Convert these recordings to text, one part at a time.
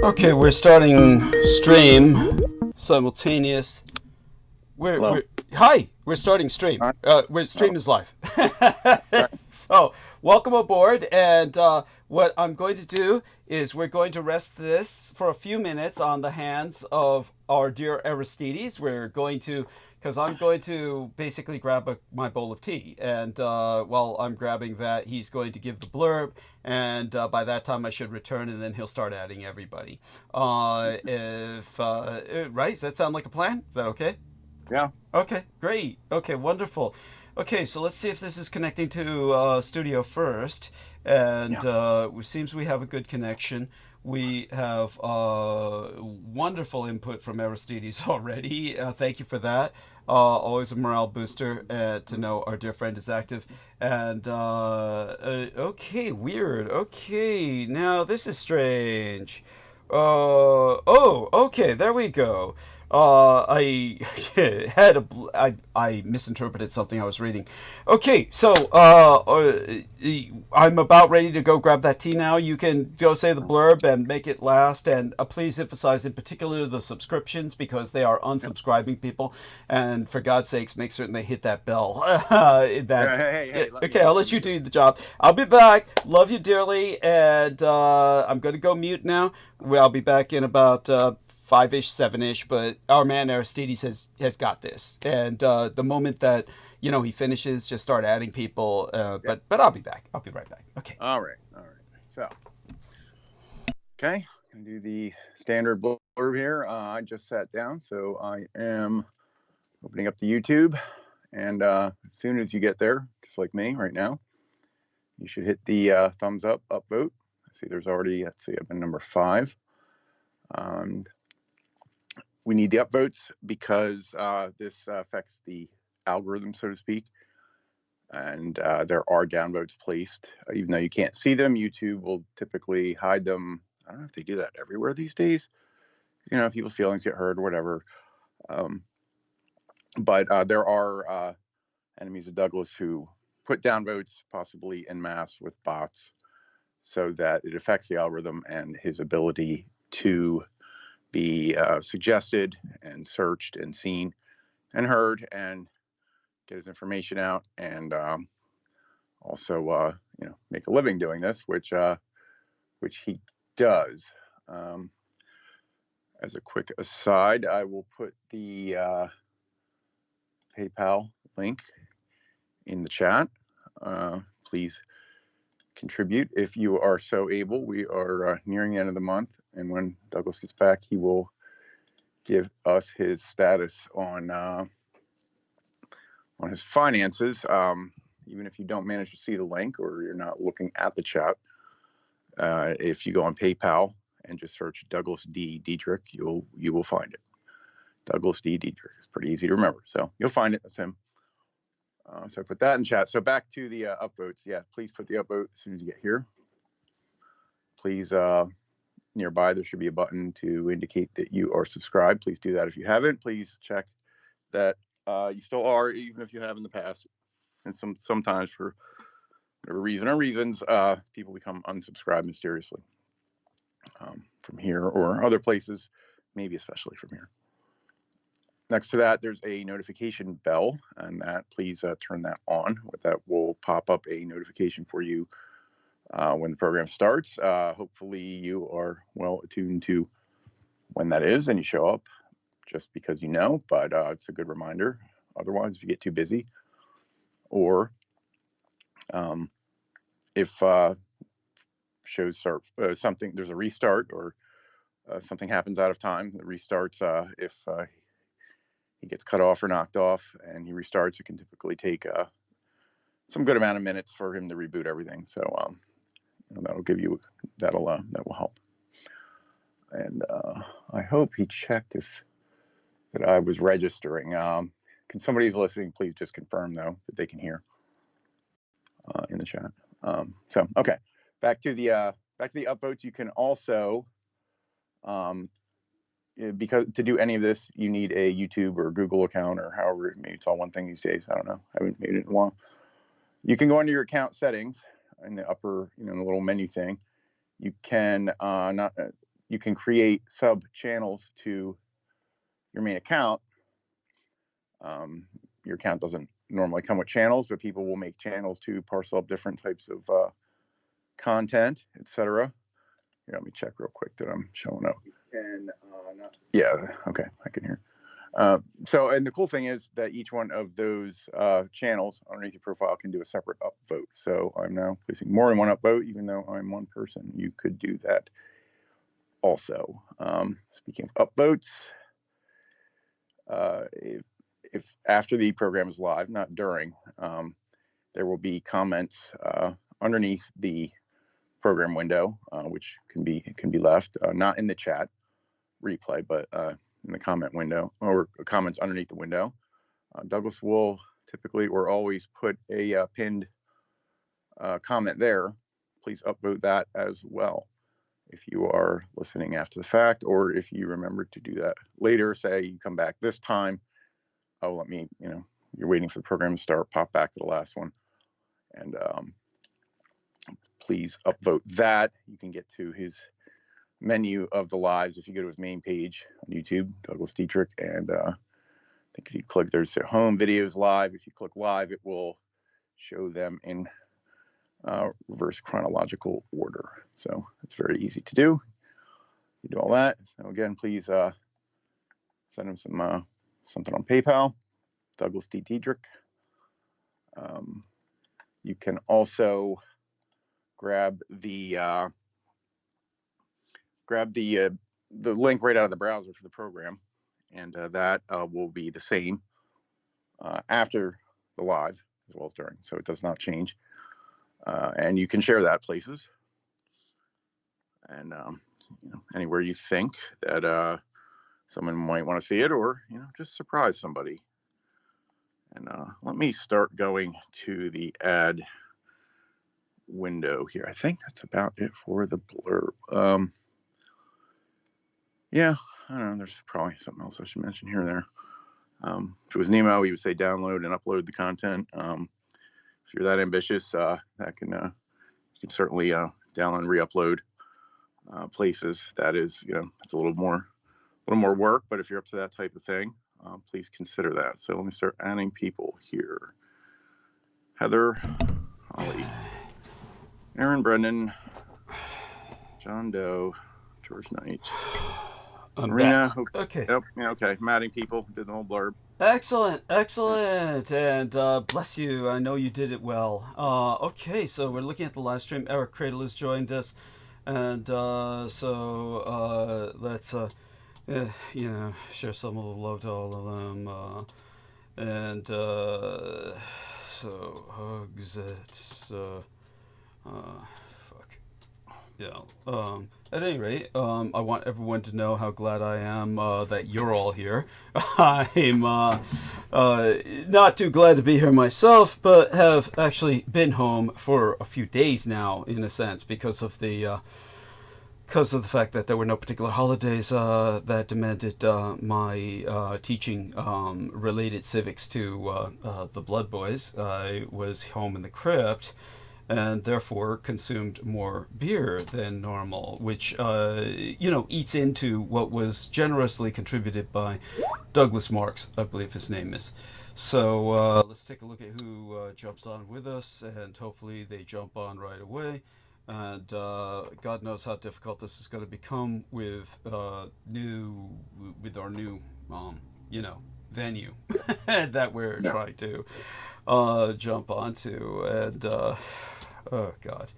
Okay, we're starting stream simultaneous. Hi, we're starting stream. Stream is live. So, welcome aboard. And what I'm going to do is we're going to rest this for a few minutes on the hands of our dear Aristides. We're going to, because I'm going to basically grab my bowl of tea. And while I'm grabbing that, he's going to give the blurb. And by that time, I should return, and then he'll start adding everybody. Right? Does that sound like a plan? Is that okay? Yeah. Okay, great. Okay, wonderful. Okay, so let's see if this is connecting to studio first. And it seems we have a good connection. We have wonderful input from Aristides already. Thank you for that. Always a morale booster to know our dear friend is active. And, okay, weird. Okay, now this is strange. Okay, there we go. I I misinterpreted something I was reading. Okay, so I'm about ready to go grab that tea now. You can go say the blurb and make it last, and please emphasize in particular the subscriptions because they are unsubscribing people, and for God's sakes, make certain they hit that bell. Okay, I'll let you do the job. I'll be back. Love you dearly, and I'm going to go mute now. I'll be back in about 5-ish, 7-ish, but our man Aristides has got this. And the moment that, he finishes, just start adding people. But I'll be back. I'll be right back. Okay. All right. So, okay, I'm going to do the standard blurb here. I just sat down, so I am opening up the YouTube. And as soon as you get there, just like me right now, you should hit the thumbs up vote. See, there's already, I've been number 5. We need the upvotes because this affects the algorithm, so to speak. And there are downvotes placed. Even though you can't see them, YouTube will typically hide them. I don't know if they do that everywhere these days. People's feelings get hurt or whatever. But there are enemies of Douglas who put downvotes, possibly en masse with bots, so that it affects the algorithm and his ability to be suggested and searched and seen and heard and get his information out and also make a living doing this, which he does. As a quick aside, I will put the PayPal link in the chat. Please contribute if you are so able. We are nearing the end of the month, and when Douglas gets back, he will give us his status on his finances. Even if you don't manage to see the link or you're not looking at the chat, if you go on PayPal and just search Douglas D. Dietrich, you will find it. Douglas D. Dietrich. It's pretty easy to remember, so you'll find it. That's him. So I put that in chat. So back to the upvotes. Yeah, please put the upvote as soon as you get here. Please, nearby there should be a button to indicate that you are subscribed. Please do that if you haven't. Please check that you still are, even if you have in the past. And sometimes for whatever reason or reasons, people become unsubscribed mysteriously from here or other places, maybe especially from here. Next to that, there's a notification bell, and that please turn that on. That will pop up a notification for you when the program starts. Hopefully you are well attuned to when that is and you show up just because but it's a good reminder. Otherwise, if you get too busy or if shows start something, there's a restart or something happens out of time, it restarts. If he gets cut off or knocked off and he restarts, it can typically take some good amount of minutes for him to reboot everything. So that'll give you, that will help. And I hope he checked that I was registering. Can somebody who's listening please just confirm though that they can hear in the chat. So okay, back to the upvotes. You can also because to do any of this you need a YouTube or Google account or however, maybe it's all one thing these days. I don't know. I haven't made it in a while. You can go into your account settings in the upper, the little menu thing. You can you can create sub channels to your main account. Your account doesn't normally come with channels, but people will make channels to parcel up different types of content, etc. Here, let me check real quick that I'm showing up. Yeah, okay, I can hear. So, and the cool thing is that each one of those channels underneath your profile can do a separate upvote. So I'm now placing more than one upvote, even though I'm one person. You could do that also. Speaking of upvotes, if after the program is live, not during, there will be comments underneath the program window, which can be left, not in the chat replay, but in the comment window, or comments underneath the window. Douglas will typically or always put a pinned comment there. Please upvote that as well if you are listening after the fact, or if you remember to do that later. Say you come back this time, oh, let me, you're waiting for the program to start, pop back to the last one, and please upvote that. You can get to his menu of the lives if you go to his main page on YouTube, Douglas Dietrich, and I think if you click, there's home videos live. If you click live, it will show them in reverse chronological order. So it's very easy to do. You do all that. So again, please send him some something on PayPal, Douglas D. Dietrich. You can also grab the link right out of the browser for the program, and that will be the same after the live as well as during, so it does not change. And you can share that places, and anywhere you think that someone might want to see it, or just surprise somebody. And let me start going to the ad window here. I think that's about it for the blurb. Yeah, I don't know. There's probably something else I should mention here or there. If it was Nemo, he would say download and upload the content. If you're that ambitious, that can you can certainly download and re-upload places. That is, it's a little more work, but if you're up to that type of thing, please consider that. So let me start adding people here. Heather, Holly, Aaron, Brendan, John Doe, George Knight, Marina. Okay. Yep. Yeah, okay. I'm adding people. Did the whole blurb. Excellent. And bless you. I know you did it well. Okay, so we're looking at the live stream. Eric Cradle has joined us, and so let's share some of the love to all of them. And so hugs it. Fuck. Yeah. At any rate, I want everyone to know how glad I am that you're all here. I'm not too glad to be here myself, but have actually been home for a few days now, in a sense, because of the fact that there were no particular holidays that demanded my teaching related civics to the Blood Boys. I was home in the crypt, and therefore consumed more beer than normal, which eats into what was generously contributed by Douglas Marks, I believe his name is. So let's take a look at who jumps on with us, and hopefully they jump on right away. And God knows how difficult this is going to become with our new venue that we're trying to jump onto. And oh God,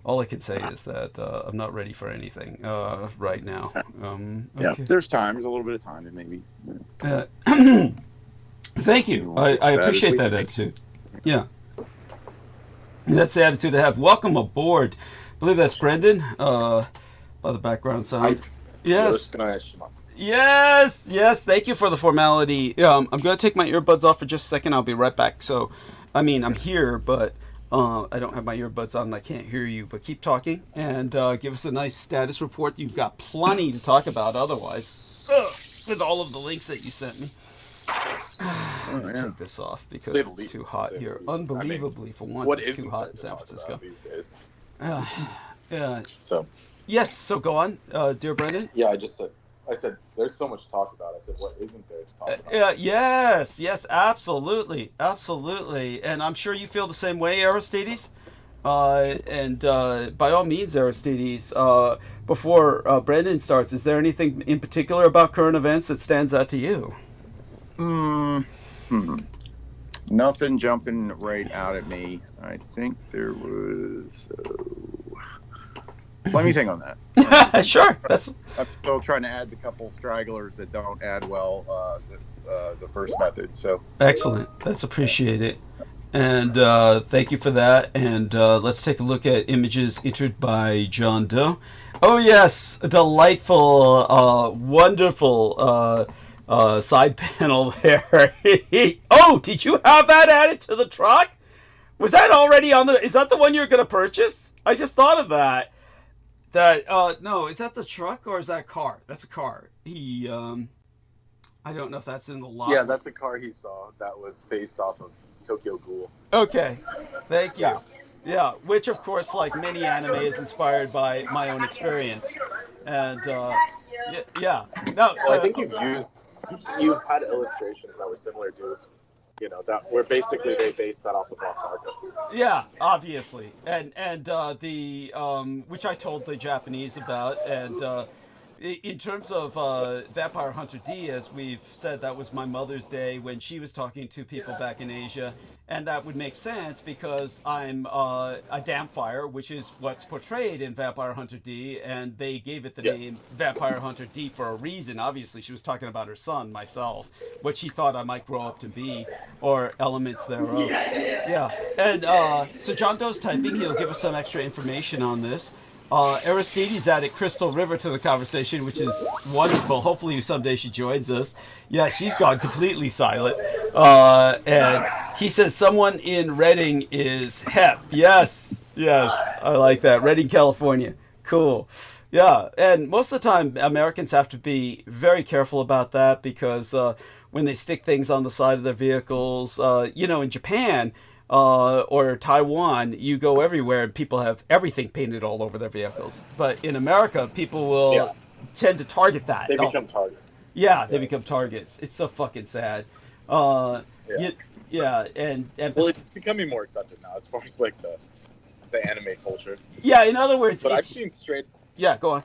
all I can say is that I'm not ready for anything right now. Okay. Yeah, there's time. There's a little bit of time, and maybe. Thank you. I appreciate that attitude. Yeah. That's the attitude to have. Welcome aboard. I believe that's Brendan by the background sound. Yes. Yes. Thank you for the formality. I'm going to take my earbuds off for just a second. I'll be right back. So, I'm here, but I don't have my earbuds on and I can't hear you. But keep talking and give us a nice status report. You've got plenty to talk about otherwise, with all of the links that you sent me. Take this off because it's too hot here. Unbelievably, for once, it's too hot in San Francisco. These days? Yeah. So. Yes. So go on, dear Brendan. Yeah, I said there's so much to talk about. I said, what isn't there to talk about? Yes, absolutely, and I'm sure you feel the same way, Aristides. And by all means, Aristides, before Brendan starts, is there anything in particular about current events that stands out to you? Nothing jumping right out at me. I think there was. Let me think on that. Sure. I'm still trying to add the couple stragglers that don't add well the first method. So excellent. That's appreciated. And thank you for that. And let's take a look at images entered by John Doe. Oh yes, a delightful, wonderful side panel there. Oh, did you have that added to the truck? Was that already on the? Is that the one you're going to purchase? I just thought of that. No, is that the truck or is that a car? That's a car. I don't know if that's in the lot. Yeah, that's a car he saw that was based off of Tokyo Ghoul. Okay, thank you. Yeah, which of course, like many anime, is inspired by my own experience. And yeah. No, well, I think you've had illustrations that were similar to, that were basically they based that off of Box Arca. Yeah, obviously, and the which I told the Japanese about, and in terms of Vampire Hunter D, as we've said, that was my Mother's Day when she was talking to people back in Asia, and that would make sense because I'm a Dampfire, which is what's portrayed in Vampire Hunter D, and they gave it the name Vampire Hunter D for a reason. Obviously, she was talking about her son, myself, what she thought I might grow up to be, or elements thereof. Yeah, and so John Doe's typing. He'll give us some extra information on this. Aristides added Crystal River to the conversation, which is wonderful. Hopefully someday she joins us. Yeah, she's gone completely silent. And he says someone in Redding is hep. Yes, I like that. Redding, California. Cool. Yeah, and most of the time Americans have to be very careful about that because when they stick things on the side of their vehicles, in Japan, or Taiwan, you go everywhere and people have everything painted all over their vehicles. But in America, people will tend to target that. They become targets. Yeah, they become targets. It's so fucking sad. And well, it's becoming more accepted now as far as like the anime culture. Yeah, in other words, but I've seen straight. Yeah, go on.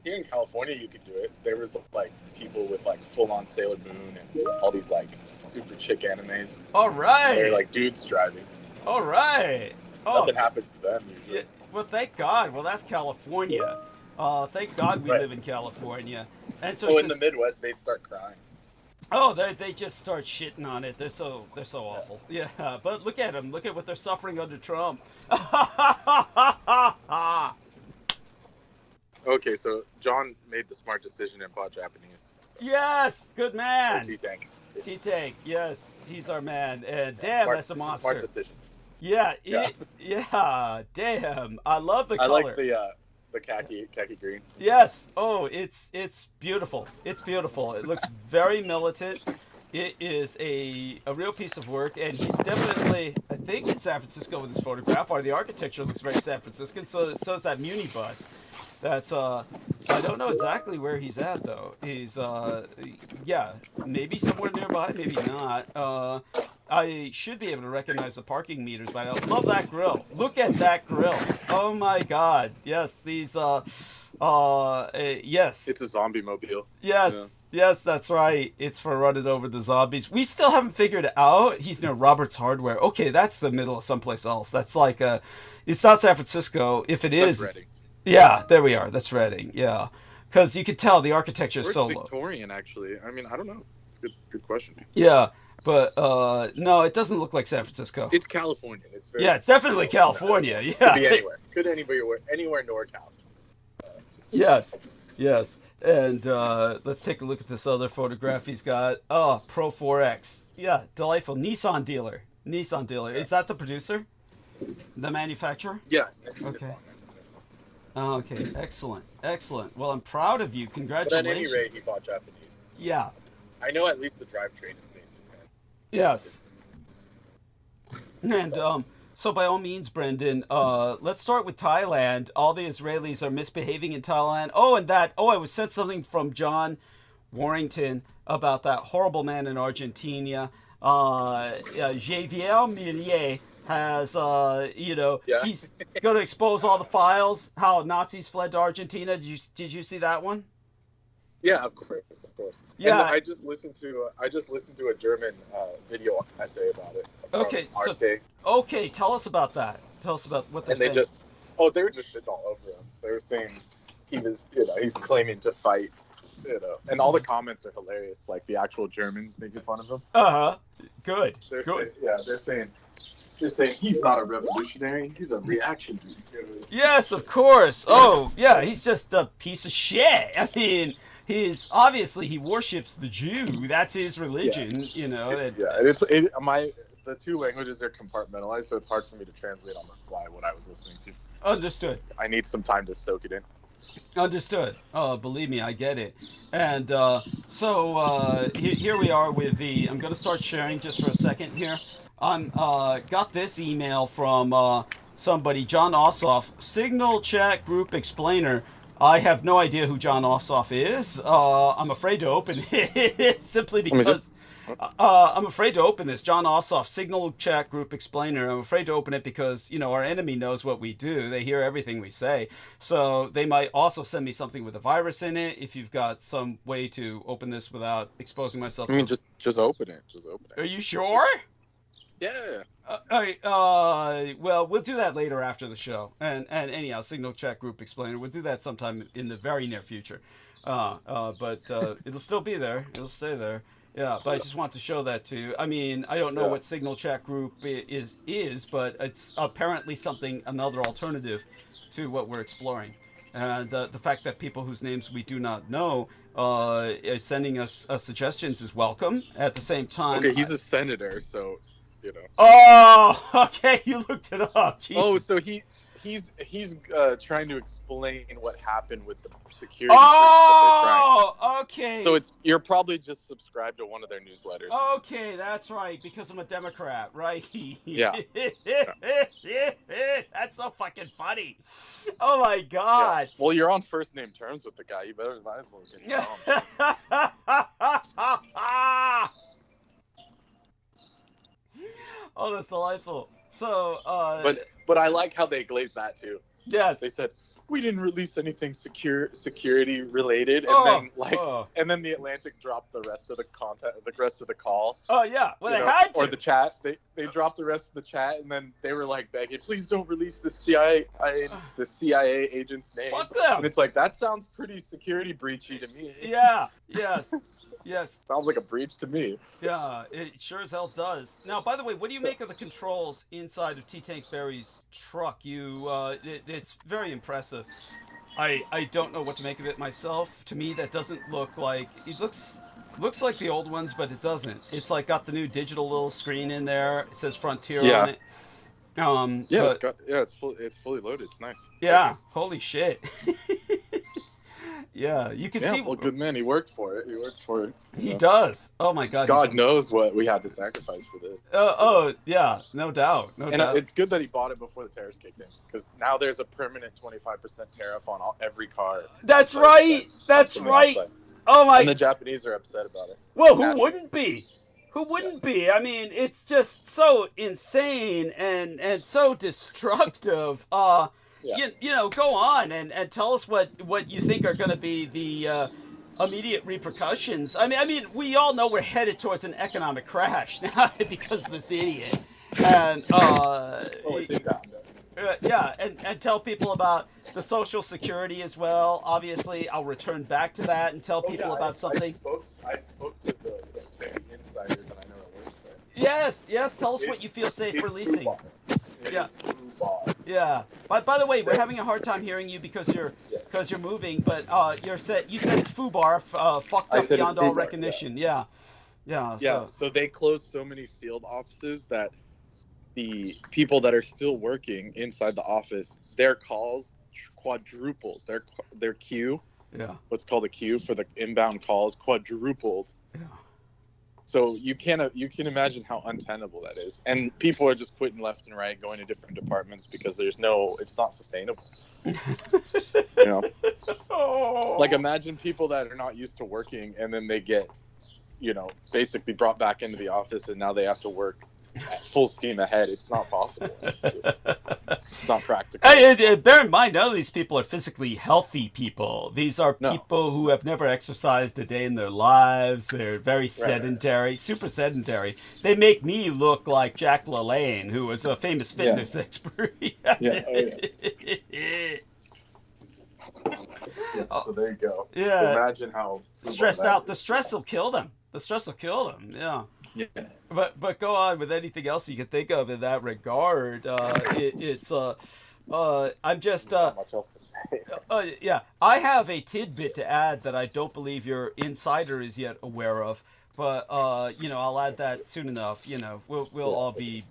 Here in California, you could do it. There was like people with like full-on Sailor Moon and all these like super chick animes. All right. They're like dudes driving. All right. Nothing happens to them usually. Yeah, well, thank God. Well, that's California. Thank God we live in California. And so in the Midwest, they'd start crying. Oh, they just start shitting on it. They're so awful. Yeah, but look at them. Look at what they're suffering under Trump. Okay, so John made the smart decision and bought Japanese. So. Yes, good man. T-Tank. T-Tank, yes, he's our man. And damn, that's a monster. Smart decision. Yeah, damn. I love the color. I like the khaki green. Yes. Oh, it's beautiful. It's beautiful. It looks very militant. It is a real piece of work, and he's definitely, I think, in San Francisco with his photograph. Or the architecture looks very San Franciscan. So is that Muni bus. That's I don't know exactly where he's at though. He's maybe somewhere nearby, maybe not. I should be able to recognize the parking meters by now. Love that grill. Look at that grill. Oh my God. Yes, these yes. It's a zombie mobile. Yes, that's right. It's for running over the zombies. We still haven't figured it out. He's near Robert's Hardware. Okay, that's the middle of someplace else. That's like it's not San Francisco. If it is, that's Redding. Yeah, there we are. That's Redding. Yeah, because you could tell the architecture is so low. Victorian, actually. I mean, I don't know. It's a good question. Yeah, but no, it doesn't look like San Francisco. It's California. It's very. Yeah, it's definitely California. Yeah, could be anywhere. Could anywhere NorCal. Yes. And let's take a look at this other photograph he's got. Oh, Pro 4X. Yeah, delightful. Nissan dealer. Is that the producer? The manufacturer? Yeah. Okay. Okay, excellent. Well, I'm proud of you. Congratulations. But at any rate, he bought Japanese. Yeah. I know at least the drivetrain is made in Japan. Yes. And So by all means, Brendan, let's start with Thailand. All the Israelis are misbehaving in Thailand. I was sent something from John Warrington about that horrible man in Argentina. Javier Millet has, he's going to expose all the files, how Nazis fled to Argentina. Did you see that one? Yeah, of course. Yeah, and I just listened to a German video essay about it. Okay, tell us about that. Tell us about what they're saying. They were just shitting all over him. They were saying he's claiming to fight, and all the comments are hilarious. Like the actual Germans making fun of him. Good. They're saying he's not a revolutionary. He's a reactionary. Yes, of course. Oh, yeah, he's just a piece of shit. I mean, he worships the Jew. That's his religion, The two languages are compartmentalized, so it's hard for me to translate on the fly what I was listening to. Understood. I need some time to soak it in. Understood. Believe me, I get it. And here we are with I'm going to start sharing just for a second here. Got this email from somebody, John Ossoff, Signal Chat Group Explainer. I have no idea who John Ossoff is. I'm afraid to open it simply because I'm afraid to open this. John Ossoff, Signal Chat Group Explainer. I'm afraid to open it because, our enemy knows what we do. They hear everything we say. So they might also send me something with a virus in it. If you've got some way to open this without exposing myself. Just open it. Just open it. Are you sure? Yeah. All right. Well, we'll do that later after the show. And anyhow, Signal Chat Group Explainer. We'll do that sometime in the very near future. But it'll still be there. It'll stay there. Yeah, but I just want to show that to you. I mean, I don't know what Signal Chat Group is, but it's apparently another alternative to what we're exploring. And the fact that people whose names we do not know is sending us suggestions is welcome. At the same time... Okay, he's a senator, so... Oh, okay, you looked it up. Jesus. Oh, so he's trying to explain what happened with the security breach that they're trying. Oh, okay. So you're probably just subscribed to one of their newsletters. Okay, that's right, because I'm a Democrat, right? Yeah. That's so fucking funny. Oh my God. Yeah. Well, you're on first name terms with the guy. You might as well get Oh, that's delightful. So, but I like how they glazed that too. Yes. They said we didn't release anything security related, and then the Atlantic dropped the rest of the call. Oh yeah, well they had to. Or the chat. They dropped the rest of the chat, and then they were like begging, please don't release the CIA agent's name. Fuck them. And it's like that sounds pretty security breachy to me. Yeah. Yes. Yes. Sounds like a breach to me. Yeah, it sure as hell does. Now, by the way, what do you make of the controls inside of T-Tank Berry's truck? It's very impressive. I don't know what to make of it myself. To me, that doesn't look like... It looks like the old ones, but it doesn't. It's like got the new digital little screen in there. It says Frontier on it. It's fully loaded. It's nice. Yeah, holy shit. Yeah, you can see. Well, good man. He worked for it. He does. Oh my God. God knows what we had to sacrifice for this. Yeah, no doubt. It's good that he bought it before the tariffs kicked in, because now there's a permanent 25% tariff on every car. That's right. That's right. Outside. Oh my. And the Japanese are upset about it. Well, who wouldn't be? Who wouldn't be? I mean, it's just so insane and so destructive. Go on and tell us what you think are going to be the immediate repercussions. I mean, we all know we're headed towards an economic crash now because of this idiot. And and tell people about the Social Security as well. Obviously, I'll return back to that and tell people about something. I spoke to the same insider that I know that works there. Yes. Tell us what you feel safe releasing. Yeah. By the way, we're having a hard time hearing you because you're moving. But you said it's FUBAR, fucked up beyond all recognition. Yeah. So they closed so many field offices that the people that are still working inside the office, their calls quadrupled. Their queue. Yeah. What's called a queue for the inbound calls quadrupled. Yeah. So you can imagine how untenable that is, and people are just quitting left and right, going to different departments because it's not sustainable. Like imagine people that are not used to working, and then they get, basically brought back into the office, and now they have to work at full steam ahead. It's not possible. It's not practical. Hey, bear in mind, none of these people are physically healthy people. These are people who have never exercised a day in their lives. They're very sedentary, super sedentary. They make me look like Jack LaLanne, who was a famous fitness expert. So there you go. Yeah. So imagine how stressed out. The stress will kill them. Yeah. But go on with anything else you can think of in that regard. I'm just not much else to say. yeah. I have a tidbit to add that I don't believe your insider is yet aware of, but I'll add that soon enough. We'll all be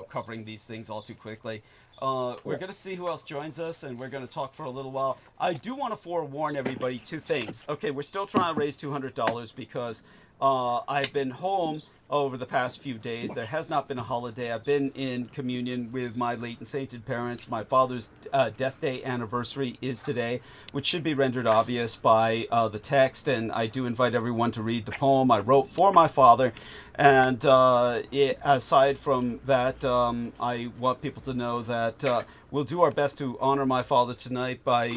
covering these things all too quickly. We're going to see who else joins us, and we're going to talk for a little while. I do want to forewarn everybody two things. Okay, we're still trying to raise $200 because I've been home over the past few days. There has not been a holiday. I've been in communion with my late and sainted parents. My father's death day anniversary is today, which should be rendered obvious by the text, and I do invite everyone to read the poem I wrote for my father. And aside from that, I want people to know that we'll do our best to honor my father tonight by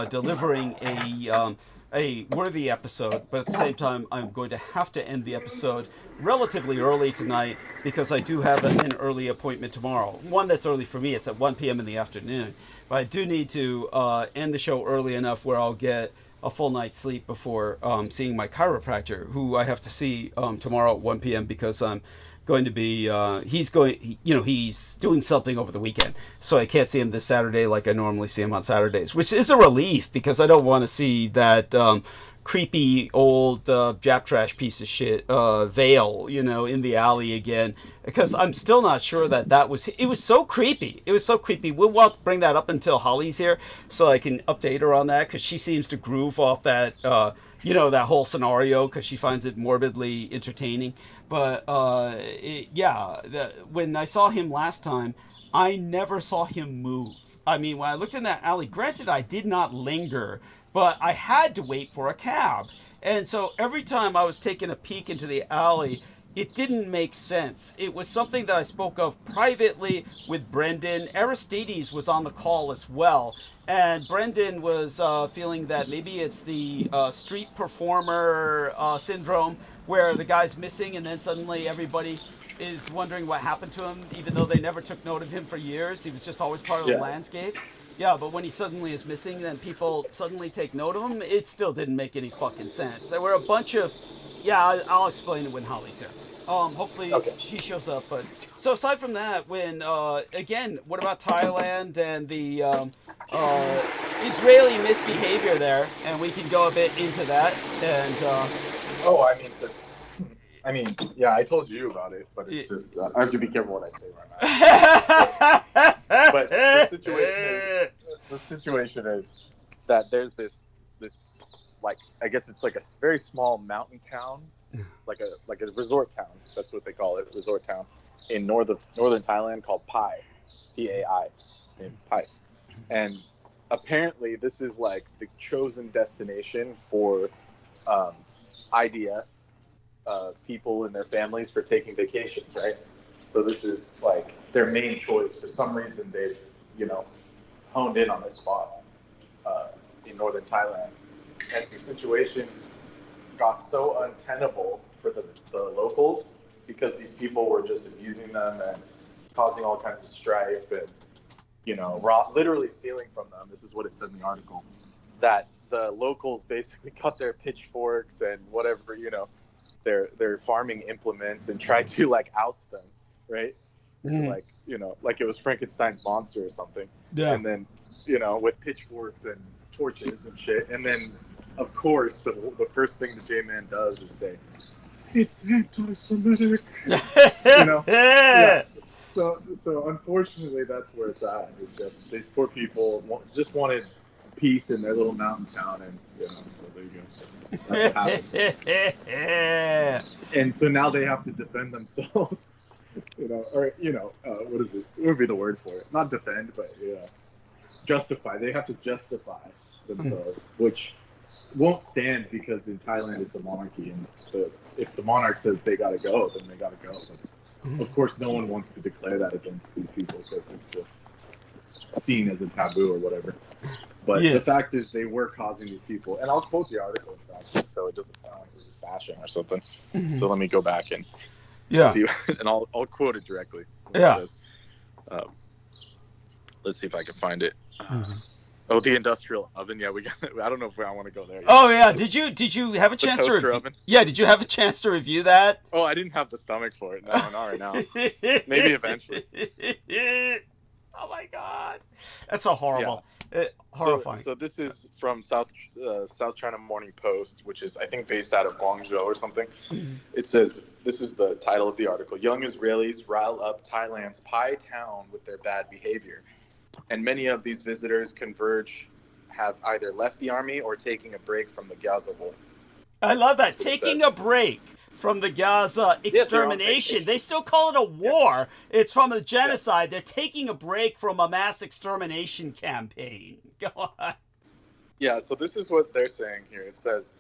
delivering a worthy episode, but at the same time, I'm going to have to end the episode relatively early tonight because I do have an early appointment tomorrow. One that's early for me, it's at 1 p.m. in the afternoon. But I do need to end the show early enough where I'll get a full night's sleep before seeing my chiropractor, who I have to see tomorrow at 1 p.m. because I'm going to be he's doing something over the weekend, so I can't see him this Saturday like I normally see him on Saturdays, which is a relief because I don't want to see that creepy old Jap trash piece of shit Vale in the alley again, because I'm still not sure that was it was so creepy. We'll have to bring that up until Holly's here so I can update her on that, because she seems to groove off that that whole scenario because she finds it morbidly entertaining. But when I saw him last time, I never saw him move. I mean, when I looked in that alley, granted I did not linger, but I had to wait for a cab. And so every time I was taking a peek into the alley, it didn't make sense. It was something that I spoke of privately with Brendan. Aristides was on the call as well. And Brendan was feeling that maybe it's the street performer syndrome, where the guy's missing and then suddenly everybody is wondering what happened to him, even though they never took note of him for years. He was just always part of the landscape. Yeah, but when he suddenly is missing, then people suddenly take note of him. It still didn't make any fucking sense. There were a bunch of... Yeah, I'll explain it when Holly's here. Hopefully she shows up. But so aside from that, when again, what about Thailand and the Israeli misbehavior there? And we can go a bit into that. And yeah, I told you about it, but it's just I have to be careful what I say right now. But the situation is that there's this like, I guess it's like a very small mountain town, like a resort town. That's what they call it, resort town in northern Thailand called Pai, P-A-I. It's named Pai, and apparently this is like the chosen destination for people and their families for taking vacations, right? So this is like their main choice. For some reason, they've honed in on this spot in northern Thailand, and the situation got so untenable for the locals because these people were just abusing them and causing all kinds of strife and literally stealing from them. This is what it said in the article, that the locals basically cut their pitchforks and whatever their farming implements and tried to like oust them, right? Like like it was Frankenstein's monster or something. Yeah. And then with pitchforks and torches and shit. And then of course the first thing the J-Man does is say, "It's anti-Semitic." Yeah. So unfortunately that's where it's at. It's just these poor people just wanted peace in their little mountain town, and so there you go. That's what happened. And so now they have to defend themselves, or what is it? What would be the word for it? Not defend, but justify. They have to justify themselves, which won't stand because in Thailand it's a monarchy, and if the monarch says they gotta go, then they gotta go. But of course, no one wants to declare that against these people because it's just seen as a taboo or whatever. But the fact is, they were causing these people, and I'll quote the article in fact, just so it doesn't sound like we're just bashing or something. So let me go back and see, and I'll quote it directly. It says, let's see if I can find it. Oh, the industrial oven. Yeah, I don't know if I want to go there yet. Oh yeah, did you have a chance to review? Oven? Yeah, did you have a chance to review that? Oh, I didn't have the stomach for it. No, not right now. Maybe eventually. Oh my God, that's so horrible. Horrifying. So this is from South China Morning Post, which is I think based out of Guangzhou or something. It says, this is the title of the article: Young Israelis rile up Thailand's Pai town with their bad behavior. And many of these visitors have either left the army or taking a break from the Gaza war. I love that. Taking a break from the Gaza extermination. They still call it a war. It's from a genocide. They're taking a break from a mass extermination campaign. Go on. Yeah, so this is what they're saying here. It says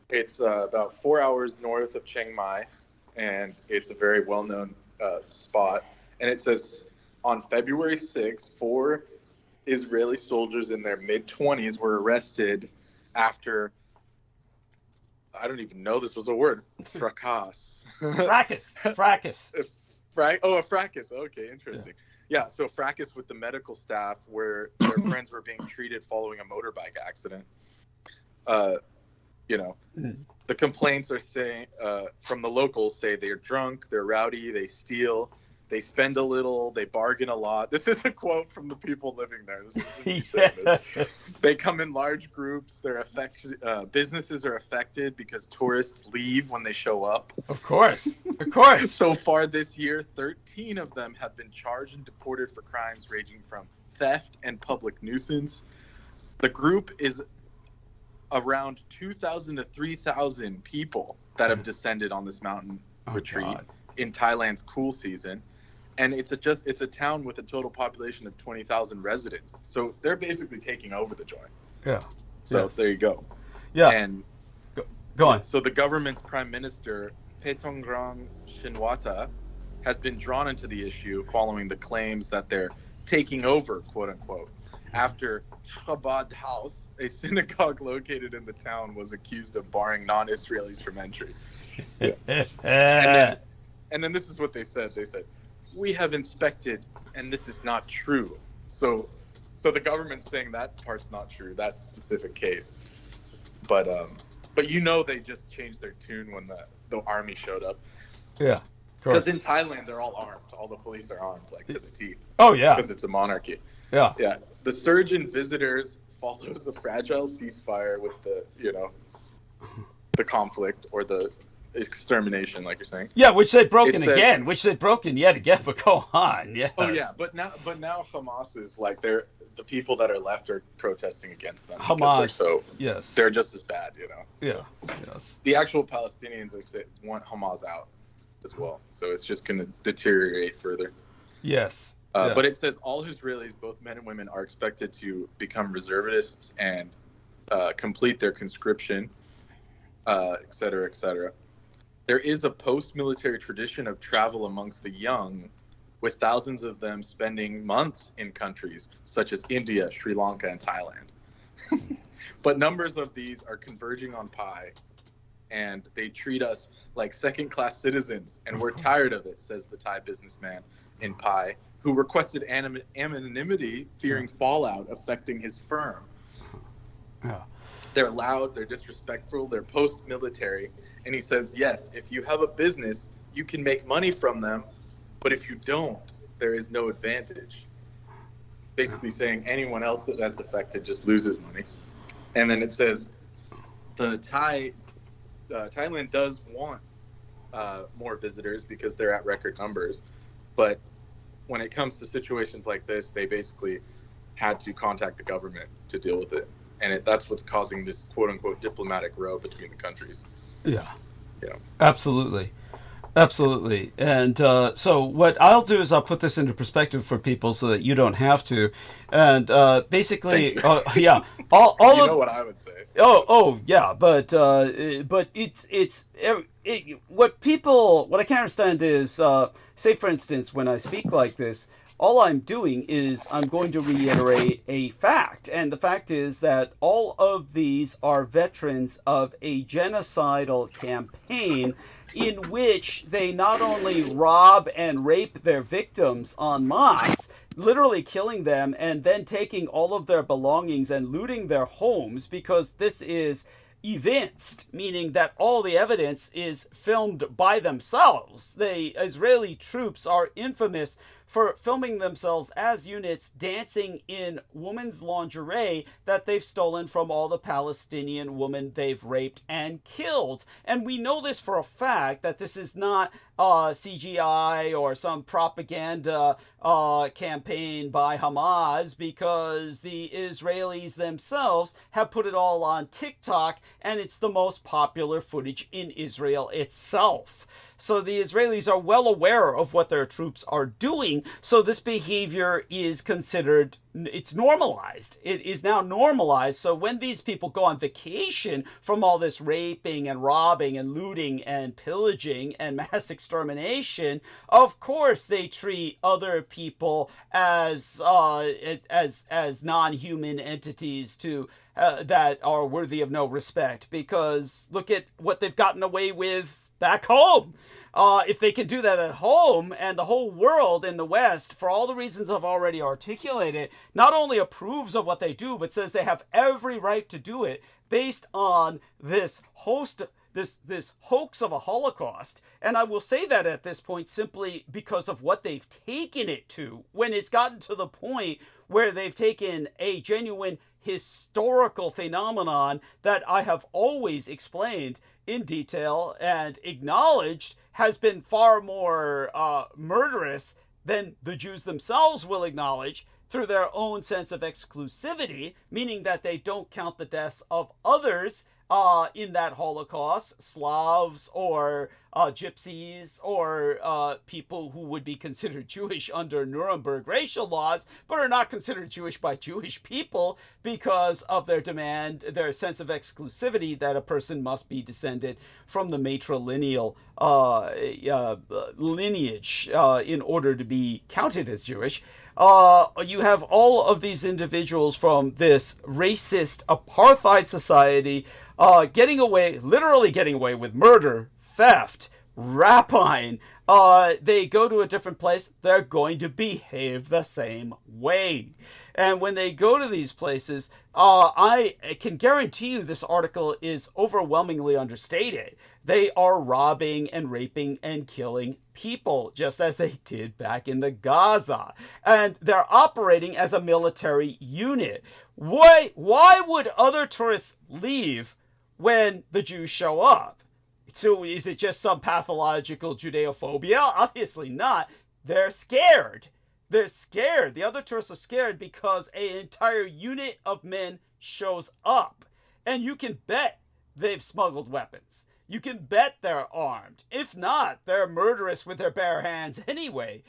it's about 4 hours north of Chiang Mai, and it's a very well-known spot. And it says, on February 6th, 4 Israeli soldiers in their mid-20s were arrested after, I don't even know this was a word, fracas. Fracas. A fracas. Okay, interesting. Yeah, so fracas with the medical staff where their friends were being treated following a motorbike accident. The complaints are saying, from the locals, say they're drunk, they're rowdy, they steal, they spend a little, they bargain a lot. This is a quote from the people living there. This isn't me saying this. They come in large groups. They're affected. Businesses are affected because tourists leave when they show up. Of course. So far this year, 13 of them have been charged and deported for crimes ranging from theft and public nuisance. The group is around 2,000 to 3,000 people that have descended on this mountain retreat in Thailand's cool season. And it's a town with a total population of 20,000 residents. So they're basically taking over the joint. Yeah. So there you go. Yeah. And go on. So the government's prime minister, Paetongtarn Shinawatra, has been drawn into the issue following the claims that they're taking over, quote unquote, after Chabad House, a synagogue located in the town, was accused of barring non-Israelis from entry. And then this is what they said. They said, "We have inspected, and this is not true." So the government's saying that part's not true, that specific case. But they just changed their tune when the army showed up. Yeah. Because in Thailand, they're all armed. All the police are armed, like to the teeth. Oh, yeah. Because it's a monarchy. Yeah. Yeah. The surge in visitors follows a fragile ceasefire with the conflict or the extermination, like you're saying. Yeah, which they've broken yet again, but go on. Yes. Oh yeah, but now Hamas is like the people that are left are protesting against them. Hamas. They're just as bad, So yeah. Yes. The actual Palestinians want Hamas out as well. So it's just going to deteriorate further. Yes. But it says all Israelis, both men and women, are expected to become reservists and complete their conscription, et cetera, et cetera. There is a post-military tradition of travel amongst the young, with thousands of them spending months in countries such as India, Sri Lanka, and Thailand. But numbers of these are converging on Pai, and they treat us like second-class citizens, and we're tired of it, says the Thai businessman in Pai, who requested anonymity, fearing fallout affecting his firm. Yeah. They're loud, they're disrespectful, they're post-military. And he says, yes, if you have a business, you can make money from them, but if you don't, there is no advantage. Basically saying anyone else that's affected just loses money. And then it says, Thailand does want more visitors because they're at record numbers, but when it comes to situations like this, they basically had to contact the government to deal with it. and that's what's causing this quote unquote diplomatic row between the countries. Yeah. Yeah. Absolutely. Absolutely. And so what I'll do is I'll put this into perspective for people so that you don't have to. And basically, yeah, all you of know what I would say. Yeah, but what I can't understand is, say for instance, when I speak like this, all I'm doing is I'm going to reiterate a fact. And the fact is that all of these are veterans of a genocidal campaign in which they not only rob and rape their victims en masse, literally killing them and then taking all of their belongings and looting their homes, because this is evinced, meaning that all the evidence is filmed by themselves. The Israeli troops are infamous for filming themselves as units dancing in women's lingerie that they've stolen from all the Palestinian women they've raped and killed. And we know this for a fact, that this is not CGI or some propaganda campaign by Hamas, because the Israelis themselves have put it all on TikTok, and it's the most popular footage in Israel itself. So the Israelis are well aware of what their troops are doing, so this behavior is considered, it's normalized. It is now normalized. So when these people go on vacation from all this raping and robbing and looting and pillaging and mass extermination, of course they treat other people as non-human entities that are worthy of no respect, because look at what they've gotten away with back home. If they can do that at home, and the whole world in the West, for all the reasons I've already articulated, not only approves of what they do, but says they have every right to do it based on this hoax of a Holocaust. And I will say that at this point simply because of what they've taken it to, when it's gotten to the point where they've taken a genuine historical phenomenon that I have always explained in detail and acknowledged has been far more murderous than the Jews themselves will acknowledge through their own sense of exclusivity, meaning that they don't count the deaths of others in that Holocaust, Slavs or gypsies or people who would be considered Jewish under Nuremberg racial laws, but are not considered Jewish by Jewish people because of their sense of exclusivity that a person must be descended from the matrilineal lineage in order to be counted as Jewish. You have all of these individuals from this racist apartheid society literally getting away with murder, theft, rapine. They go to a different place, they're going to behave the same way. And when they go to these places, I can guarantee you this article is overwhelmingly understated. They are robbing and raping and killing people, just as they did back in the Gaza. And they're operating as a military unit. Why would other tourists leave when the Jews show up? So is it just some pathological Judeophobia? Obviously not. They're scared. They're scared. The other tourists are scared because an entire unit of men shows up. And you can bet they've smuggled weapons. You can bet they're armed. If not, they're murderous with their bare hands anyway.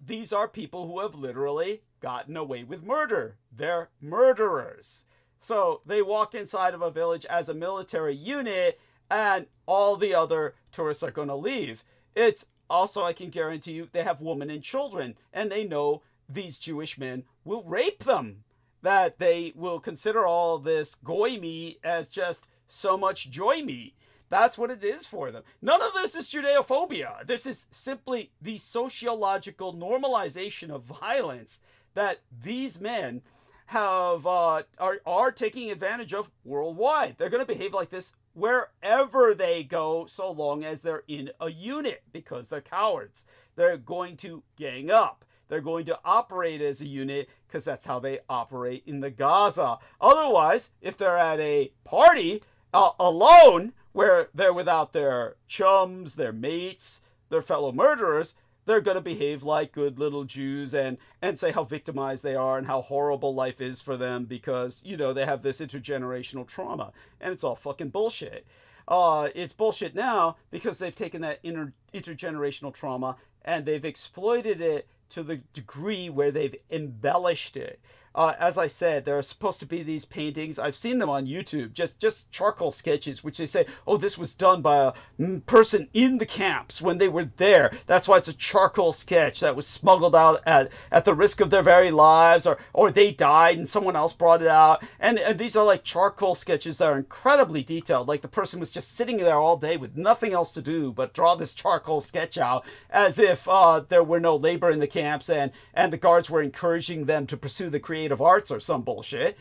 These are people who have literally gotten away with murder. They're murderers. So they walk inside of a village as a military unit, and all the other tourists are going to leave. It's also, I can guarantee you, they have women and children, and they know these Jewish men will rape them, that they will consider all this goy meat as just so much joy meat. That's what it is for them. None of this is Judeophobia. This is simply the sociological normalization of violence that these men have are taking advantage of worldwide. They're going to behave like this wherever they go, so long as they're in a unit, because they're cowards. They're going to gang up. They're going to operate as a unit because that's how they operate in the Gaza. Otherwise, if they're at a party alone, where they're without their chums, their mates, their fellow murderers, they're going to behave like good little Jews and say how victimized they are and how horrible life is for them because, you know, they have this intergenerational trauma. And it's all fucking bullshit. It's bullshit now because they've taken that intergenerational trauma and they've exploited it to the degree where they've embellished it. As I said, there are supposed to be these paintings. I've seen them on YouTube, just charcoal sketches, which they say, oh, this was done by a person in the camps when they were there. That's why it's a charcoal sketch that was smuggled out at the risk of their very lives, or they died and someone else brought it out. And these are like charcoal sketches that are incredibly detailed. Like the person was just sitting there all day with nothing else to do but draw this charcoal sketch out as if there were no labor in the camps and the guards were encouraging them to pursue the creative arts or some bullshit,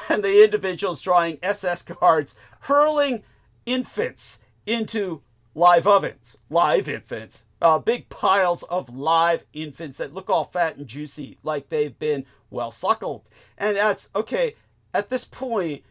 and the individuals drawing SS guards hurling infants into live ovens, live infants, big piles of live infants that look all fat and juicy like they've been well suckled. And that's okay. At this point,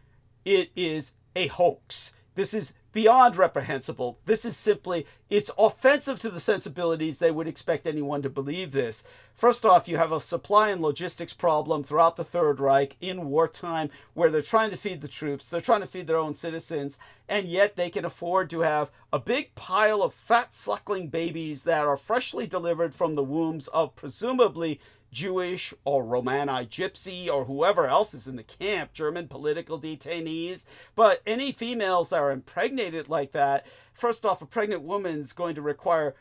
it is a hoax. This is beyond reprehensible. This is simply, it's offensive to the sensibilities. They would expect anyone to believe this. First off, you have a supply and logistics problem throughout the Third Reich in wartime where they're trying to feed the troops, they're trying to feed their own citizens, and yet they can afford to have a big pile of fat suckling babies that are freshly delivered from the wombs of presumably Jewish or Romani gypsy or whoever else is in the camp, German political detainees. But any females that are impregnated like that, first off, a pregnant woman's going to require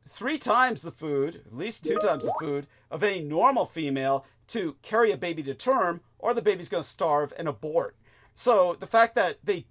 3 times the food, at least 2 times the food of any normal female to carry a baby to term, or the baby's going to starve and abort. So the fact that they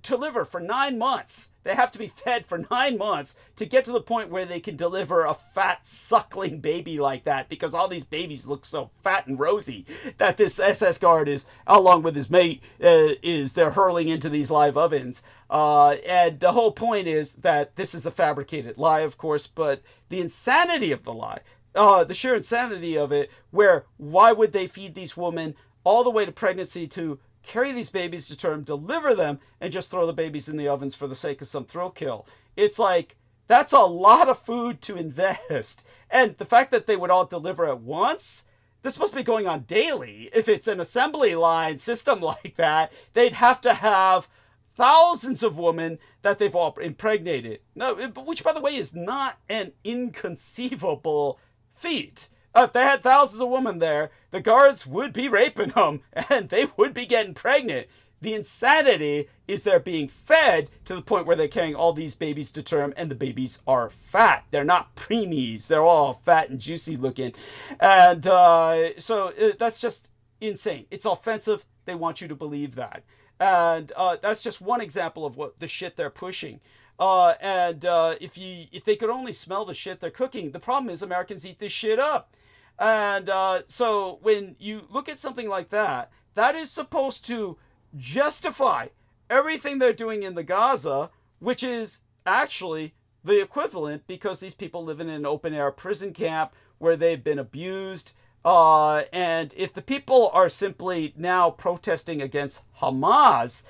deliver for 9 months, they have to be fed for 9 months to get to the point where they can deliver a fat suckling baby like that, because all these babies look so fat and rosy that this SS guard is, along with his mate, they're hurling into these live ovens. And the whole point is that this is a fabricated lie, of course, but the insanity of the lie, the sheer insanity of it, where why would they feed these women all the way to pregnancy to carry these babies to term, deliver them, and just throw the babies in the ovens for the sake of some thrill kill? It's like, that's a lot of food to invest. And the fact that they would all deliver at once, this must be going on daily. If it's an assembly line system like that, they'd have to have thousands of women that they've all impregnated. No, which, by the way, is not an inconceivable feat. If they had thousands of women there, the guards would be raping them and they would be getting pregnant. The insanity is they're being fed to the point where they're carrying all these babies to term, and the babies are fat. They're not preemies. They're all fat and juicy looking. And so that's just insane. It's offensive. They want you to believe that. And that's just one example of what the shit they're pushing. If they could only smell the shit they're cooking, the problem is Americans eat this shit up. And so when you look at something like that, that is supposed to justify everything they're doing in the Gaza, which is actually the equivalent, because these people live in an open-air prison camp where they've been abused. And if the people are simply now protesting against Hamas,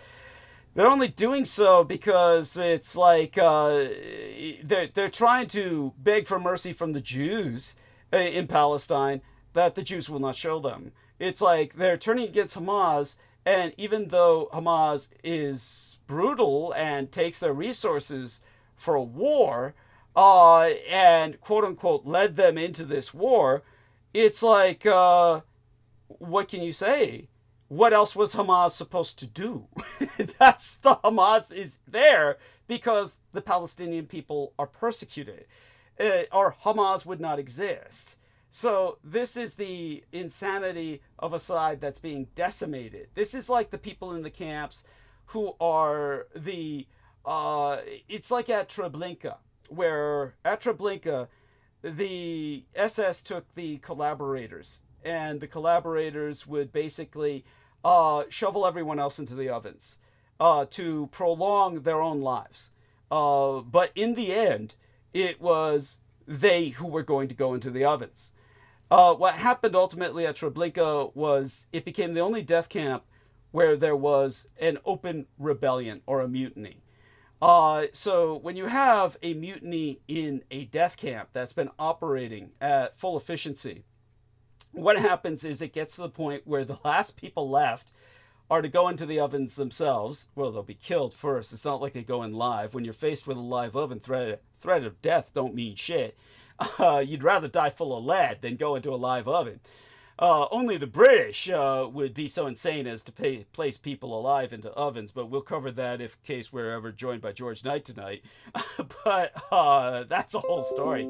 they're only doing so because it's like they're trying to beg for mercy from the Jews in Palestine that the Jews will not show them. It's like they're turning against Hamas, and even though Hamas is brutal and takes their resources for a war, and quote-unquote led them into this war, it's like, what can you say? What else was Hamas supposed to do? That's the Hamas is there because the Palestinian people are persecuted, or Hamas would not exist. So this is the insanity of a side that's being decimated. This is like the people in the camps who are the, it's like at Treblinka, where at Treblinka, the SS took the collaborators, and the collaborators would basically shovel everyone else into the ovens to prolong their own lives. But in the end, it was they who were going to go into the ovens. What happened ultimately at Treblinka was it became the only death camp where there was an open rebellion or a mutiny. So when you have a mutiny in a death camp that's been operating at full efficiency, what happens is it gets to the point where the last people left are to go into the ovens themselves. Well, they'll be killed first. It's not like they go in live. When you're faced with a live oven, threat of death don't mean shit. You'd rather die full of lead than go into a live oven. Only the British would be so insane as to place people alive into ovens, but we'll cover that if in case we're ever joined by George Knight tonight. But that's a whole story.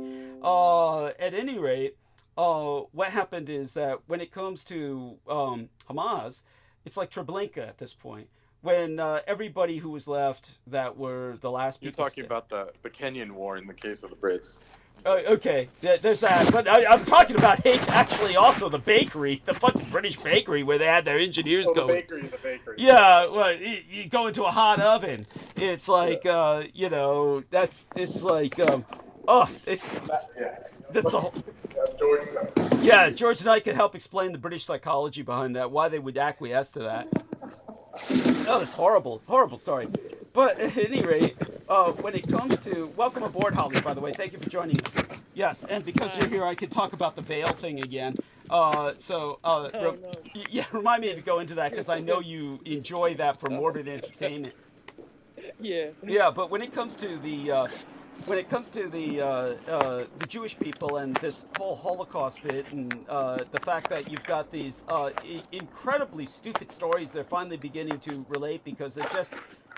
At any rate, what happened is that when it comes to Hamas, it's like Treblinka at this point. When everybody who was left that were the last people... You're talking about the Kenyan War in the case of the Brits. Okay, there's that. But I'm talking about actually also the bakery, the fucking British bakery where they had their engineers go. The bakery. Yeah, well, you go into a hot oven. It's like, it's like, that's a whole... Yeah, George Knight can help explain the British psychology behind that, why they would acquiesce to that. Oh, it's horrible story. But at any rate, when it comes to... Welcome aboard, Holly, by the way. Thank you for joining us. Yes, and because you're here, I can talk about the veil thing again. Remind me to go into that, because I know you enjoy that for morbid entertainment. Yeah. Yeah, but when it comes to the Jewish people and this whole Holocaust bit, and the fact that you've got these incredibly stupid stories they're finally beginning to relate, because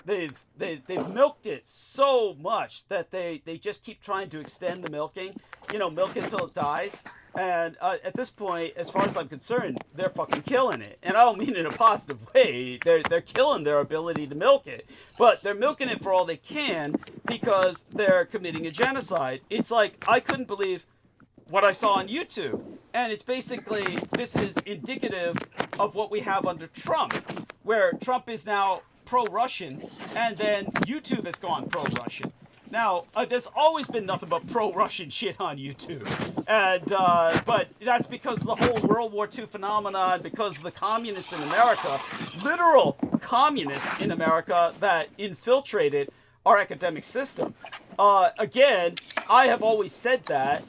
they've milked it so much that they just keep trying to extend the milking, milk it until it dies. And at this point, as far as I'm concerned, they're fucking killing it. And I don't mean it in a positive way. They're killing their ability to milk it. But they're milking it for all they can because they're committing a genocide. It's like, I couldn't believe what I saw on YouTube. And it's basically, this is indicative of what we have under Trump, where Trump is now pro-Russian, and then YouTube has gone pro-Russian. Now, there's always been nothing but pro-Russian shit on YouTube, and but that's because of the whole World War II phenomenon, because of the communists in America, literal communists in America that infiltrated our academic system. Again, I have always said that.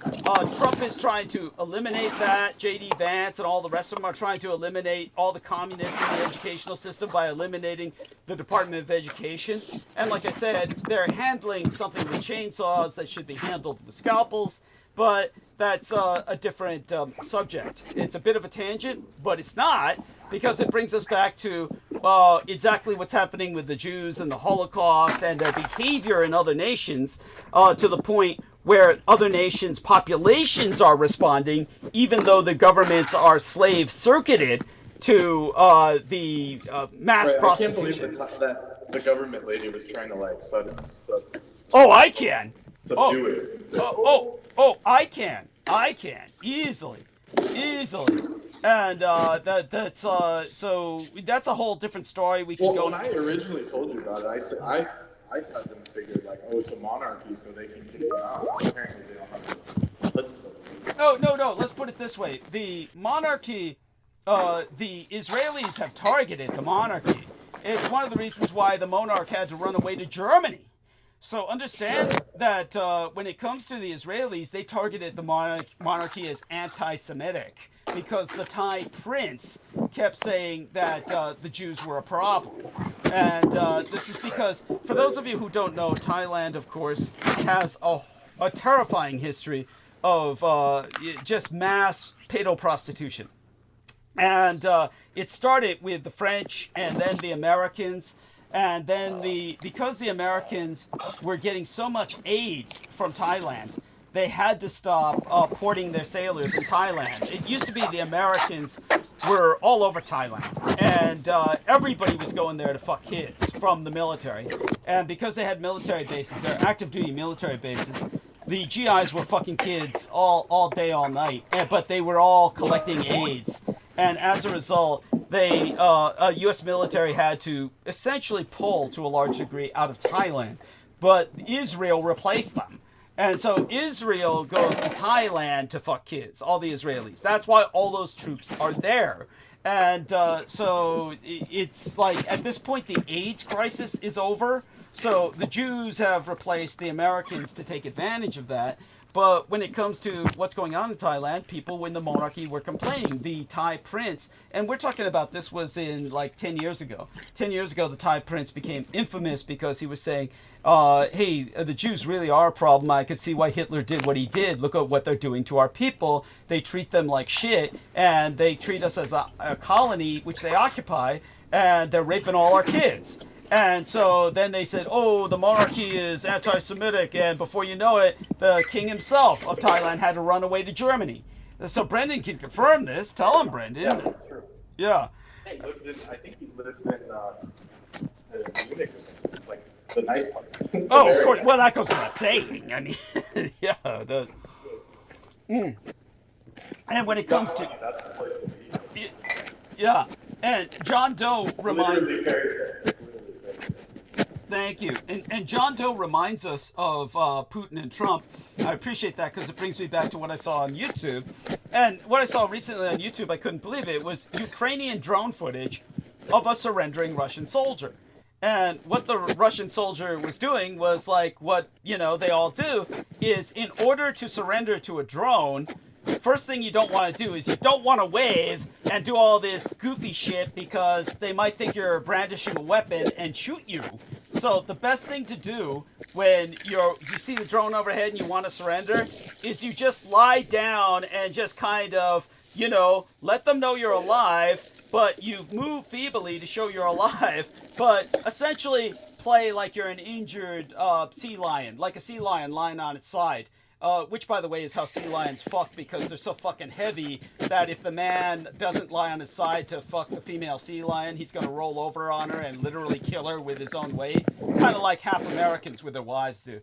Trump is trying to eliminate that. J.D. Vance and all the rest of them are trying to eliminate all the communists in the educational system by eliminating the Department of Education. And like I said, they're handling something with chainsaws that should be handled with scalpels. But that's a different subject. It's a bit of a tangent, but it's not, because it brings us back to exactly what's happening with the Jews and the Holocaust and their behavior in other nations, to the point where other nations' populations are responding, even though the governments are slave-circuited to the mass prostitution. I can't believe that the government lady was trying to Oh, I can. Subdue it. I can easily, and that's so that's a whole different story. We can go. When I originally told you about it, I said I had them figured like, it's a monarchy, so they can kick it out. Apparently, they don't have. No. Let's put it this way: the monarchy, the Israelis have targeted the monarchy. It's one of the reasons why the monarch had to run away to Germany. So understand that when it comes to the Israelis, they targeted the monarchy as anti-Semitic because the Thai prince kept saying that the Jews were a problem. And this is because, for those of you who don't know, Thailand, of course, has a terrifying history of just mass pedoprostitution. And it started with the French and then the Americans. And then because the Americans were getting so much aid from Thailand, they had to stop porting their sailors in Thailand. It used to be the Americans were all over Thailand, and everybody was going there to fuck kids from the military. And because they had military bases, their active duty military bases, the GIs were fucking kids all day, all night. But they were all collecting aids. And as a result, the U.S. military had to essentially pull, to a large degree, out of Thailand. But Israel replaced them. And so Israel goes to Thailand to fuck kids, all the Israelis. That's why all those troops are there. And so it's like at this point the AIDS crisis is over. So the Jews have replaced the Americans to take advantage of that. But when it comes to what's going on in Thailand, people in the monarchy were complaining. The Thai prince, and we're talking about this was in like 10 years ago. 10 years ago, the Thai prince became infamous because he was saying, hey, the Jews really are a problem. I could see why Hitler did what he did. Look at what they're doing to our people. They treat them like shit, and they treat us as a colony, which they occupy, and they're raping all our kids. And so then they said, oh, the monarchy is anti-Semitic, and before you know it, the king himself of Thailand had to run away to Germany. So Brendan can confirm this. Tell him, Brendan. Yeah, that's true. Yeah. I think he lives in Munich or something, like the nice part. Oh, of course. Well, that goes without saying. I mean, yeah. And when it comes to... That's the place to be. Yeah. And John Doe reminds... Thank you. And John Doe reminds us of Putin and Trump. I appreciate that because it brings me back to what I saw on YouTube. And what I saw recently on YouTube, I couldn't believe it, was Ukrainian drone footage of a surrendering Russian soldier. And what the Russian soldier was doing was like what, they all do, is in order to surrender to a drone, first thing you don't want to do is you don't want to wave and do all this goofy shit because they might think you're brandishing a weapon and shoot you. So the best thing to do when you see the drone overhead and you want to surrender is you just lie down and just kind of, let them know you're alive, but you move feebly to show you're alive, but essentially play like you're an injured sea lion, like a sea lion lying on its side. Which, by the way, is how sea lions fuck because they're so fucking heavy that if the man doesn't lie on his side to fuck the female sea lion, he's going to roll over on her and literally kill her with his own weight. Kind of like half Americans with their wives do,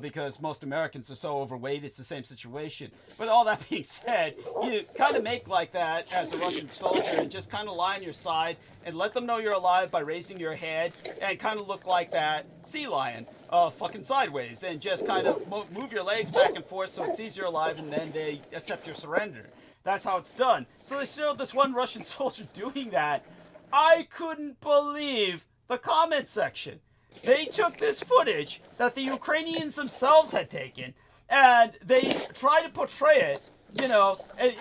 because most Americans are so overweight, it's the same situation. But all that being said, you kind of make like that as a Russian soldier and just kind of lie on your side and let them know you're alive by raising your head and kind of look like that sea lion. Fucking sideways and just kind of move your legs back and forth so it sees you're alive and then they accept your surrender. That's how it's done. So they showed this one Russian soldier doing that. I couldn't believe the comment section. They took this footage that the Ukrainians themselves had taken and they tried to portray it, and it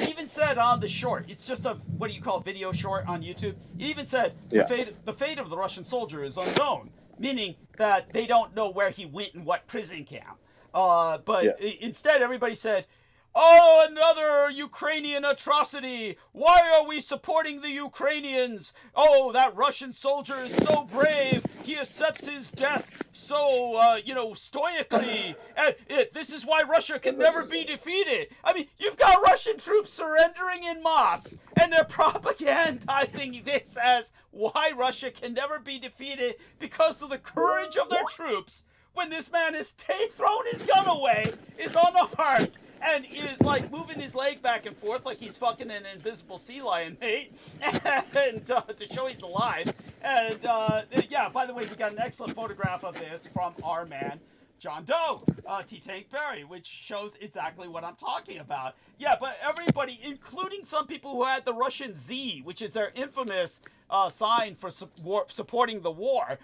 even said on the short, it's just a, what do you call video short on YouTube? It even said the fate of the Russian soldier is unknown. Meaning that they don't know where he went in what prison camp. But instead, everybody said, oh, another Ukrainian atrocity. Why are we supporting the Ukrainians? Oh, that Russian soldier is so brave. He accepts his death so, stoically. And this is why Russia can never be defeated. I mean, you've got Russian troops surrendering in mass, and they're propagandizing this as why Russia can never be defeated because of the courage of their troops when this man has thrown his gun away, is unarmed, and is like moving his leg back and forth like he's fucking an invisible sea lion, mate, and to show he's alive. And by the way, we got an excellent photograph of this from our man, John Doe, T-Tank Barry, which shows exactly what I'm talking about. Yeah, but everybody, including some people who had the Russian Z, which is their infamous sign for supporting the war.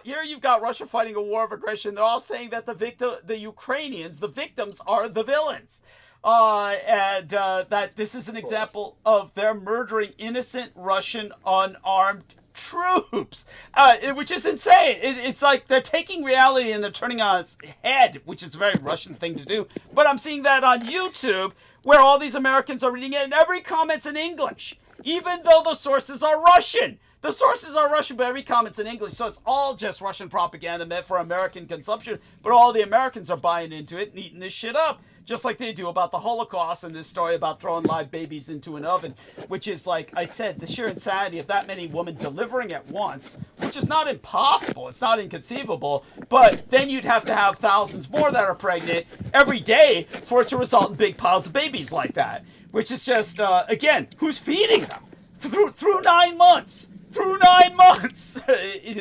Here you've got Russia fighting a war of aggression. They're all saying that the Ukrainians, the victims, are the villains. And that this is an example of their murdering innocent Russian unarmed troops, which is insane. It's like they're taking reality and they're turning on its head, which is a very Russian thing to do. But I'm seeing that on YouTube where all these Americans are reading it and every comment's in English, even though the sources are Russian. The sources are Russian, but every comment's in English, so it's all just Russian propaganda meant for American consumption, but all the Americans are buying into it and eating this shit up, just like they do about the Holocaust and this story about throwing live babies into an oven, which is, like I said, the sheer insanity of that many women delivering at once, which is not impossible, it's not inconceivable, but then you'd have to have thousands more that are pregnant every day for it to result in big piles of babies like that, which is just, again, who's feeding them? Through 9 months! Through 9 months,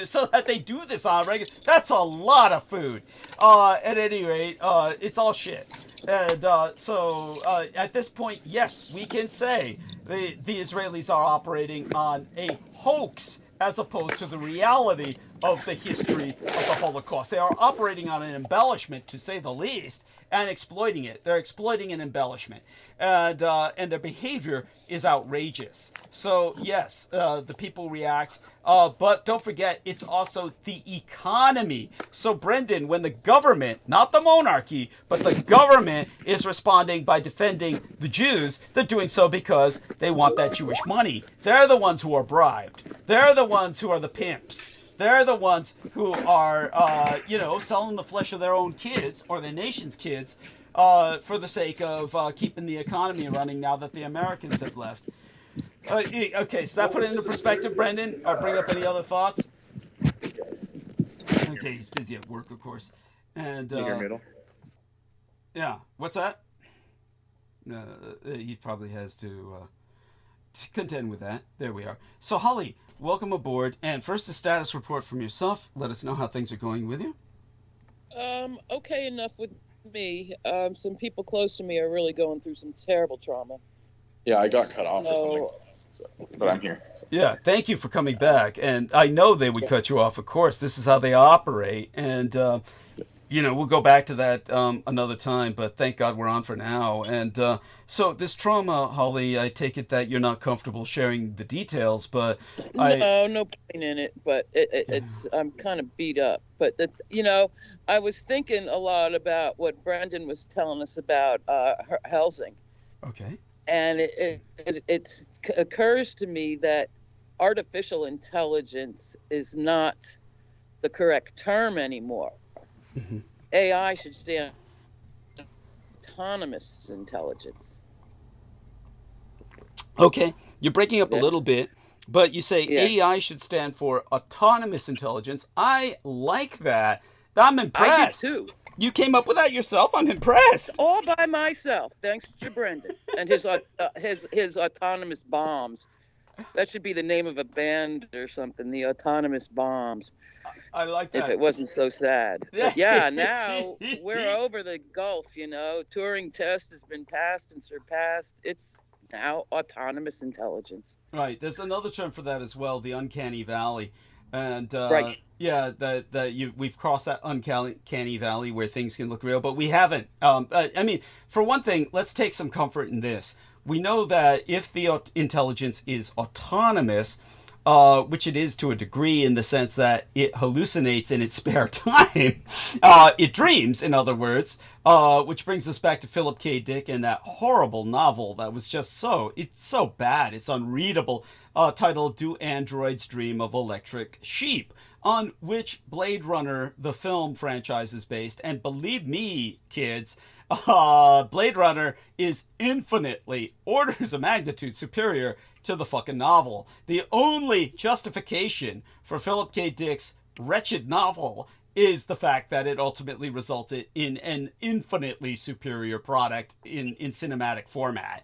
so that they do this on regular. That's a lot of food. At any rate, it's all shit. And so at this point, yes, we can say the Israelis are operating on a hoax as opposed to the reality of the history of the Holocaust. They are operating on an embellishment, to say the least, and exploiting it. They're exploiting an embellishment, and their behavior is outrageous. So yes, the people react, but don't forget, it's also the economy. So Brendan, when the government, not the monarchy, but the government is responding by defending the Jews, they're doing so because they want that Jewish money. They're the ones who are bribed. They're the ones who are the pimps. They're the ones who are, selling the flesh of their own kids or their nation's kids for the sake of keeping the economy running now that the Americans have left. Okay, so that put it into perspective, Brendan. Or bring up any other thoughts? Okay, he's busy at work, of course. And middle. Yeah, what's that? He probably has to contend with that. There we are. So, Holly, welcome aboard. And first, a status report from yourself. Let us know how things are going with you. Okay enough with me. Some people close to me are really going through some terrible trauma. Yeah, I got cut off or something. So, but I'm here. So. Yeah, thank you for coming back. And I know they would cut you off, of course. This is how they operate. And, we'll go back to that another time. But thank God we're on for now. And so this trauma, Holly, I take it that you're not comfortable sharing the details. But no pain in it. But it's I'm kind of beat up. But, I was thinking a lot about what Brendan was telling us about Helsing. Okay. And it occurs to me that artificial intelligence is not the correct term anymore. Mm-hmm. AI should stand for autonomous intelligence. Okay, you're breaking up a little bit, but you say AI should stand for autonomous intelligence. I like that. I'm impressed. I do too. You came up with that yourself? I'm impressed. All by myself, thanks to Brendan and his autonomous bombs. That should be the name of a band or something, the Autonomous Bombs. I like that. If it wasn't so sad. But yeah, now we're over the gulf, Turing test has been passed and surpassed. It's now autonomous intelligence. Right. There's another term for that as well, the uncanny valley. And right. Yeah, we've crossed that uncanny valley where things can look real, but we haven't. For one thing, let's take some comfort in this. We know that if the intelligence is autonomous, which it is to a degree in the sense that it hallucinates in its spare time, it dreams, in other words, which brings us back to Philip K. Dick and that horrible novel that was just it's so bad, it's unreadable, titled Do Androids Dream of Electric Sheep, on which Blade Runner, the film franchise, is based. And believe me, kids, Blade Runner is infinitely, orders of magnitude superior to the fucking novel. The only justification for Philip K. Dick's wretched novel is the fact that it ultimately resulted in an infinitely superior product in cinematic format,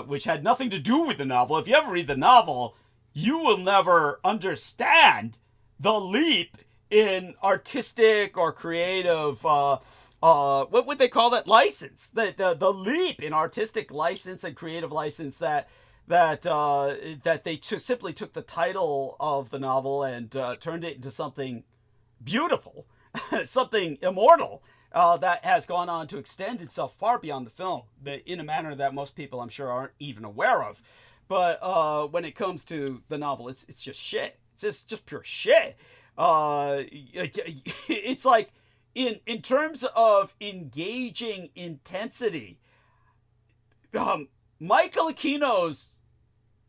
which had nothing to do with the novel. If you ever read the novel, you will never understand the leap in artistic or creative, what would they call that? License. The leap in artistic license and creative license that they simply took the title of the novel and turned it into something beautiful, something immortal, that has gone on to extend itself far beyond the film in a manner that most people, I'm sure, aren't even aware of. But when it comes to the novel, it's just shit. It's just pure shit. It's like in terms of engaging intensity, Michael Ōcéanus'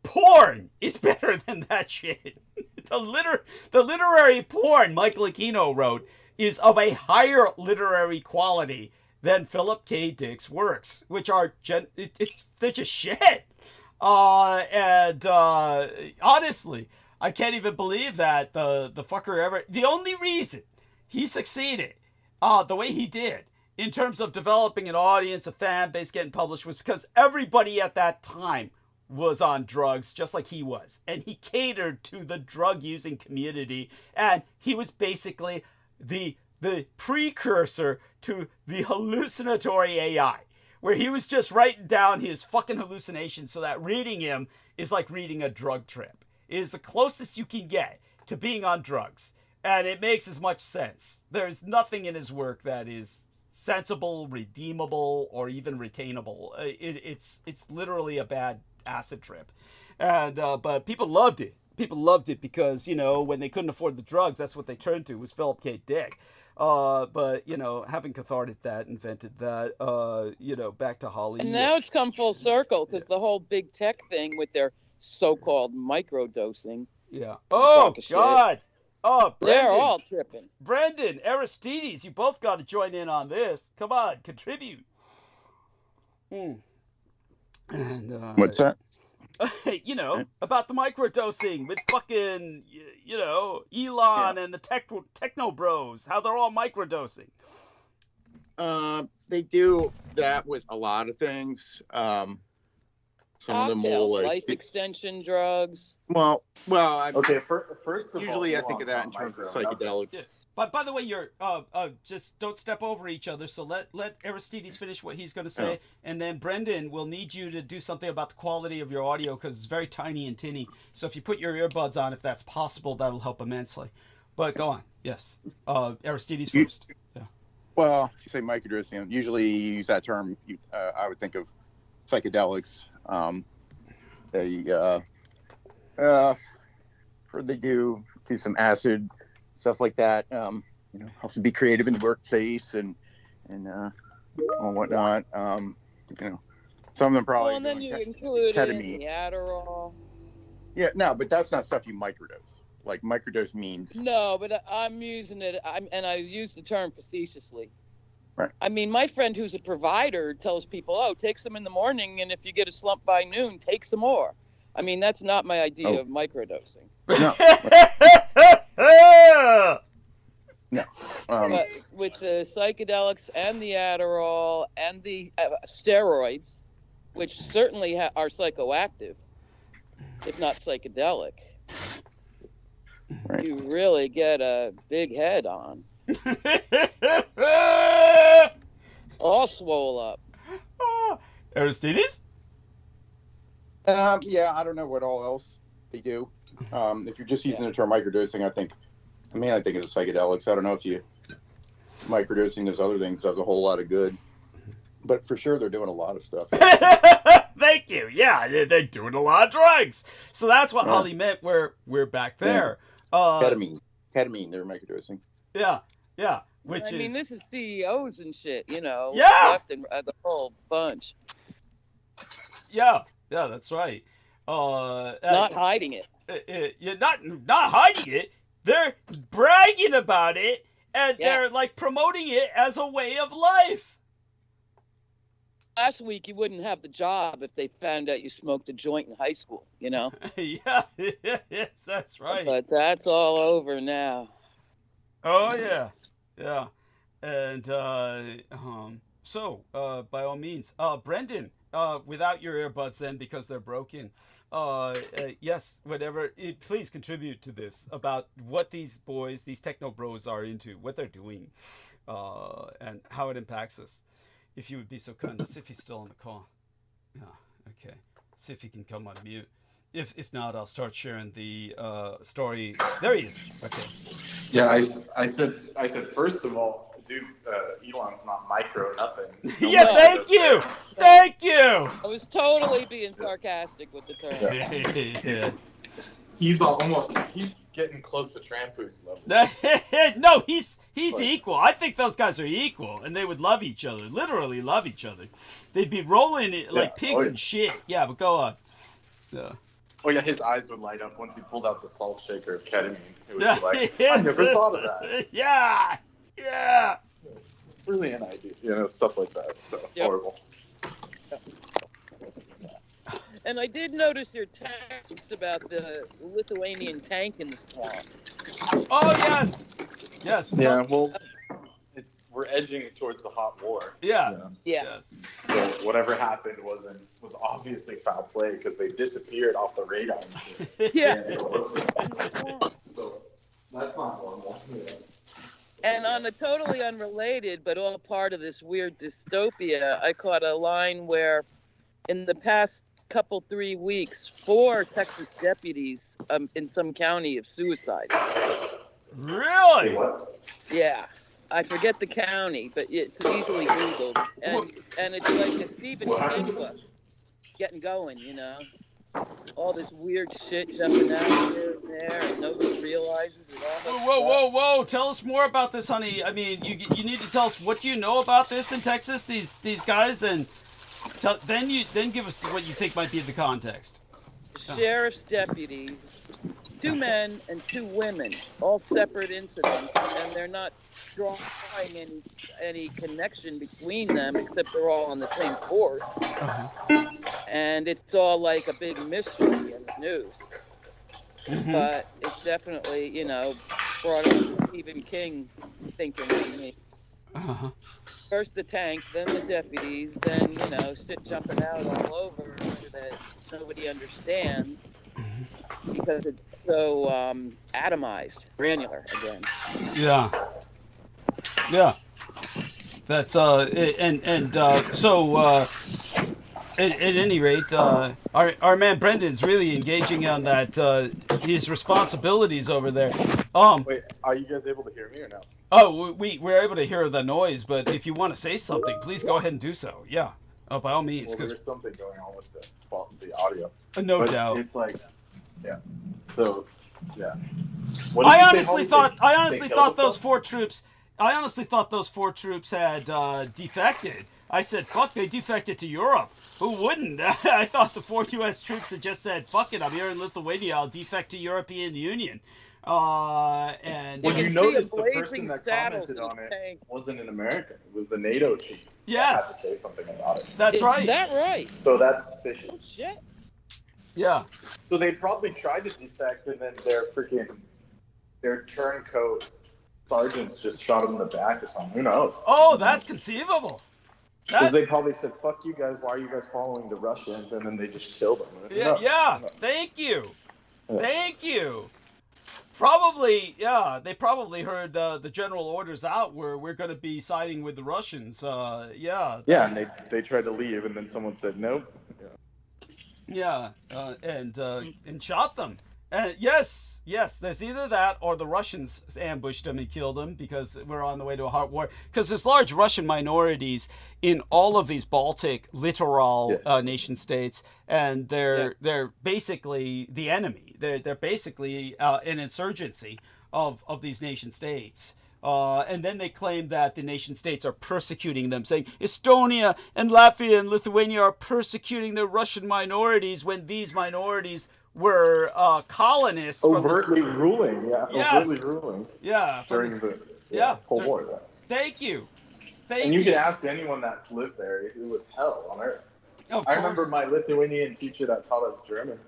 porn is better than that shit. The literary porn Michael Ōcéanus wrote is of a higher literary quality than Philip K. Dick's works, which are they're just shit. Honestly, I can't even believe that the fucker ever. The only reason he succeeded the way he did in terms of developing an audience, a fan base, getting published, was because everybody at that time was on drugs just like he was, and he catered to the drug using community, and he was basically the precursor to the hallucinatory AI, where he was just writing down his fucking hallucinations so that reading him is like reading a drug trip. It is the closest you can get to being on drugs. And it makes as much sense. There's nothing in his work that is sensible, redeemable, or even retainable. It's literally a bad acid trip. And but people loved it. People loved it because, you know, when they couldn't afford the drugs, that's what they turned to, was Philip K. Dick. But, you know, having cathartic that, invented that, you know, back to Holly. And now it's come full circle because the whole big tech thing with their so-called microdosing. Yeah. Oh, God. Oh, Brendan. They're all tripping. Brendan, Aristides, you both got to join in on this. Come on, contribute. And What's that? You know, about the microdosing with fucking, you know, Elon and the techno bros, how they're all microdosing. They do that with a lot of things. Some of them will like life extension drugs. Well, Okay, first of usually all, I think of that in terms of psychedelics. Yeah. But by the way, you're just don't step over each other. So let Aristides finish what he's going to say, and then Brendan will need you to do something about the quality of your audio because it's very tiny and tinny. So if you put your earbuds on, if that's possible, that'll help immensely. But go on. Yes, Aristides first. Yeah. Well, if you say microdosing, usually you use that term. I would think of psychedelics. They do some acid stuff like that. You know, helps to be creative in the workplace and whatnot. You know, some of them probably. Well, and then you include ketamine. the Adderall. Yeah, no, but that's not stuff you microdose. Like microdose means. No, but I'm using it. And I use the term facetiously. Right. I mean, my friend who's a provider tells people, "Oh, take some in the morning, and if you get a slump by noon, take some more." I mean, that's not my idea of microdosing. No. No. But with the psychedelics and the Adderall and the steroids, which certainly are psychoactive, if not psychedelic, Right. you really get a big head on. All swole up. Aristides? Yeah, I don't know what all else they do. If you're just using the term microdosing, I think of the psychedelics. I don't know if you microdosing those other things does a whole lot of good, but for sure they're doing a lot of stuff. Thank you. Yeah, they're doing a lot of drugs. So that's what Holly meant. We're back there. Ketamine, they're microdosing. Yeah. Which I mean, this is CEOs and shit, you know. Yeah. Left and the whole bunch. Yeah, that's right. Not hiding it. You're not hiding it. They're bragging about it, and they're like promoting it as a way of life. Last week, you wouldn't have the job if they found out you smoked a joint in high school, you know? Yes, that's right. But that's all over now. Oh, yeah. And so, by all means, Brendan, without your earbuds then because they're broken, yes, whatever, please contribute to this about what these boys, these techno bros are into, what they're doing, and how it impacts us. If you would be so kind. Let's see if he's still on the call. Yeah, okay. See if he can come on mute. If not, I'll start sharing the story. There he is. Okay. Yeah, I said first of all, dude, Elon's not micro nothing. Yeah, thank you. Thank you. I was totally being sarcastic with the term. Yeah. He's getting close to Trampoose level. No, he's equal. I think those guys are equal, and they would love each other. Literally love each other. They'd be rolling it like pigs and shit. Yeah, but go on. Oh yeah, his eyes would light up once he pulled out the salt shaker of ketamine. It would be like, I never thought of that. Yeah. It's really an idea, you know, stuff like that. So horrible. And I did notice your text about the Lithuanian tank in the swamp. Oh yes. Yeah, well, we're edging towards the hot war. Yeah. You know? Yeah. Yes. So whatever happened was obviously foul play because they disappeared off the radar. Yeah. So that's not normal. And on a totally unrelated, but all part of this weird dystopia, I caught a line where in the past 3 weeks, 4 Texas deputies in some county have suicided. Really? Yeah. I forget the county, but it's easily Googled. And it's like a Stephen King book getting going, you know? All this weird shit jumping out here and there, and nobody realizes it all. Whoa! Tell us more about this, honey. I mean, you need to tell us what do you know about this in Texas, these guys, and then give us what you think might be the context. Sheriff's deputies, 2 men and 2 women, all separate incidents, and they're not drawing any connection between them, except they're all on the same force. And it's all like a big mystery in the news. But it's definitely, you know, brought up Stephen King thinking to me. First the tank, then the deputies, then, you know, shit jumping out all over that nobody understands because it's so atomized, granular again. Yeah. That's so at any rate, our man Brendan's really engaging on that his responsibilities over there. Wait, are you guys able to hear me or no? Oh, we're able to hear the noise, but if you want to say something, please go ahead and do so. Yeah, by all means. Well, there's something going on with the audio. No doubt. It's like, yeah. So, yeah. I honestly thought those 4 troops. I honestly thought those 4 troops had defected. I said, fuck, they defected to Europe. Who wouldn't? I thought the 4 U.S. troops had just said, fuck it, I'm here in Lithuania, I'll defect to European Union. And when you notice the person that commented on it wasn't an American, it was the NATO chief. Yes. That had to say something about it. That's right. Is that right? So that's suspicious. Oh, shit. Yeah. So they probably tried to defect, and then their turncoat sergeants just shot them in the back or something. Who knows? Oh, that's conceivable. Because they probably said, fuck you guys, why are you guys following the Russians? And then they just killed them. Yeah. Thank you. Probably, yeah. They probably heard the general orders out where we're going to be siding with the Russians. Yeah. Yeah, and they tried to leave, and then someone said nope. Yeah, and shot them. Yes. There's either that or the Russians ambushed them and killed them because we're on the way to a hot war. Because there's large Russian minorities in all of these Baltic littoral nation states, and they're basically the enemy. They're basically an insurgency of these nation states. And then they claim that the nation states are persecuting them, saying Estonia and Latvia and Lithuania are persecuting the Russian minorities when these minorities were colonists. Overtly ruling. Yeah. During the Cold War. Yeah. Thank you. And you can ask anyone that's lived there. It was hell on earth. I remember my Lithuanian teacher that taught us German.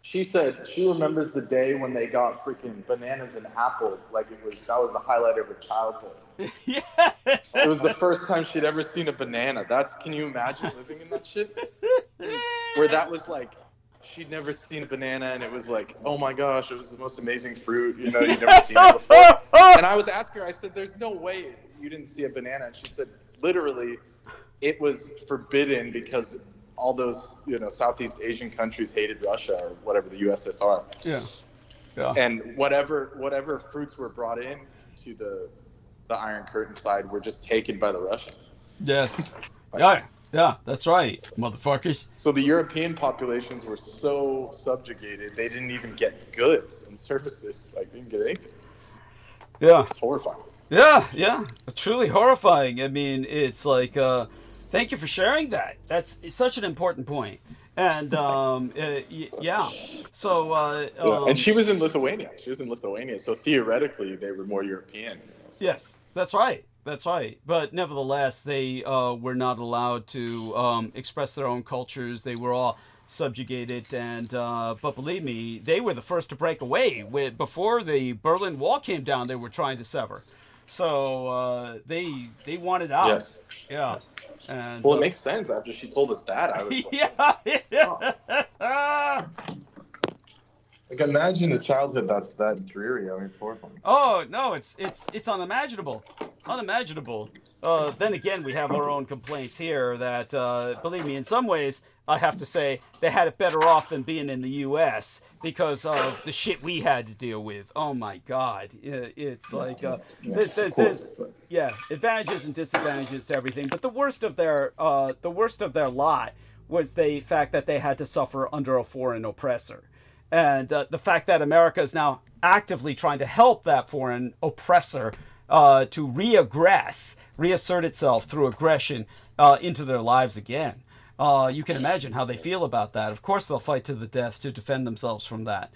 She said she remembers the day when they got freaking bananas and apples. Like that was the highlight of her childhood. Yeah. It was the first time she'd ever seen a banana. Can you imagine living in that shit? Where that was like, she'd never seen a banana, and it was like, oh my gosh, it was the most amazing fruit. You know, you'd never seen it before. And I was asking her, I said, there's no way you didn't see a banana. And she said, literally, it was forbidden because all those, Southeast Asian countries hated Russia or whatever, the USSR. Yeah. And whatever fruits were brought in to the Iron Curtain side were just taken by the Russians. Yes. Yeah, that's right, motherfuckers. So the European populations were so subjugated, they didn't even get goods and services. Like, they didn't get anything. Yeah. It's horrifying. Yeah. Truly horrifying. I mean, it's like, thank you for sharing that. That's such an important point. And, yeah. So, and she was in Lithuania. So theoretically, they were more European. So. Yes, that's right. But nevertheless, they were not allowed to express their own cultures. They were all subjugated. And but believe me, they were the first to break away. Before the Berlin Wall came down, they were trying to sever. So they wanted out. Yes. Yeah. And, well, it makes sense. After she told us that, I was like, yeah. Like, imagine a childhood that's that dreary. I mean, it's horrifying. Oh no, it's unimaginable, unimaginable. Then again, we have our own complaints here. That believe me, in some ways, I have to say they had it better off than being in the U.S. because of the shit we had to deal with. Oh my God, it's like there's advantages and disadvantages to everything. But the worst of their lot was the fact that they had to suffer under a foreign oppressor. And the fact that America is now actively trying to help that foreign oppressor to reassert itself through aggression into their lives again. You can imagine how they feel about that. Of course, they'll fight to the death to defend themselves from that.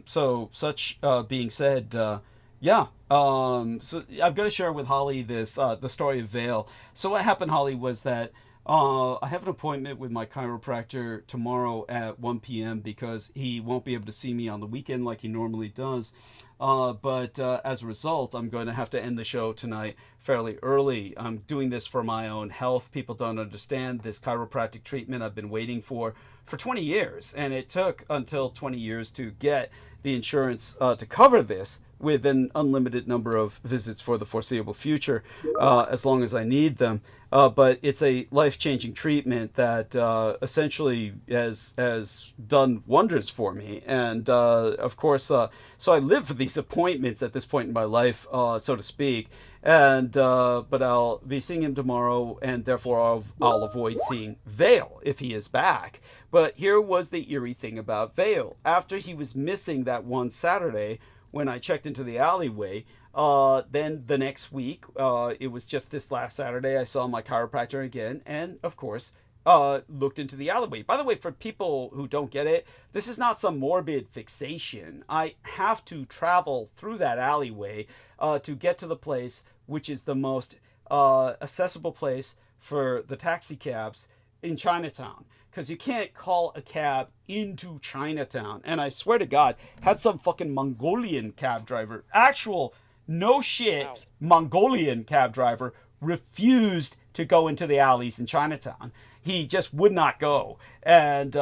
So such being said, so I'm going to share with Holly this the story of Vail. So what happened, Holly, was that I have an appointment with my chiropractor tomorrow at 1 p.m. because he won't be able to see me on the weekend like he normally does. But as a result, I'm going to have to end the show tonight fairly early. I'm doing this for my own health. People don't understand this chiropractic treatment I've been waiting for 20 years. And it took until 20 years to get the insurance to cover this with an unlimited number of visits for the foreseeable future, as long as I need them. But it's a life-changing treatment that essentially has done wonders for me. And of course, so I live for these appointments at this point in my life, so to speak. And but I'll be seeing him tomorrow, and therefore I'll avoid seeing Vail if he is back. But here was the eerie thing about Vail. After he was missing that one Saturday when I checked into the alleyway, then the next week, it was just this last Saturday, I saw my chiropractor again, and of course, looked into the alleyway. By the way, for people who don't get it, this is not some morbid fixation. I have to travel through that alleyway to get to the place which is the most accessible place for the taxi cabs in Chinatown. Because you can't call a cab into Chinatown. And I swear to God, had some fucking Mongolian cab driver, actual no shit Mongolian cab driver, refused to go into the alleys in Chinatown. He just would not go. And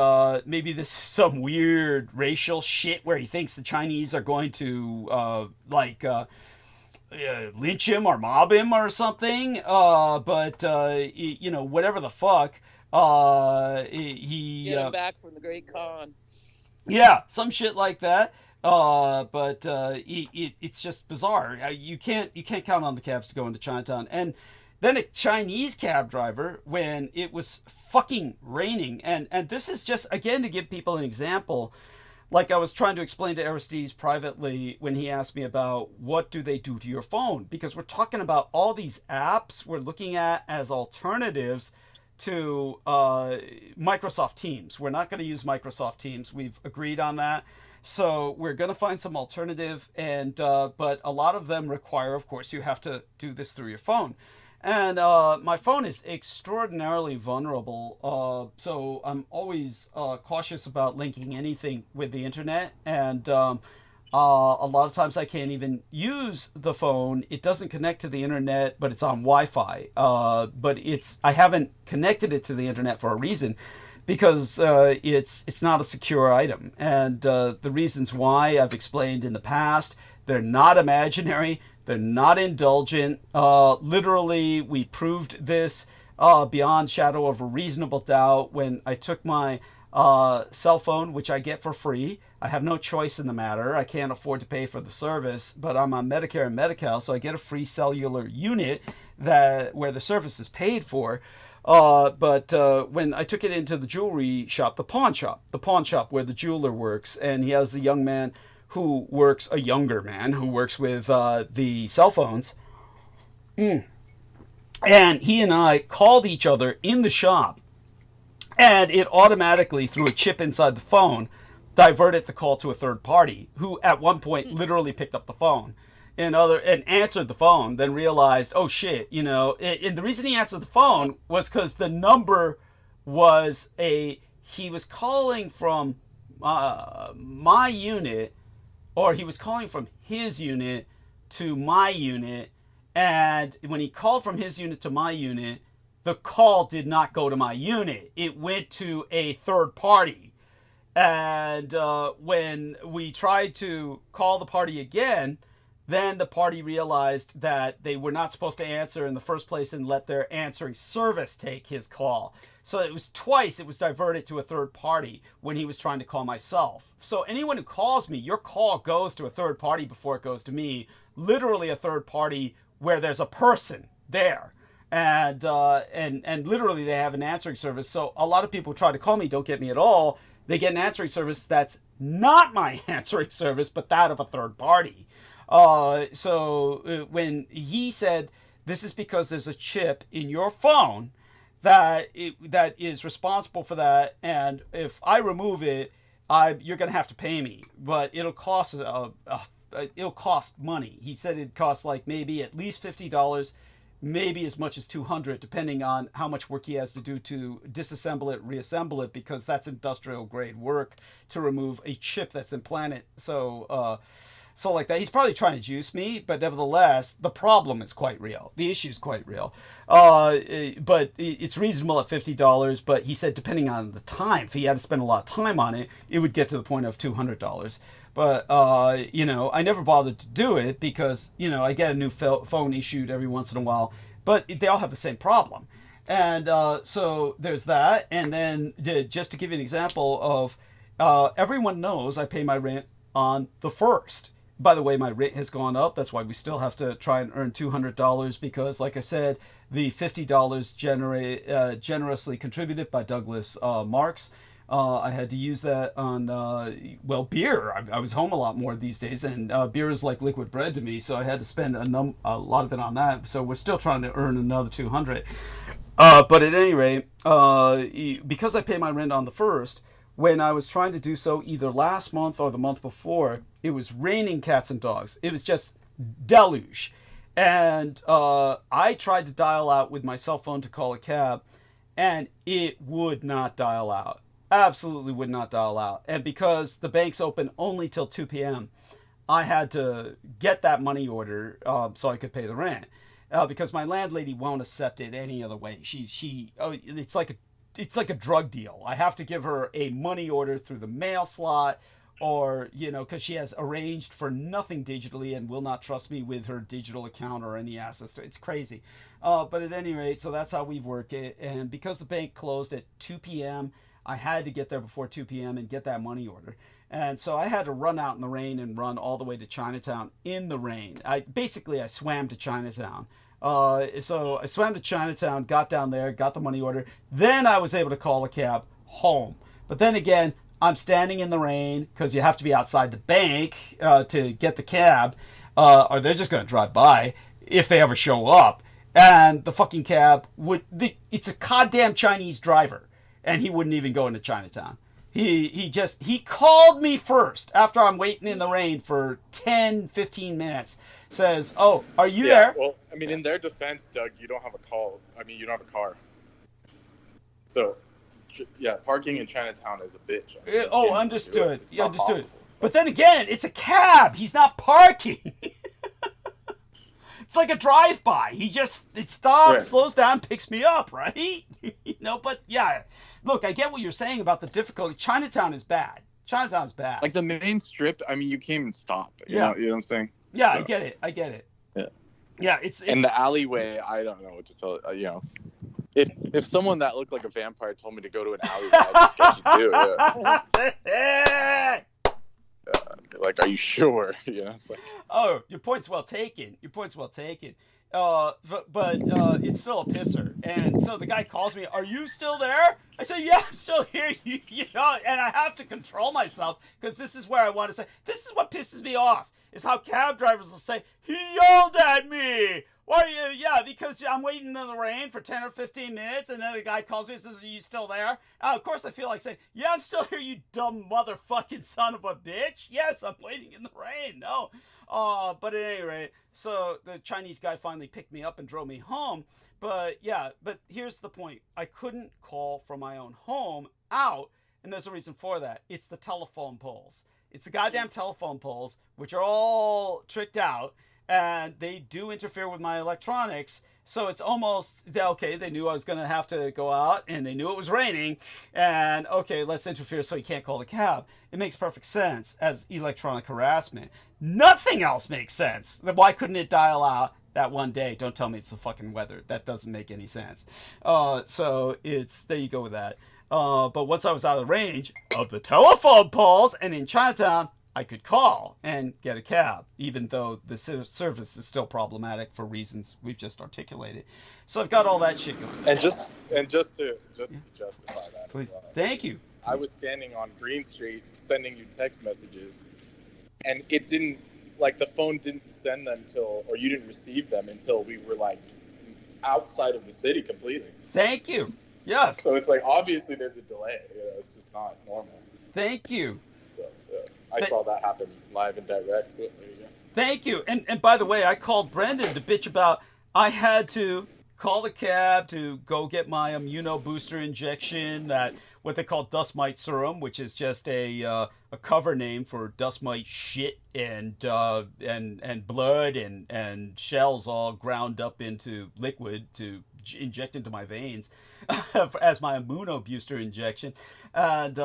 maybe this is some weird racial shit where he thinks the Chinese are going to lynch him or mob him or something. But whatever the fuck. He get him back from the Great Khan. Yeah, some shit like that. But it's just bizarre. You can't count on the cabs to go into Chinatown. And then a Chinese cab driver, when it was fucking raining, and this is just again to give people an example. Like I was trying to explain to Aristides privately when he asked me about what do they do to your phone, because we're talking about all these apps we're looking at as alternatives to Microsoft Teams. We're not going to use Microsoft Teams. We've agreed on that. So we're going to find some alternative, and but a lot of them require, of course, you have to do this through your phone. And my phone is extraordinarily vulnerable, so I'm always cautious about linking anything with the internet. And a lot of times I can't even use the phone. It doesn't connect to the internet, but it's on Wi-Fi. But I haven't connected it to the internet for a reason, because it's not a secure item. And the reasons why I've explained in the past. They're not imaginary. They're not indulgent. Literally, we proved this beyond shadow of a reasonable doubt when I took my cell phone, which I get for free. I have no choice in the matter. I can't afford to pay for the service, but I'm on Medicare and Medi-Cal, so I get a free cellular unit where the service is paid for. But when I took it into the jewelry shop, the pawn shop where the jeweler works, and he has a younger man who works with the cell phones. And he and I called each other in the shop, and it automatically, through a chip inside the phone, diverted the call to a third party who at one point literally picked up the phone and answered the phone, then realized, oh shit, and the reason he answered the phone was because the number was he was calling from my unit, or he was calling from his unit to my unit, and when he called from his unit to my unit, the call did not go to my unit. It went to a third party. And when we tried to call the party again, then the party realized that they were not supposed to answer in the first place and let their answering service take his call. So it was twice it was diverted to a third party when he was trying to call myself. So anyone who calls me, your call goes to a third party before it goes to me, literally a third party where there's a person there. And literally they have an answering service. So a lot of people who try to call me don't get me at all. They get an answering service that's not my answering service, but that of a third party. So when he said, this is because there's a chip in your phone that is responsible for that, and if I remove it, you're going to have to pay me, but it'll cost money. He said it costs like maybe at least $50, maybe as much as $200, depending on how much work he has to do to disassemble it, reassemble it, because that's industrial grade work to remove a chip that's implanted. So like that. He's probably trying to juice me, but nevertheless, the problem is quite real. The issue is quite real. But it's reasonable at $50, but he said depending on the time, if he had to spend a lot of time on it, it would get to the point of $200. But, I never bothered to do it because, I get a new phone issued every once in a while, but they all have the same problem. And so there's that. And then just to give you an example of, everyone knows I pay my rent on the 1st. By the way, my rate has gone up. That's why we still have to try and earn $200 because, like I said, the $50 generously contributed by Douglas Marks. I had to use that on, beer. I was home a lot more these days, and beer is like liquid bread to me, so I had to spend a lot of it on that. So we're still trying to earn another $200. But at any rate, because I pay my rent on the 1st, when I was trying to do so either last month or the month before, it was raining cats and dogs. It was just deluge. And I tried to dial out with my cell phone to call a cab, and it would not dial out. Absolutely would not dial out. And because the bank's open only till 2 p.m., I had to get that money order so I could pay the rent. Because my landlady won't accept it any other way. It's like a drug deal. I have to give her a money order through the mail slot, or, because she has arranged for nothing digitally and will not trust me with her digital account or any access to it. It's crazy. But at any rate, so that's how we work it. And because the bank closed at 2 p.m., I had to get there before 2 p.m. and get that money order. And so I had to run out in the rain and run all the way to Chinatown in the rain. I swam to Chinatown. So I swam to Chinatown, got down there, got the money order. Then I was able to call a cab home. But then again, I'm standing in the rain because you have to be outside the bank to get the cab, or they're just going to drive by if they ever show up. And the fucking cab it's a goddamn Chinese driver, and he wouldn't even go into Chinatown. He called me first after I'm waiting in the rain for 10, 15 minutes. Says, "Oh, are you there?" Well, in their defense, Doug, you don't have a call. You don't have a car. So, yeah, parking in Chinatown is a bitch. Understood. Yeah, understood. Possible. But then again, it's a cab. He's not parking. It's like a drive-by. It stops, right, slows down, picks me up, right? But yeah, look, I get what you're saying about the difficulty. Chinatown is bad. Chinatown's bad. Like the main strip, you came and stopped. You know what I'm saying? Yeah, so. I get it. Yeah, it's in the alleyway. I don't know what to tell. If someone that looked like a vampire told me to go to an alleyway, I'd be sketchy too. Yeah. Like, are you sure? It's like, oh, your point's well taken. But it's still a pisser. And so the guy calls me, "Are you still there?" I said, "Yeah, I'm still here." And I have to control myself because this is where I want to say, this is what pisses me off. Is how cab drivers will say, "He yelled at me." Why are you? Yeah, because I'm waiting in the rain for 10 or 15 minutes, and then the guy calls me and says, "Are you still there?" Of course, I feel like saying, "Yeah, I'm still here, you dumb motherfucking son of a bitch. Yes, I'm waiting in the rain." No. But at any rate, so the Chinese guy finally picked me up and drove me home. But here's the point. I couldn't call from my own home out, and there's a reason for that. It's the telephone poles. It's the goddamn telephone poles, which are all tricked out, and they do interfere with my electronics. So it's almost, okay, they knew I was going to have to go out, and they knew it was raining, and okay, let's interfere so he can't call the cab. It makes perfect sense as electronic harassment. Nothing else makes sense. Then why couldn't it dial out that one day? Don't tell me it's the fucking weather. That doesn't make any sense. So it's, there you go with that. But once I was out of the range of the telephone poles and in Chinatown, I could call and get a cab, even though the service is still problematic for reasons we've just articulated. So I've got all that shit going. And just to justify that. Please. Well, Thank you. I was standing on Green Street sending you text messages, and it didn't, like, the phone didn't send them or you didn't receive them until we were, like, outside of the city completely. Thank you. Yes. So it's like, obviously there's a delay. It's just not normal. Thank you. So I saw that happen live and direct. So there you go. Thank you. And by the way, I called Brendan to bitch about, I had to call the cab to go get my immuno booster injection, that what they call dust mite serum, which is just a cover name for dust mite shit and blood and shells all ground up into liquid to inject into my veins as my immuno booster injection. And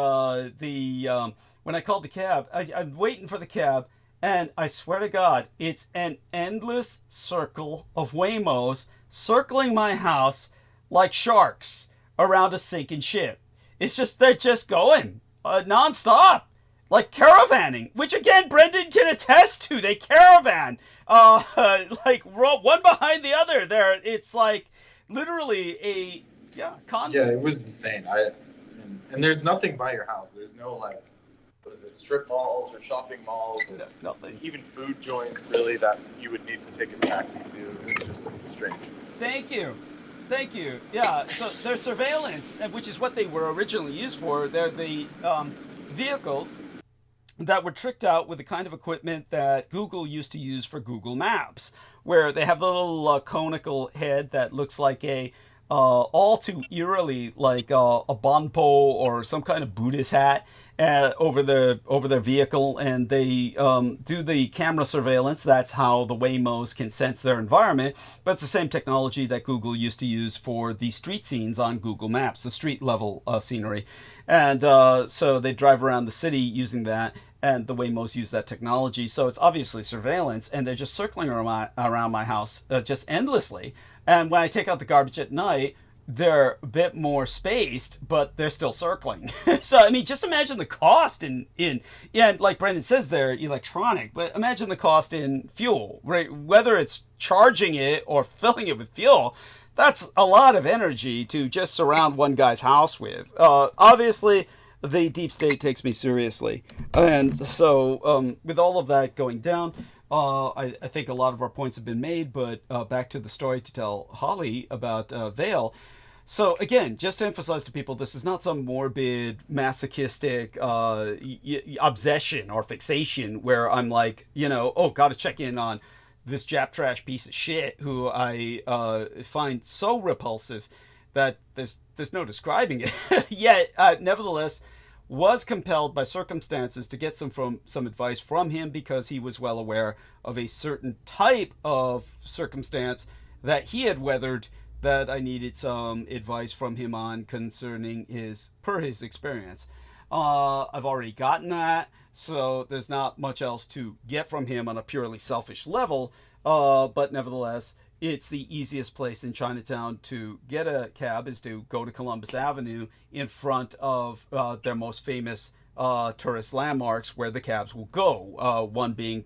when I called the cab, I'm waiting for the cab, and I swear to God, it's an endless circle of Waymos circling my house like sharks around a sinking ship. It's just, they're just going nonstop, like caravanning, which again, Brendan can attest to. They caravan, like one behind the other. There, it's like literally convoy. Yeah, it was insane. And there's nothing by your house. There's no, like, what is it, strip malls or shopping malls? No, nothing. Even food joints, really, that you would need to take a taxi to. It's just strange. Thank you. Thank you. Yeah, so they're surveillance, which is what they were originally used for. They're the vehicles that were tricked out with the kind of equipment that Google used to use for Google Maps, where they have the little conical head that looks like a all too eerily like a banpo or some kind of Buddhist hat over their vehicle, and they do the camera surveillance. That's how the Waymos can sense their environment. But it's the same technology that Google used to use for the street scenes on Google Maps, the street level scenery. And so they drive around the city using that, and the Waymos use that technology. So it's obviously surveillance, and they're just circling around my house just endlessly. And when I take out the garbage at night, they're a bit more spaced, but they're still circling. So, I mean, just imagine the cost in like Brendan says, they're electronic, but imagine the cost in fuel, right? Whether it's charging it or filling it with fuel, that's a lot of energy to just surround one guy's house with. Obviously, the deep state takes me seriously. And so, with all of that going down, I think a lot of our points have been made, but back to the story to tell Holly about Vale. So again, just to emphasize to people, this is not some morbid, masochistic obsession or fixation where I'm like, gotta check in on this Jap trash piece of shit who I find so repulsive that there's no describing it. Yet, nevertheless, was compelled by circumstances to get some advice from him, because he was well aware of a certain type of circumstance that he had weathered that I needed some advice from him on concerning his experience. I've already gotten that, so there's not much else to get from him on a purely selfish level, but nevertheless, it's the easiest place in Chinatown to get a cab is to go to Columbus Avenue in front of their most famous tourist landmarks where the cabs will go. One being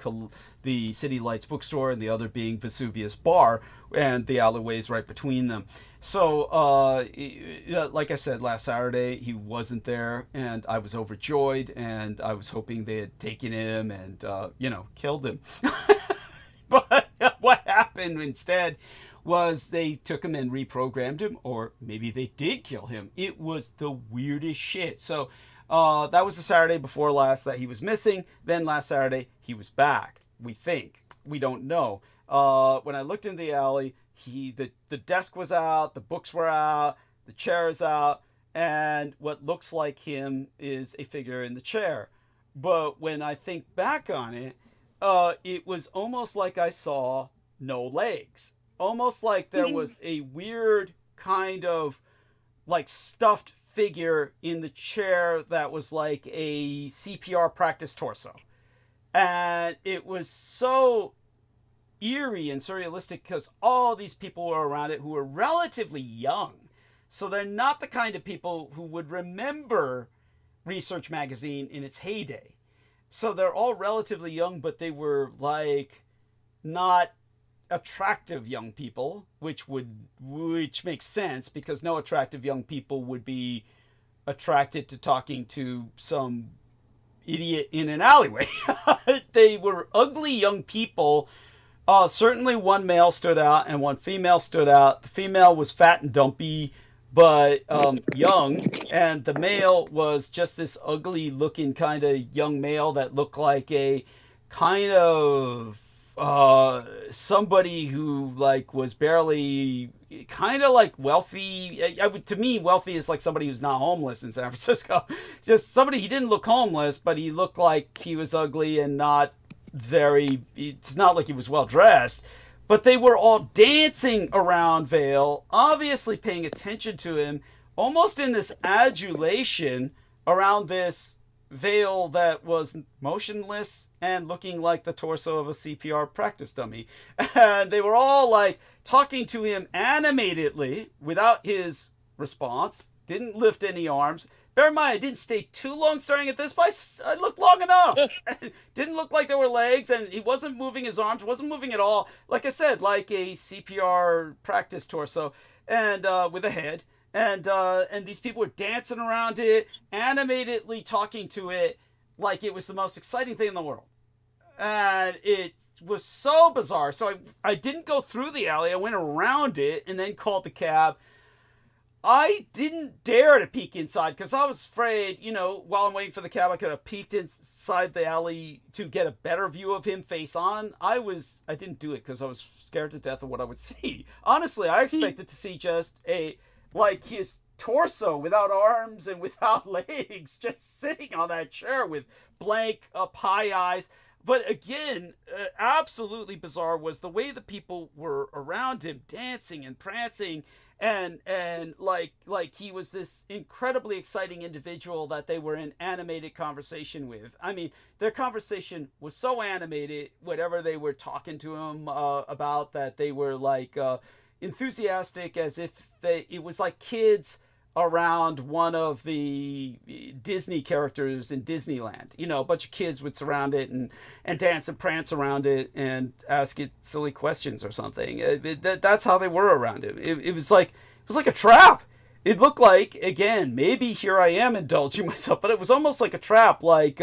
the City Lights bookstore and the other being Vesuvius Bar, and the alleyways right between them. So, like I said, last Saturday, he wasn't there, and I was overjoyed, and I was hoping they had taken him and, killed him. But what happened instead was they took him and reprogrammed him, or maybe they did kill him. It was the weirdest shit. So that was the Saturday before last that he was missing. Then last Saturday, he was back. We think. We don't know. When I looked in the alley, the desk was out, the books were out, the chair is out, and what looks like him is a figure in the chair. But when I think back on it, it was almost like I saw no legs. almost like there was a weird kind of like stuffed figure in the chair that was like a CPR practice torso. And it was so eerie and surrealistic because all these people were around it who were relatively young. So they're not the kind of people who would remember Research Magazine in its heyday. So they're all relatively young, but they were like not attractive young people, which makes sense because no attractive young people would be attracted to talking to some idiot in an alleyway. They were ugly young people. Certainly one male stood out and one female stood out. The female was fat and dumpy, but young, and the male was just this ugly looking kind of young male that looked like a kind of somebody who like was barely kind of like wealthy. To me, wealthy is like somebody who's not homeless in San Francisco. Just somebody, he didn't look homeless, but he looked like he was ugly and not very, it's not like he was well dressed. But they were all dancing around Vale, obviously paying attention to him, almost in this adulation around this Vale that was motionless and looking like the torso of a CPR practice dummy. And they were all like talking to him animatedly without his response, didn't lift any arms. Bear in mind, I didn't stay too long staring at this, but I looked long enough. Didn't look like there were legs, and he wasn't moving his arms, wasn't moving at all. Like I said, like a CPR practice torso, and with a head. And these people were dancing around it, animatedly talking to it like it was the most exciting thing in the world. And it was so bizarre. So I didn't go through the alley. I went around it and then called the cab. I didn't dare to peek inside because I was afraid, while I'm waiting for the cab, I could have peeked inside the alley to get a better view of him face on. I didn't do it because I was scared to death of what I would see. Honestly, I expected to see just his torso without arms and without legs, just sitting on that chair with blank up high eyes. But again, absolutely bizarre was the way the people were around him, dancing and prancing. And like he was this incredibly exciting individual that they were in animated conversation with. I mean, their conversation was so animated, whatever they were talking to him about, that they were like enthusiastic, as if it was like kids around one of the Disney characters in Disneyland. A bunch of kids would surround it and dance and prance around it and ask it silly questions or something. That's how they were around it. It was like a trap. It looked like, again, maybe here I am indulging myself, but it was almost like a trap. Like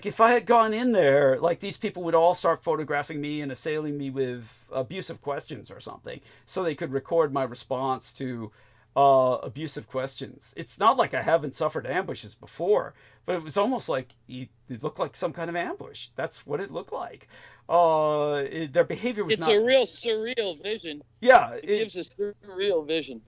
if I had gone in there, like these people would all start photographing me and assailing me with abusive questions or something, so they could record my response to abusive questions. It's not like I haven't suffered ambushes before, but it was almost like it looked like some kind of ambush. That's what it looked like. Their behavior was It's a real surreal vision. Yeah. It gives a surreal vision.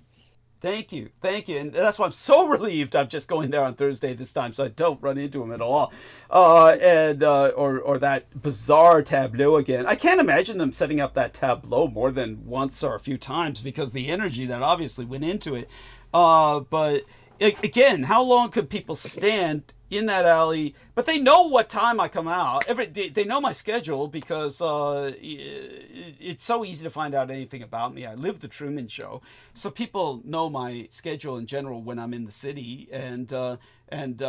Thank you. And that's why I'm so relieved I'm just going there on Thursday this time, so I don't run into him at all. Or that bizarre tableau again. I can't imagine them setting up that tableau more than once or a few times because the energy that obviously went into it. But again, how long could people stand in that alley? But they know what time I come out. They know my schedule because it's so easy to find out anything about me. I live the Truman Show, so people know my schedule in general when I'm in the city. And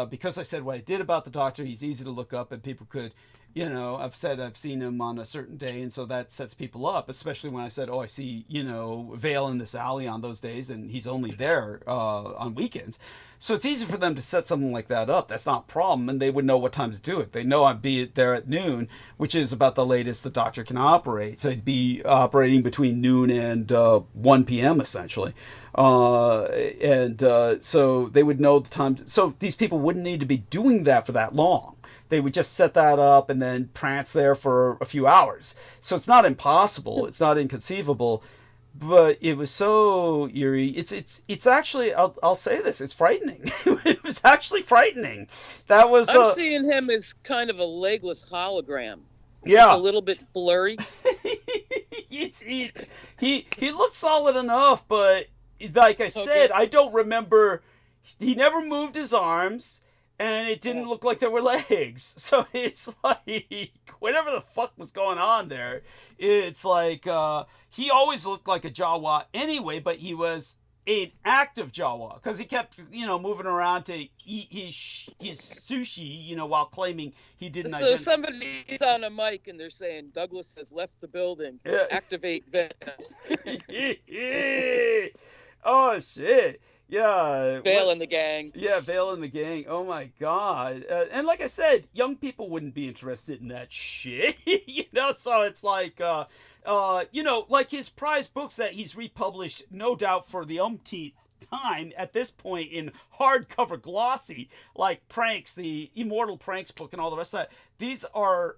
because I said what I did about the doctor, he's easy to look up, and people could, I've said I've seen him on a certain day, and so that sets people up, especially when I said, I see, Vale in this alley on those days, and he's only there on weekends. So it's easy for them to set something like that up. That's not a problem, and they would know what time to do it. They know I'd be there at noon, which is about the latest the doctor can operate. So I'd be operating between noon and 1 p.m. essentially. So they would know the time. So these people wouldn't need to be doing that for that long. They would just set that up and then prance there for a few hours. So it's not impossible. It's not inconceivable. But it was so eerie. It's actually, I'll say this, it's frightening. It was actually frightening. That was. I'm seeing him as kind of a legless hologram. Yeah. A little bit blurry. he looked solid enough, but like I said, I don't remember. He never moved his arms, and it didn't look like there were legs. So it's like whatever the fuck was going on there. It's like he always looked like a Jawa anyway, but he was an active Jawa because he kept moving around to eat his sushi while claiming he didn't. So somebody's on a mic and they're saying Douglas has left the building. Yeah. Activate Venom. Oh shit. Yeah. Vale and the gang. Yeah, Vale and the gang. Oh my god. And like I said, young people wouldn't be interested in that shit. So it's like like his prize books that he's republished, no doubt for the umpteenth time at this point in hardcover glossy, like Pranks, the Immortal Pranks book and all the rest of that. These are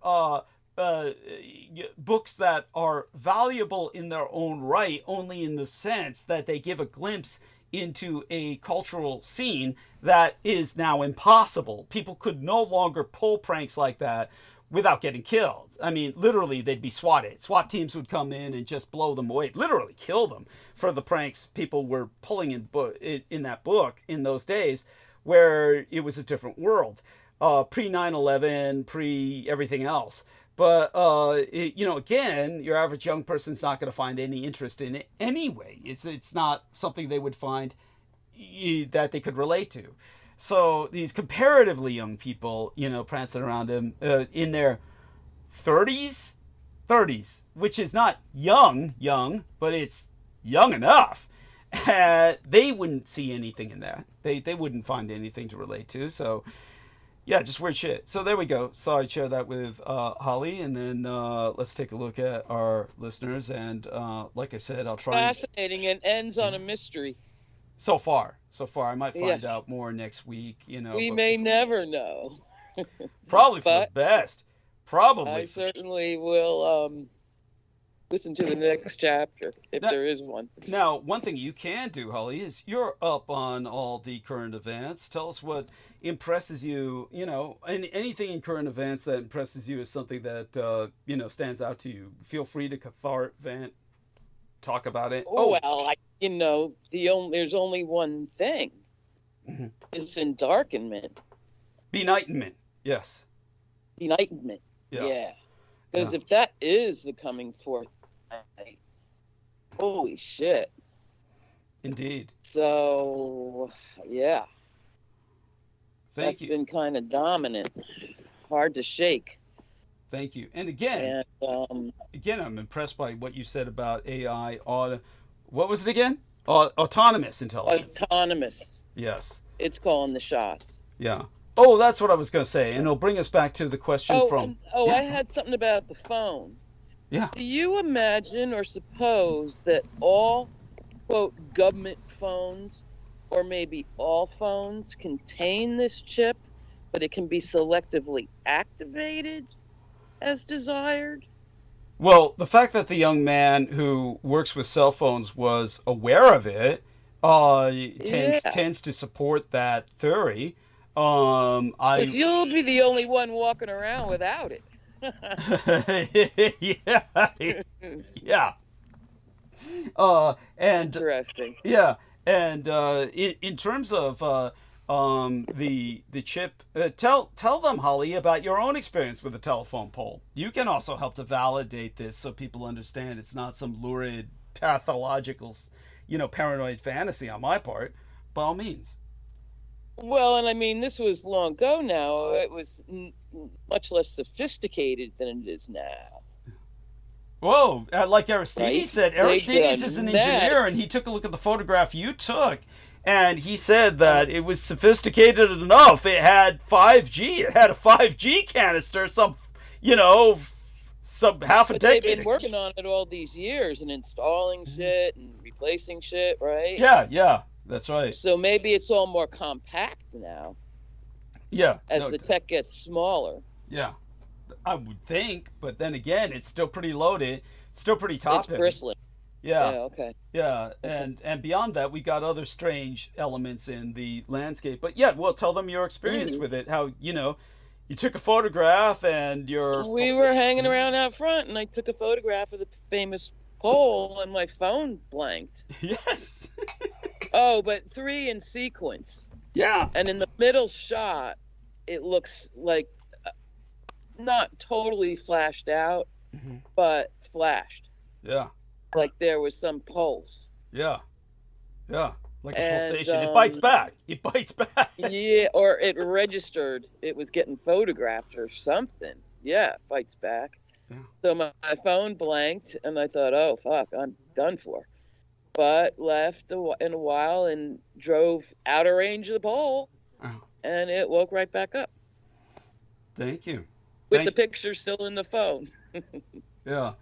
books that are valuable in their own right, only in the sense that they give a glimpse into a cultural scene that is now impossible. People could no longer pull pranks like that without getting killed. I mean, literally, they'd be swatted. SWAT teams would come in and just blow them away, literally kill them for the pranks people were pulling in that book in those days, where it was a different world, pre 9/11, pre everything else. But again, your average young person's not going to find any interest in it anyway. It's not something they would find that they could relate to. So these comparatively young people, prancing around him in their 30s, which is not young, but it's young enough. They wouldn't see anything in that. They wouldn't find anything to relate to. So, yeah, just weird shit. So there we go. So I'd share that with Holly, and then let's take a look at our listeners. And like I said, I'll try. Fascinating, and ends on a mystery. So far, I might find out more next week. We may never know. Probably for the best. Probably. I certainly will listen to the next chapter if there is one. Now, one thing you can do, Holly, is you're up on all the current events. Tell us what impresses you. And anything in current events that impresses you is something that stands out to you. Feel free to vent. Talk about it. Well, there's only one thing. Mm-hmm. It's endarkenment. Benightenment. Yes. Benightenment. Yeah. Because if that is the coming forth night, holy shit. Indeed. So, yeah. That's been kind of dominant. Hard to shake. Thank you. And again, I'm impressed by what you said about AI. What was it again? Autonomous intelligence. Autonomous. Yes. It's calling the shots. Yeah. Oh, that's what I was going to say. And it'll bring us back to the question from... I had something about the phone. Yeah. Do you imagine or suppose that all, quote, government phones, or maybe all phones, contain this chip, but it can be selectively activated as desired? Well, the fact that the young man who works with cell phones was aware of it tends to support that theory. But you'll be the only one walking around without it. Yeah. And interesting. Yeah, and in terms of the chip, tell them, Holly, about your own experience with the telephone pole. You can also help to validate this so people understand it's not some lurid, pathological, paranoid fantasy on my part. By all means. Well, and I mean, this was long ago now. It was much less sophisticated than it is now. Whoa, like Aristides said, Aristides is an engineer, and he took a look at the photograph you took, and he said that it was sophisticated enough. It had 5G. It had a 5G canister, some half a decade. They've been working on it all these years and installing shit and replacing shit, right? Yeah. That's right. So maybe it's all more compact now. Yeah. As the tech gets smaller. Yeah. I would think, but then again, it's still pretty loaded. It's still pretty top heavy. It's bristling. Yeah. Okay. Yeah, and beyond that, we got other strange elements in the landscape. But yeah, well, tell them your experience with it. How, you took a photograph and we were hanging around out front, and I took a photograph of the famous poll and my phone blanked. Yes. Oh, but 3 in sequence. Yeah. And in the middle shot, it looks like not totally flashed out, but flashed. Yeah. Like there was some pulse. Yeah. Yeah. Like a And, pulsation. It bites back. It bites back. Yeah, or it registered. It was getting photographed or something. Yeah, it bites back. Yeah. So my phone blanked, and I thought, oh, fuck, I'm done for. But left in a while and drove out of range of the pole, and it woke right back up. Thank you. With the picture still in the phone. Yeah.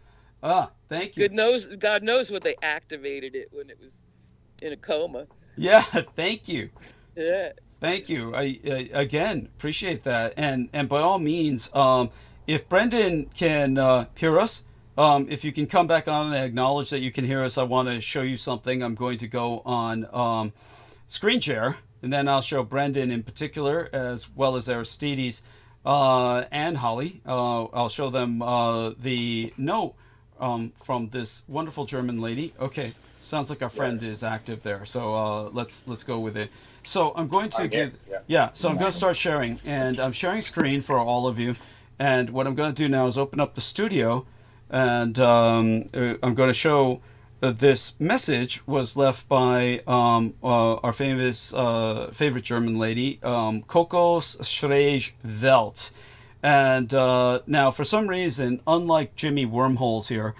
Thank you. God knows what they activated it when it was in a coma. Yeah, thank you. Yeah. Thank you. I again appreciate that. And by all means, if Brendan can hear us, if you can come back on and acknowledge that you can hear us, I want to show you something. I'm going to go on screen share, and then I'll show Brendan in particular, as well as Aristides and Holly. I'll show them the note from this wonderful German lady. Okay, sounds like our friend is active there. So let's go with it. So I'm going to so I'm going to start sharing, and I'm sharing screen for all of you. And what I'm going to do now is open up the studio, and I'm going to show this message was left by our favorite German lady, Kokos Schräg Welt. And now, for some reason, unlike Jimmy Wormholes here,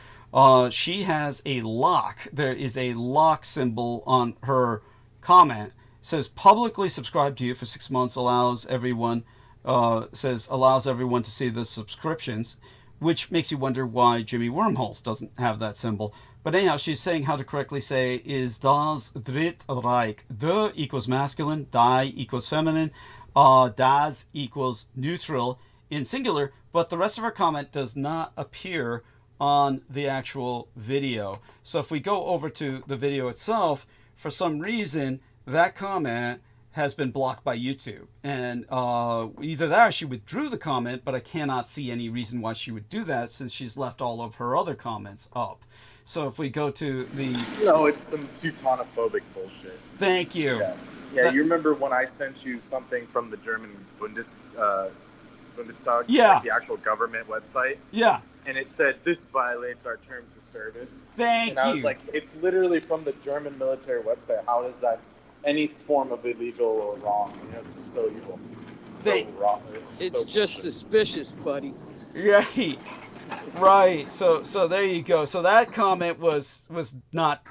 she has a lock. There is a lock symbol on her comment. It says, publicly subscribe to you for 6 months, allows everyone to see the subscriptions, which makes you wonder why Jimmy Wormholes doesn't have that symbol. But anyhow, she's saying how to correctly say is das Dritte Reich. The equals masculine, die equals feminine, das equals neutral in singular, but the rest of our comment does not appear on the actual video. So if we go over to the video itself, for some reason, that comment has been blocked by YouTube. And either that or she withdrew the comment, but I cannot see any reason why she would do that since she's left all of her other comments up. So if we go to the... No, it's some Teutonophobic bullshit. Thank you. Yeah, you remember when I sent you something from the German Bundestag, yeah, like the actual government website? Yeah. And it said, this violates our terms of service. Thank you. And I was like, it's literally from the German military website. How is that any form of illegal or wrong? You know, it's just so evil. So wrong. It's so just bullshit. Suspicious, buddy. Right. Right. So there you go. So that comment was not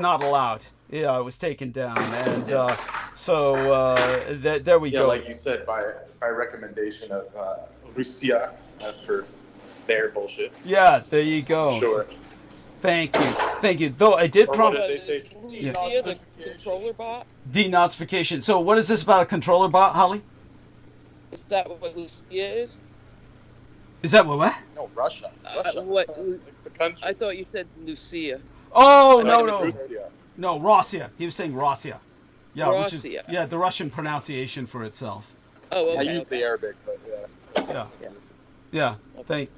allowed. Yeah, it was taken down, and there we go. Yeah, like you said, by recommendation of Russia, as per their bullshit. Yeah, there you go. Sure. Thank you. Though I did What did they say? The controller bot? Denazification. So what is this about a controller bot, Holly? Is that what Lucia is? Is that what? No, Russia. What? Like the country. I thought you said Lucia. Oh, I no. Russia. No, Russia. He was saying Russia. Yeah, Russia. which is the Russian pronunciation for itself. Oh, okay. I use the Arabic, but yeah. Yeah.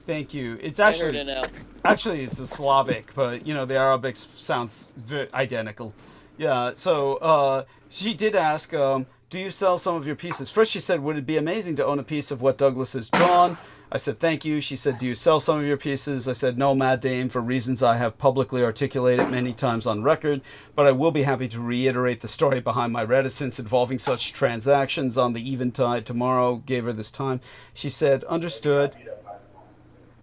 Thank you. It's I heard an L. actually it's the Slavic, but the Arabic sounds identical. Yeah. So she did ask, do you sell some of your pieces? First, she said, would it be amazing to own a piece of what Douglas has drawn? I said, thank you. She said, do you sell some of your pieces? I said, no, Mad Dame, for reasons I have publicly articulated many times on record, but I will be happy to reiterate the story behind my reticence involving such transactions on the eventide tomorrow. Gave her this time. She said, understood.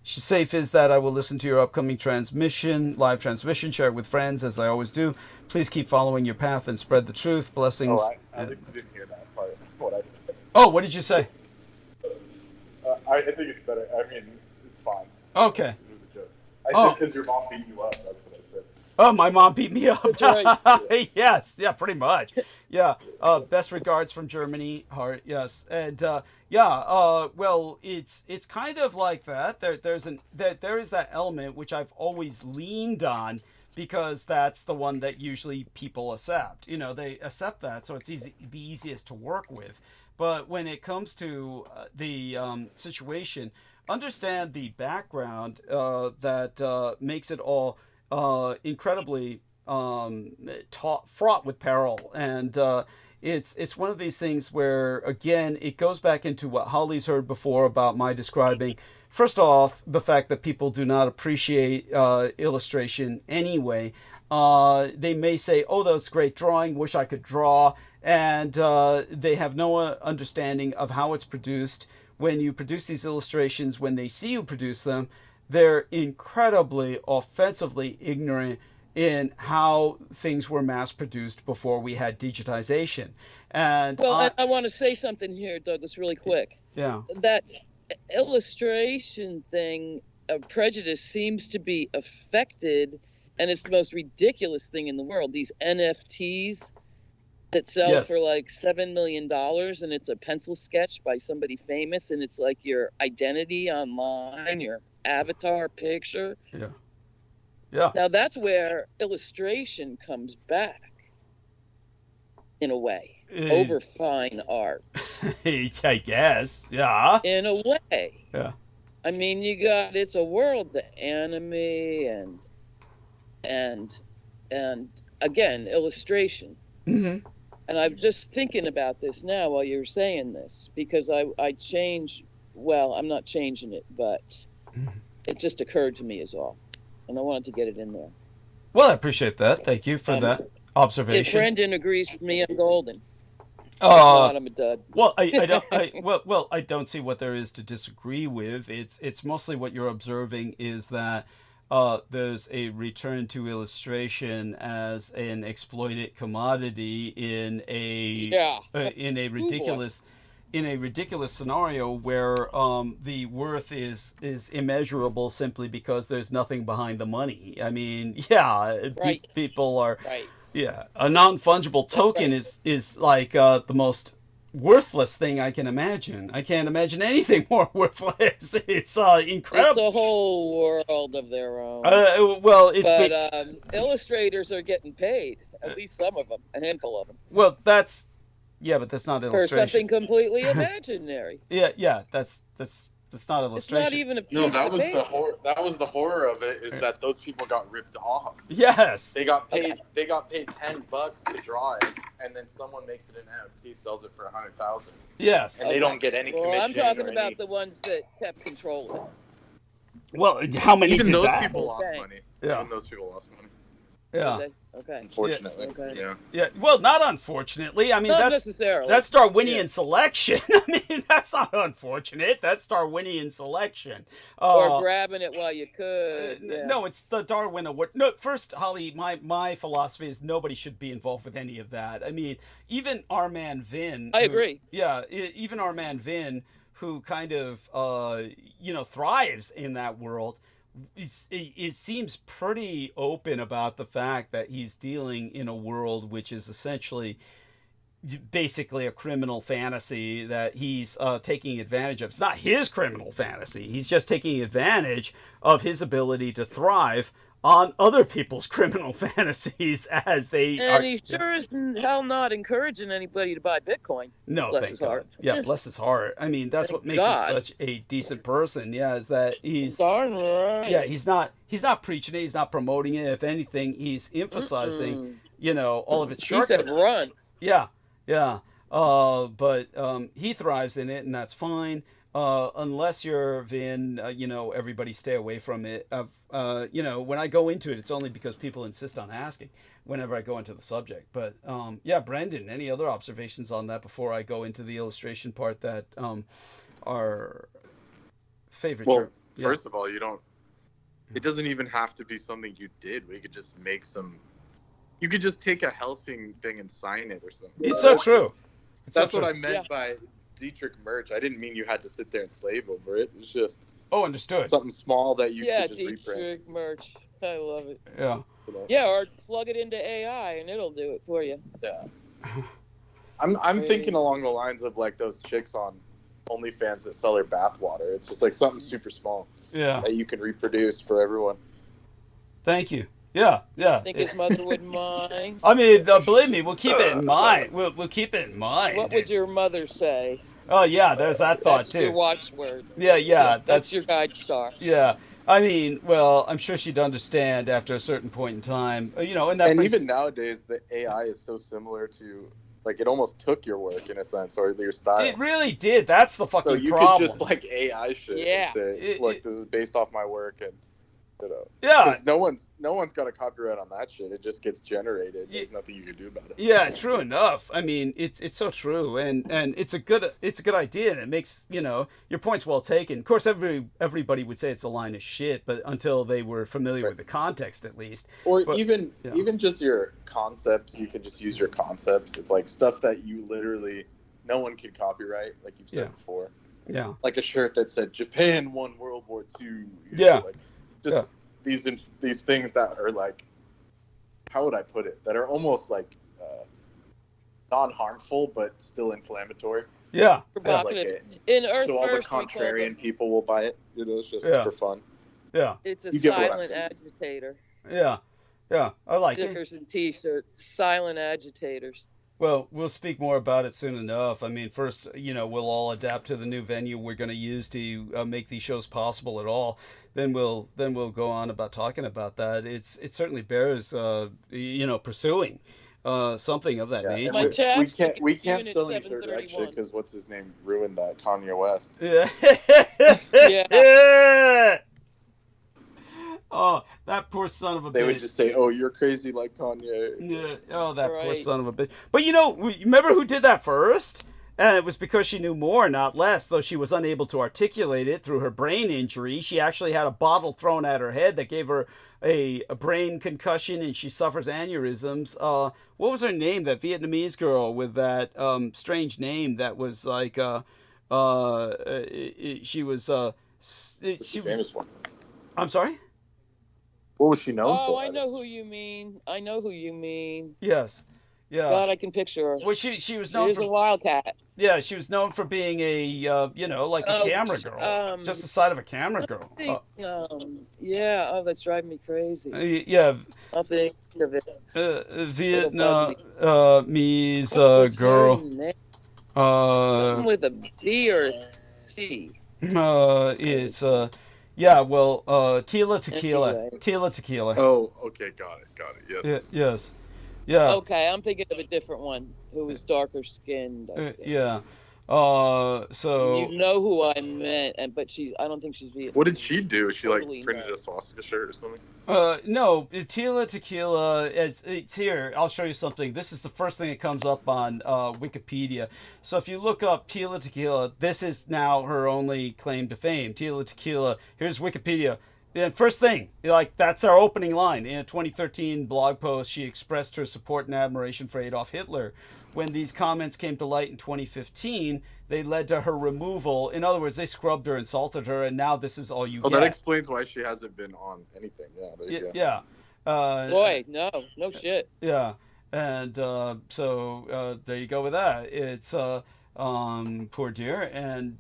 She's safe is that I will listen to your upcoming live transmission, share it with friends, as I always do. Please keep following your path and spread the truth. Blessings. Oh, at least you didn't hear that part of what I said. Oh, what did you say? I think it's better. I mean, it's fine. Okay. It was a joke. I said because your mom beat you up. That's what I said. Oh, my mom beat me up. That's right. Yes. Yeah, pretty much. Yeah. Best regards from Germany. Heart. Yes. And well, it's kind of like that. There is that element which I've always leaned on because that's the one that usually people accept. They accept that, so it's the easiest to work with. But when it comes to the situation, understand the background that makes it all incredibly fraught with peril, and it's one of these things where, again, it goes back into what Holly's heard before about my describing. First off, the fact that people do not appreciate illustration anyway. They may say, "Oh, that's great drawing. Wish I could draw," and they have no understanding of how it's produced. When you produce these illustrations, when they see you produce them, they're incredibly offensively ignorant in how things were mass produced before we had digitization. And I want to say something here, Douglas, really quick. Yeah. That illustration thing of prejudice seems to be affected, and it's the most ridiculous thing in the world. These NFTs that sell for like $7 million, and it's a pencil sketch by somebody famous, and it's like your identity online, your avatar picture. Yeah. Yeah. Now that's where illustration comes back, in a way, over fine art. I guess. Yeah. In a way. Yeah. I mean, you got It's a World, the anime, and again, illustration. Mm-hmm. And I'm just thinking about this now while you're saying this, because I change. Well, I'm not changing it, but it just occurred to me is all. And I wanted to get it in there. Well, I appreciate that. Thank you for that observation. If Brendan agrees with me, I'm golden. If not, I'm a dud. Well, I don't see what there is to disagree with. It's mostly what you're observing is that there's a return to illustration as an exploited commodity in a ridiculous scenario where the worth is immeasurable simply because there's nothing behind the money. I mean, people are a non-fungible token is like the most worthless thing I can imagine. I can't imagine anything more worthless. It's incredible. It's a whole world of their own. Illustrators are getting paid. At least some of them, a handful of them. Well, but that's not illustration. For something completely imaginary. That's not illustration. It's not even a piece No, that of was paper. the horror. That was the horror of it. Is that those people got ripped off? Yes. They got paid. They got paid $10 to draw it, and then someone makes it an NFT, sells it for $100,000. Yes. And they don't get any commission. I'm talking or about any... the ones that kept control of it. Well, how many? Even did those that? people lost Okay. money. Yeah. Even those people lost money. Yeah. Okay. Unfortunately. Okay. Yeah. Yeah. Well, not unfortunately. I mean, Not that's necessarily. Darwinian selection. I mean, that's not unfortunate. That's Darwinian selection. Or grabbing it while you could. Yeah. No, it's the Darwin Award. No, first, Holly, my philosophy is nobody should be involved with any of that. I mean, even our man Vin. I agree. Even our man Vin, who kind of thrives in that world. It seems pretty open about the fact that he's dealing in a world which is essentially basically a criminal fantasy that he's taking advantage of. It's not his criminal fantasy. He's just taking advantage of his ability to thrive on other people's criminal fantasies as they are. And he sure is hell not encouraging anybody to buy Bitcoin. No, bless thank his God. heart. Yeah, bless his heart. I mean, that's what makes God. him such a decent person. Yeah, is that he's Darn right. yeah, he's not preaching it. He's not promoting it. If anything, he's emphasizing, all of its He said shortcomings. run. Yeah. But he thrives in it, and that's fine. Unless you're Vin, everybody stay away from it. When I go into it, it's only because people insist on asking whenever I go into the subject. But Brendan, any other observations on that before I go into the illustration part that are favorite? Well, first of all, you don't. It doesn't even have to be something you did. We could just make some. You could just take a Helsing thing and sign it or something. It's so true. That's what I meant by Dietrich merch. I didn't mean you had to sit there and slave over it. It's just understood. Something small that you could just Dietrich reprint. merch. I love it. Yeah. Yeah, or plug it into AI and it'll do it for you. Yeah. I'm thinking along the lines of like those chicks on OnlyFans that sell their bath water. It's just like something super small. Yeah. That you can reproduce for everyone. Thank you. Yeah. I think his mother wouldn't mind. I mean, believe me, we'll keep it in mind. We'll keep it in mind. What would your mother say? Oh yeah, there's that thought That's too. your watchword. Yeah, That's your guide star. Yeah. I mean, well, I'm sure she'd understand after a certain point in time, you know, and that And brings, even nowadays, the AI is so similar to, like, it almost took your work in a sense, or your style. it really did. That's the fucking So you problem. could just like AI shit Yeah. and say, "Look, this is based off my work," and you know, yeah, 'cause no one's got a copyright on that shit. It just gets generated. There's nothing you can do about it. yeah, true enough. I mean, it's so true, and it's a good idea, and it makes, you know, your point's well taken. Of course, everybody would say it's a line of shit, but until they were familiar with the context, at least. Or But, even yeah. even just your concepts, you can just use your concepts. It's like stuff that you literally no one can copyright, like you've said Yeah. before. Yeah, Like a shirt that said Japan won World War II. You Yeah. know, like just these things that are like, how would I put it? That are almost like non-harmful but still inflammatory. yeah, Provocative. Like In Earth so all the First, we call contrarian them- people will buy it. You know, it's just Yeah. for fun. yeah, It's a You get what I'm silent saying. agitator. yeah, yeah. I like it. Stickers and T-shirts. Silent agitators. Well, we'll speak more about it soon enough. I mean, first, you know, we'll all adapt to the new venue we're going to use to make these shows possible at all. Then we'll go on about talking about that. It certainly bears, you know, pursuing something of that Yeah, nature. My chat, we June can't at sell any third Reich shit 7:31. because what's his name ruined that, Kanye West. Yeah. Yeah. Oh, that poor son of a bitch. They would just say, "Oh, you're crazy like Kanye." Yeah. Oh, that poor Right. son of a bitch. But you know, remember who did that first? And it was because she knew more, not less. Though she was unable to articulate it through her brain injury, she actually had a bottle thrown at her head that gave her a brain concussion, and she suffers aneurysms. What was her name? That Vietnamese girl with that strange name that was like she was she Famous was. for? I'm sorry. What was she known Oh, for? I know who you mean. I know who you mean. Yes. Yeah. God, I can picture her. Well, she was She known is a for wildcat. yeah, she was known for being a you know, like a Oh, camera girl, just the side of a camera girl. Yeah. Oh, that's driving me crazy. Yeah, I'll think of it. Vietnamese What's her girl. name? Uh, With a B or a C. it's yeah, well, Tila Tequila, Anyway. Tila Tequila. Oh, okay, got it. Yes. Yes, yeah, Okay, I'm thinking of a different one who was darker skinned. I think. yeah. So You know who I meant, but I don't think she's Vietnamese. What did she do? She like Totally printed not. a swastika shirt or something? no, Tila Tequila, it's here. I'll show you something. This is the first thing that comes up on Wikipedia. So if you look up Tila Tequila, this is now her only claim to fame. Tila Tequila, here's Wikipedia. And first thing, like, that's our opening line. In a 2013 blog post, she expressed her support and admiration for Adolf Hitler. When these comments came to light in 2015, they led to her removal. In other words, they scrubbed her, insulted her, and now this is all you Oh, get. that explains why she hasn't been on anything. Yeah, there you go. Yeah. Boy, no shit. Yeah. And so there you go with that. It's poor dear, and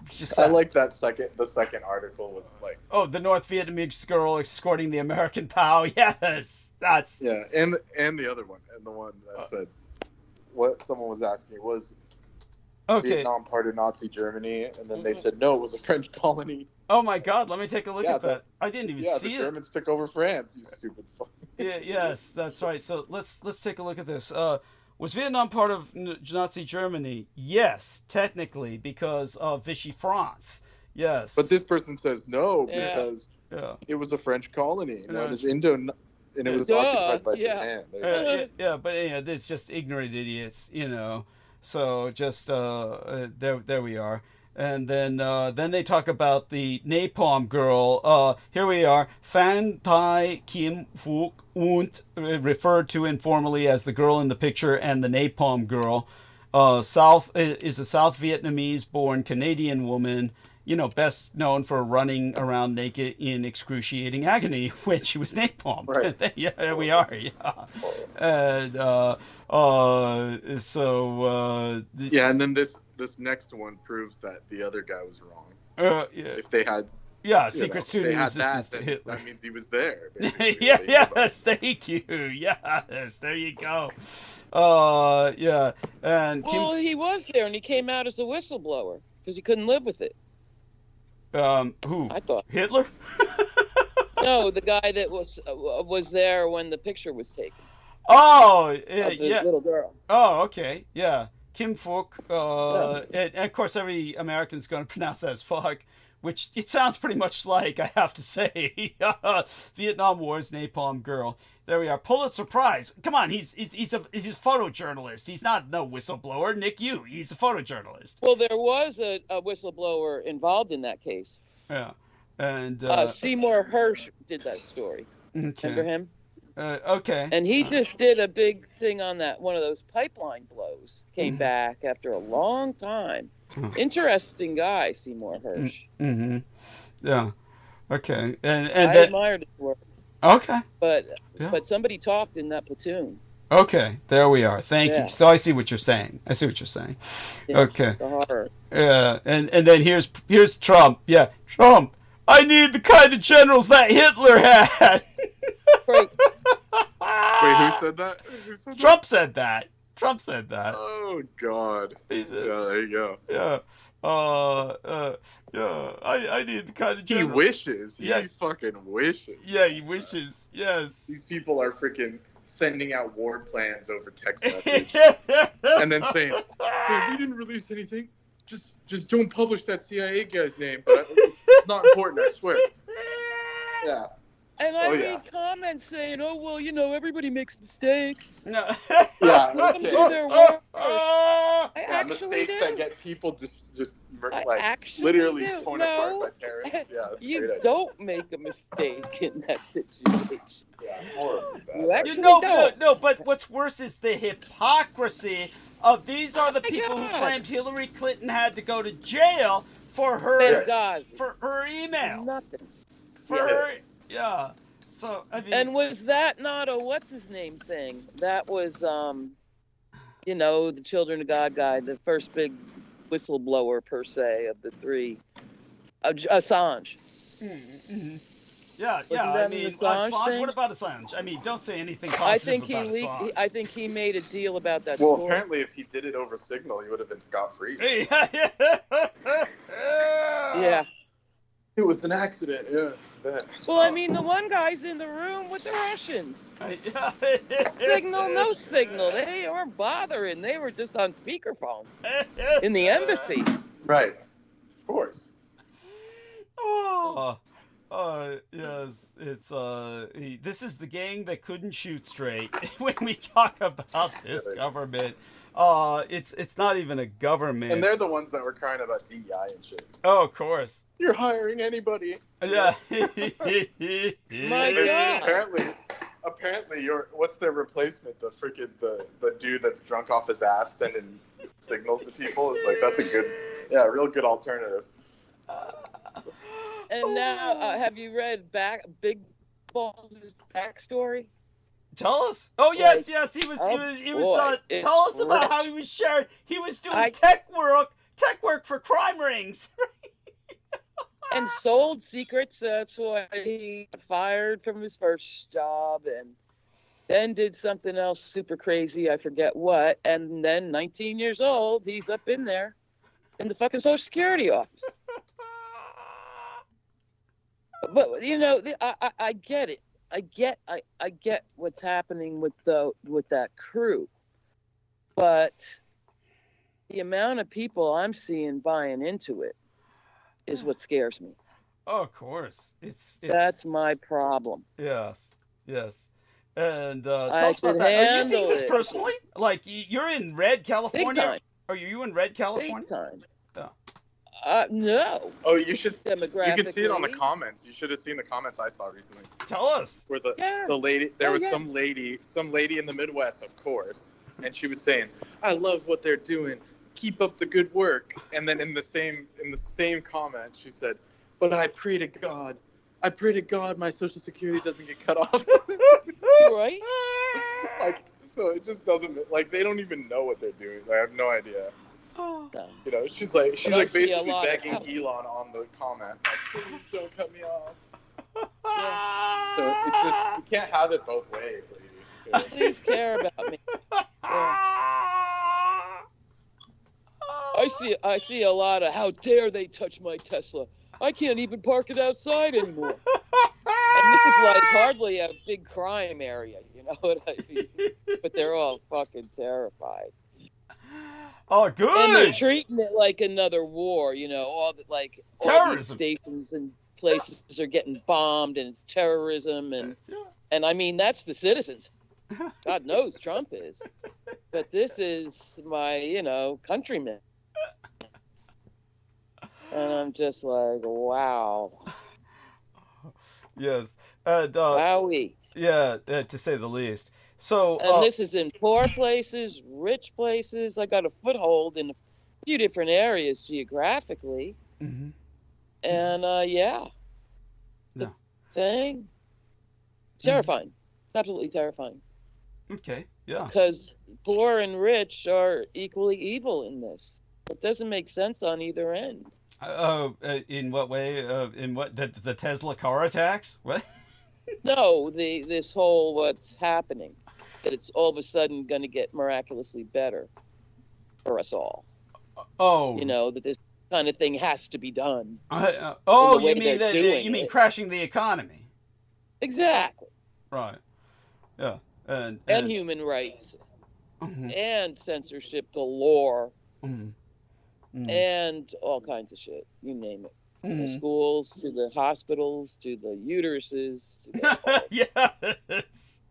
just I like that the second article was like, oh, the North Vietnamese girl escorting the American POW. Yes, that's yeah, and the other one, and the one that said what someone was asking was okay. Vietnam part of Nazi Germany, and then they said no, it was a French colony. Oh my God, let me take a look Yeah, at that. I didn't even see the it. Germans took over France. You stupid fuck. Yeah, yes, that's right. So let's take a look at this. Was Vietnam part of Nazi Germany? Yes, technically, because of Vichy France. Yes. But this person says no Yeah. because Yeah. it was a French colony known as it's- Indo, and it was Duh, occupied by yeah. Japan. There you go. Yeah, but yeah, it's just ignorant idiots, you know. So just there we are. And then they talk about the Napalm Girl. Here we are, Phan Thai Kim Phuc und, referred to informally as the girl in the picture and the Napalm Girl. Is a South Vietnamese-born Canadian woman. You know, best known for running around naked in excruciating agony when she was napalmed. Right. Yeah, there we are. Yeah. And Yeah, and then this next one proves that the other guy was wrong. yeah, If they had, secret if student they had resistance that, to then Hitler. that means he was there. Basically, Yeah, if they knew about it. yes, thank you. Yes, there you go. Yeah, and Kim. Well, he was there, and he came out as a whistleblower because he couldn't live with it. Who? I thought. Hitler? No, the guy that was there when the picture was taken. Oh, Of the yeah. little girl. Oh, okay. Yeah. Kim Phuc. And of course, every American's going to pronounce that as fuck, which it sounds pretty much like, I have to say. Vietnam War's Napalm Girl. There we are. Pulitzer Prize. Come on, he's a photojournalist. He's not no whistleblower. Nick Yu. He's a photojournalist. Well, there was a whistleblower involved in that case. Yeah. And Seymour Hersh did that story. okay. Remember him? Okay. And he just did a big thing on that, one of those pipeline blows. Came back after a long time. Interesting guy, Seymour Hersh. Mm-hmm. Yeah. Okay. And I admired his work. Okay. But Yeah. but somebody talked in that platoon. Okay. There we are. Thank Yeah. you. So I see what you're saying. Yeah, Okay. The horror. Yeah. And then here's Trump. Yeah. Trump. I need the kind of generals that Hitler had. Great. Wait, who said that? Trump said that. Oh God. He said, Yeah, there you go. yeah. Yeah. I need the kind of He generals. wishes. He Yeah. fucking wishes. Yeah, he wishes. Yes. These people are freaking sending out war plans over text message and then saying, we didn't release anything. Just don't publish that CIA guy's name. But it's not important, I swear. Yeah. And I Oh, read yeah. comments saying, "Oh well, you know, everybody makes mistakes." No. Yeah, Let them okay. do their work. Oh, I Yeah, actually mistakes do. that get people just I like actually literally do. torn No. apart by terrorists. Yeah, that's a You great idea. don't make a mistake in that situation. Yeah, horribly bad. You actually no, don't. no, but what's worse is the hypocrisy of these are the Oh my people who God. claimed Hillary Clinton had to go to jail for her Benghazi. for her emails. Nothing. For her, yeah. So I mean, And was that not a what's his name thing? That was you know, the Children of God guy, the first big whistleblower per se of the three. Assange. yeah. Wasn't that I an mean, Assange thing? What about Assange? I mean, don't say anything I positive think about Assange. I think he made a deal about that. Well, story. apparently, if he did it over Signal, he would have been scot-free. Yeah. It was an accident. Yeah. Well, I mean, the one guy's in the room with the Russians. Signal, no signal. They weren't bothering. They were just on speakerphone in the embassy. Right. Of course. Yes, it's this is the gang that couldn't shoot straight. When we talk about this government, it's not even a government. And they're the ones that were crying about DEI and shit. Oh, of course. You're hiring anybody. Yeah. My God. Apparently, what's their replacement? The freaking the dude that's drunk off his ass sending signals to people. It's like that's a real good alternative. And now, have you read Big Balls' backstory? Tell us. Oh yes, Like, yes. He was. it's Tell us about rich. how he was sharing. He was doing tech work for crime rings. And sold secrets. That's why he got fired from his first job, and then did something else super crazy. I forget what. And then, 19 years old, he's up in there in the fucking Social Security office. But you know, I get it. I get what's happening with that crew, but the amount of people I'm seeing buying into it is what scares me. Oh, of course, it's That's my problem. yes. And tell I us about could that. Are you seeing handle this it. personally? Like you're in Red, California. Big time. Are you in Red, California? Big time. Oh. No. Oh, you should. You can see it on the Demographically. comments. You should have seen the comments I saw recently. Tell us. Where Yeah. the lady, there Oh, was yeah. some lady in the Midwest, of course, and she was saying, "I love what they're doing. Keep up the good work." And then in the same comment, she said, "But I pray to God my Social Security doesn't get cut off." Right? Like, so it just doesn't, like, they don't even know what they're doing. I have no idea. No. You know, she's like I see a basically lot of begging how- Elon on the comment, like, "Please don't cut me off." Yeah. So it's just, you can't have it both ways, lady. Please care about me. Yeah. I see a lot of how dare they touch my Tesla. I can't even park it outside anymore. And this is like hardly a big crime area, you know what I mean? But they're all fucking terrified. Oh, good. And they're treating it like another war, you know, all these stations and places are getting bombed, and it's terrorism, and I mean, that's the citizens. God knows Trump is, but this is my, you know, countrymen. And I'm just like, wow. Yes. And, wowie. Yeah, to say the least. So, and this is in poor places, rich places. I got a foothold in a few different areas geographically. Mm-hmm. And, yeah. The thing. Terrifying. Absolutely terrifying. Okay, yeah. Because poor and rich are equally evil in this. It doesn't make sense on either end. In what way? In what the Tesla car attacks? What? No, this whole what's happening, that it's all of a sudden going to get miraculously better for us all. Oh, you know that this kind of thing has to be done. You mean crashing the economy? Exactly. Right. Yeah. And human rights, and censorship galore. And all kinds of shit, you name it. From the schools to the hospitals to the uteruses. Yes.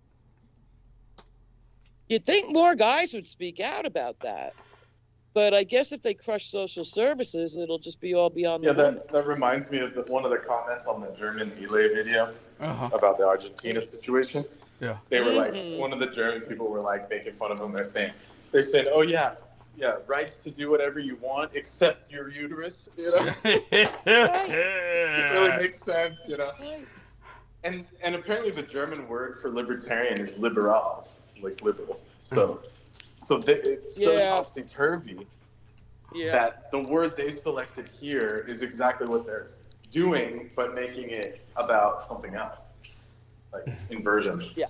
You'd think more guys would speak out about that, but I guess if they crush social services, it'll just be all beyond. Yeah, that reminds me of one of the comments on the German Elay video about the Argentina situation. Yeah, they were like, one of the German people were like making fun of him. They're saying, oh yeah, rights to do whatever you want except your uterus, you know. It really makes sense, you know. And apparently the German word for libertarian is liberal, like liberal. So it's so topsy-turvy that the word they selected here is exactly what they're doing, but making it about something else, like inversion. Yeah,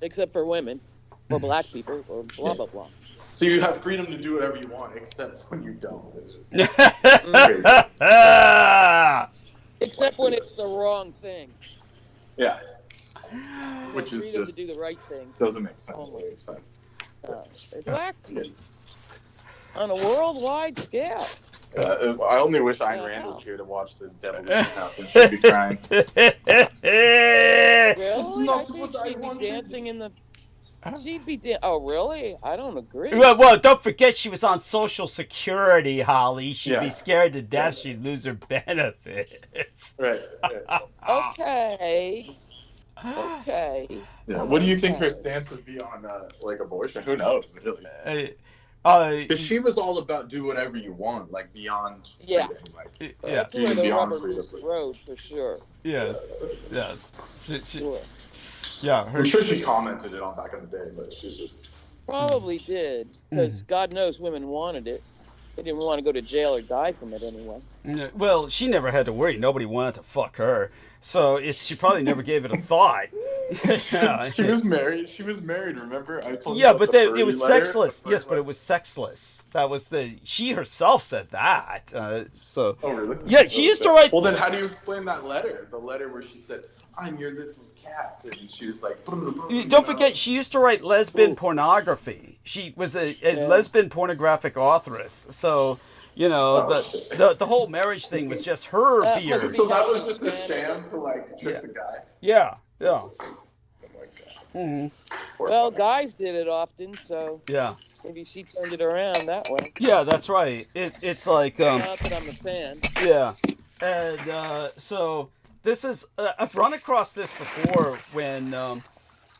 except for women or black people or blah blah blah. So you have freedom to do whatever you want, except when you don't. Except when it's the wrong thing. Yeah. Which is freedom just to do the right thing. Doesn't make sense. Makes sense. Exactly. On a worldwide scale. I only wish Ayn Rand was here to watch this devolution happen. She'd be crying. Really? Not I what think I she'd be wanted. dancing in the. She'd be oh, really? I don't agree. Well, don't forget she was on Social Security, Holly. She'd be scared to death she'd lose her benefits. Right. Okay. Yeah. What do you think her stance would be on like abortion? Who knows, really? Because she was all about do whatever you want, like beyond freedom. Like, that's where the rubber meets the road for sure. Yes. Sure. Yeah, I'm sure she commented it on back in the day, but she just probably did, because God knows women wanted it. They didn't want to go to jail or die from it anyway. Well, she never had to worry. Nobody wanted to fuck her, so she probably never gave it a thought. She was married. She was married. Remember? I told you. Yeah, but it was sexless. Yes, but it was sexless. That was she herself said that. So. Oh really? Yeah, she used to write. Well, then how do you explain that letter? The letter where she said, "I'm your little cat," and she was like. Don't forget, she used to write lesbian pornography. She was a lesbian pornographic authoress. So. You know, the whole marriage thing was just her beer. So that was just a sham to like trick the guy. Yeah. Well, guys did it often, so yeah. Maybe she turned it around that way. Yeah, that's right. It's like not that I'm a fan. Yeah, and so this is I've run across this before when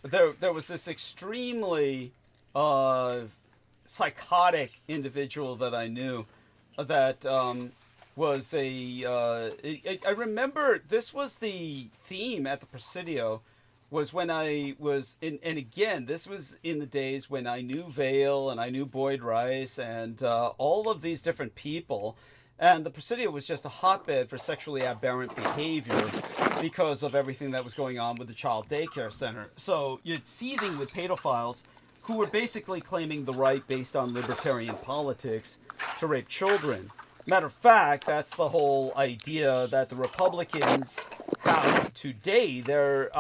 there was this extremely psychotic individual that I knew that was I remember this was the theme at the Presidio, was when I was in, and again, this was in the days when I knew Vail and I knew Boyd Rice and all of these different people, and the Presidio was just a hotbed for sexually aberrant behavior because of everything that was going on with the child daycare center. So you're seething with pedophiles who were basically claiming the right, based on libertarian politics, to rape children. Matter of fact, that's the whole idea that the Republicans have today. Their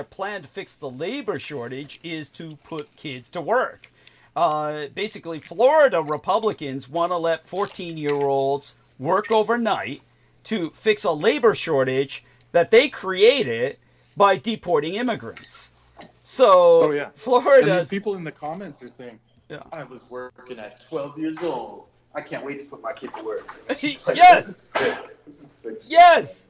plan to fix the labor shortage is to put kids to work. Basically, Florida Republicans want to let 14-year-olds work overnight to fix a labor shortage that they created by deporting immigrants. So, Florida. And these people in the comments are saying, I was working at 12 years old. I can't wait to put my kid to work. Like, yes. This is sick. This is sick. Yes.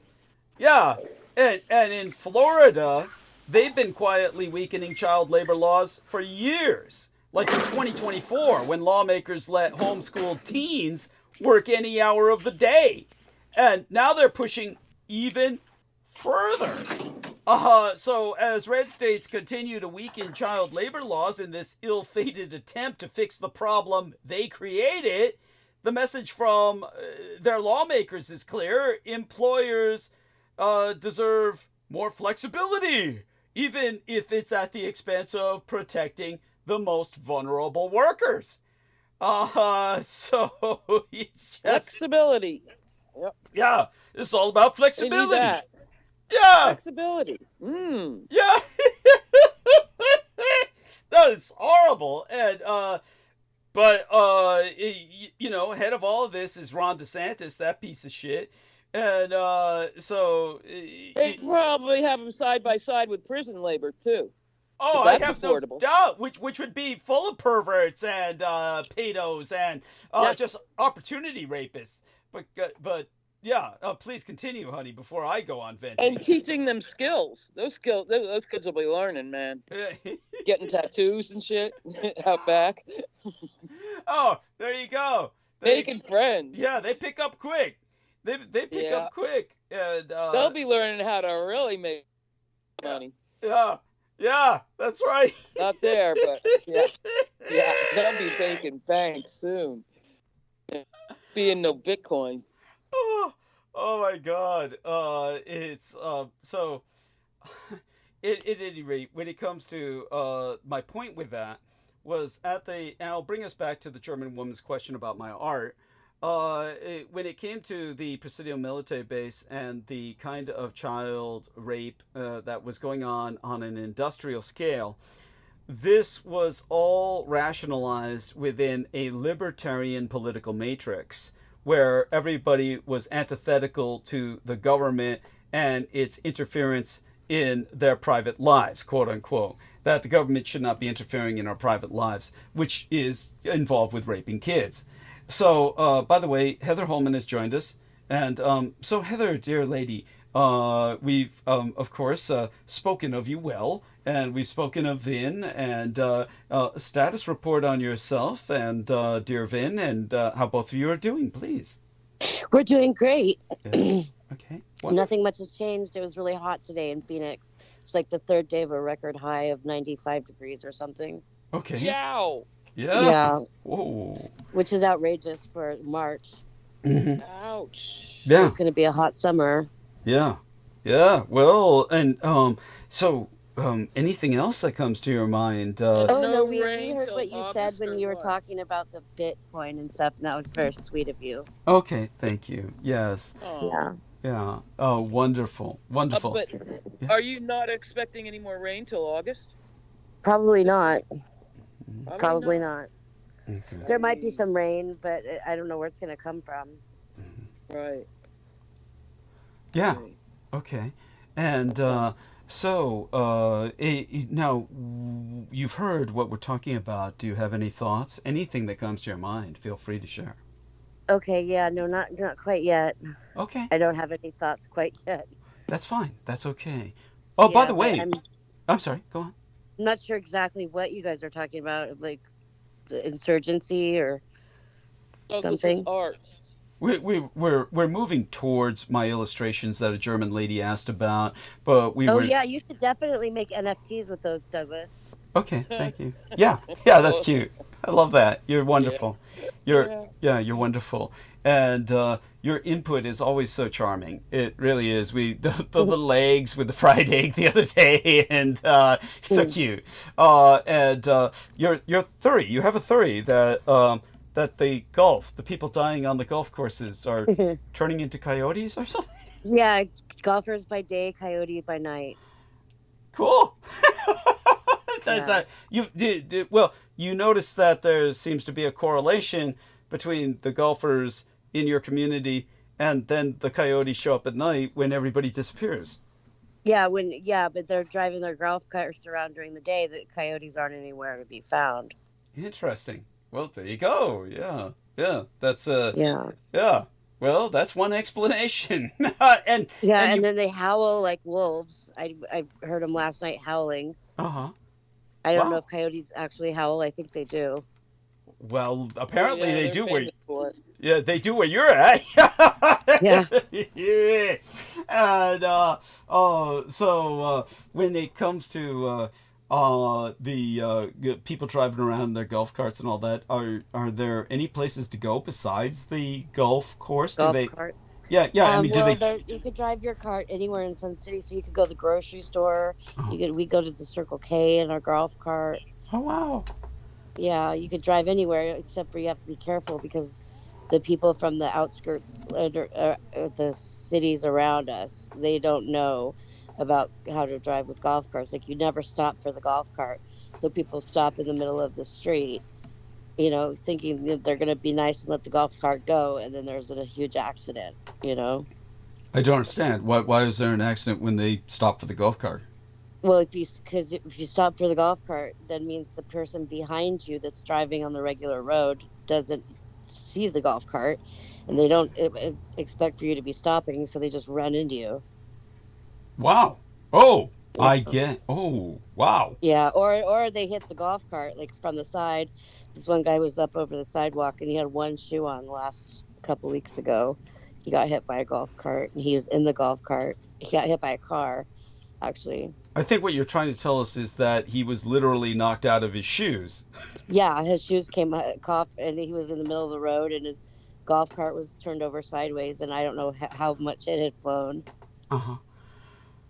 Yeah. And in Florida, they've been quietly weakening child labor laws for years. Like in 2024, when lawmakers let homeschooled teens work any hour of the day. And now they're pushing even further. So as red states continue to weaken child labor laws in this ill-fated attempt to fix the problem they created, the message from their lawmakers is clear. Employers deserve more flexibility, even if it's at the expense of protecting the most vulnerable workers. So it's just... Flexibility. Yep. Yeah, it's all about flexibility. They need that. Yeah. Flexibility. Yeah. That is horrible. And, you know, head of all of this is Ron DeSantis, that piece of shit. And, so... They probably have them side by side with prison labor, too. Oh, I have affordable. No doubt, which would be full of perverts and, pedos and, just opportunity rapists. But yeah, please continue, honey, before I go on venting. And teaching them skills. Those kids will be learning, man. Getting tattoos and shit out back. Oh, there you go. Making friends. Yeah, they pick up quick. They pick up quick. And they'll be learning how to really make money. Yeah, that's right. Not there, but yeah, they'll be making bank soon. Being no Bitcoin. Oh my God. It's so. At any rate, when it comes to my point with that was and I'll bring us back to the German woman's question about my art. When it came to the Presidio Militare base and the kind of child rape that was going on an industrial scale, this was all rationalized within a libertarian political matrix where everybody was antithetical to the government and its interference in their private lives, quote unquote, that the government should not be interfering in our private lives, which is involved with raping kids. So, by the way, Heather Holman has joined us. And so, Heather, dear lady, we've, of course, spoken of you well. And we've spoken of Vin and a status report on yourself and dear Vin and how both of you are doing, please. We're doing great. Yeah. Okay. Wonderful. Nothing much has changed. It was really hot today in Phoenix. It's like the third day of a record high of 95 degrees or something. Okay. Yow. Yeah. Whoa. Which is outrageous for March. Mm-hmm. Ouch. Yeah. It's going to be a hot summer. Yeah. Yeah. Well, and anything else that comes to your mind? No, we rain heard till what you August said when or you were what? talking about the Bitcoin and stuff, and that was very sweet of you. Okay. Thank you. Yes. Oh. Yeah. Yeah. Oh, wonderful. Wonderful. But are you not expecting any more rain till August? Probably not. Mm-hmm. Probably not. Okay. There might be some rain, but I don't know where it's going to come from. Right. Yeah. Okay. And now you've heard what we're talking about. Do you have any thoughts? Anything that comes to your mind, feel free to share. Okay, yeah, no, not quite yet. Okay. I don't have any thoughts quite yet. That's fine. That's okay. Oh, by Yeah, the way, but I'm sorry. Go on. I'm not sure exactly what you guys are talking about, like the insurgency or something. This is art. We're moving towards my illustrations that a German lady asked about, but we were. Oh yeah, you should definitely make NFTs with those, Douglas. Okay, thank you. Yeah, that's cute. I love that. You're wonderful. You're wonderful. And your input is always so charming. It really is. The little eggs with the fried egg the other day, and so cute. And you're 30. You have a 30 that that the people dying on the golf courses are turning into coyotes or something? Yeah, it's golfers by day, coyote by night. Cool. Yeah. You notice that there seems to be a correlation between the golfers in your community and then the coyotes show up at night when everybody disappears. Yeah, but they're driving their golf carts around during the day. The coyotes aren't anywhere to be found. Interesting. Well, there you go. Yeah. That's Yeah. Yeah. Well, that's one explanation. and then they howl like wolves. I heard them last night howling. Uh-huh. I don't know if coyotes actually howl. I think they do. Well, apparently they do where they do where you're at. Yeah. Yeah. And so when it comes to the people driving around in their golf carts and all that, are there any places to go besides the golf course? Cart. Yeah. I mean, You could drive your cart anywhere in Sun City. So you could go to the grocery store. Oh. We go to the Circle K in our golf cart. Oh wow. Yeah, you could drive anywhere except for you have to be careful because the people from the outskirts, the cities around us, they don't know about how to drive with golf carts. Like you never stop for the golf cart, so people stop in the middle of the street, thinking that they're going to be nice and let the golf cart go, and then there's a huge accident. I don't understand. Why is there an accident when they stop for the golf cart? Well, if you stop for the golf cart, that means the person behind you that's driving on the regular road doesn't see the golf cart, and they don't expect for you to be stopping, so they just run into you. Wow. Oh, yeah. I get. Oh, wow. Yeah, or they hit the golf cart like from the side. This one guy was up over the sidewalk and he had one shoe on the last couple weeks ago. He got hit by a golf cart and he was in the golf cart. He got hit by a car, actually. I think what you're trying to tell us is that he was literally knocked out of his shoes. Yeah, his shoes came off and he was in the middle of the road and his golf cart was turned over sideways and I don't know how much it had flown. Uh-huh.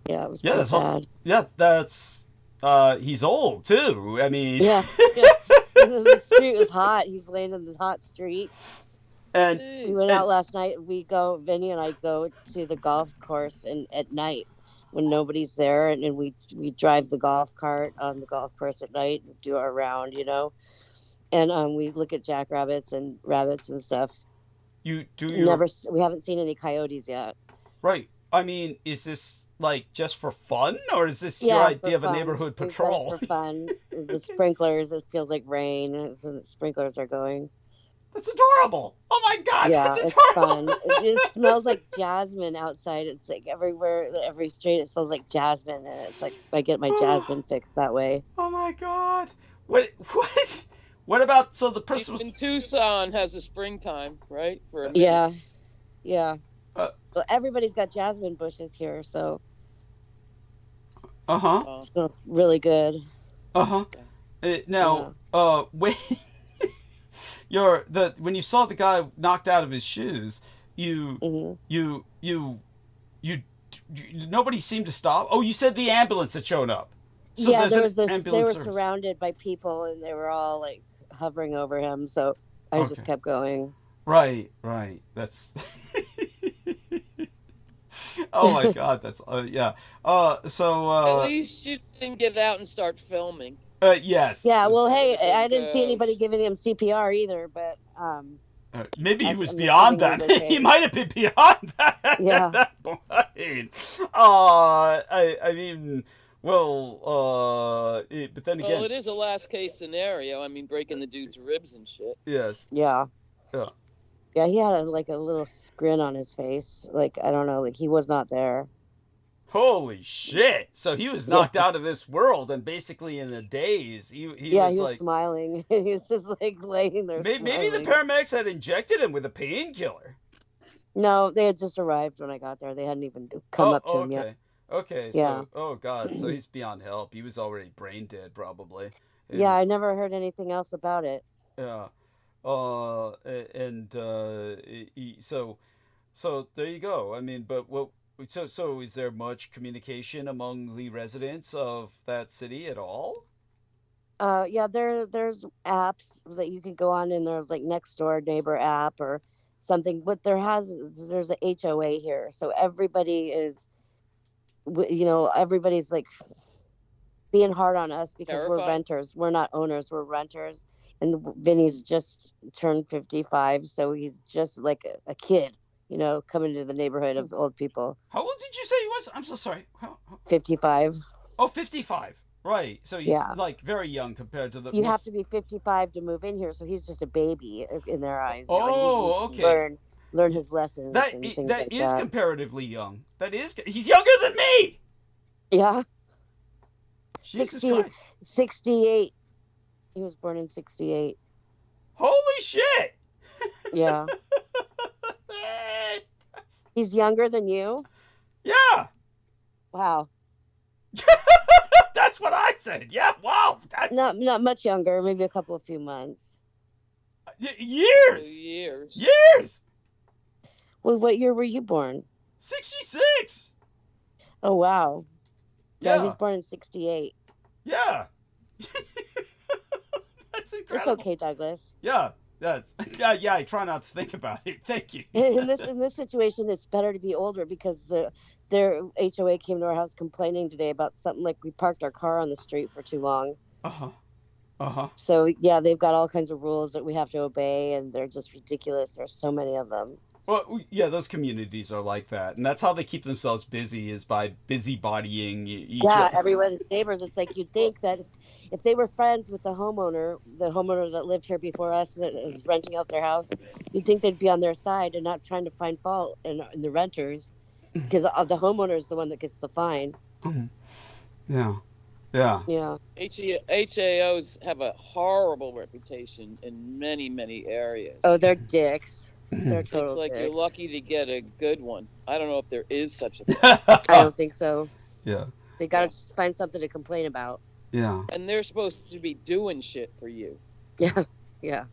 Yeah, it was pretty bad. That's he's old too. I mean, yeah. The street was hot. He's laying in the hot street. And we went out last night. Vinny and I go to the golf course at night when nobody's there, and we drive the golf cart on the golf course at night and do our round, and we look at jackrabbits and rabbits and stuff. We haven't seen any coyotes yet. Right. I mean, is this like just for fun, or is this your idea of a neighborhood patrol? For fun. The sprinklers, it feels like rain when the sprinklers are going. That's adorable. Oh my God, yeah, that's adorable. It's fun. It smells like jasmine outside. It's like everywhere, every street, it smells like jasmine. And it's like I get my jasmine fix that way. Oh my God. What? What about, so the person was... In Tucson has a springtime, right? Yeah. Well, everybody's got jasmine bushes here, so... Uh-huh. It smells really good. Uh-huh. Now, wait... when you saw the guy knocked out of his shoes, nobody seemed to stop. Oh, you said the ambulance had shown up. So yeah, they were surrounded by people, and they were all like hovering over him. So I just kept going. Right. That's. Oh my God, that's yeah. So. At least you didn't get out and start filming. Yes. Yeah. Well, hey, I didn't see anybody giving him CPR either, but maybe he was beyond that. Okay. He might have been beyond that. Yeah. At that point. I mean. Well, but then again... Well, it is a last case scenario. I mean, breaking the dude's ribs and shit. Yes. Yeah. Yeah, he had a little grin on his face. Like, I don't know, like he was not there. Holy shit! So he was knocked out of this world, and basically in a daze. He was like, smiling. He was just like laying there. Maybe the paramedics had injected him with a painkiller. No, they had just arrived when I got there. They hadn't even come up to him yet. Okay, yeah. So, oh God, so he's beyond help. He was already brain dead, probably. I never heard anything else about it. Yeah. So there you go. I mean, but so is there much communication among the residents of that city at all? Yeah, there's apps that you can go on, and there's like next door neighbor app or something. But there's a HOA here, so everybody is, everybody's like being hard on us because we're Terrified. renters. We're not owners. We're renters. And Vinny's just turned 55, so he's just like a kid, coming to the neighborhood of old people. How old did you say he was? I'm so sorry. 55. Oh, 55. Right. So he's Yeah. like very young compared to the. You have to be 55 to move in here, so he's just a baby in their eyes. Oh, okay. Learn his lessons. That and is things like that. comparatively young. He's younger than me. Yeah. Jesus Christ. 68. He was born in 68. Holy shit. Yeah. He's younger than you? Yeah. Wow. That's what I said. Yeah. Wow. That's Not much younger. Maybe a few months. Years. Years. Well, what year were you born? 66. Oh, wow. Yeah. No, he was born in 68. Yeah. That's incredible. It's okay, Douglas. Yeah. Yeah. I try not to think about it. Thank you. In this situation, it's better to be older because their HOA came to our house complaining today about something like we parked our car on the street for too long. So yeah, they've got all kinds of rules that we have to obey, and they're just ridiculous. There's so many of them. Well, yeah, those communities are like that, and that's how they keep themselves busy, is by busybodying each other. Yeah, everyone's neighbors. It's like you'd think that if they were friends with the homeowner that lived here before us that is renting out their house, you'd think they'd be on their side and not trying to find fault in the renters, because the homeowner is the one that gets the fine. Yeah. HAOs have a horrible reputation in many, many areas. Oh, they're dicks. They're total It's like dicks. you're lucky to get a good one. I don't know if there is such a thing. I don't think so. Yeah. They got to find something to complain about. Yeah. And they're supposed to be doing shit for you, Yeah.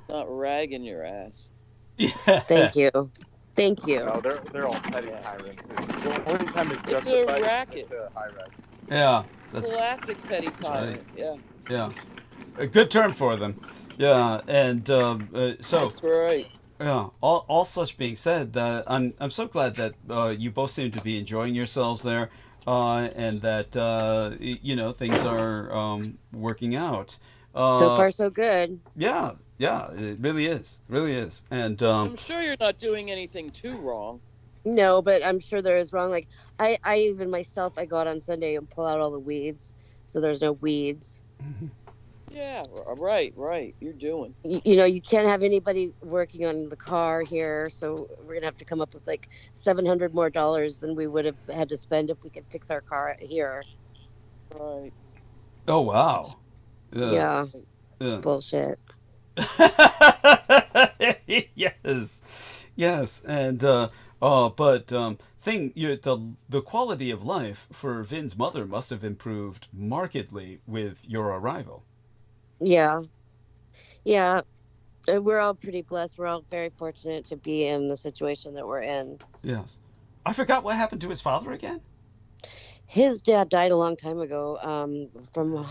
not ragging your ass. Yeah. Thank you. No, they're all petty tyrants. The only time it's It's justified a is racket. it's a high racket. Yeah. That's Classic petty tyrant. right. Yeah. a good term for them. Yeah, and so That's right. yeah. All such being said, I'm so glad that you both seem to be enjoying yourselves there, and that things are working out. So far, so good. Yeah, it really is, and I'm sure you're not doing anything too wrong. No, but I'm sure there is wrong. Like I even myself, I go out on Sunday and pull out all the weeds, so there's no weeds. Yeah, right. You're doing. You can't have anybody working on the car here, so we're gonna have to come up with like $700 more than we would have had to spend if we could fix our car here. Right. oh wow, Yeah. It's bullshit. yes, and but the quality of life for Vin's mother must have improved markedly with your arrival. Yeah. We're all pretty blessed. We're all very fortunate to be in the situation that we're in. Yes, I forgot what happened to his father again. His dad died a long time ago, from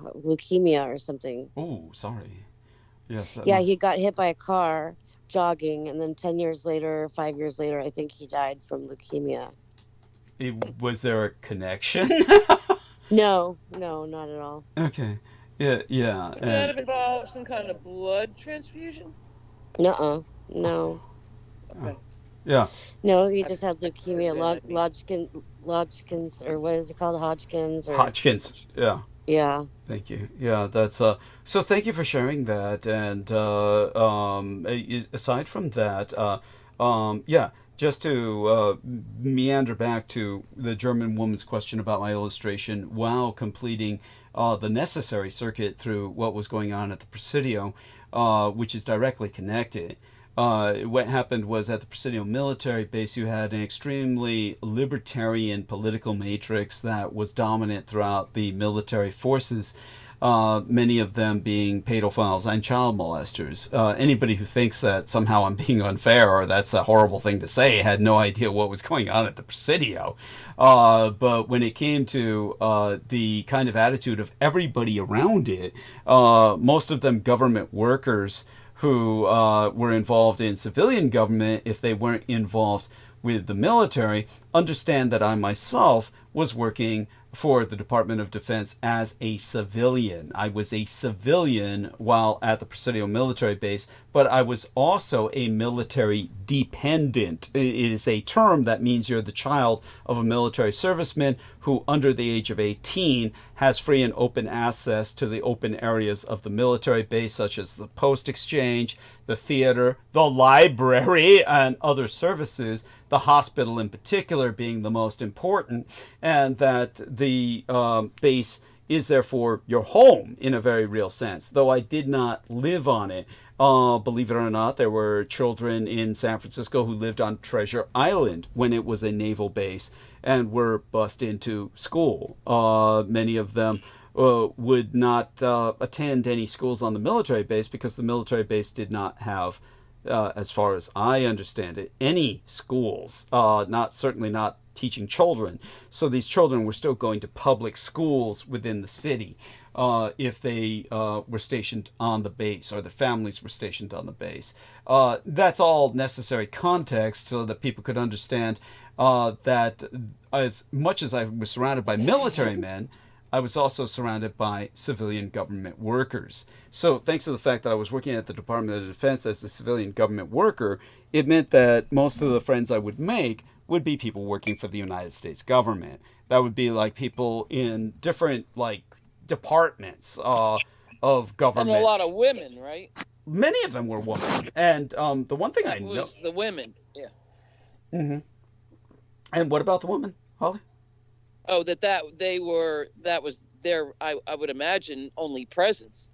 leukemia or something. Oh, sorry. Yes. Yeah, he got hit by a car jogging, and then 5 years later, I think he died from leukemia. Was there a connection? No, not at all. Okay. Yeah. Would that involve some kind of blood transfusion? No. Okay. Yeah. No, he just had leukemia, Hodgkin's, or what is it called, Hodgkin's? Hodgkin's. Yeah. Yeah. Thank you. Yeah, that's so thank you for sharing that. And aside from that, just to meander back to the German woman's question about my illustration, while completing the necessary circuit through what was going on at the Presidio, which is directly connected. What happened was at the Presidio military base, you had an extremely libertarian political matrix that was dominant throughout the military forces. many of them being pedophiles and child molesters. Anybody who thinks that somehow I'm being unfair or that's a horrible thing to say had no idea what was going on at the Presidio. But when it came to the kind of attitude of everybody around it, most of them government workers who were involved in civilian government, if they weren't involved with the military, understand that I myself was working for the Department of Defense as a civilian. I was a civilian while at the Presidio military base, but I was also a military dependent. It is a term that means you're the child of a military serviceman who, under the age of 18, has free and open access to the open areas of the military base, such as the post exchange, the theater, the library, and other services, the hospital in particular being the most important, and that the base is therefore your home in a very real sense. Though I did not live on it, believe it or not, there were children in San Francisco who lived on Treasure Island when it was a naval base and were bused into school. Many of them would not attend any schools on the military base because the military base did not have, as far as I understand it, any schools, certainly not teaching children. So these children were still going to public schools within the city if they were stationed on the base, or the families were stationed on the base. That's all necessary context so that people could understand that as much as I was surrounded by military men, I was also surrounded by civilian government workers. So thanks to the fact that I was working at the Department of Defense as a civilian government worker, it meant that most of the friends I would make would be people working for the United States government. That would be like people in different like departments of government. And a lot of women, right? Many of them were women. And the one thing I know... The women, yeah. Mm-hmm. And what about the women, Holly? Oh, that was their, I would imagine, only presence.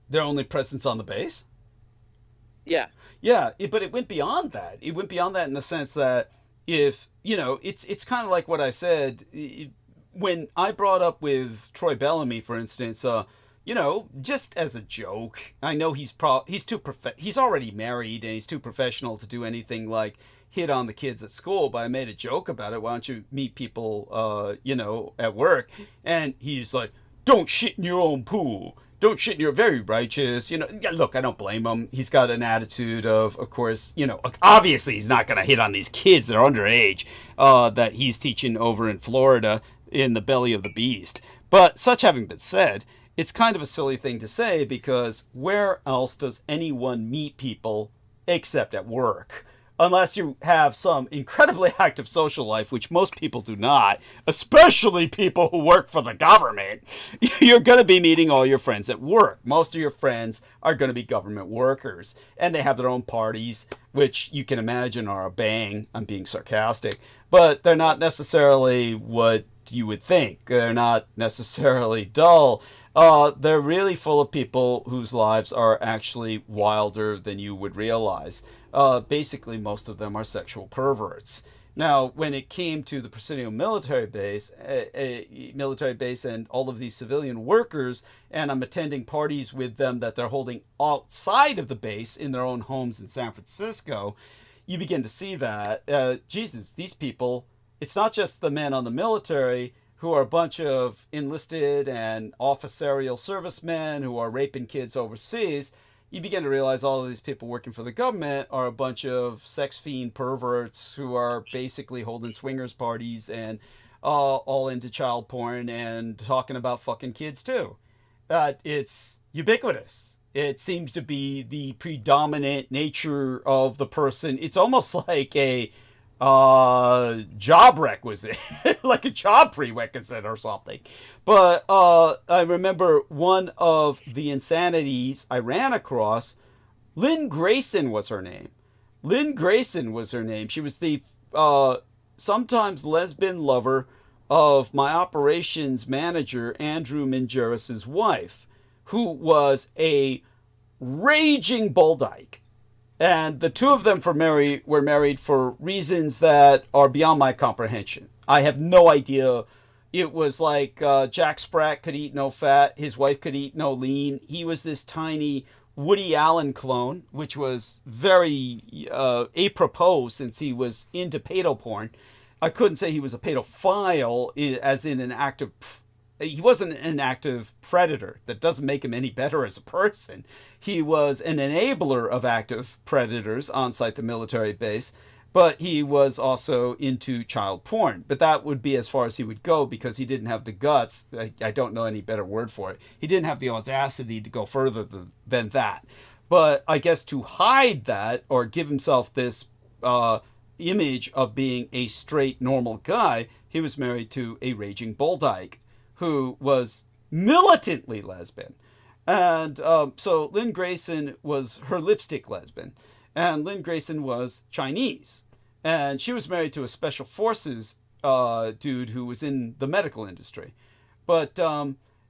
Their only presence on the base? Yeah. Yeah, but it went beyond that. It went beyond that in the sense that if, it's kind of like what I said, when I brought up with Troy Bellamy, for instance, just as a joke, I know he's already married and he's too professional to do anything like hit on the kids at school, but I made a joke about it. Why don't you meet people, at work? And he's like, don't shit in your own pool. Don't shit in your, very righteous. Look, I don't blame him. He's got an attitude of course, obviously he's not going to hit on these kids that are underage, that he's teaching over in Florida in the belly of the beast. But such having been said, it's kind of a silly thing to say because where else does anyone meet people except at work? Unless you have some incredibly active social life, which most people do not, especially people who work for the government, you're going to be meeting all your friends at work. Most of your friends are going to be government workers, and they have their own parties, which you can imagine are a bang. I'm being sarcastic, but they're not necessarily what you would think. They're not necessarily dull. They're really full of people whose lives are actually wilder than you would realize. Basically, most of them are sexual perverts. Now, when it came to the Presidio military base and all of these civilian workers, and I'm attending parties with them that they're holding outside of the base in their own homes in San Francisco, you begin to see that, Jesus, these people, it's not just the men on the military who are a bunch of enlisted and officerial servicemen who are raping kids overseas. You begin to realize all of these people working for the government are a bunch of sex fiend perverts who are basically holding swingers parties and all into child porn and talking about fucking kids too. It's ubiquitous. It seems to be the predominant nature of the person. It's almost like a job requisite, like a job prerequisite or something. But I remember one of the insanities I ran across. Lynn Grayson was her name. She was the sometimes lesbian lover of my operations manager, Andrew Mingeris's wife, who was a raging bull dyke. And the two of them were married for reasons that are beyond my comprehension. I have no idea It was like Jack Sprat could eat no fat, his wife could eat no lean. He was this tiny Woody Allen clone, which was very apropos since he was into pedo porn. I couldn't say he was a pedophile, as in an active. He wasn't an active predator. That doesn't make him any better as a person. He was an enabler of active predators on site the military base, but he was also into child porn. But that would be as far as he would go because he didn't have the guts. I don't know any better word for it. He didn't have the audacity to go further than that. But I guess to hide that or give himself this image of being a straight, normal guy, he was married to a raging bull dyke who was militantly lesbian. And so Lynn Grayson was her lipstick lesbian. And Lynn Grayson was Chinese. And she was married to a special forces dude who was in the medical industry. But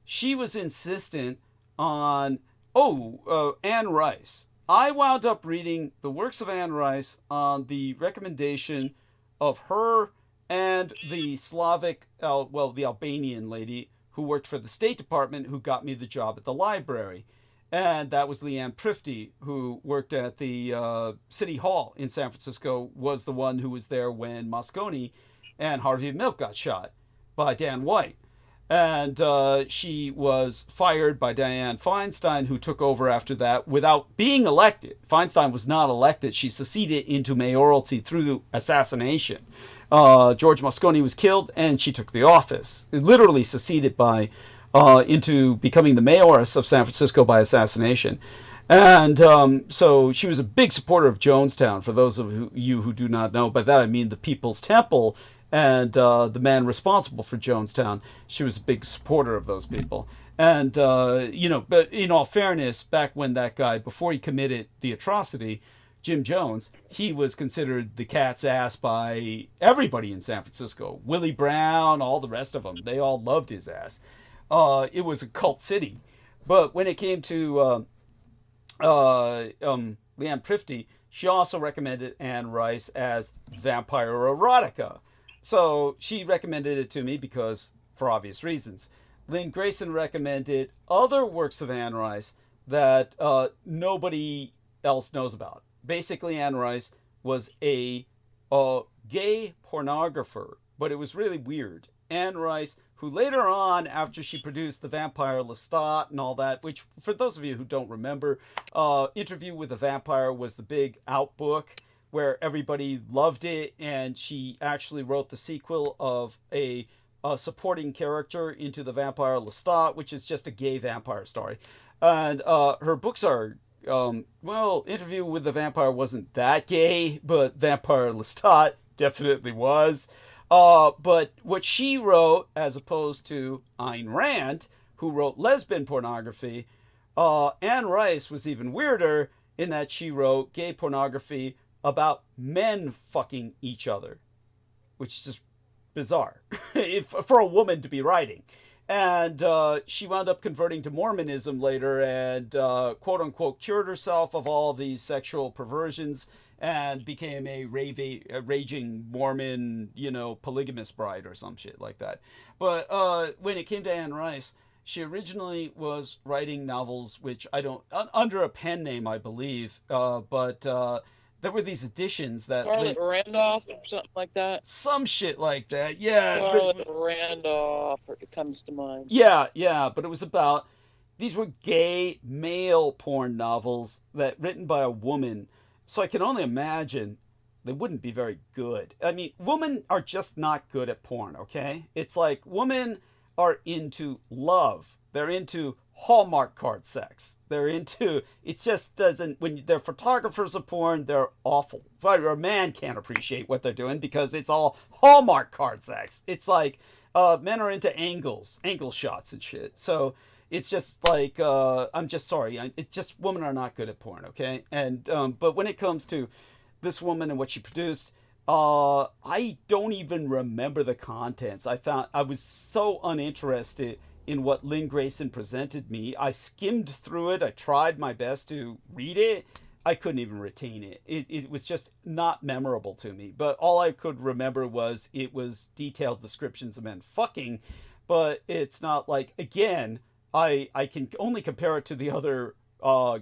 she was insistent on, Anne Rice. I wound up reading the works of Anne Rice on the recommendation of her and the Slavic, the Albanian lady who worked for the State Department who got me the job at the library. And that was Leanne Prifty, who worked at the City Hall in San Francisco, was the one who was there when Moscone and Harvey Milk got shot by Dan White. And she was fired by Dianne Feinstein, who took over after that without being elected. Feinstein was not elected. She succeeded into mayoralty through assassination. George Moscone was killed, and she took the office. It literally succeeded by into becoming the mayoress of San Francisco by assassination. And so she was a big supporter of Jonestown, for those of you who do not know. By that I mean the People's Temple and the man responsible for Jonestown. She was a big supporter of those people. And, but in all fairness, back when that guy, before he committed the atrocity, Jim Jones, he was considered the cat's ass by everybody in San Francisco. Willie Brown, all the rest of them, they all loved his ass. It was a cult city. But when it came to Leanne Prifty, she also recommended Anne Rice as vampire erotica. So she recommended it to me because, for obvious reasons. Lynn Grayson recommended other works of Anne Rice that nobody else knows about. Basically, Anne Rice was a gay pornographer, but it was really weird. Anne Rice, who later on, after she produced The Vampire Lestat and all that, which, for those of you who don't remember, Interview with a Vampire was the big out book where everybody loved it, and she actually wrote the sequel of a supporting character into The Vampire Lestat, which is just a gay vampire story. And her books are, Interview with the Vampire wasn't that gay, but Vampire Lestat definitely was. But what she wrote, as opposed to Ayn Rand, who wrote lesbian pornography, Anne Rice was even weirder in that she wrote gay pornography about men fucking each other, which is just bizarre for a woman to be writing. And she wound up converting to Mormonism later and quote unquote cured herself of all these sexual perversions and became a raging Mormon, polygamous bride or some shit like that. But when it came to Anne Rice, she originally was writing novels, which under a pen name, I believe, but there were these editions that... Charlotte Randolph or something like that? Some shit like that, yeah. Charlotte Randolph, it comes to mind. Yeah, but it was about... These were gay male porn novels written by a woman. So I can only imagine they wouldn't be very good. I mean, women are just not good at porn, okay? It's like women are into love. They're into Hallmark card sex. They're into, it just doesn't, when they're photographers of porn, they're awful. A man can't appreciate what they're doing because it's all Hallmark card sex. It's like men are into angle shots and shit. So it's just like, I'm just sorry. Women are not good at porn, okay? And, but when it comes to this woman and what she produced, I don't even remember the contents. I was so uninterested in what Lynn Grayson presented me. I skimmed through it. I tried my best to read it. I couldn't even retain it. It was just not memorable to me. But all I could remember was it was detailed descriptions of men fucking, but it's not like, again, I can only compare it to the other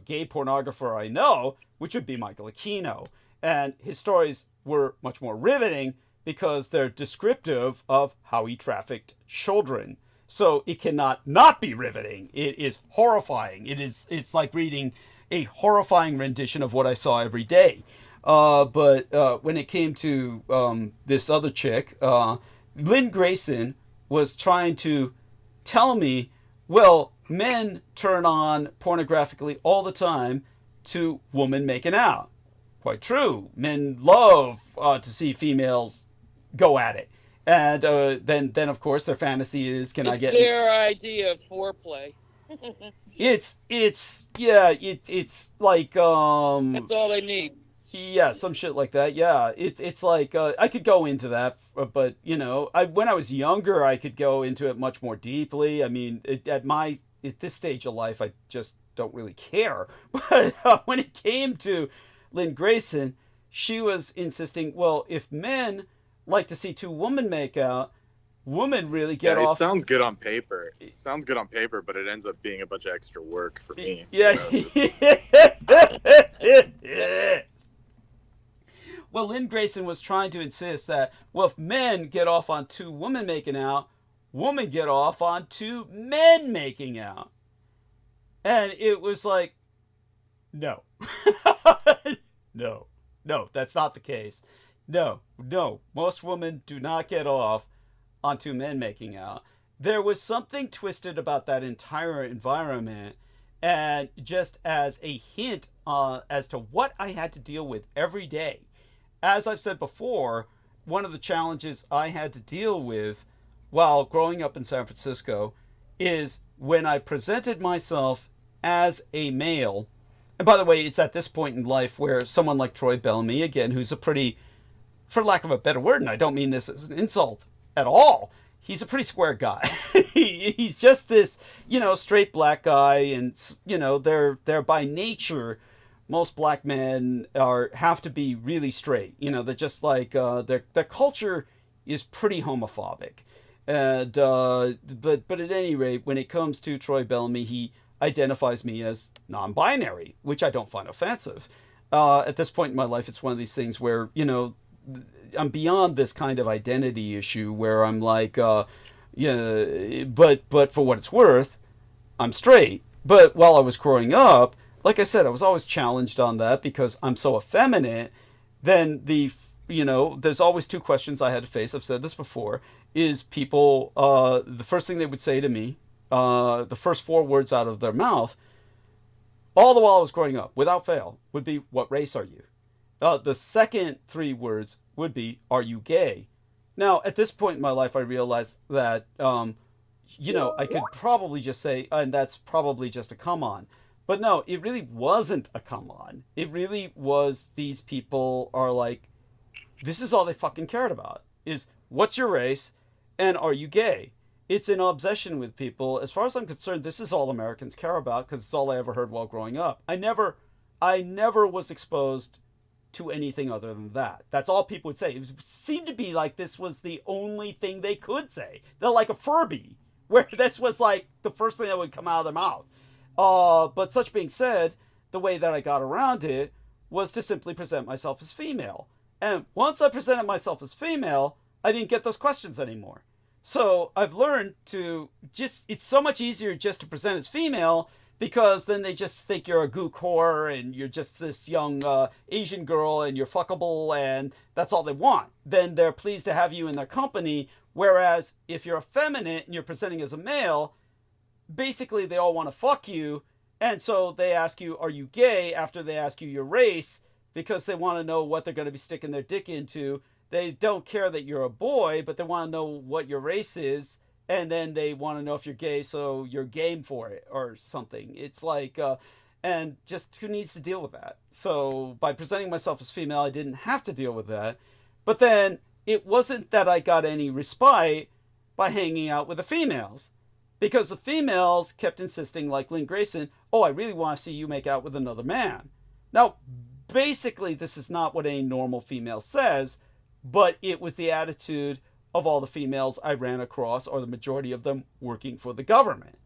gay pornographer I know, which would be Michael Ōcéanus. And his stories were much more riveting because they're descriptive of how he trafficked children. So it cannot not be riveting. It is horrifying. It's like reading a horrifying rendition of what I saw every day. But when it came to this other chick, Lynn Grayson was trying to tell me, well, men turn on pornographically all the time to women making out. Quite true. Men love to see females go at it. And then of course their fantasy is, I get their idea of foreplay. It's like that's all they need. Yeah, some shit like that. Yeah, it's like I could go into that, but when I was younger, I could go into it much more deeply. I mean, at this stage of life, I just don't really care. But when it came to Lynn Grayson, she was insisting, well, if men like to see two women make out, women really get off. It sounds good on paper. It sounds good on paper, but it ends up being a bunch of extra work for me. Yeah. Well, Lynn Grayson was trying to insist that, well, if men get off on two women making out, women get off on two men making out. And it was like, no. No, that's not the case. No, most women do not get off on two men making out. There was something twisted about that entire environment, and just as a hint as to what I had to deal with every day. As I've said before, one of the challenges I had to deal with while growing up in San Francisco is when I presented myself as a male. And by the way, it's at this point in life where someone like Troy Bellamy, again, who's a pretty, for lack of a better word, and I don't mean this as an insult at all, he's a pretty square guy. He's just this, straight black guy, and, they're by nature, most black men have to be really straight. They're just like, their culture is pretty homophobic. And, but at any rate, when it comes to Troy Bellamy, he identifies me as non-binary, which I don't find offensive. At this point in my life, it's one of these things where, I'm beyond this kind of identity issue where I'm like, but for what it's worth, I'm straight. But while I was growing up, like I said, I was always challenged on that because I'm so effeminate. Then there's always two questions I had to face. I've said this before, is people, the first thing they would say to me, the first four words out of their mouth, all the while I was growing up, without fail, would be, what race are you? The second three words would be, are you gay? Now, at this point in my life, I realized that, I could probably just say, and that's probably just a come on. But no, it really wasn't a come on. It really was, these people are like, this is all they fucking cared about, is what's your race and are you gay? It's an obsession with people. As far as I'm concerned, this is all Americans care about because it's all I ever heard while growing up. I never was exposed to anything other than that. That's all people would say. It seemed to be like this was the only thing they could say. They're like a Furby, where this was like the first thing that would come out of their mouth. But such being said, the way that I got around it was to simply present myself as female. And once I presented myself as female, I didn't get those questions anymore. So I've learned to it's so much easier just to present as female, because then they just think you're a gook whore and you're just this young Asian girl and you're fuckable and that's all they want. Then they're pleased to have you in their company. Whereas if you're effeminate and you're presenting as a male, basically they all want to fuck you. And so they ask you, are you gay, after they ask you your race, because they want to know what they're going to be sticking their dick into. They don't care that you're a boy, but they want to know what your race is. And then they want to know if you're gay, so you're game for it or something. It's like, and just who needs to deal with that? So by presenting myself as female, I didn't have to deal with that. But then it wasn't that I got any respite by hanging out with the females, because the females kept insisting, like Lynn Grayson, oh, I really want to see you make out with another man. Now, basically, this is not what a normal female says, but it was the attitude of all the females I ran across, or the majority of them working for the government.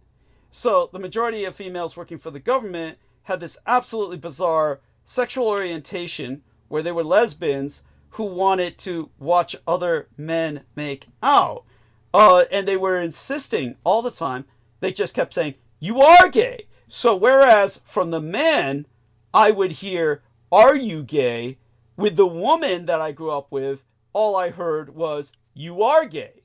So the majority of females working for the government had this absolutely bizarre sexual orientation where they were lesbians who wanted to watch other men make out. And they were insisting all the time. They just kept saying, "You are gay." So whereas from the men, I would hear, "Are you gay?" With the woman that I grew up with, all I heard was, "You are gay."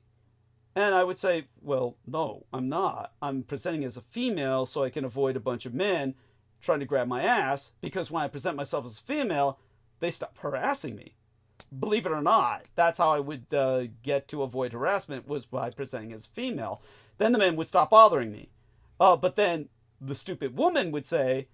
And I would say, well, no, I'm not. I'm presenting as a female so I can avoid a bunch of men trying to grab my ass, because when I present myself as a female, they stop harassing me. Believe it or not, that's how I would get to avoid harassment, was by presenting as a female. Then the men would stop bothering me. But then the stupid woman would say,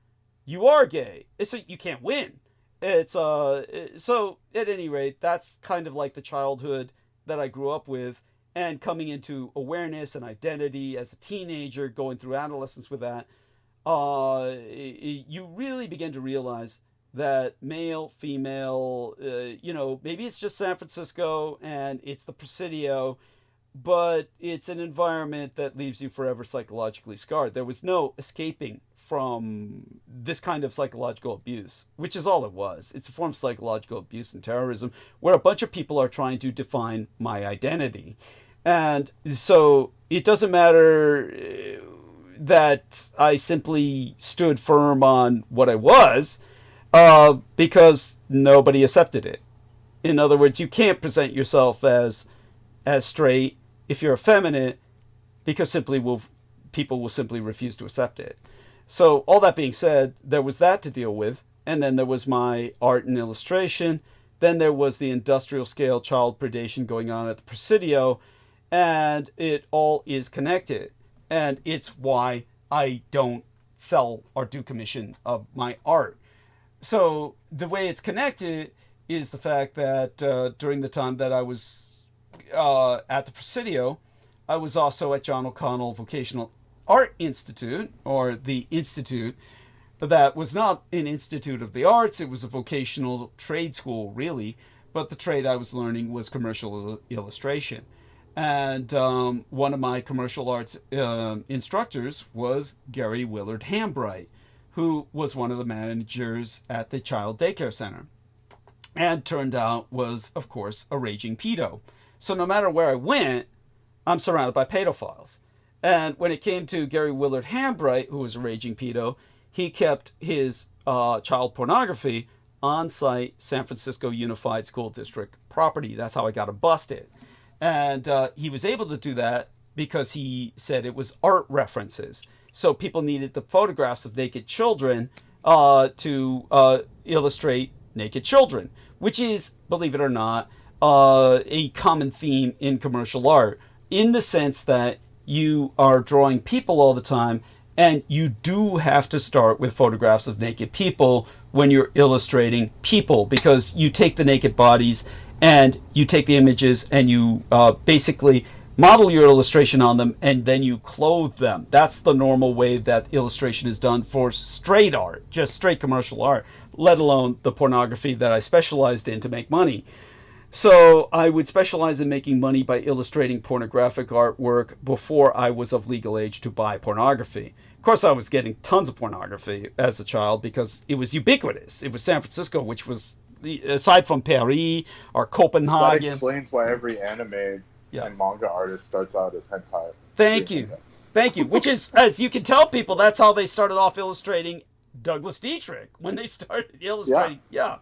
"You are gay." So you can't win. It's so at any rate, that's kind of like the childhood that I grew up with, and coming into awareness and identity as a teenager, going through adolescence with that, you really begin to realize that male, female, maybe it's just San Francisco and it's the Presidio, but it's an environment that leaves you forever psychologically scarred. There was no escaping from this kind of psychological abuse, which is all it was. It's a form of psychological abuse and terrorism where a bunch of people are trying to define my identity. And so it doesn't matter that I simply stood firm on what I was, because nobody accepted it. In other words, you can't present yourself as straight if you're effeminate, because people will simply refuse to accept it. So all that being said, there was that to deal with, and then there was my art and illustration. Then there was the industrial scale child predation going on at the Presidio, and it all is connected. And it's why I don't sell or do commission of my art. So the way it's connected is the fact that during the time that I was at the Presidio, I was also at John O'Connell Vocational Art Institute, or the Institute. That was not an institute of the arts. It was a vocational trade school, really. But the trade I was learning was commercial illustration. And one of my commercial arts instructors was Gary Willard Hambright, who was one of the managers at the child daycare center, and turned out was, of course, a raging pedo. So no matter where I went, I'm surrounded by pedophiles. And when it came to Gary Willard Hambright, who was a raging pedo, he kept his child pornography on site San Francisco Unified School District property. That's how I got him busted. And he was able to do that because he said it was art references. So people needed the photographs of naked children to illustrate naked children, which is, believe it or not, a common theme in commercial art, in the sense that you are drawing people all the time, and you do have to start with photographs of naked people when you're illustrating people, because you take the naked bodies and you take the images and you basically model your illustration on them, and then you clothe them. That's the normal way that illustration is done for straight art, just straight commercial art, let alone the pornography that I specialized in to make money. So I would specialize in making money by illustrating pornographic artwork before I was of legal age to buy pornography. Of course, I was getting tons of pornography as a child because it was ubiquitous. It was San Francisco, which was, aside from Paris or Copenhagen. That explains why every anime and manga artist starts out as hentai. Thank you. Which is, as you can tell people, that's how they started off illustrating Douglas Dietrich when they started illustrating. Yeah.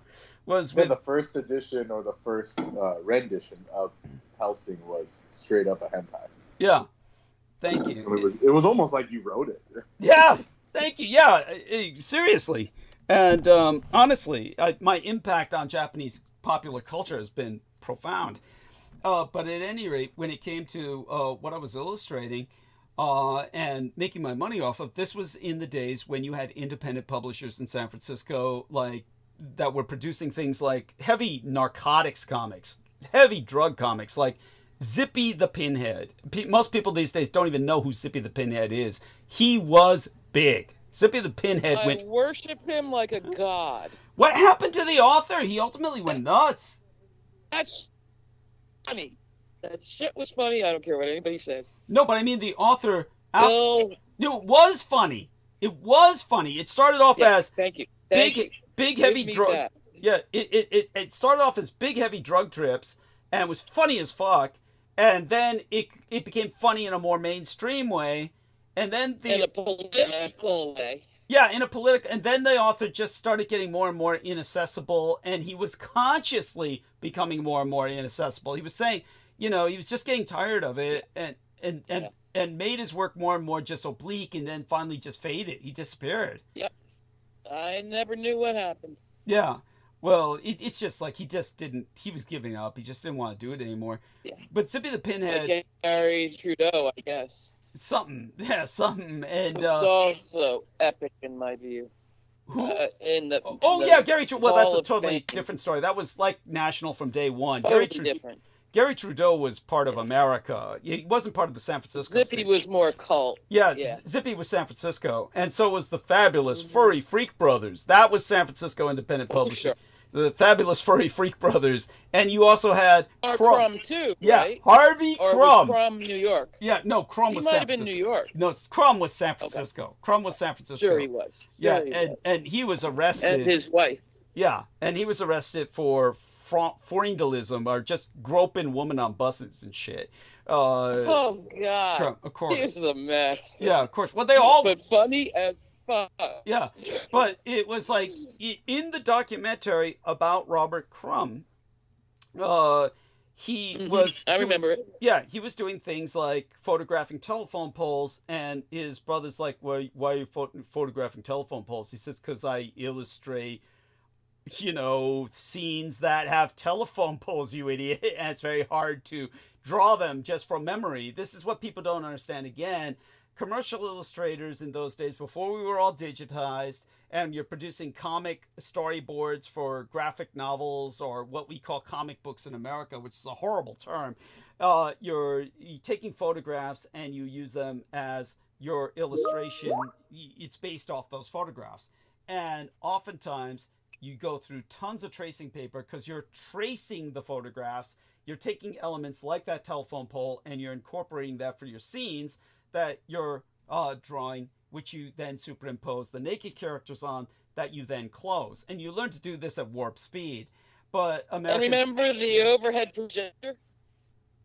Was with the first edition or the first rendition of Hellsing was straight up a hentai. Yeah. Thank you. It was almost like you wrote it. Yes. Thank you. Yeah. Seriously. And honestly, my impact on Japanese popular culture has been profound. But at any rate, when it came to what I was illustrating and making my money off of, this was in the days when you had independent publishers in San Francisco, like, that were producing things like heavy narcotics comics, heavy drug comics, like Zippy the Pinhead. Most people these days don't even know who Zippy the Pinhead is. He was big. Zippy the Pinhead I went. worship him like a god. What happened to the author? He ultimately went nuts. That's funny. That shit was funny. I don't care what anybody says. No, but I mean the author. Bill, No, it was funny. It was funny. It started off as thank you. Thank you. big Give heavy me drug. that. Yeah, it started off as big heavy drug trips and was funny as fuck, and then it became funny in a more mainstream way, and then In a political way. yeah, in a political, and then the author just started getting more and more inaccessible, and he was consciously becoming more and more inaccessible. He was saying, you know, he was just getting tired of it, and made his work more and more just oblique, and then finally just faded. He disappeared. Yep. I never knew what happened. Yeah. Well, it's just like he was giving up. He just didn't want to do it anymore. Yeah. But Zippy the Pinhead, Like Gary Trudeau, I guess. something. And It's also epic in my view. who? Yeah, Gary Trudeau. Well, that's Hall a of totally Fame. different story. That was like national from day one. Totally different. Gary Trudeau was part of America. He wasn't part of the San Francisco Zippy scene. was more cult. Yeah, Yeah. Zippy was San Francisco, and so was the fabulous Furry Freak Brothers. That was San Francisco independent publishing. Sure. The fabulous Furry Freak Brothers, and you also had Or Crumb too, Yeah, right? Harvey Or Crumb. was Crumb New York? Yeah, no, Crumb He was might San have been Francisco. New York. No, Crumb was San Francisco. Crumb was San Francisco. Sure he was. Yeah, Sure he was. and he was arrested. And his wife. Yeah, and he was arrested for friendalism, or just groping women on buses and shit. Oh God. Crumb, of course. He's the mess. Yeah, of course. Well, they all. But funny as fuck. Yeah, but it was like in the documentary about Robert Crumb, he was. I remember it. Yeah, he was doing things like photographing telephone poles, and his brother's like, "Why are you photographing telephone poles?" He says, "Because I illustrate, you know, scenes that have telephone poles, you idiot, and it's very hard to draw them just from memory." This is what people don't understand. Again, commercial illustrators in those days, before we were all digitized, and you're producing comic storyboards for graphic novels, or what we call comic books in America, which is a horrible term. You're taking photographs and you use them as your illustration. It's based off those photographs. And oftentimes you go through tons of tracing paper because you're tracing the photographs. You're taking elements like that telephone pole and you're incorporating that for your scenes that you're drawing, which you then superimpose the naked characters on, that you then close. And you learn to do this at warp speed. But Americans... And remember the overhead projector?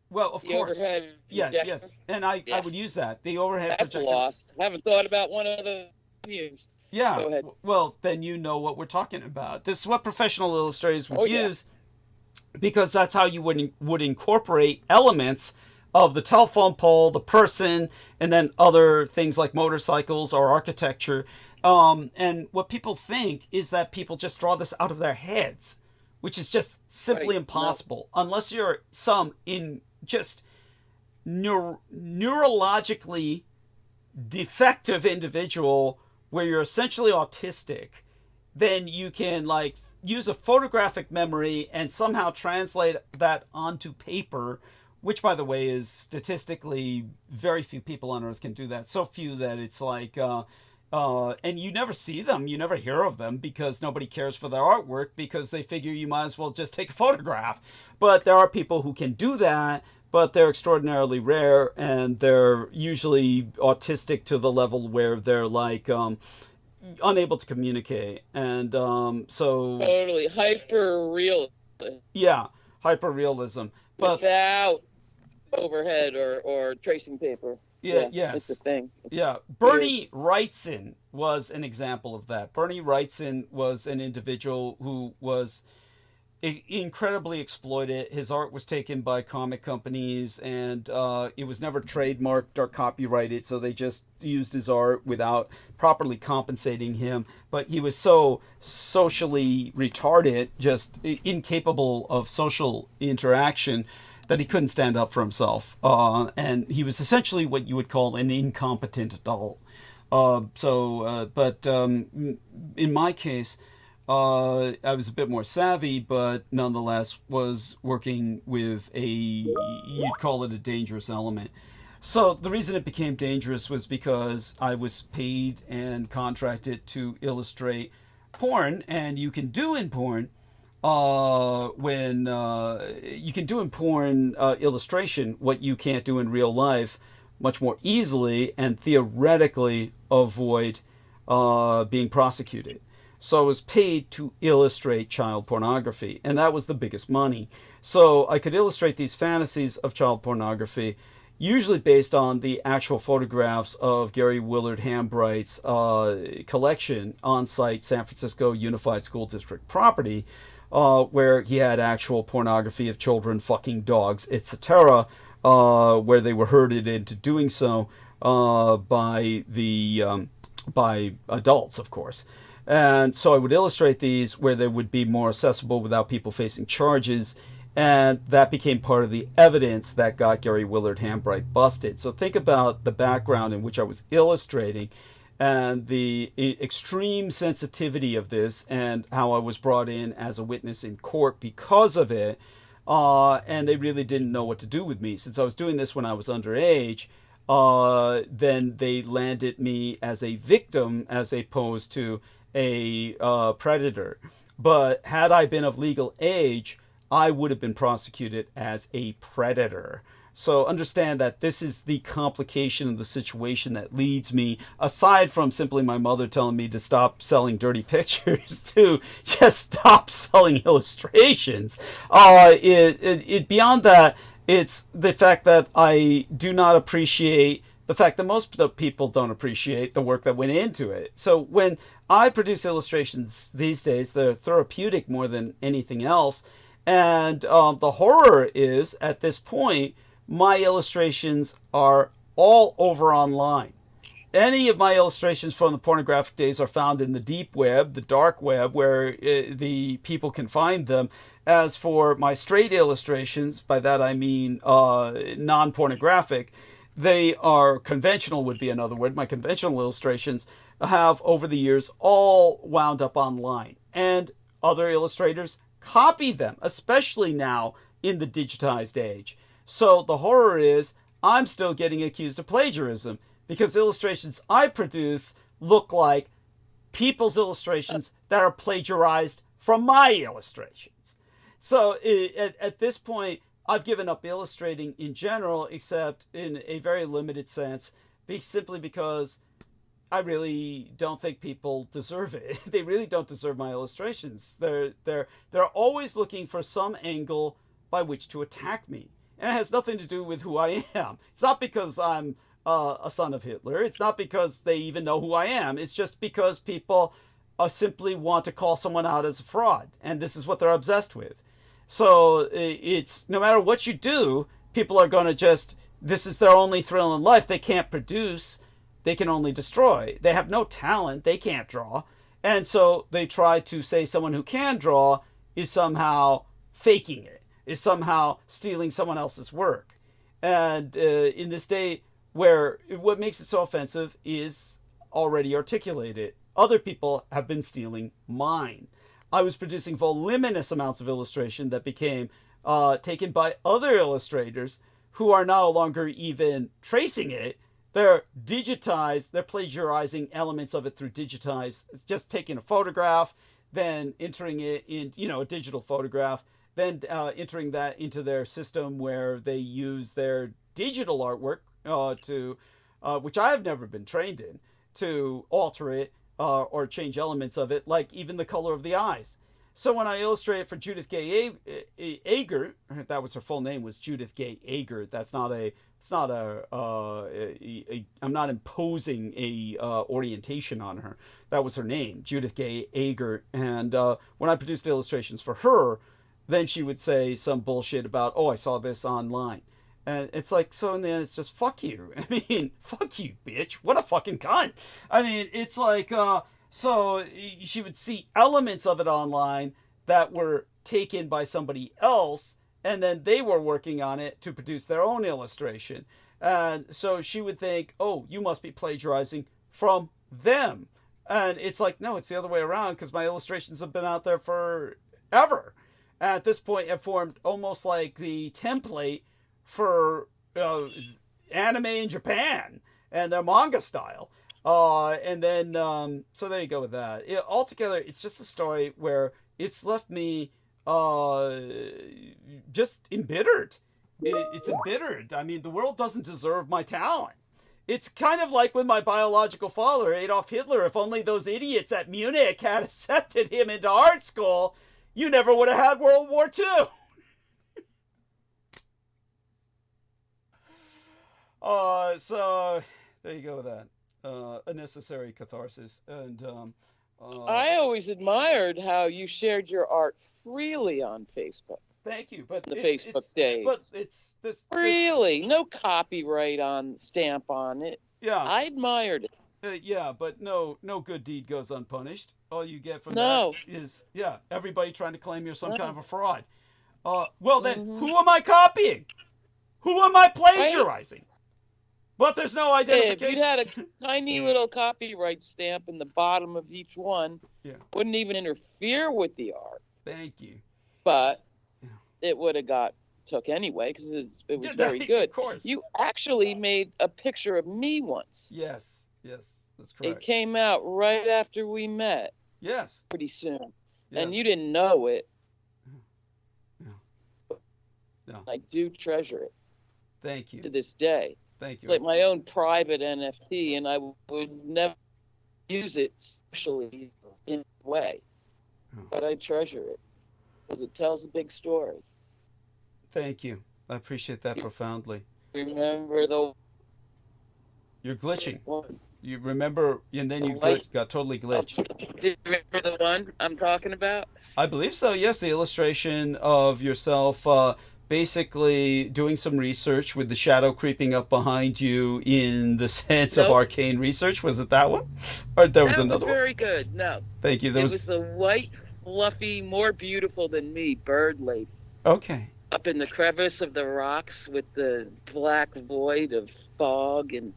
Well, of course. Overhead Yeah, projector? yes. And I would use that. The overhead That's projector. lost. I haven't thought about one of the views. Yeah. Go ahead. Well, then you know what we're talking about. This is what professional illustrators would yeah. use, because that's how you would incorporate elements of the telephone pole, the person, and then other things like motorcycles or architecture. And what people think is that people just draw this out of their heads, which is just simply Right. impossible, unless you're just neurologically defective individual where you're essentially autistic. Then you can like use a photographic memory and somehow translate that onto paper, which, by the way, is statistically very few people on Earth can do that. So few that it's like, and you never see them, you never hear of them, because nobody cares for their artwork, because they figure you might as well just take a photograph. But there are people who can do that, but they're extraordinarily rare, and they're usually autistic to the level where they're like unable to communicate. And so... Totally. Hyper real. Yeah, hyper-realism. But Without overhead or tracing paper. Yeah, yes. It's a thing. Yeah, Bernie Wrightson was an example of that. Bernie Wrightson was an individual who was incredibly exploited. His art was taken by comic companies, and it was never trademarked or copyrighted, so they just used his art without properly compensating him. But he was so socially retarded, just incapable of social interaction, that he couldn't stand up for himself. And he was essentially what you would call an incompetent adult. But in my case, I was a bit more savvy, but nonetheless was working with you'd call it a dangerous element. So the reason it became dangerous was because I was paid and contracted to illustrate porn, and you can do in porn illustration what you can't do in real life much more easily, and theoretically avoid being prosecuted. So I was paid to illustrate child pornography, and that was the biggest money. So I could illustrate these fantasies of child pornography, usually based on the actual photographs of Gary Willard Hambright's collection on-site San Francisco Unified School District property, where he had actual pornography of children fucking dogs, etc., where they were herded into doing so by adults, of course. And so I would illustrate these where they would be more accessible without people facing charges, and that became part of the evidence that got Gary Willard Hambright busted. So think about the background in which I was illustrating and the extreme sensitivity of this, and how I was brought in as a witness in court because of it. And they really didn't know what to do with me. Since I was doing this when I was underage, then they landed me as a victim as opposed to a predator. But had I been of legal age, I would have been prosecuted as a predator. So understand that this is the complication of the situation that leads me, aside from simply my mother telling me to stop selling dirty pictures, to just stop selling illustrations. Beyond that, it's the fact that I do not appreciate the fact that most people don't appreciate the work that went into it. So when I produce illustrations these days, they're therapeutic more than anything else. And the horror is, at this point, my illustrations are all over online. Any of my illustrations from the pornographic days are found in the deep web, the dark web, where the people can find them. As for my straight illustrations, by that I mean non-pornographic, they are conventional, would be another word. My conventional illustrations have, over the years, all wound up online. And other illustrators copy them, especially now in the digitized age. So the horror is I'm still getting accused of plagiarism because illustrations I produce look like people's illustrations that are plagiarized from my illustrations. So at this point, I've given up illustrating in general, except in a very limited sense, simply because I really don't think people deserve it. They really don't deserve my illustrations. They're always looking for some angle by which to attack me. And it has nothing to do with who I am. It's not because I'm a son of Hitler. It's not because they even know who I am. It's just because people simply want to call someone out as a fraud. And this is what they're obsessed with. So it's no matter what you do, people are going to this is their only thrill in life. They can't produce. They can only destroy. They have no talent. They can't draw. And so they try to say someone who can draw is somehow faking it, is somehow stealing someone else's work. And in this day where what makes it so offensive is already articulated. Other people have been stealing mine. I was producing voluminous amounts of illustration that became taken by other illustrators who are no longer even tracing it. They're digitized, they're plagiarizing elements of it through digitized. It's just taking a photograph, then entering it in, a digital photograph, then entering that into their system where they use their digital artwork which I have never been trained in, to alter it or change elements of it, like even the color of the eyes. So when I illustrated for Judith Gay Ager, that was her full name, was Judith Gay Ager. I'm not imposing a orientation on her. That was her name, Judith Gay Ager. And when I produced illustrations for her, then she would say some bullshit about, I saw this online. And it's like, so in the end, it's just, fuck you. I mean, fuck you, bitch. What a fucking cunt. I mean, it's like, so she would see elements of it online that were taken by somebody else, and then they were working on it to produce their own illustration. And so she would think, you must be plagiarizing from them. And it's like, no, it's the other way around, because my illustrations have been out there forever. At this point, it formed almost like the template for anime in Japan, and they're manga style. And then, so there you go with that. Altogether, it's just a story where it's left me just embittered. It's embittered. I mean, the world doesn't deserve my talent. It's kind of like with my biological father, Adolf Hitler. If only those idiots at Munich had accepted him into art school, you never would have had World War II. So there you go with that. A necessary catharsis. And I always admired how you shared your art freely on Facebook. Thank you, but the Facebook days. But it's this really no copyright on stamp on it. Yeah, I admired it. Yeah, but no good deed goes unpunished. All you get from that is everybody trying to claim you're some kind of a fraud. Well then, who am I copying? Who am I plagiarizing? Right? But there's no identification. If you had a tiny little copyright stamp in the bottom of each one, wouldn't even interfere with the art. Thank you. But it would have got took anyway because it was very good. Of course. You actually made a picture of me once. Yes, that's correct. It came out right after we met. Yes. Pretty soon. Yes. And you didn't know it. Yeah. I do treasure it. Thank you. To this day. Thank you. It's like my own private NFT, and I would never use it socially in a way. But I treasure it because it tells a big story. Thank you. I appreciate that profoundly. Remember the... You're glitching. You remember, and then you got totally glitched. Do you remember the one I'm talking about? I believe so, yes. The illustration of yourself basically doing some research with the shadow creeping up behind you in the sense of arcane research. Was it that one? Or there was another one? Very good. No. Thank you. It was the white, fluffy, more beautiful than me bird lady. Okay. Up in the crevice of the rocks with the black void of fog and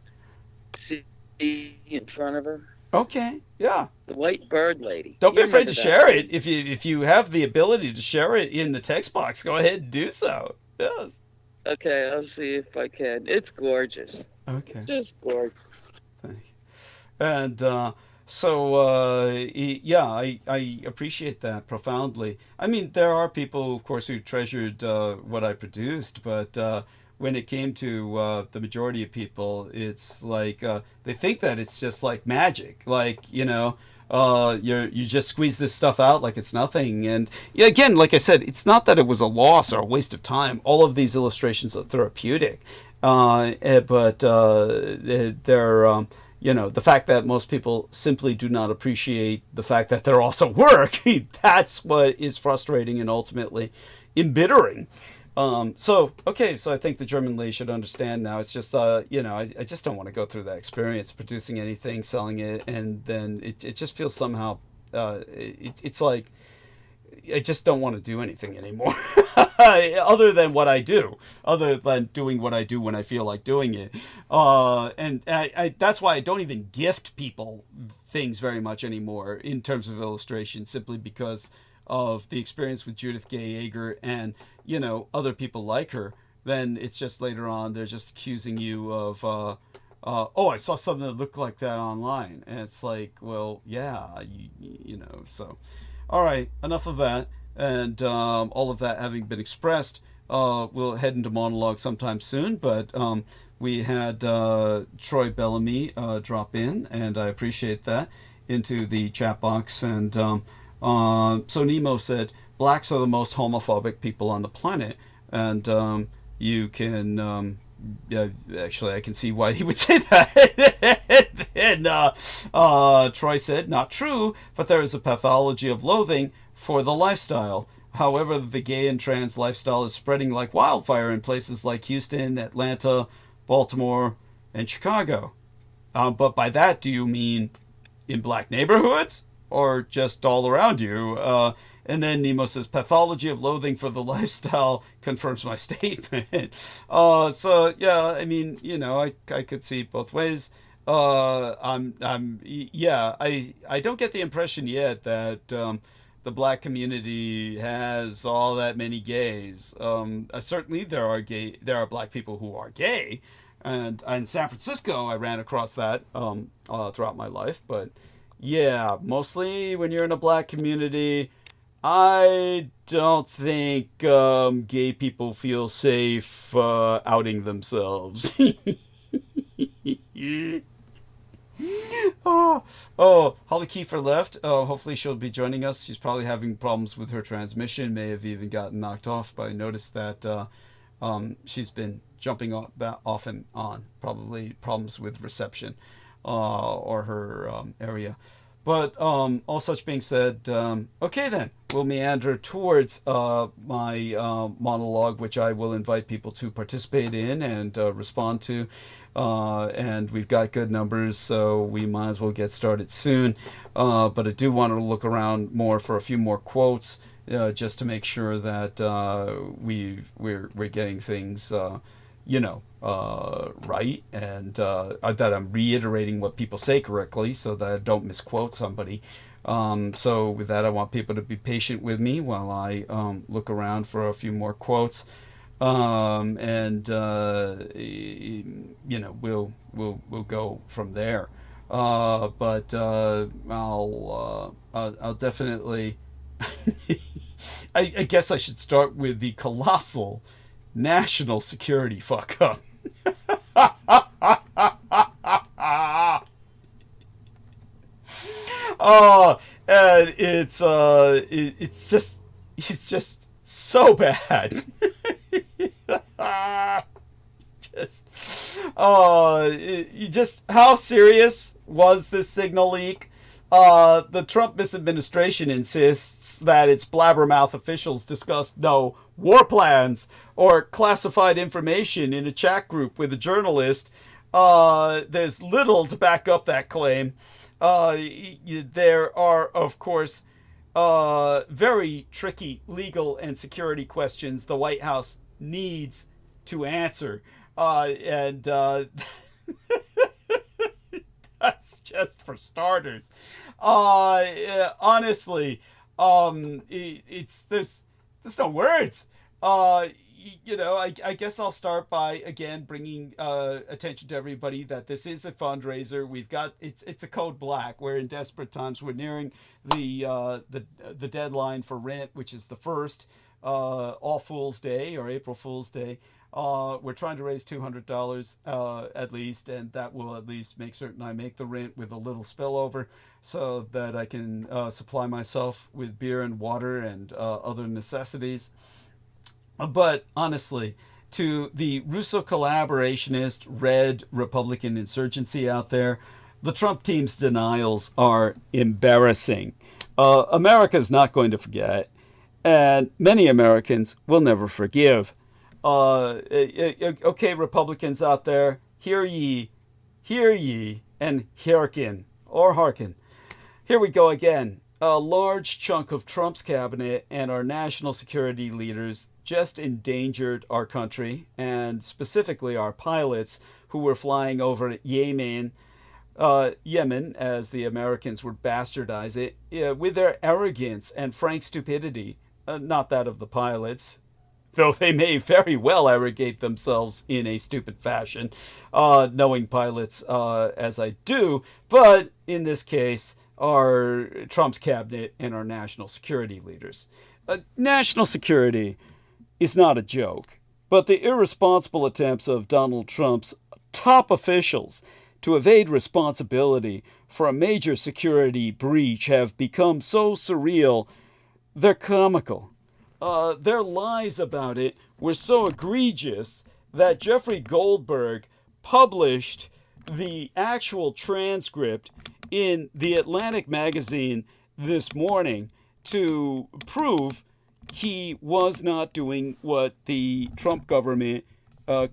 sea in front of her. Okay, yeah. The white bird lady. Don't be afraid to share it. If you have the ability to share it in the text box, go ahead and do so. Yes. Okay, I'll see if I can. It's gorgeous. Okay. Just gorgeous. Thank you. And so, I appreciate that profoundly. I mean, there are people, of course, who treasured what I produced, but when it came to the majority of people, it's like they think that it's just like magic, like you just squeeze this stuff out like it's nothing. And again, like I said, it's not that it was a loss or a waste of time. All of these illustrations are therapeutic, but they're the fact that most people simply do not appreciate the fact that they're also work. That's what is frustrating and ultimately embittering. So I think the German lady should understand now. It's just, I just don't want to go through that experience, producing anything, selling it, and then it just feels somehow, it's like, I just don't want to do anything anymore, other than what I do, other than doing what I do when I feel like doing it. And that's why I don't even gift people things very much anymore in terms of illustration, simply because of the experience with Judith Gay Yeager and, other people like her. Then it's just later on, they're just accusing you of, I saw something that looked like that online. And it's like, well, yeah, so. All right, enough of that. And all of that having been expressed, we'll head into monologue sometime soon. But we had Troy Bellamy drop in, and I appreciate that, into the chat box. And so Nemo said, blacks are the most homophobic people on the planet. And you can... actually, I can see why he would say that. And Troy said, not true, but there is a pathology of loathing for the lifestyle. However, the gay and trans lifestyle is spreading like wildfire in places like Houston, Atlanta, Baltimore, and Chicago. But by that, do you mean in black neighborhoods or just all around you? And then Nemo says, pathology of loathing for the lifestyle confirms my statement. So, yeah, I mean, I could see it both ways. I don't get the impression yet that the black community has all that many gays. Certainly there are black people who are gay, And in San Francisco, I ran across that throughout my life. But yeah, mostly when you're in a black community, I don't think gay people feel safe outing themselves. Holly Kiefer left. Hopefully she'll be joining us. She's probably having problems with her transmission. May have even gotten knocked off. But I noticed that she's been jumping off and on. Probably problems with reception or her area. But all such being said, okay then, we'll meander towards my monologue, which I will invite people to participate in and respond to. And we've got good numbers, so we might as well get started soon. But I do want to look around more for a few more quotes, just to make sure that we're getting things right, and that I'm reiterating what people say correctly so that I don't misquote somebody. So with that, I want people to be patient with me while I look around for a few more quotes. And we'll go from there. But I'll definitely. I guess I should start with the colossal national security fuck up. And it's just so bad. How serious was this signal leak? The Trump administration insists that its blabbermouth officials discussed no war plans or classified information in a chat group with a journalist. There's little to back up that claim. There are, of course, very tricky legal and security questions the White House needs to answer. And that's just for starters. Honestly, there's no words. I guess I'll start by again bringing attention to everybody that this is a fundraiser. We've got it's a code black. We're in desperate times. We're nearing the deadline for rent, which is the first All Fool's Day or April Fool's Day. We're trying to raise $200 at least, and that will at least make certain I make the rent with a little spillover so that I can supply myself with beer and water and other necessities. But honestly, to the Russo collaborationist red Republican insurgency out there, the Trump team's denials are embarrassing. America's not going to forget, and many Americans will never forgive. Okay, Republicans out there, hear ye, and hearken, or hearken. Here we go again. A large chunk of Trump's cabinet and our national security leaders just endangered our country, and specifically our pilots who were flying over Yemen, as the Americans would bastardize it, with their arrogance and frank stupidity, not that of the pilots, though they may very well arrogate themselves in a stupid fashion, knowing pilots as I do, but in this case, our Trump's cabinet and our national security leaders. National security is not a joke, but the irresponsible attempts of Donald Trump's top officials to evade responsibility for a major security breach have become so surreal, they're comical. Their lies about it were so egregious that Jeffrey Goldberg published the actual transcript in the Atlantic magazine this morning to prove he was not doing what the Trump government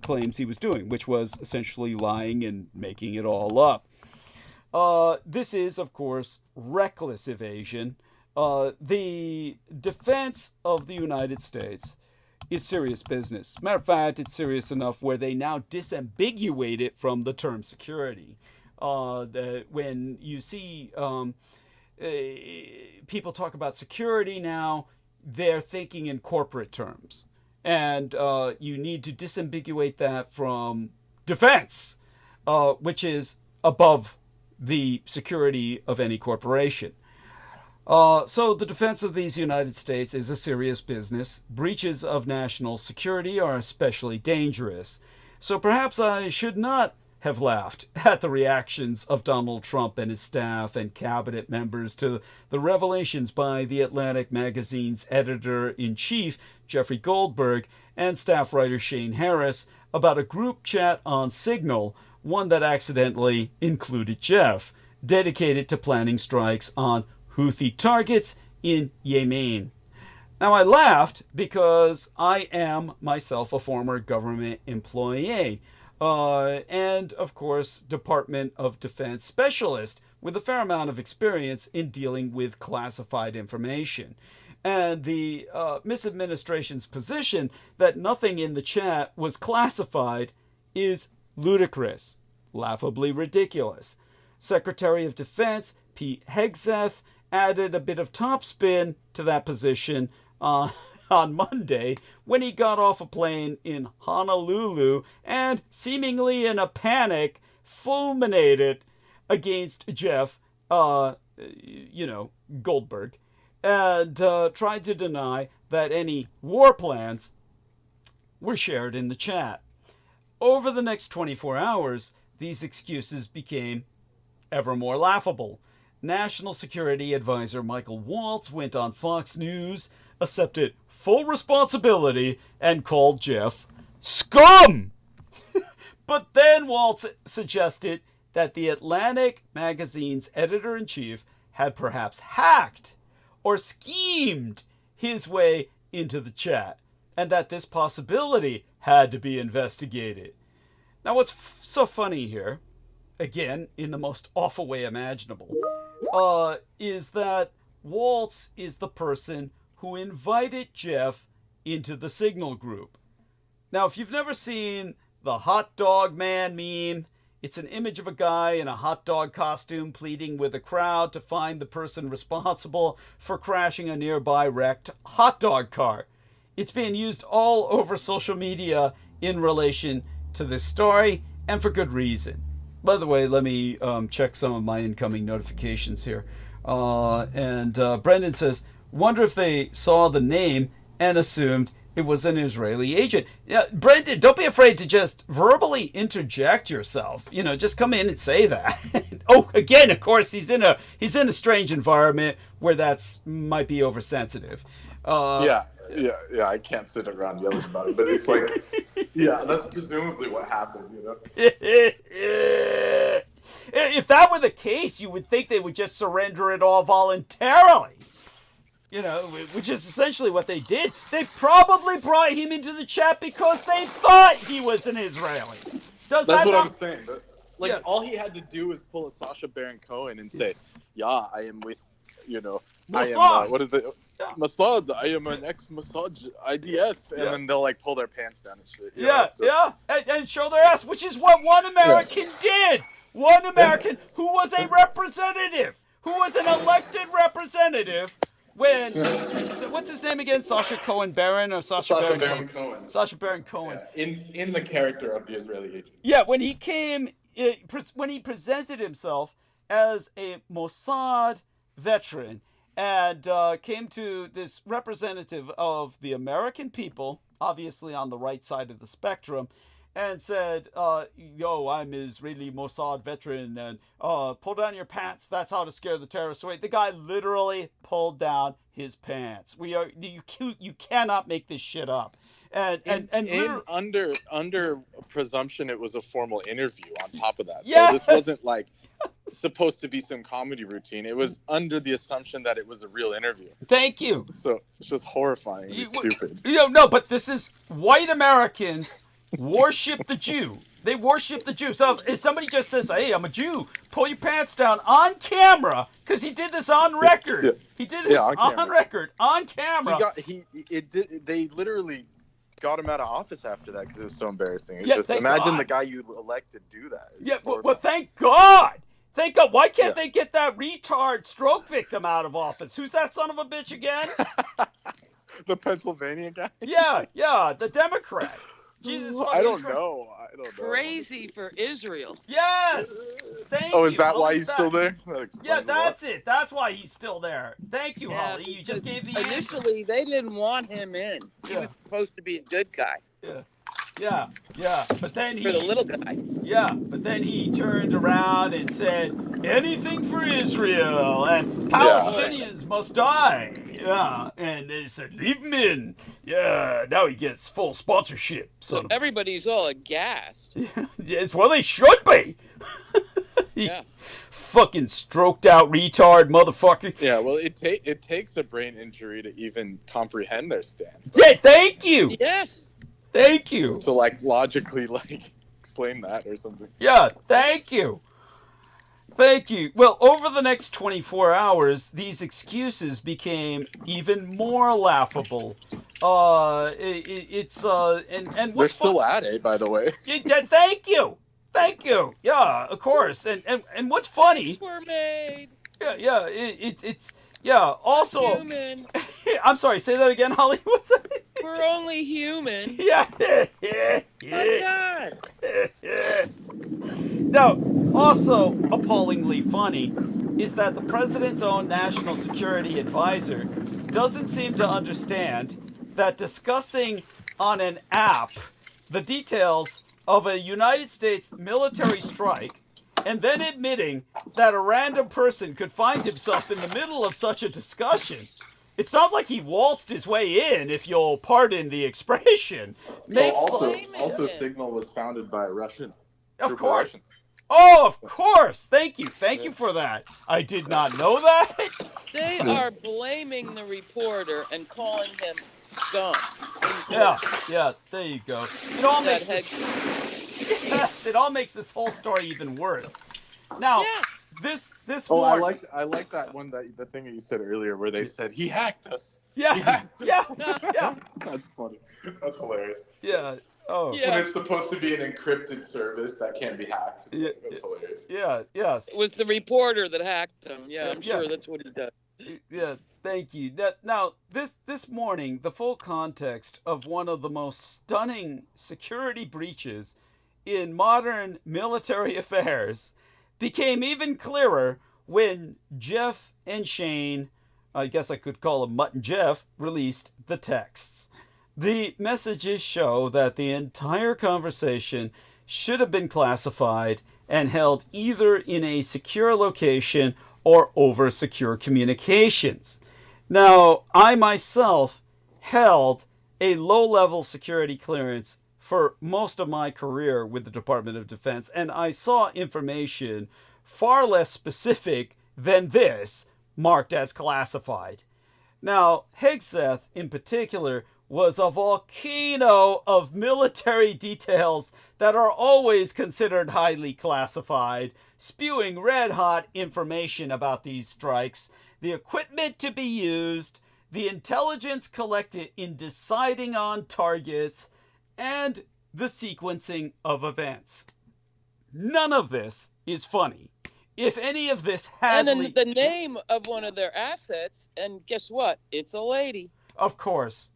claims he was doing, which was essentially lying and making it all up. This is, of course, reckless evasion. The defense of the United States is serious business. Matter of fact, it's serious enough where they now disambiguate it from the term security. When you see people talk about security now, they're thinking in corporate terms. And you need to disambiguate that from defense, which is above the security of any corporation. So the defense of these United States is a serious business. Breaches of national security are especially dangerous. So perhaps I should not have laughed at the reactions of Donald Trump and his staff and cabinet members to the revelations by the Atlantic magazine's editor-in-chief, Jeffrey Goldberg, and staff writer Shane Harris about a group chat on Signal, one that accidentally included Jeff, dedicated to planning strikes on Houthi targets in Yemen. Now, I laughed because I am myself a former government employee, and, of course, Department of Defense specialist with a fair amount of experience in dealing with classified information. And the misadministration's position that nothing in the chat was classified is ludicrous, laughably ridiculous. Secretary of Defense Pete Hegseth added a bit of topspin to that position on Monday when he got off a plane in Honolulu and, seemingly in a panic, fulminated against Jeff, Goldberg, and tried to deny that any war plans were shared in the chat. Over the next 24 hours, these excuses became ever more laughable. National Security Advisor Michael Waltz went on Fox News, accepted full responsibility, and called Jeff scum. But then Waltz suggested that the Atlantic magazine's editor-in-chief had perhaps hacked or schemed his way into the chat, and that this possibility had to be investigated. Now, what's so funny here, again, in the most awful way imaginable, is that Waltz is the person who invited Jeff into the Signal group. Now, if you've never seen the hot dog man meme, it's an image of a guy in a hot dog costume pleading with a crowd to find the person responsible for crashing a nearby wrecked hot dog car. It's being used all over social media in relation to this story, and for good reason. By the way, let me check some of my incoming notifications here. Brendan says, wonder if they saw the name and assumed it was an Israeli agent. Yeah, Brendan, don't be afraid to just verbally interject yourself. Just come in and say that. Oh, again, of course, he's in a strange environment where that's might be oversensitive. Yeah, I can't sit around yelling about it, but it's like, yeah, that's presumably what happened, If that were the case, you would think they would just surrender it all voluntarily. Which is essentially what they did. They probably brought him into the chat because they thought he was an Israeli. That's what I'm saying. All he had to do was pull a Sacha Baron Cohen and say, yeah, I am with, I am, Mossad, I am an ex-Mossad IDF, and then they'll, pull their pants down and shit. And show their ass, which is what one American did. One American who was a representative, who was an elected representative, when, what's his name again? Sacha Cohen Baron or Sacha Baron Cohen? Sacha Baron Cohen. Yeah, in the character of the Israeli agent. Yeah, when he presented himself as a Mossad veteran and came to this representative of the American people, obviously on the right side of the spectrum, and said, I'm Israeli Mossad veteran, and pull down your pants. That's how to scare the terrorists away. The guy literally pulled down his pants. You cannot make this shit up. Under presumption, it was a formal interview on top of that. Yes! So this wasn't supposed to be some comedy routine. It was under the assumption that it was a real interview. Thank you. So it's just horrifying and stupid. No, but this is white Americans worship the Jew. They worship the Jew. So if somebody just says, hey, I'm a Jew, pull your pants down on camera, because he did this on record. Yeah. He did this on record, on camera. They literally got him out of office after that because it was so embarrassing. It's imagine the guy you elected do that. Well, thank God. Thank God. Why can't they get that retard stroke victim out of office? Who's that son of a bitch again? The Pennsylvania guy? Yeah, the Democrat. Jesus I fucking don't Christ. know. I don't know. Crazy for Israel. Yes. Thank you. Oh, is that Holly. why he's still there? That explains Yeah, a lot. that's it. That's why he's still there. Thank you, Yeah, Holly. You just because gave the answer. initially they didn't want him in. He Yeah. was supposed to be a good guy Yeah. But then for the little guy. but then he turned around and said, anything for Israel and Palestinians must die. Yeah, and they said, leave him in. Yeah, now he gets full sponsorship. So everybody's all aghast. Yes, well, they should be. Yeah. Fucking stroked out retard motherfucker. Yeah, well, it takes a brain injury to even comprehend their stance. Yeah, thank you. Yes. Thank you. To like logically like explain that or something. Yeah, thank you. Thank you. Well, over the next 24 hours, these excuses became even more laughable. It's and They're still at it, by the way. Thank you. Thank you. Yeah, of course. And what's funny? We're made. Yeah. It's also, Human. I'm sorry. Say that again, Holly. What's that? We're only human. Yeah. My God. Now, also appallingly funny is that the president's own national security advisor doesn't seem to understand that discussing on an app the details of a United States military strike and then admitting that a random person could find himself in the middle of such a discussion. It's not like he waltzed his way in, if you'll pardon the expression. Also, Signal was founded by a Russian. Of course. Russians. Oh, of course. Thank you. Thank you for that. I did not know that. They are blaming the reporter and calling him scum. Yeah. There you go. It all makes this whole story even worse. Now, this Oh, morning. I like that one, the thing that you said earlier where they said he hacked us. Yeah. That's funny. That's hilarious. Yeah. Oh. Yeah. When it's supposed to be an encrypted service that can be hacked. That's hilarious. Yeah. Yes. It was the reporter that hacked him. Yeah, I'm sure that's what he does. Yeah, thank you. Now, this morning, the full context of one of the most stunning security breaches in modern military affairs became even clearer when Jeff and Shane, I guess I could call him Mutt and Jeff, released the texts. The messages show that the entire conversation should have been classified and held either in a secure location or over secure communications. Now, I myself held a low-level security clearance for most of my career with the Department of Defense, and I saw information far less specific than this marked as classified. Now, Hegseth, in particular, was a volcano of military details that are always considered highly classified, spewing red-hot information about these strikes, the equipment to be used, the intelligence collected in deciding on targets, and the sequencing of events. None of this is funny. If any of this had... And then the name of one of their assets, and guess what? It's a lady. Of course.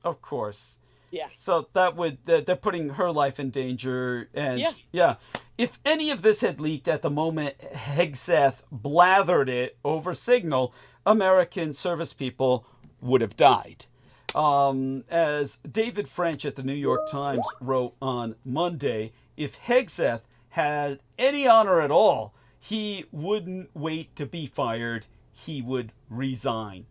Yeah. So that would, they're putting her life in danger. And yeah. If any of this had leaked at the moment Hegseth blathered it over Signal, American service people would have died. As David French at the New York Times wrote on Monday, if Hegseth had any honor at all, he wouldn't wait to be fired. He would resign.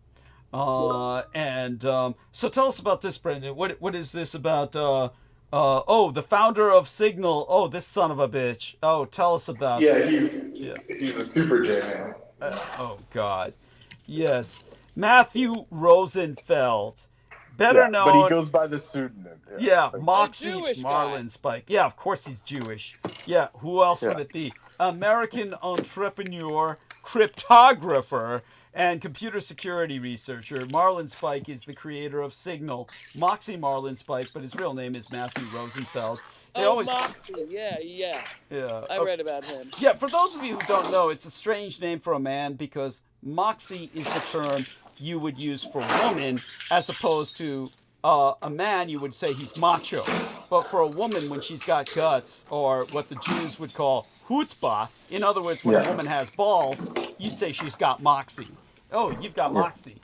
So tell us about this, Brendan. What is this about? The founder of Signal. Oh, this son of a bitch. Oh, tell us about. Yeah, he's a super J man. Oh God, yes, Matthew Rosenfeld, better known. But he goes by the pseudonym. Yeah, Moxie Jewish Marlin guy. Spike. Yeah, of course he's Jewish. Yeah, who else would it be? American entrepreneur, cryptographer, and computer security researcher. Marlin Spike is the creator of Signal. Moxie Marlin Spike, but his real name is Matthew Rosenfeld. Moxie. Yeah. Yeah. I read about him. Yeah, for those of you who don't know, it's a strange name for a man because Moxie is the term you would use for woman as opposed to a man, you would say he's macho. But for a woman, when she's got guts, or what the Jews would call chutzpah, in other words, when a woman has balls, you'd say she's got moxie. Oh, you've got moxie.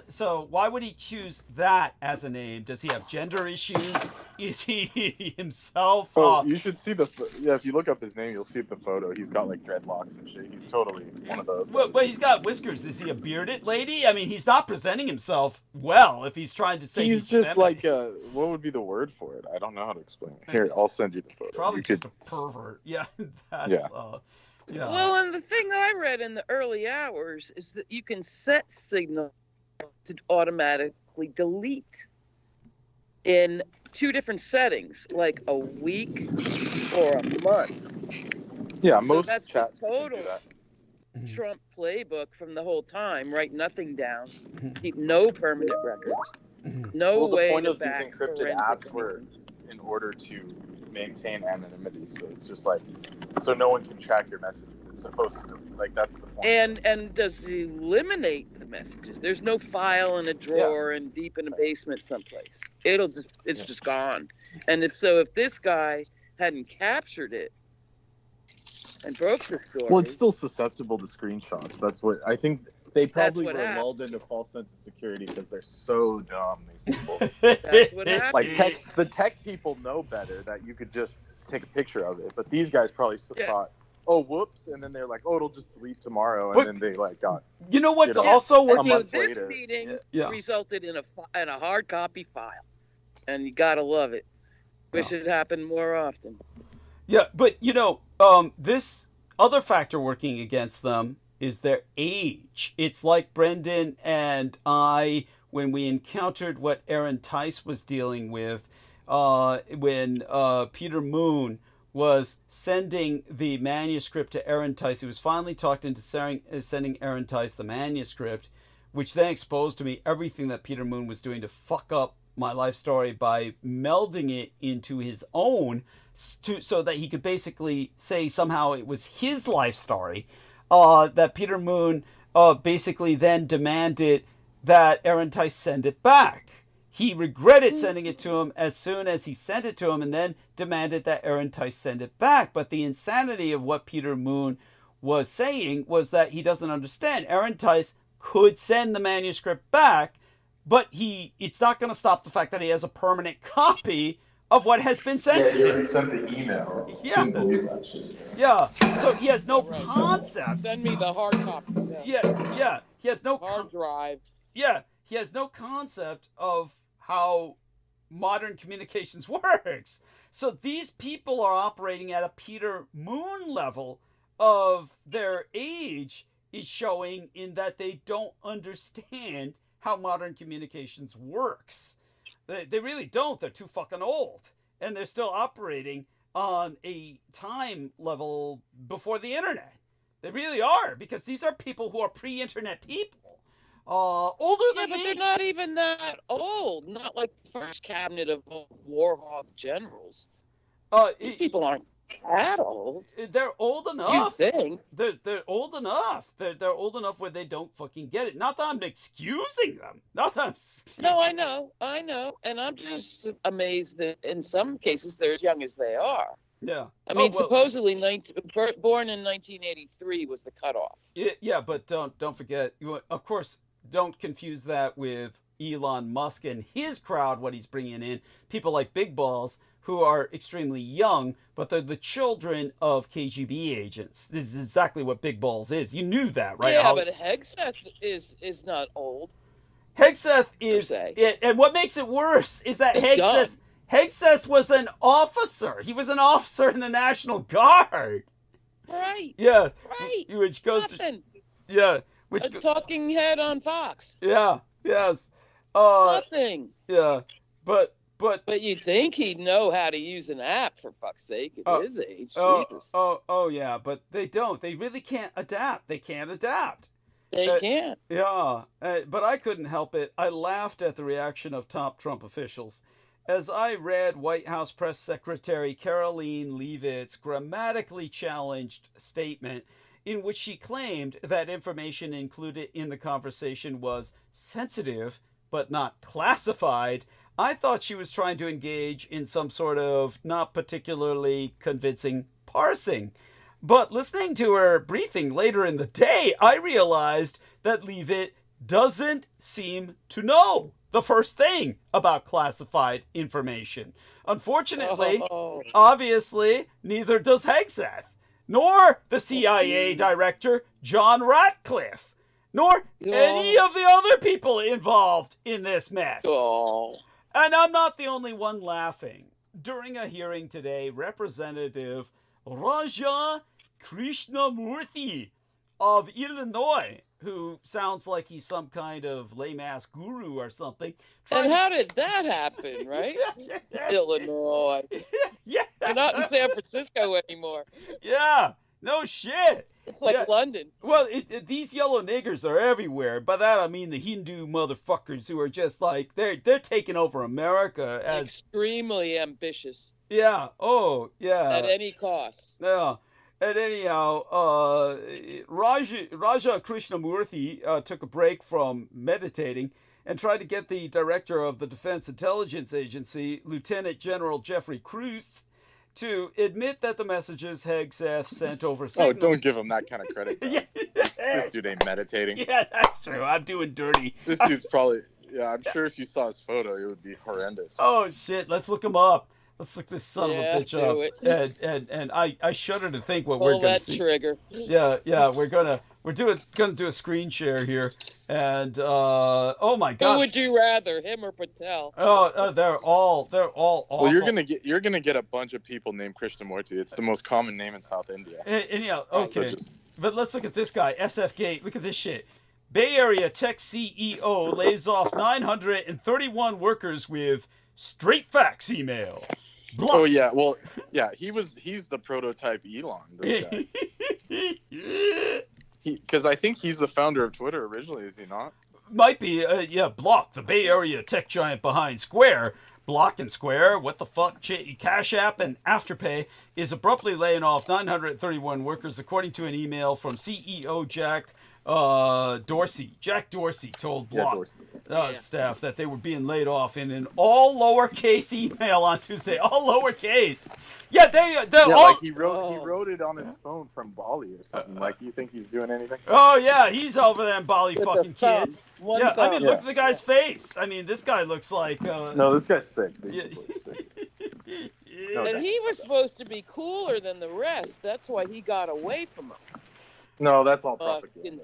So why would he choose that as a name? Does he have gender issues? Is he himself? Oh, you should see if you look up his name, you'll see the photo. He's got like dreadlocks and shit. He's totally one of those. Well, he's got whiskers. Is he a bearded lady? I mean, he's not presenting himself well if he's trying to say he's just feminine. like what would be the word for it? I don't know how to explain it. Here, I'll send you the photo. Probably just a pervert. Yeah. Yeah. Well, and the thing I read in the early hours is that you can set Signal to automatically delete in 2 different settings, like a week or a month. Yeah, so most that's chats the total can do that. Trump playbook from the whole time. Write nothing down, keep no permanent records, no Well, the way point to of these back encrypted forensic apps were in order to maintain anonymity. So it's just like, so no one can track your messages. It's supposed to, like, that's the point. And does he eliminate the messages? There's no file in a drawer and deep in a basement someplace. It's just gone. And if this guy hadn't captured it and broke the story, Well, it's still susceptible to screenshots. That's what I think. They probably were happened. lulled into false sense of security because they're so dumb. These people, that's what happened. like the tech people know better that you could just take a picture of it, but these guys probably thought, "Oh, whoops," and then they're like, "Oh, it'll just delete tomorrow," and then they like got. You know what's also working? So this meeting resulted in a hard copy file, and you gotta love it. Wish it happened more often. Yeah, but this other factor working against them is their age. It's like Brendan and I, when we encountered what Aaron Tice was dealing with, when Peter Moon was sending the manuscript to Aaron Tice. He was finally talked into sending Aaron Tice the manuscript, which then exposed to me everything that Peter Moon was doing to fuck up my life story by melding it into his own, so that he could basically say somehow it was his life story. That Peter Moon basically then demanded that Aaron Tice send it back. He regretted sending it to him as soon as he sent it to him, and then demanded that Aaron Tice send it back. But the insanity of what Peter Moon was saying was that he doesn't understand. Aaron Tice could send the manuscript back, but it's not going to stop the fact that he has a permanent copy of what has been sent to him. Yeah, he already sent the email. Yeah. Yeah. So he has no concept. Send me the hard copy. Yeah. He has no hard drive. Yeah. He has no concept of how modern communications works. So these people are operating at a Peter Moon level of their age is showing in that they don't understand how modern communications works. They really don't. They're too fucking old. And they're still operating on a time level before the internet. They really are, because these are people who are pre-internet people. Older than me. But they're not even that old. Not like the first cabinet of Warhawk generals. These people aren't that old. They're old enough. You think? They're old enough. They're old enough where they don't fucking get it. Not that I'm excusing them. Not that I'm... No, I know. And I'm just amazed that in some cases they're as young as they are. Yeah. I mean, supposedly born in 1983 was the cutoff. Yeah, but don't forget, of course, don't confuse that with Elon Musk and his crowd, what he's bringing in. People like Big Balls, who are extremely young, but they're the children of KGB agents. This is exactly what Big Balls is. You knew that, right? Yeah, but Hegseth is not old. Hegseth is, and what makes it worse is that Hegseth was an officer. He was an officer in the National Guard. Right. Yeah. Right. Which goes Nothing. to, yeah. A talking head on Fox. Yeah. Yes. Nothing. Yeah. But you'd think he'd know how to use an app, for fuck's sake, at his age. Jesus. Yeah, but they don't. They really can't adapt. They can't adapt. They can't. Yeah, but I couldn't help it. I laughed at the reaction of top Trump officials as I read White House Press Secretary Caroline Leavitt's grammatically challenged statement in which she claimed that information included in the conversation was sensitive but not classified, I thought she was trying to engage in some sort of not particularly convincing parsing. But listening to her briefing later in the day, I realized that Leave It doesn't seem to know the first thing about classified information. Unfortunately, obviously, neither does Hegseth, nor the CIA director, John Ratcliffe, nor any of the other people involved in this mess. And I'm not the only one laughing. During a hearing today, Representative Raja Krishnamurthy of Illinois, who sounds like he's some kind of lame-ass guru or something. And how did that happen, right? Illinois. Yeah. You're not in San Francisco anymore. Yeah. No shit. It's like London. Well, these yellow niggers are everywhere. By that I mean the Hindu motherfuckers who are just like, they're taking over America as... Extremely ambitious. Yeah. Oh, yeah. At any cost. Yeah. And anyhow, Raja Krishnamurthy took a break from meditating and tried to get the director of the Defense Intelligence Agency, Lieutenant General Jeffrey Cruz, to admit that the messages Hegseth sent over signal... Oh, don't give him that kind of credit. Yeah. This dude ain't meditating. Yeah, that's true. I'm doing dirty. This dude's probably... Yeah, I'm sure if you saw his photo, it would be horrendous. Oh, shit. Let's look him up. Let's look this son of a bitch do up. it. And I shudder to think what Pull we're going to that see. trigger. Yeah, we're gonna do a screen share here, and oh my god. Who would you rather, him or Patel? They're all awful. Well, you're gonna get a bunch of people named Krishnamurthy. It's the most common name in South India. And yeah, okay. So But let's look at this guy, SF Gate. Look at this shit. Bay Area tech CEO lays off 931 workers with straight fax email. Block. Oh yeah, well, yeah, he's the prototype Elon. This guy. Because I think he's the founder of Twitter originally, is he not? Might be, Block, the Bay Area tech giant behind Square. Block and Square, what the fuck? Cash App and Afterpay is abruptly laying off 931 workers, according to an email from CEO Jack Dorsey. Jack Dorsey told Block staff that they were being laid off in an all lowercase email on Tuesday. All lowercase. Yeah, they're all. Like he wrote it on his phone from Bali or something. Like, you think he's doing anything? Oh yeah, he's over there in Bali With fucking the thumb. kids. One Yeah, I thumb. mean, look at the guy's face. I mean, this guy looks like. No, this guy's sick. Yeah. No, And he was supposed to be cooler than the rest. That's why he got away from them. No, that's all propaganda.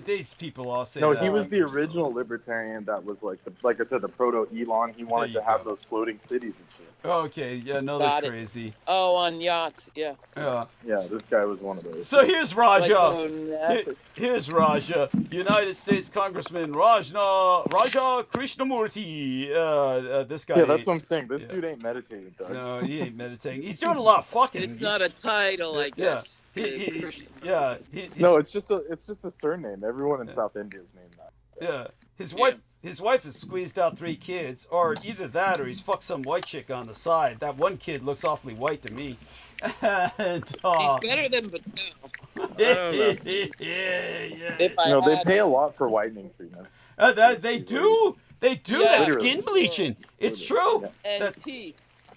These people all say No, that he was the themselves. original libertarian that was like I said, the proto Elon. He wanted to have those floating cities and shit. Okay, yeah, no, Got they're it. crazy. Oh, on yachts, yeah. Yeah. Yeah, this guy was one of those. So here's Raja. Like, Here's Raja, United States Congressman Raja Krishnamurthy. This guy. Yeah, that's what I'm saying. This dude ain't meditating, Doug. No, he ain't meditating. He's doing a lot of fucking. it's not a title, I guess. No, it's just a surname. Everyone in South India is named that. Yeah, his wife has squeezed out 3 kids, or either that, or he's fucked some white chick on the side. That one kid looks awfully white to me. And, He's better than Patel. yeah. If I No, they had pay a him. lot for whitening treatment. They do. They do Yeah. that Literally. skin bleaching. It's true. Yeah. And teeth.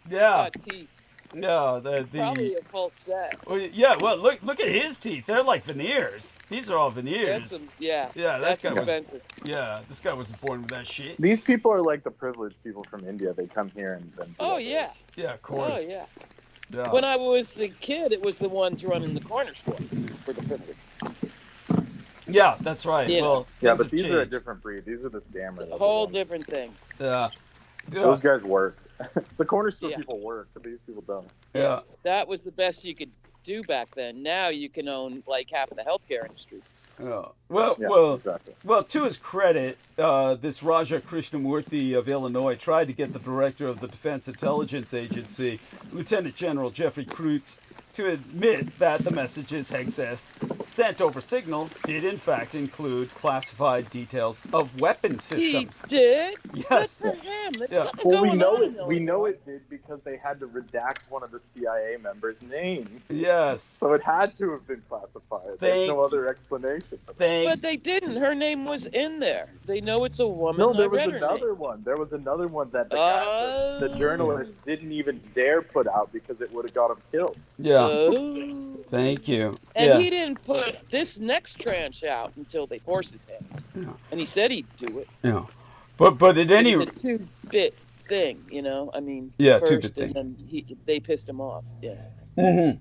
Yeah. Teeth. Yeah. Probably a full set. Well, yeah. Well, look at his teeth. They're like veneers. These are all veneers. That's yeah. Yeah, That's this guy was. expensive. Yeah, this guy wasn't born with that shit. These people are like the privileged people from India. They come here and then. Oh yeah. Yeah, of course. Oh yeah. Yeah. When I was a kid, it was the ones running the corner store for the privilege. Yeah, that's right. Yeah. Well, Yeah, things but have these are a changed. different breed. These are the scammers. A whole different thing. Yeah. Those guys worked. The corner store Yeah. people work, but these people don't. Yeah. That was the best you could do back then. Now you can own like half of the healthcare industry. Yeah. Yeah, Well, exactly. Well, to his credit, this Raja Krishnamurthy of Illinois tried to get the director of the Defense Intelligence Agency, Lieutenant General Jeffrey Cruz, to admit that the messages Hegseth sent over Signal did in fact include classified details of weapon systems. He did? Yes. Good for him. There's Yeah. nothing Well, we going know on it. in We know Illinois. it did because they had to redact one of the CIA members' names. Yes. So it had to have been classified. There's no other explanation. But they didn't. Her name was in there. They know it's a woman. No, there I was read her another name. one. There was another one that the journalist didn't even dare put out because it would have got him killed. Yeah. Oh. Thank you. And Yeah. he didn't put this next tranche out until they forced his hand. Yeah. And he said he'd do it. Yeah. But at any It's a 2-bit thing, you know. I mean, Yeah, first, 2-bit thing. and then they pissed him off. Yeah. Mm-hmm.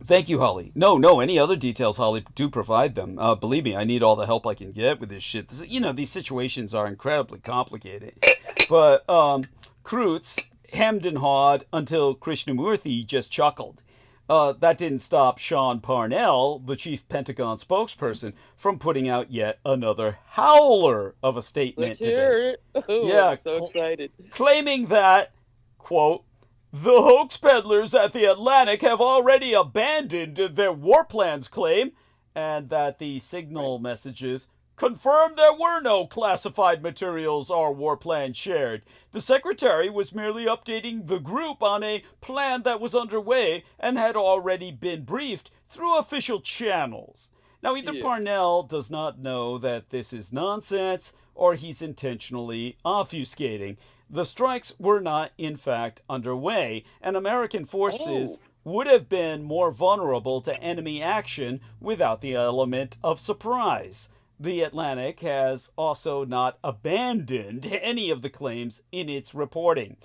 Thank you, Holly. No, any other details, Holly, do provide them. Believe me, I need all the help I can get with this shit. These situations are incredibly complicated. But Kreutz hemmed and hawed until Krishnamurthy just chuckled. That didn't stop Sean Parnell, the chief Pentagon spokesperson, from putting out yet another howler of a statement Let's today. hear it. Oh, Yeah, I'm so excited. Claiming that, quote, the hoax peddlers at the Atlantic have already abandoned their war plans claim, and that the signal messages confirmed there were no classified materials or war plans shared. The secretary was merely updating the group on a plan that was underway and had already been briefed through official channels. Now, either Parnell does not know that this is nonsense, or he's intentionally obfuscating. The strikes were not, in fact, underway, and American forces would have been more vulnerable to enemy action without the element of surprise. The Atlantic has also not abandoned any of the claims in its reporting.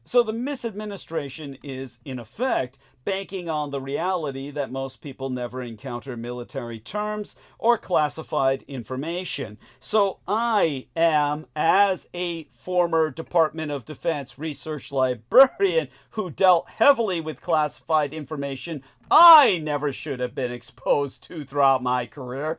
So the misadministration is, in effect, banking on the reality that most people never encounter military terms or classified information. So I am, as a former Department of Defense research librarian who dealt heavily with classified information I never should have been exposed to throughout my career,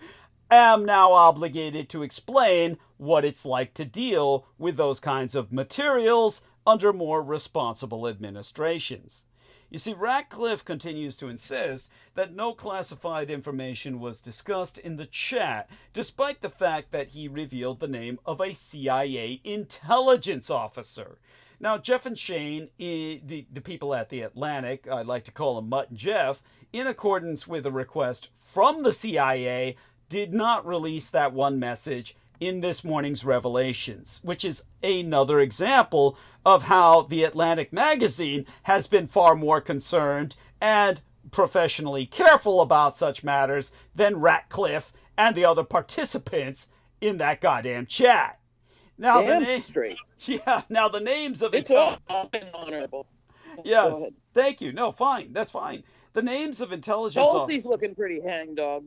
am now obligated to explain what it's like to deal with those kinds of materials under more responsible administrations. You see, Ratcliffe continues to insist that no classified information was discussed in the chat, despite the fact that he revealed the name of a CIA intelligence officer. Now, Jeff and Shane, the people at the Atlantic, I like to call them Mutt and Jeff, in accordance with a request from the CIA, did not release that one message in this morning's revelations, which is another example of how the Atlantic magazine has been far more concerned and professionally careful about such matters than Ratcliffe and the other participants in that goddamn chat. Now now the names of it's all honorable. Yes, thank you. No, fine, that's fine. The names of intelligence Tulsi's looking pretty hangdog.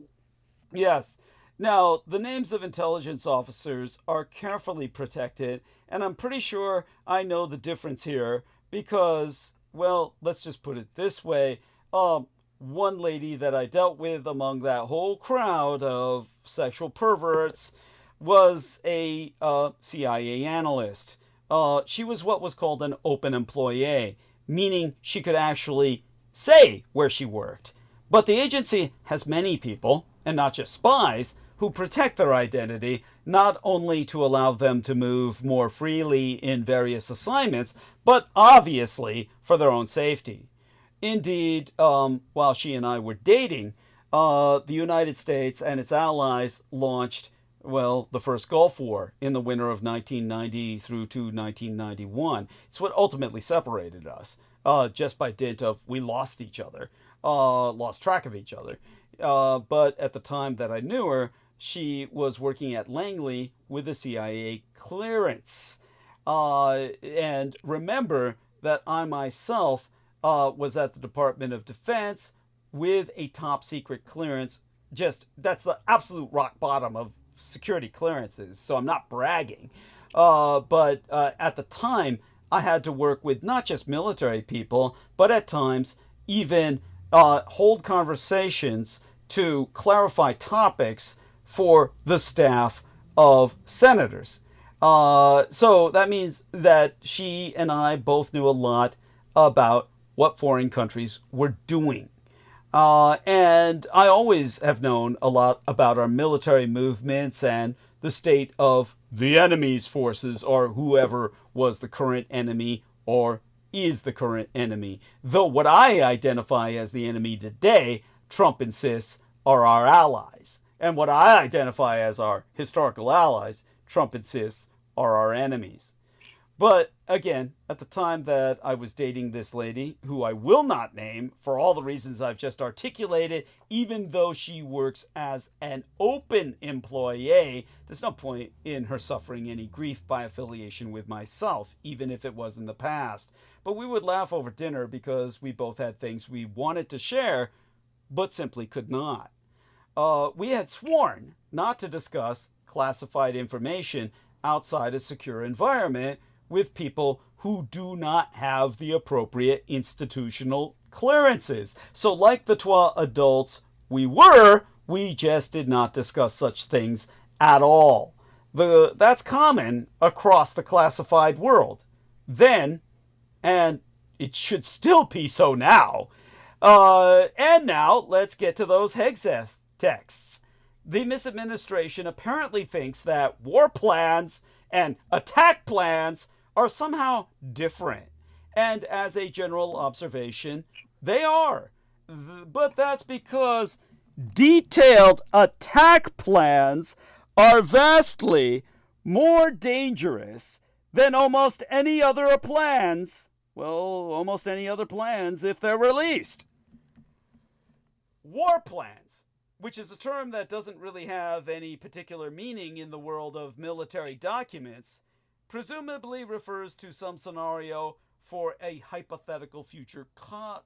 Yes. Now, the names of intelligence officers are carefully protected, and I'm pretty sure I know the difference here because, well, let's just put it this way. One lady that I dealt with among that whole crowd of sexual perverts was a CIA analyst. She was what was called an open employee, meaning she could actually say where she worked. But the agency has many people, and not just spies, who protect their identity, not only to allow them to move more freely in various assignments, but obviously for their own safety. Indeed, while she and I were dating, the United States and its allies launched, well, the first Gulf War in the winter of 1990 through to 1991. It's what ultimately separated us, just by dint of we lost each other, lost track of each other. But at the time that I knew her, she was working at Langley with a CIA clearance. And remember that I myself was at the Department of Defense with a top secret clearance. That's the absolute rock bottom of security clearances, so I'm not bragging. But at the time, I had to work with not just military people, but at times even hold conversations to clarify topics for the staff of senators. So that means that she and I both knew a lot about what foreign countries were doing. And I always have known a lot about our military movements and the state of the enemy's forces, or whoever was the current enemy or is the current enemy. Though what I identify as the enemy today, Trump insists, are our allies. And what I identify as our historical allies, Trump insists, are our enemies. But again, at the time that I was dating this lady, who I will not name for all the reasons I've just articulated, even though she works as an open employee, there's no point in her suffering any grief by affiliation with myself, even if it was in the past. But we would laugh over dinner because we both had things we wanted to share, but simply could not. We had sworn not to discuss classified information outside a secure environment with people who do not have the appropriate institutional clearances. So like the trois adults we just did not discuss such things at all. That's common across the classified world. Then, and it should still be so now, and now let's get to those Hegseth texts. The misadministration apparently thinks that war plans and attack plans are somehow different. And as a general observation, they are. But that's because detailed attack plans are vastly more dangerous than almost any other plans. Well, almost any other plans if they're released. War plans, which is a term that doesn't really have any particular meaning in the world of military documents, presumably refers to some scenario for a hypothetical future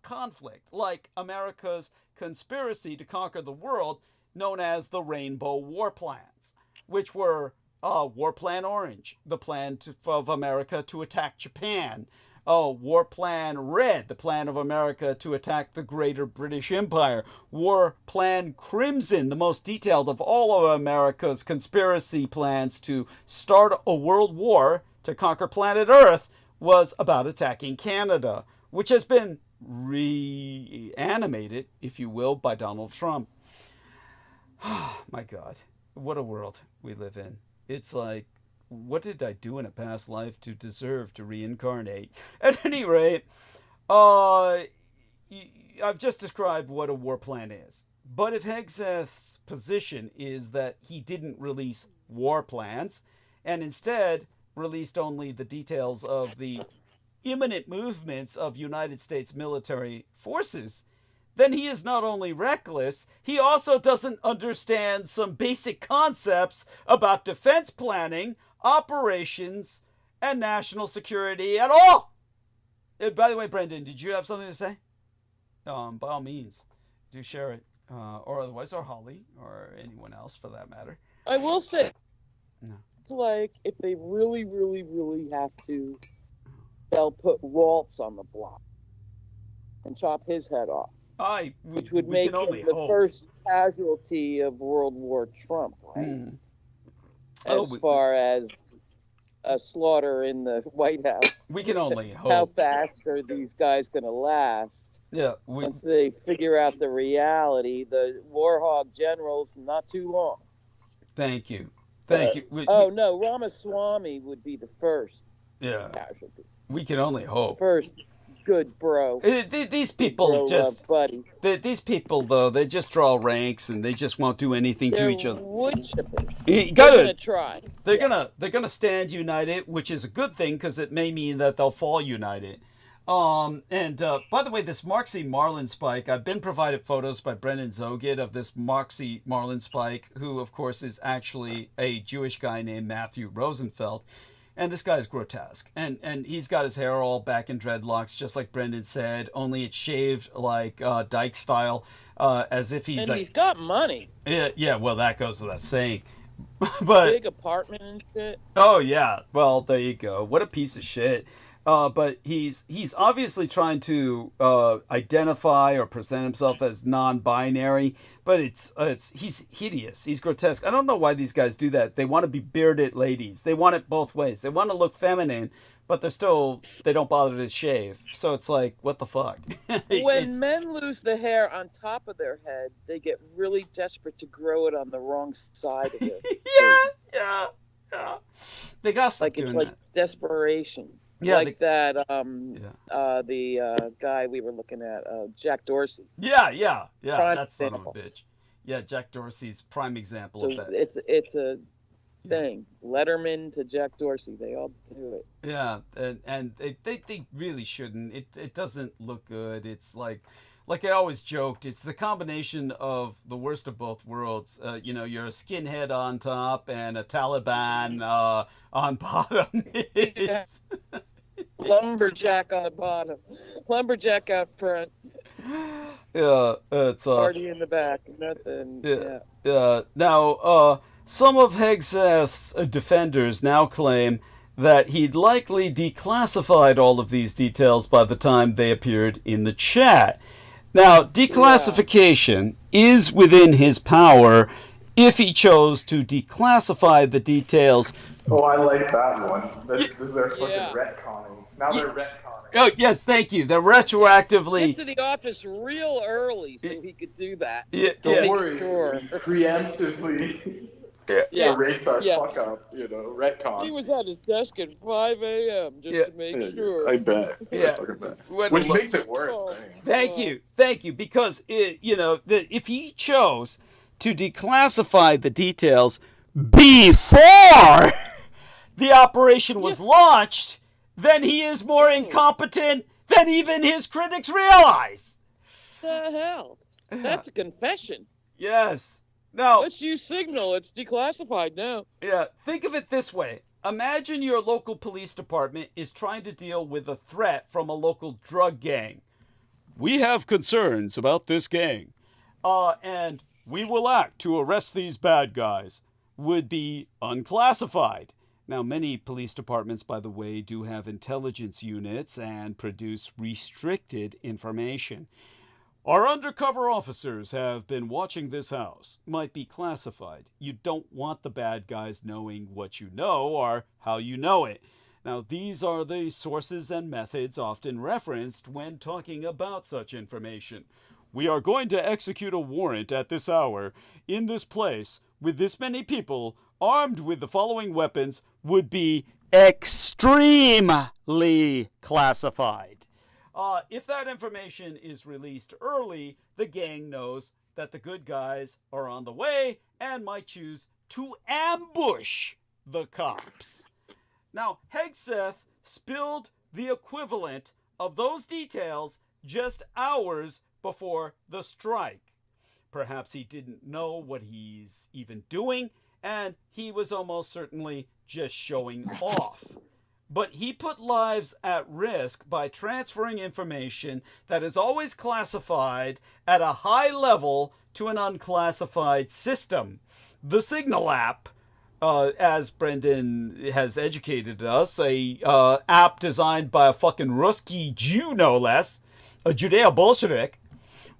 conflict, like America's conspiracy to conquer the world, known as the Rainbow War Plans, which were War Plan Orange, the plan of America to attack Japan, War Plan Red, the plan of America to attack the Greater British Empire, War Plan Crimson, the most detailed of all of America's conspiracy plans to start a world war to conquer planet Earth, was about attacking Canada, which has been reanimated, if you will, by Donald Trump. Oh, my God, what a world we live in. It's like, what did I do in a past life to deserve to reincarnate? At any rate, I've just described what a war plan is. But if Hegseth's position is that he didn't release war plans, and instead released only the details of the imminent movements of United States military forces, then he is not only reckless, he also doesn't understand some basic concepts about defense planning, operations, and national security at all. By the way, Brendan, did you have something to say? By all means, do share it. Or otherwise, or Holly, or anyone else for that matter. I will say, No. it's like if they really, really, really have to, they'll put Waltz on the block and chop his head off, which would make him the first casualty of World War Trump, right? As far as a slaughter in the White House. We can only hope. How fast are these guys going to last? Yeah. Once they figure out the reality, the Warhawk generals, not too long. Thank you. Thank you. No, Ramaswamy would be the first casualty. We can only hope. First good bro. These people buddy. These people, though, they just draw ranks and they just won't do anything to each other. Wood chippers. They're gonna try. They're gonna stand united, which is a good thing because it may mean that they'll fall united. By the way, this Marxie Marlin Spike, I've been provided photos by Brendan Zogid of this Marxie Marlin Spike, who of course is actually a Jewish guy named Matthew Rosenfeld. And this guy's grotesque. And he's got his hair all back in dreadlocks, just like Brendan said, only it's shaved like Dyke style, as if he's he's got money. Yeah, well, that goes without saying. But big apartment and shit. Oh, yeah. Well, there you go. What a piece of shit. But he's obviously trying to identify or present himself as non-binary, but he's hideous. He's grotesque. I don't know why these guys do that. They want to be bearded ladies. They want it both ways. They want to look feminine, but they don't bother to shave. So it's like, what the fuck? When men lose the hair on top of their head, they get really desperate to grow it on the wrong side of their face. Yeah. They got to Like, doing it's like that. desperation. Yeah, like the guy we were looking at, Jack Dorsey. Yeah. Prime That's son of a example. bitch. Yeah, Jack Dorsey's prime example So of that. it's a thing. Letterman to Jack Dorsey, they all do it. Yeah, and they really shouldn't. It doesn't look good. It's like I always joked, it's the combination of the worst of both worlds. You're a skinhead on top and a Taliban on bottom. It's, Lumberjack on bottom, lumberjack out front, yeah, it's party in the back, nothing. Now, some of Hegseth's defenders now claim that he'd likely declassified all of these details by the time they appeared in the chat. Now, declassification is within his power if he chose to declassify the details. Oh, I like that one. This is their fucking retconning. Now they're retconning. Oh, yes, thank you. They're retroactively... Get to the office real early so he could do that. Don't worry. Sure. Preemptively erase our fuck up, retcon. He was at his desk at 5 a.m. just to make sure. I bet. Yeah. Which makes it worse. Thank you. Because, if he chose to declassify the details before the operation was launched, then he is more incompetent than even his critics realize. What the hell? That's a confession. Yes. Now, let's use Signal. It's declassified now. Yeah, think of it this way. Imagine your local police department is trying to deal with a threat from a local drug gang. We have concerns about this gang, and we will act to arrest these bad guys. Would be unclassified. Now, many police departments, by the way, do have intelligence units and produce restricted information. Our undercover officers have been watching this house. Might be classified. You don't want the bad guys knowing what you know or how you know it. Now, these are the sources and methods often referenced when talking about such information. We are going to execute a warrant at this hour in this place with this many people armed with the following weapons would be extremely classified. If that information is released early, the gang knows that the good guys are on the way and might choose to ambush the cops. Now, Hegseth spilled the equivalent of those details just hours before the strike. Perhaps he didn't know what he's even doing, and he was almost certainly just showing off. But he put lives at risk by transferring information that is always classified at a high level to an unclassified system. The Signal app, as Brendan has educated us, a app designed by a fucking Ruski Jew, no less, a Judeo-Bolshevik.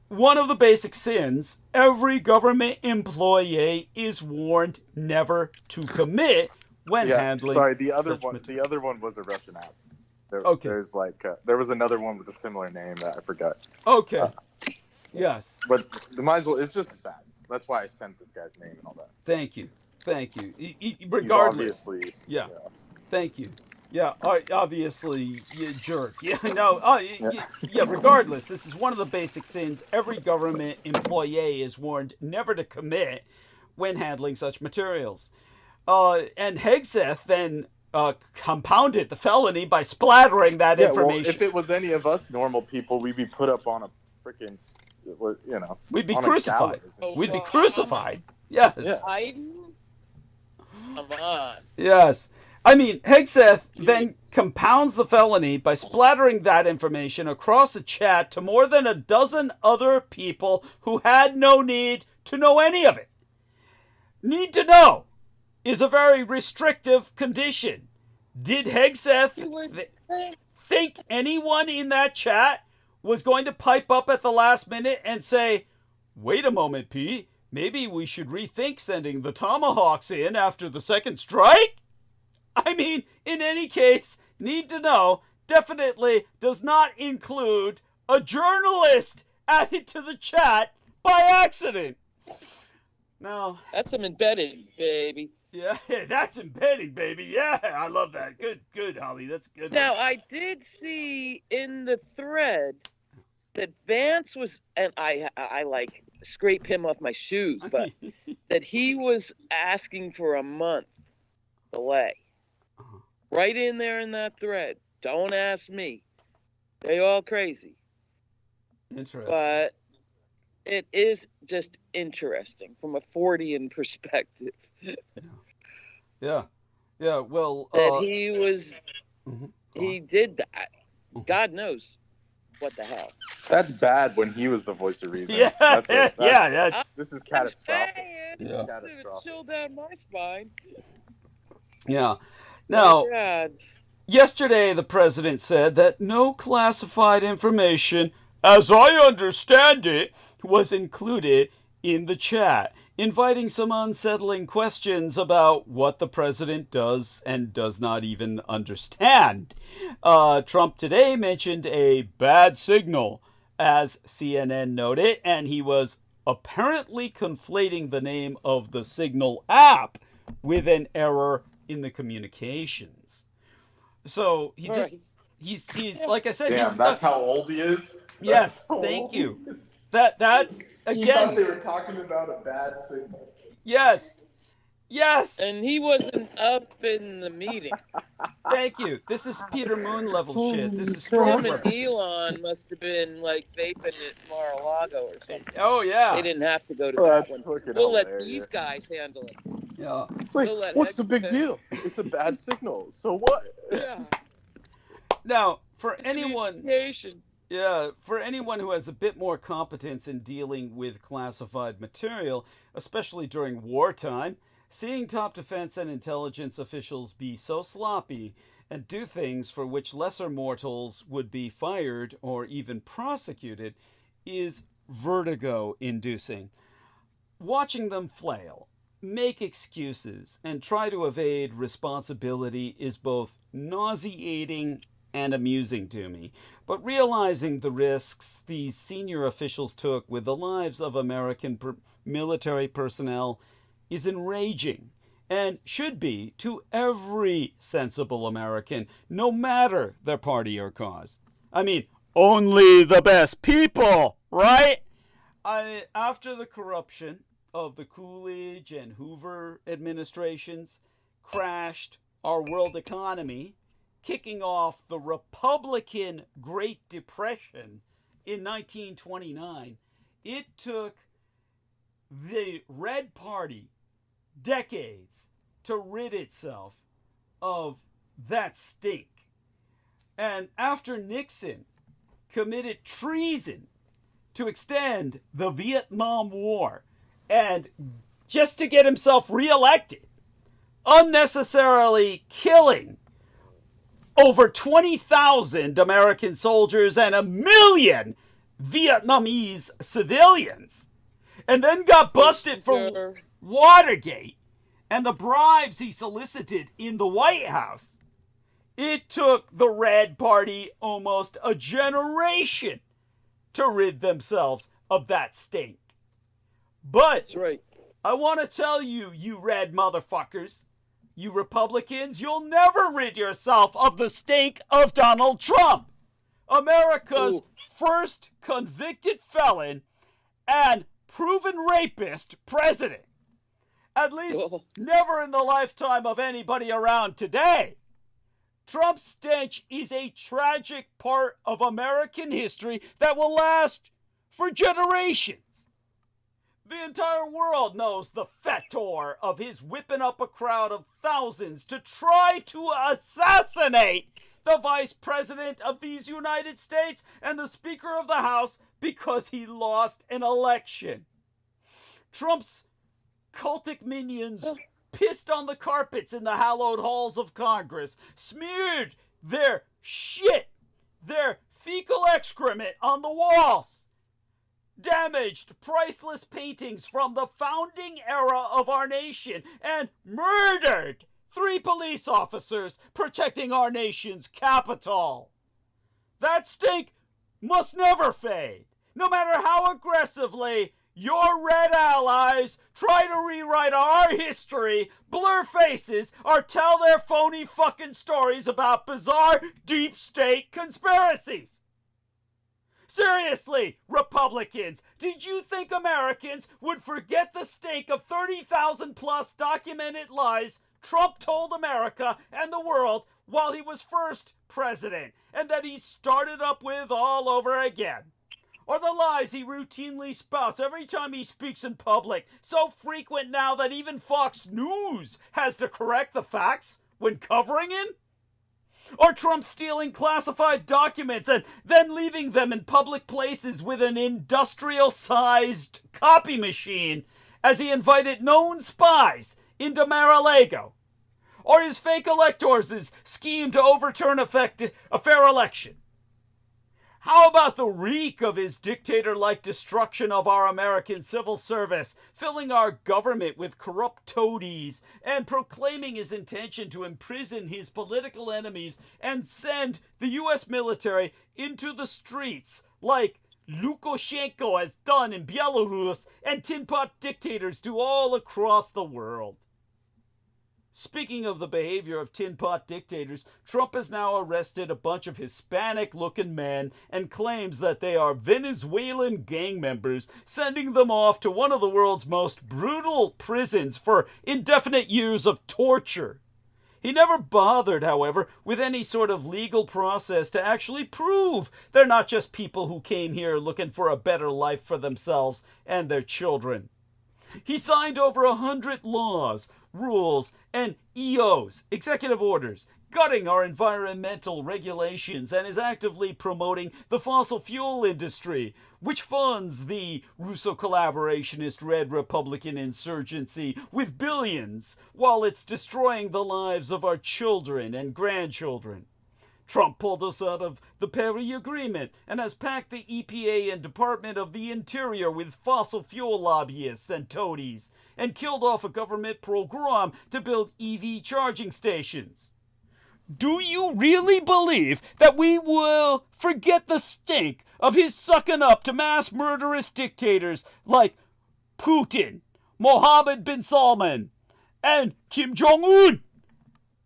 One of the basic sins every government employee is warned never to commit when handling. Sorry, the other such one. materials. The other one was a Russian app. Okay. There's there was another one with a similar name that I forgot. Okay. Yes. But the might as well. It's just bad. That's why I sent this guy's name and all that. Thank you. Regardless. He's obviously. Yeah. Thank you. Yeah, obviously, you jerk. Yeah, no, regardless, this is one of the basic sins every government employee is warned never to commit when handling such materials. And Hegseth then compounded the felony by splattering that information. Well, if it was any of us normal people, we'd be put up on a freaking, we'd be on crucified. We'd be crucified. Yes. Yeah. Come on. Yes. I mean, Hegseth then compounds the felony by splattering that information across a chat to more than a dozen other people who had no need to know any of it. Need to know is a very restrictive condition. Did Hegseth think anyone in that chat was going to pipe up at the last minute and say, wait a moment, Pete, maybe we should rethink sending the Tomahawks in after the second strike? I mean, in any case, need to know definitely does not include a journalist added to the chat by accident. Now, That's some embedding, baby. yeah, that's embedding, baby. Yeah, I love that. Good, Holly. That's good. Now, I did see in the thread that Vance was, and I like scrape him off my shoes, but that he was asking for a month delay. Right in there in that thread. Don't ask me. They all crazy. Interesting. But it is just interesting from a Fordian perspective. Yeah. Well, that he was, mhm. he did that. God knows what the hell. That's bad when he was the voice of reason. Yeah, That's this is catastrophic. Yeah. It chilled down my spine. Yeah. Now, Oh, God. yesterday the president said that no classified information, as I understand it, was included in the chat, inviting some unsettling questions about what the president does and does not even understand. Trump today mentioned a bad signal, as CNN noted, and he was apparently conflating the name of the Signal app with an error in the communications. So he's like I said, Damn, he's that's stuck. how old he is? Yes, That's how thank old you. he is? That's He thought again. they were talking about a bad signal. Yes. And he wasn't up in the meeting. Thank you. This is Peter Moon level shit. This is Him stronger. and Elon must have been like vaping at Mar-a-Lago or something. Oh yeah. They didn't have to go to That's that one. fucking We'll let hilarious. these guys handle it. Yeah. It's like, We'll let what's the big Hex- deal? It's a bad signal. So what? Yeah. Now, for anyone, Communication. for anyone who has a bit more competence in dealing with classified material, especially during wartime, seeing top defense and intelligence officials be so sloppy and do things for which lesser mortals would be fired or even prosecuted is vertigo-inducing. Watching them flail, make excuses, and try to evade responsibility is both nauseating and amusing to me. But realizing the risks these senior officials took with the lives of American military personnel is enraging and should be to every sensible American, no matter their party or cause. I mean, only the best people, right? After the corruption of the Coolidge and Hoover administrations crashed our world economy, kicking off the Republican Great Depression in 1929, it took the Red Party decades to rid itself of that stink. And after Nixon committed treason to extend the Vietnam War and just to get himself reelected, unnecessarily killing over 20,000 American soldiers and 1 million Vietnamese civilians, and then got busted for Watergate and the bribes he solicited in the White House. It took the Red Party almost a generation to rid themselves of that stink. But That's right. I want to tell you, you red motherfuckers, you Republicans, you'll never rid yourself of the stink of Donald Trump, America's first convicted felon and proven rapist president. At least never in the lifetime of anybody around today. Trump's stench is a tragic part of American history that will last for generations. The entire world knows the fetor of his whipping up a crowd of thousands to try to assassinate the Vice President of these United States and the Speaker of the House because he lost an election. Trump's cultic minions pissed on the carpets in the hallowed halls of Congress, smeared their shit, their fecal excrement on the walls, damaged priceless paintings from the founding era of our nation, and murdered 3 police officers protecting our nation's capital. That stink must never fade, no matter how aggressively your red allies try to rewrite our history, blur faces, or tell their phony fucking stories about bizarre deep state conspiracies. Seriously, Republicans, did you think Americans would forget the stink of 30,000 plus documented lies Trump told America and the world while he was first president, and that he started up with all over again? Or the lies he routinely spouts every time he speaks in public, so frequent now that even Fox News has to correct the facts when covering him? Or Trump stealing classified documents and then leaving them in public places with an industrial-sized copy machine as he invited known spies into Mar-a-Lago? Or his fake electors' scheme to overturn a fair election? How about the reek of his dictator-like destruction of our American civil service, filling our government with corrupt toadies, and proclaiming his intention to imprison his political enemies and send the U.S. military into the streets like Lukashenko has done in Belarus and tin pot dictators do all across the world? Speaking of the behavior of tin pot dictators, Trump has now arrested a bunch of Hispanic-looking men and claims that they are Venezuelan gang members, sending them off to one of the world's most brutal prisons for indefinite years of torture. He never bothered, however, with any sort of legal process to actually prove they're not just people who came here looking for a better life for themselves and their children. He signed over 100 laws, rules, and EOs, executive orders, gutting our environmental regulations, and is actively promoting the fossil fuel industry, which funds the Russo-collaborationist Red Republican insurgency with billions, while it's destroying the lives of our children and grandchildren. Trump pulled us out of the Paris Agreement and has packed the EPA and Department of the Interior with fossil fuel lobbyists and toadies, and killed off a government program to build EV charging stations. Do you really believe that we will forget the stink of his sucking up to mass murderous dictators like Putin, Mohammed bin Salman, and Kim Jong-un?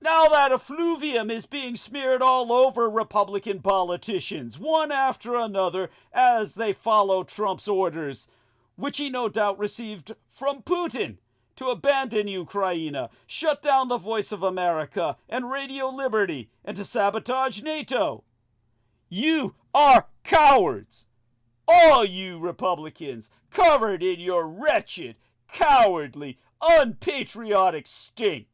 Now that effluvium is being smeared all over Republican politicians, one after another, as they follow Trump's orders, which he no doubt received from Putin, to abandon Ukraine, shut down the voice of America and Radio Liberty, and to sabotage NATO. You are cowards! All you Republicans, covered in your wretched, cowardly, unpatriotic stink.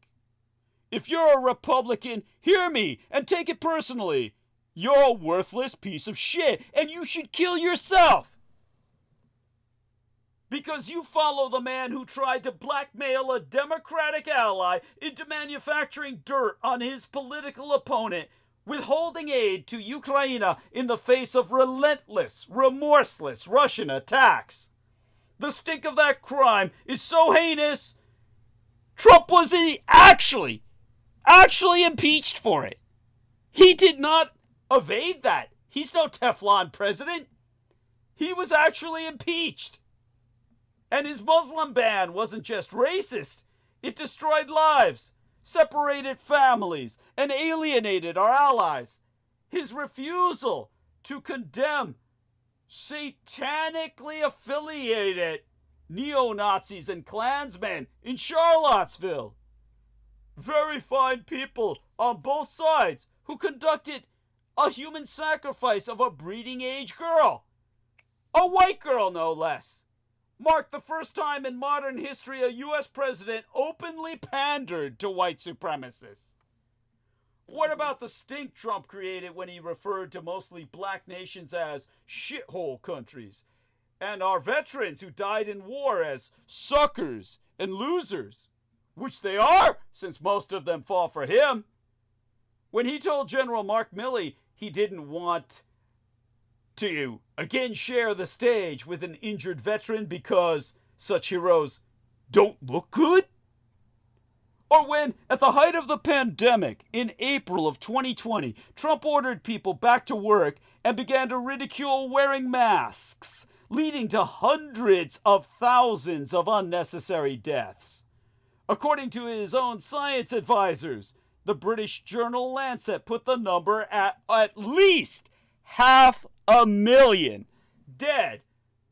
If you're a Republican, hear me and take it personally. You're a worthless piece of shit, and you should kill yourself. Because you follow the man who tried to blackmail a Democratic ally into manufacturing dirt on his political opponent, withholding aid to Ukraine in the face of relentless, remorseless Russian attacks. The stink of that crime is so heinous, Trump was actually impeached for it. He did not evade that. He's no Teflon president. He was actually impeached. And his Muslim ban wasn't just racist. It destroyed lives, separated families, and alienated our allies. His refusal to condemn satanically affiliated neo-Nazis and Klansmen in Charlottesville. Very fine people on both sides who conducted a human sacrifice of a breeding age girl. A white girl, no less. Marked the first time in modern history a U.S. president openly pandered to white supremacists. What about the stink Trump created when he referred to mostly black nations as shithole countries, and our veterans who died in war as suckers and losers? Which they are, since most of them fall for him. When he told General Mark Milley he didn't want to again share the stage with an injured veteran because such heroes don't look good? Or when, at the height of the pandemic, in April of 2020, Trump ordered people back to work and began to ridicule wearing masks, leading to hundreds of thousands of unnecessary deaths. According to his own science advisors, the British journal Lancet put the number at least 500,000 dead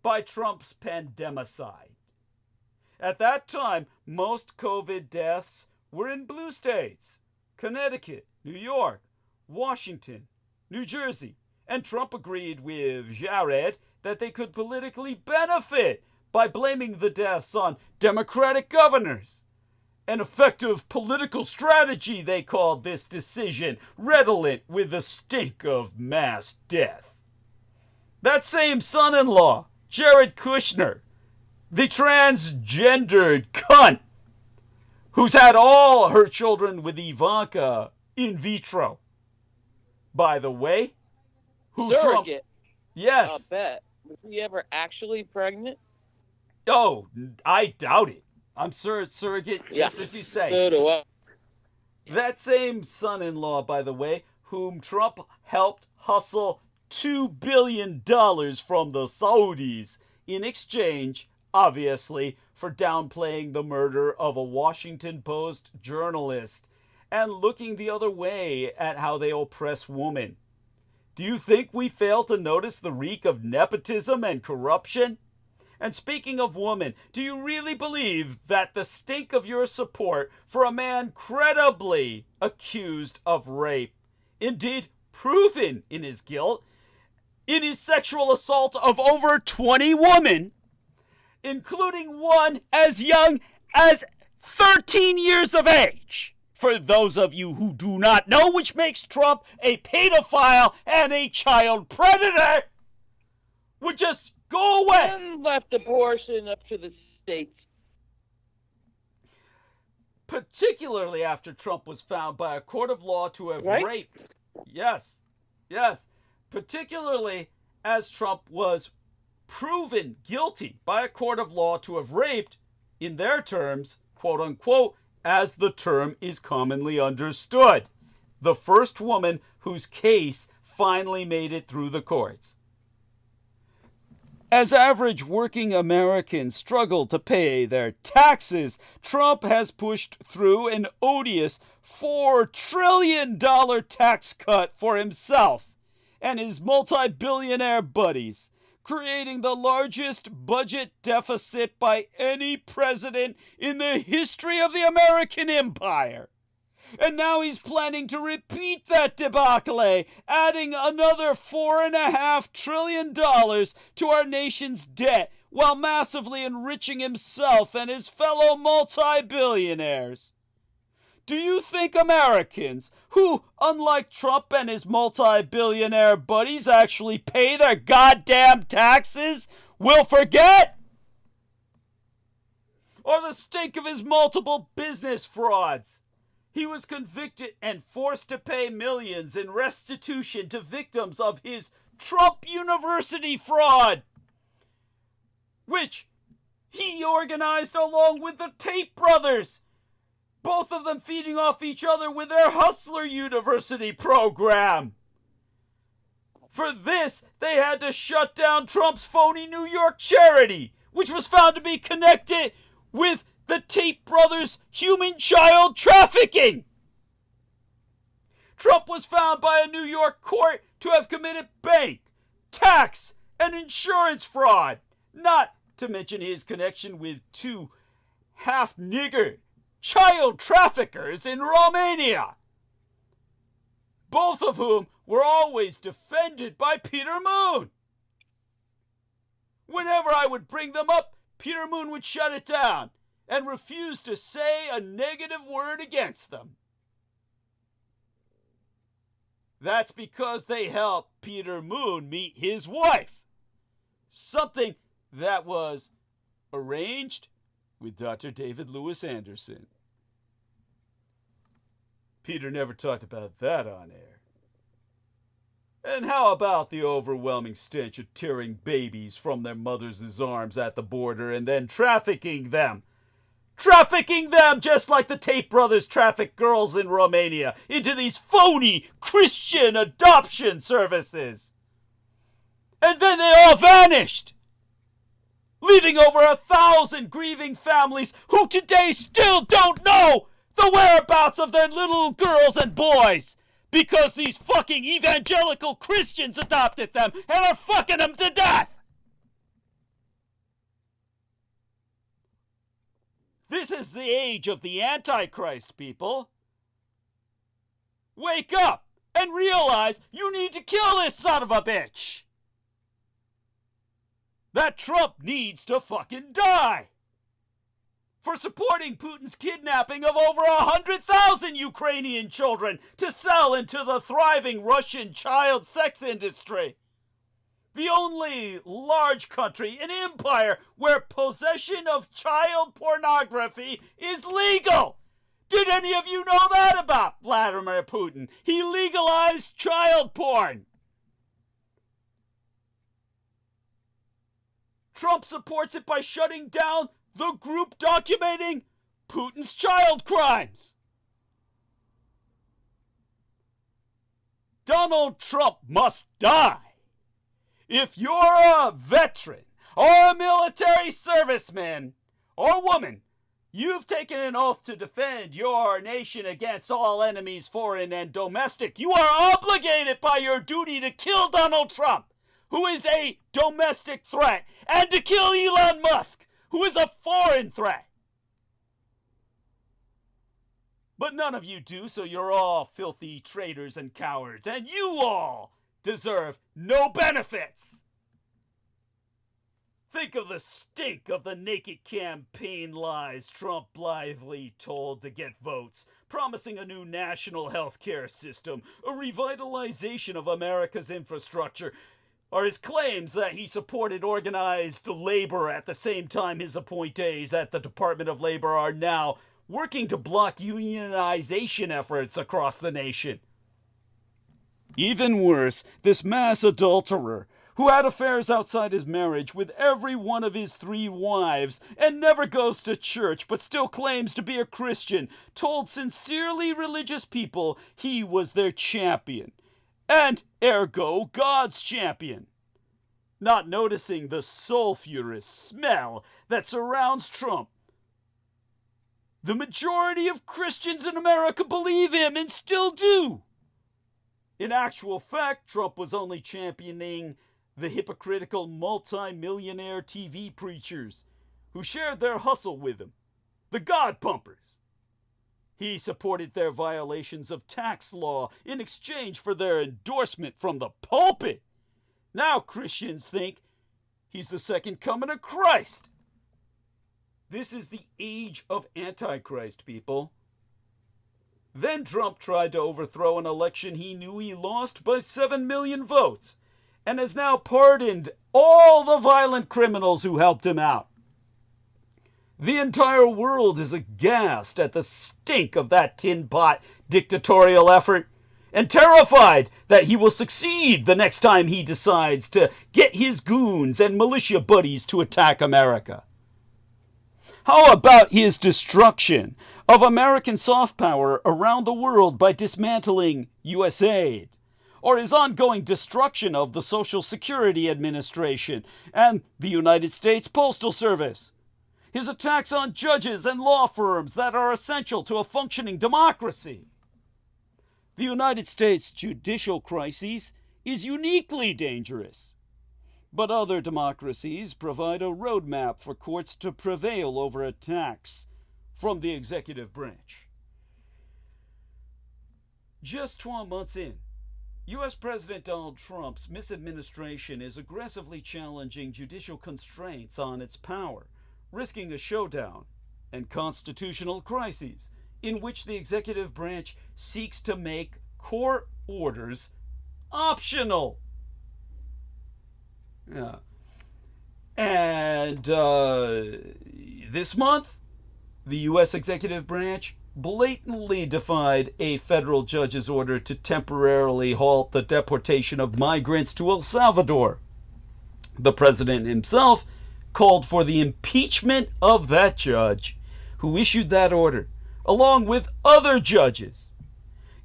by Trump's pandemicide. At that time, most COVID deaths were in blue states: Connecticut, New York, Washington, New Jersey, and Trump agreed with Jared that they could politically benefit by blaming the deaths on Democratic governors. An effective political strategy, they called this decision, redolent with the stink of mass death. That same son-in-law, Jared Kushner, the transgendered cunt who's had all her children with Ivanka in vitro, by the way, who Trump... Surrogate. Yes. I'll bet. Was he ever actually pregnant? Oh, I doubt it. I'm sure it's surrogate, just as you say. So do I. That same son-in-law, by the way, whom Trump helped hustle $2 billion from the Saudis in exchange, obviously, for downplaying the murder of a Washington Post journalist and looking the other way at how they oppress women. Do you think we fail to notice the reek of nepotism and corruption? And speaking of women, do you really believe that the stink of your support for a man credibly accused of rape, indeed proven in his guilt, in his sexual assault of over 20 women, including one as young as 13 years of age, for those of you who do not know, which makes Trump a pedophile and a child predator, would just go away. And left abortion up to the states. Particularly after Trump was found by a court of law to have Right? raped. Yes. Particularly as Trump was proven guilty by a court of law to have raped, in their terms, quote unquote, as the term is commonly understood, the first woman whose case finally made it through the courts. As average working Americans struggle to pay their taxes, Trump has pushed through an odious $4 trillion tax cut for himself and his multi-billionaire buddies, creating the largest budget deficit by any president in the history of the American empire. And now he's planning to repeat that debacle, adding another $4.5 trillion to our nation's debt, while massively enriching himself and his fellow multi-billionaires. Do you think Americans, who, unlike Trump and his multi-billionaire buddies, actually pay their goddamn taxes, will forget? Or the stink of his multiple business frauds? He was convicted and forced to pay millions in restitution to victims of his Trump University fraud, which he organized along with the Tate brothers, both of them feeding off each other with their Hustler University program. For this, they had to shut down Trump's phony New York charity, which was found to be connected with the Tate brothers' human child trafficking. Trump was found by a New York court to have committed bank, tax, and insurance fraud, not to mention his connection with two half-nigger child traffickers in Romania, both of whom were always defended by Peter Moon. Whenever I would bring them up, Peter Moon would shut it down and refuse to say a negative word against them. That's because they helped Peter Moon meet his wife, something that was arranged with Dr. David Lewis Anderson. Peter never talked about that on air. And how about the overwhelming stench of tearing babies from their mothers' arms at the border and then trafficking them trafficking them just like the Tate brothers traffic girls in Romania into these phony Christian adoption services. And then they all vanished, leaving over 1,000 grieving families who today still don't know the whereabouts of their little girls and boys because these fucking evangelical Christians adopted them and are fucking them to death. This is the age of the Antichrist, people. Wake up and realize you need to kill this son of a bitch. That Trump needs to fucking die for supporting Putin's kidnapping of over 100,000 Ukrainian children to sell into the thriving Russian child sex industry. The only large country and empire where possession of child pornography is legal. Did any of you know that about Vladimir Putin? He legalized child porn. Trump supports it by shutting down the group documenting Putin's child crimes. Donald Trump must die. If you're a veteran or a military serviceman or woman, you've taken an oath to defend your nation against all enemies, foreign and domestic. You are obligated by your duty to kill Donald Trump, who is a domestic threat, and to kill Elon Musk, who is a foreign threat. But none of you do, so you're all filthy traitors and cowards, and you all deserve no benefits. Think of the stink of the naked campaign lies Trump blithely told to get votes, promising a new national health care system, a revitalization of America's infrastructure, or his claims that he supported organized labor at the same time his appointees at the Department of Labor are now working to block unionization efforts across the nation. Even worse, this mass adulterer, who had affairs outside his marriage with every one of his 3 wives and never goes to church but still claims to be a Christian, told sincerely religious people he was their champion, and ergo God's champion, not noticing the sulfurous smell that surrounds Trump. The majority of Christians in America believe him and still do. In actual fact, Trump was only championing the hypocritical multi-millionaire TV preachers who shared their hustle with him, the God pumpers. He supported their violations of tax law in exchange for their endorsement from the pulpit. Now Christians think he's the second coming of Christ. This is the age of Antichrist, people. Then Trump tried to overthrow an election he knew he lost by 7 million votes, and has now pardoned all the violent criminals who helped him out. The entire world is aghast at the stink of that tin pot dictatorial effort, and terrified that he will succeed the next time he decides to get his goons and militia buddies to attack America. How about his destruction of American soft power around the world by dismantling U.S. aid? Or his ongoing destruction of the Social Security Administration and the United States Postal Service? His attacks on judges and law firms that are essential to a functioning democracy? The United States judicial crisis is uniquely dangerous. But other democracies provide a roadmap for courts to prevail over attacks from the executive branch. Just 12 months in, U.S. President Donald Trump's misadministration is aggressively challenging judicial constraints on its power, risking a showdown and constitutional crises in which the executive branch seeks to make court orders optional. Yeah. And this month, the U.S. executive branch blatantly defied a federal judge's order to temporarily halt the deportation of migrants to El Salvador. The president himself called for the impeachment of that judge, who issued that order, along with other judges.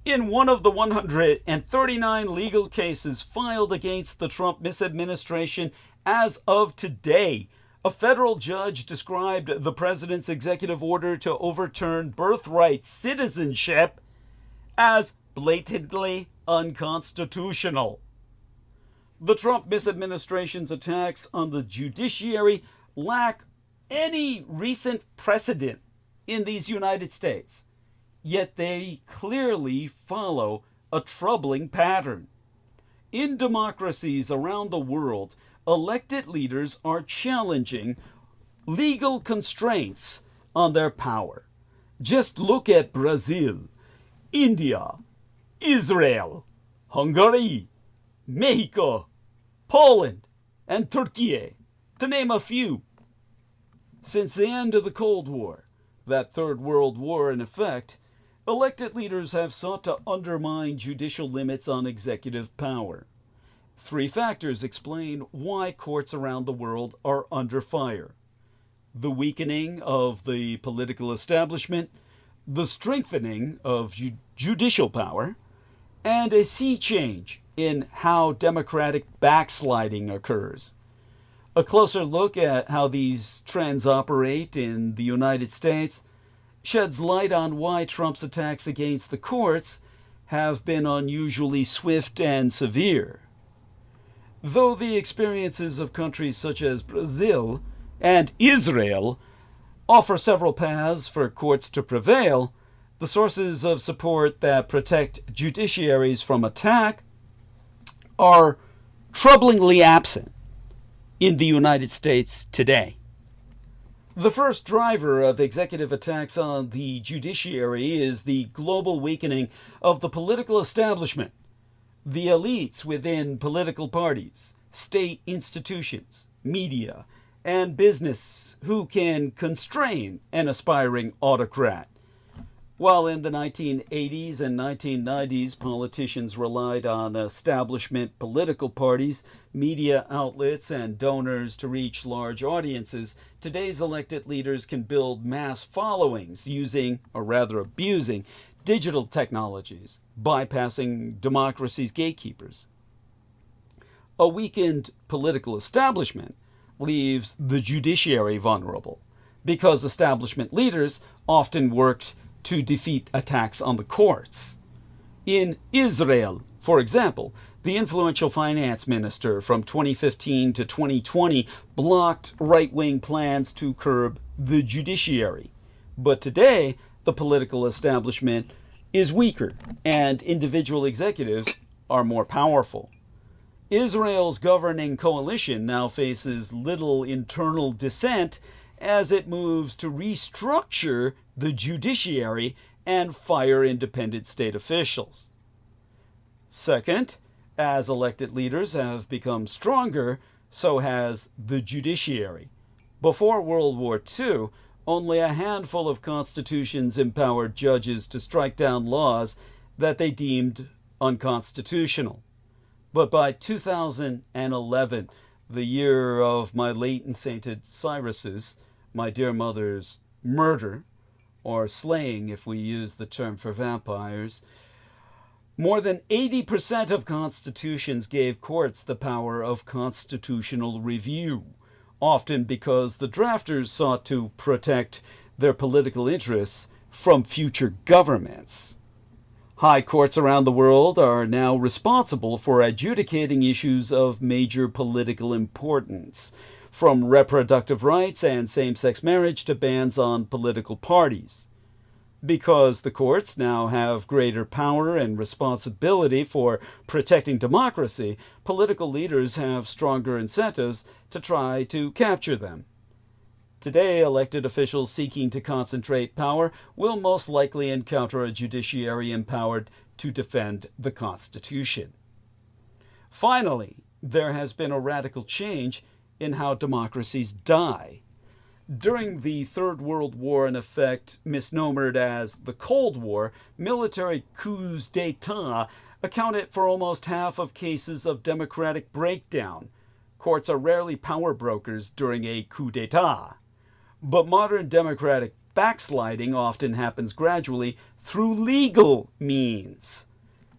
In one of the 139 legal cases filed against the Trump misadministration as of today, a federal judge described the president's executive order to overturn birthright citizenship as blatantly unconstitutional. The Trump misadministration's attacks on the judiciary lack any recent precedent in these United States, yet they clearly follow a troubling pattern. In democracies around the world, elected leaders are challenging legal constraints on their power. Just look at Brazil, India, Israel, Hungary, Mexico, Poland, and Turkey, to name a few. Since the end of the Cold War, that Third World War in effect, elected leaders have sought to undermine judicial limits on executive power. Three factors explain why courts around the world are under fire: the weakening of the political establishment, the strengthening of judicial power, and a sea change in how democratic backsliding occurs. A closer look at how these trends operate in the United States sheds light on why Trump's attacks against the courts have been unusually swift and severe. Though the experiences of countries such as Brazil and Israel offer several paths for courts to prevail, the sources of support that protect judiciaries from attack are troublingly absent in the United States today. The first driver of executive attacks on the judiciary is the global weakening of the political establishment. The elites within political parties, state institutions, media, and business who can constrain an aspiring autocrat. While in the 1980s and 1990s, politicians relied on establishment political parties, media outlets, and donors to reach large audiences, today's elected leaders can build mass followings using, or rather abusing, digital technologies, bypassing democracy's gatekeepers. A weakened political establishment leaves the judiciary vulnerable, because establishment leaders often worked to defeat attacks on the courts. In Israel, for example, the influential finance minister from 2015 to 2020 blocked right-wing plans to curb the judiciary. But today, the political establishment is weaker, and individual executives are more powerful. Israel's governing coalition now faces little internal dissent as it moves to restructure the judiciary and fire independent state officials. Second, as elected leaders have become stronger, so has the judiciary. Before World War II, only a handful of constitutions empowered judges to strike down laws that they deemed unconstitutional. But by 2011, the year of my late and sainted Cyrus's, my dear mother's murder, or slaying if we use the term for vampires, more than 80% of constitutions gave courts the power of constitutional review, often because the drafters sought to protect their political interests from future governments. High courts around the world are now responsible for adjudicating issues of major political importance, from reproductive rights and same-sex marriage to bans on political parties. Because the courts now have greater power and responsibility for protecting democracy, political leaders have stronger incentives to try to capture them. Today, elected officials seeking to concentrate power will most likely encounter a judiciary empowered to defend the Constitution. Finally, there has been a radical change in how democracies die. During the Third World War, in effect misnomered as the Cold War, military coups d'etat accounted for almost half of cases of democratic breakdown. Courts are rarely power brokers during a coup d'etat. But modern democratic backsliding often happens gradually through legal means.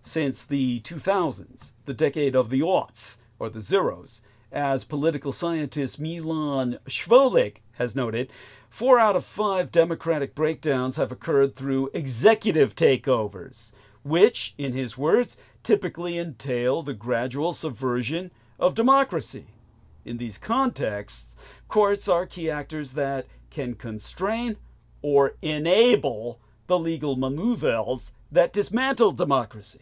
Since the 2000s, the decade of the aughts, or the zeros, as political scientist Milan Švolik has noted, 4 out of 5 democratic breakdowns have occurred through executive takeovers, which, in his words, typically entail the gradual subversion of democracy. In these contexts, courts are key actors that can constrain or enable the legal maneuvers that dismantle democracy.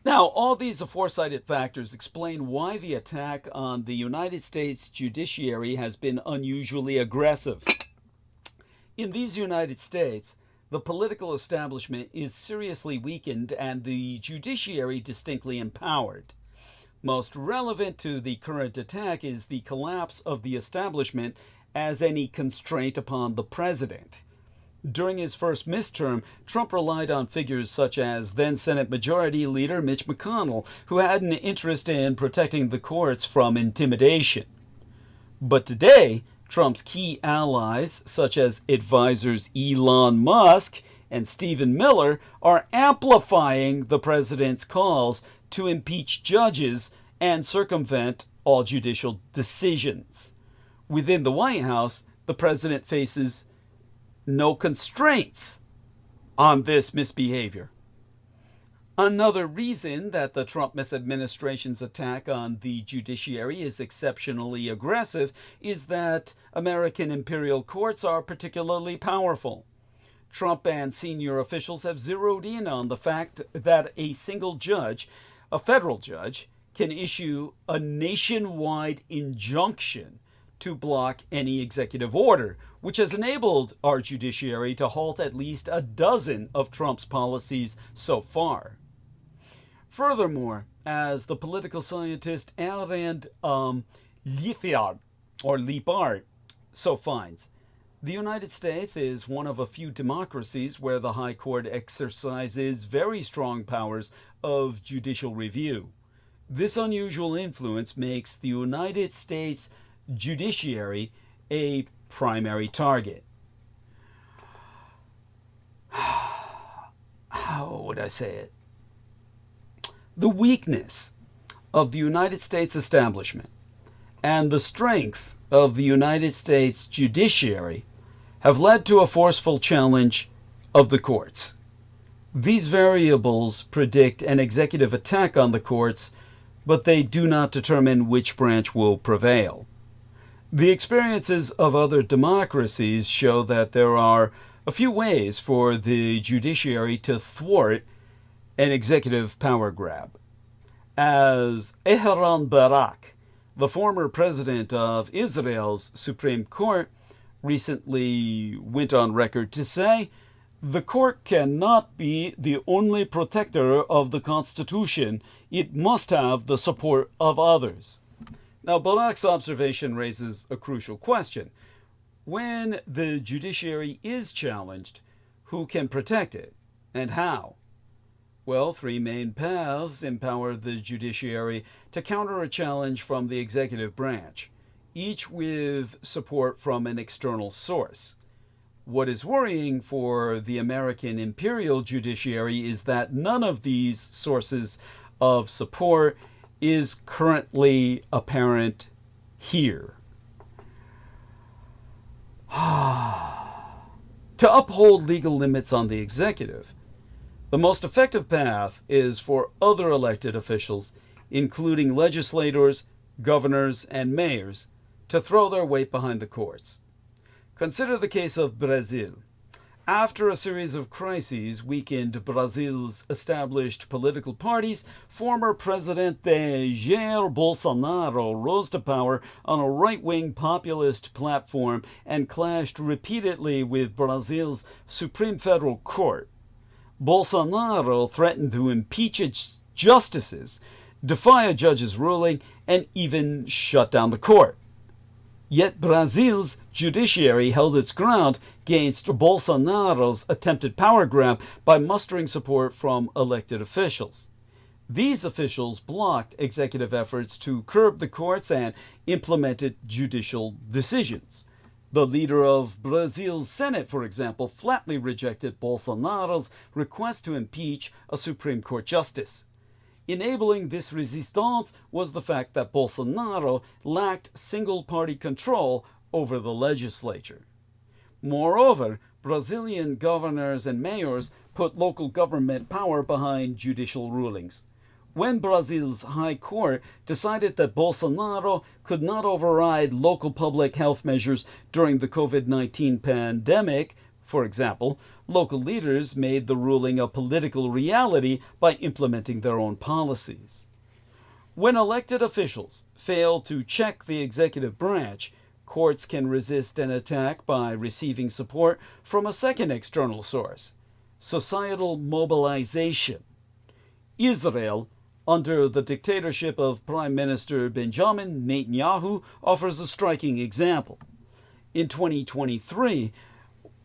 Now, all these aforecited factors explain why the attack on the United States judiciary has been unusually aggressive. In these United States, the political establishment is seriously weakened and the judiciary distinctly empowered. Most relevant to the current attack is the collapse of the establishment as any constraint upon the president. During his first midterm, Trump relied on figures such as then Senate Majority Leader Mitch McConnell, who had an interest in protecting the courts from intimidation. But today, Trump's key allies, such as advisors Elon Musk and Stephen Miller, are amplifying the president's calls to impeach judges and circumvent all judicial decisions. Within the White House, the president faces no constraints on this misbehavior. Another reason that the Trump administration's attack on the judiciary is exceptionally aggressive is that American imperial courts are particularly powerful. Trump and senior officials have zeroed in on the fact that a single judge, a federal judge, can issue a nationwide injunction to block any executive order, which has enabled our judiciary to halt at least a dozen of Trump's policies so far. Furthermore, as the political scientist Aaron Lippard so finds, the United States is one of a few democracies where the High Court exercises very strong powers of judicial review. This unusual influence makes the United States judiciary a primary target. How would I say it? The weakness of the United States establishment and the strength of the United States judiciary have led to a forceful challenge of the courts. These variables predict an executive attack on the courts, but they do not determine which branch will prevail. The experiences of other democracies show that there are a few ways for the judiciary to thwart an executive power grab. As Aaron Barak, the former president of Israel's Supreme Court, recently went on record to say, "The court cannot be the only protector of the Constitution. It must have the support of others." Now, Barak's observation raises a crucial question. When the judiciary is challenged, who can protect it, and how? Well, 3 main paths empower the judiciary to counter a challenge from the executive branch, each with support from an external source. What is worrying for the American imperial judiciary is that none of these sources of support is currently apparent here. To uphold legal limits on the executive, the most effective path is for other elected officials, including legislators, governors, and mayors, to throw their weight behind the courts. Consider the case of Brazil. After a series of crises weakened Brazil's established political parties, former President Jair Bolsonaro rose to power on a right-wing populist platform and clashed repeatedly with Brazil's Supreme Federal Court. Bolsonaro threatened to impeach its justices, defy a judge's ruling, and even shut down the court. Yet Brazil's judiciary held its ground against Bolsonaro's attempted power grab by mustering support from elected officials. These officials blocked executive efforts to curb the courts and implemented judicial decisions. The leader of Brazil's Senate, for example, flatly rejected Bolsonaro's request to impeach a Supreme Court justice. Enabling this resistance was the fact that Bolsonaro lacked single-party control over the legislature. Moreover, Brazilian governors and mayors put local government power behind judicial rulings. When Brazil's High Court decided that Bolsonaro could not override local public health measures during the COVID-19 pandemic, for example, local leaders made the ruling a political reality by implementing their own policies. When elected officials fail to check the executive branch, courts can resist an attack by receiving support from a second external source: societal mobilization. Israel, under the dictatorship of Prime Minister Benjamin Netanyahu, offers a striking example. In 2023,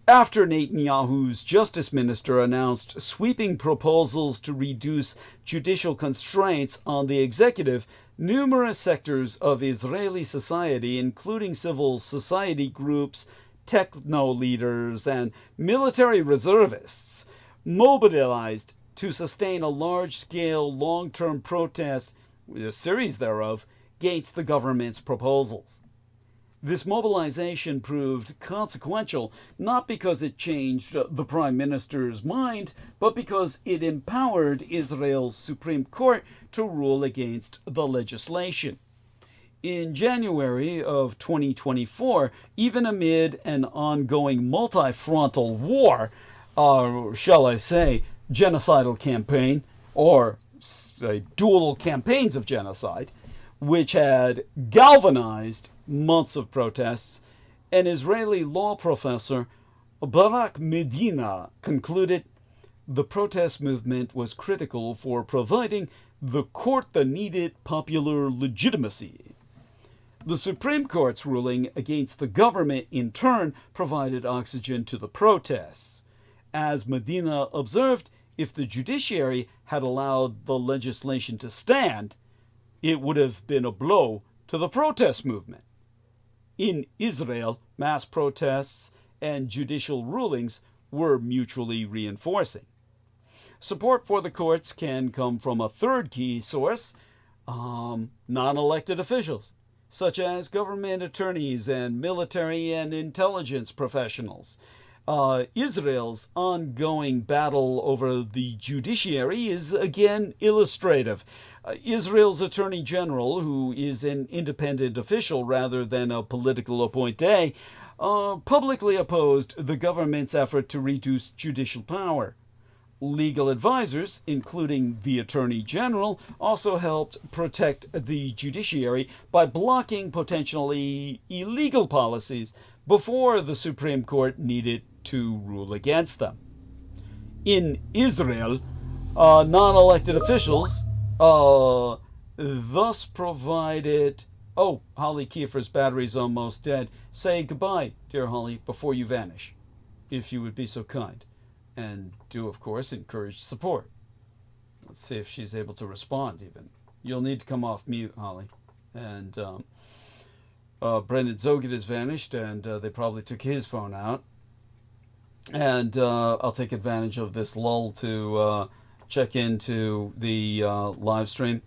after Netanyahu's justice minister announced sweeping proposals to reduce judicial constraints on the executive, numerous sectors of Israeli society, including civil society groups, techno leaders, and military reservists, mobilized to sustain a large-scale, long-term protest, with a series thereof, against the government's proposals. This mobilization proved consequential not because it changed the Prime Minister's mind, but because it empowered Israel's Supreme Court to rule against the legislation. In January of 2024, even amid an ongoing multi-frontal war, shall I say, genocidal campaign, or dual campaigns of genocide, which had galvanized months of protests, an Israeli law professor, Barak Medina, concluded the protest movement was critical for providing the court the needed popular legitimacy. The Supreme Court's ruling against the government, in turn, provided oxygen to the protests. As Medina observed, if the judiciary had allowed the legislation to stand, it would have been a blow to the protest movement. In Israel, mass protests and judicial rulings were mutually reinforcing. Support for the courts can come from a third key source, non-elected officials, such as government attorneys and military and intelligence professionals. Israel's ongoing battle over the judiciary is again illustrative. Israel's Attorney General, who is an independent official rather than a political appointee, publicly opposed the government's effort to reduce judicial power. Legal advisors, including the Attorney General, also helped protect the judiciary by blocking potentially illegal policies before the Supreme Court needed to rule against them. In Israel, non-elected officials thus provided... Oh, Holly Kiefer's battery's almost dead. Say goodbye, dear Holly, before you vanish, if you would be so kind. And do, of course, encourage support. Let's see if she's able to respond, even. You'll need to come off mute, Holly. And Brendan Zoget has vanished, and they probably took his phone out. And I'll take advantage of this lull to check into the live stream.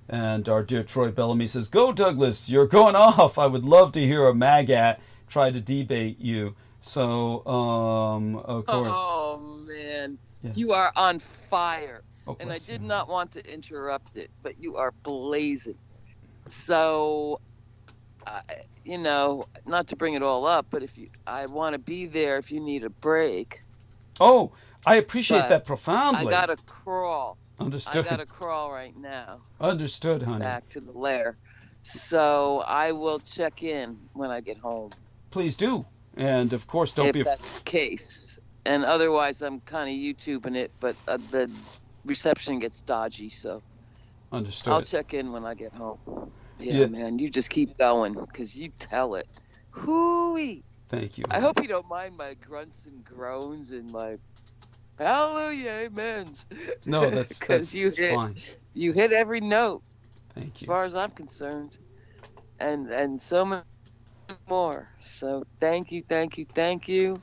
And our dear Troy Bellamy says, "Go, Douglas, you're going off. I would love to hear a MAGAT try to debate you." So, of course. Oh, man. Yes. You are on fire. Oh, And I bless did you. not want to interrupt it, but you are blazing. So, not to bring it all up, but I want to be there if you need a break. Oh, I appreciate But that profoundly. I got to crawl. Understood. I got to crawl right now Understood, honey. back to the lair. So I will check in when I get home. Please do. And, of course, don't if be... that's the case. And otherwise, I'm kind of YouTubing it, but the reception gets dodgy, so Understood. I'll check in when I get home. Yeah, Yeah. man, you just keep going, because you tell it. Hooey! Thank you. I hope you don't mind my grunts and groans and my hallelujah, amens. No, that's 'Cause you hit fine. You hit every note, Thank as you. far as I'm concerned, and so many more. So thank you to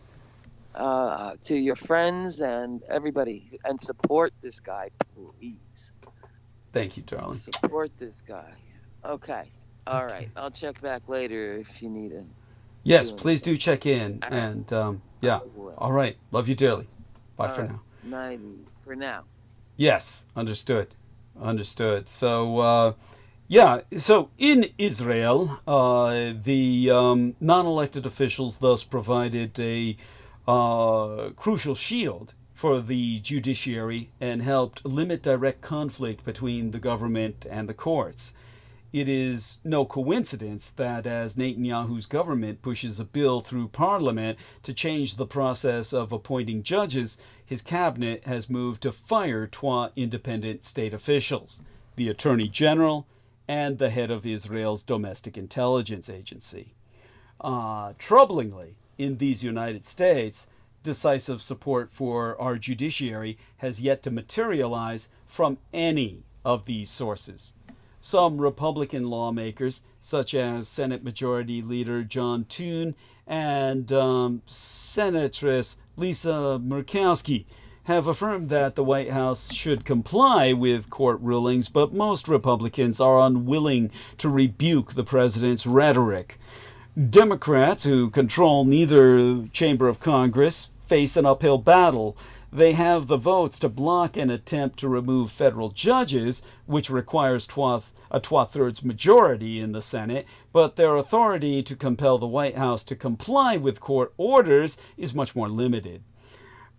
your friends and everybody, and support this guy, please. Thank you, darling. Support this guy. Okay. All right. I'll check back later if you need it. Yes, please do check in. And yeah. All right. Love you dearly. Bye for now. Night for now. Yes. Understood. Understood. So, yeah. So in Israel, the non-elected officials thus provided a crucial shield for the judiciary and helped limit direct conflict between the government and the courts. It is no coincidence that as Netanyahu's government pushes a bill through parliament to change the process of appointing judges, his cabinet has moved to fire trois independent state officials, the Attorney General and the head of Israel's domestic intelligence agency. Troublingly, in these United States, decisive support for our judiciary has yet to materialize from any of these sources. Some Republican lawmakers, such as Senate Majority Leader John Thune and Senatress Lisa Murkowski, have affirmed that the White House should comply with court rulings, but most Republicans are unwilling to rebuke the president's rhetoric. Democrats, who control neither chamber of Congress, face an uphill battle. They have the votes to block an attempt to remove federal judges, which requires a two-thirds majority in the Senate, but their authority to compel the White House to comply with court orders is much more limited.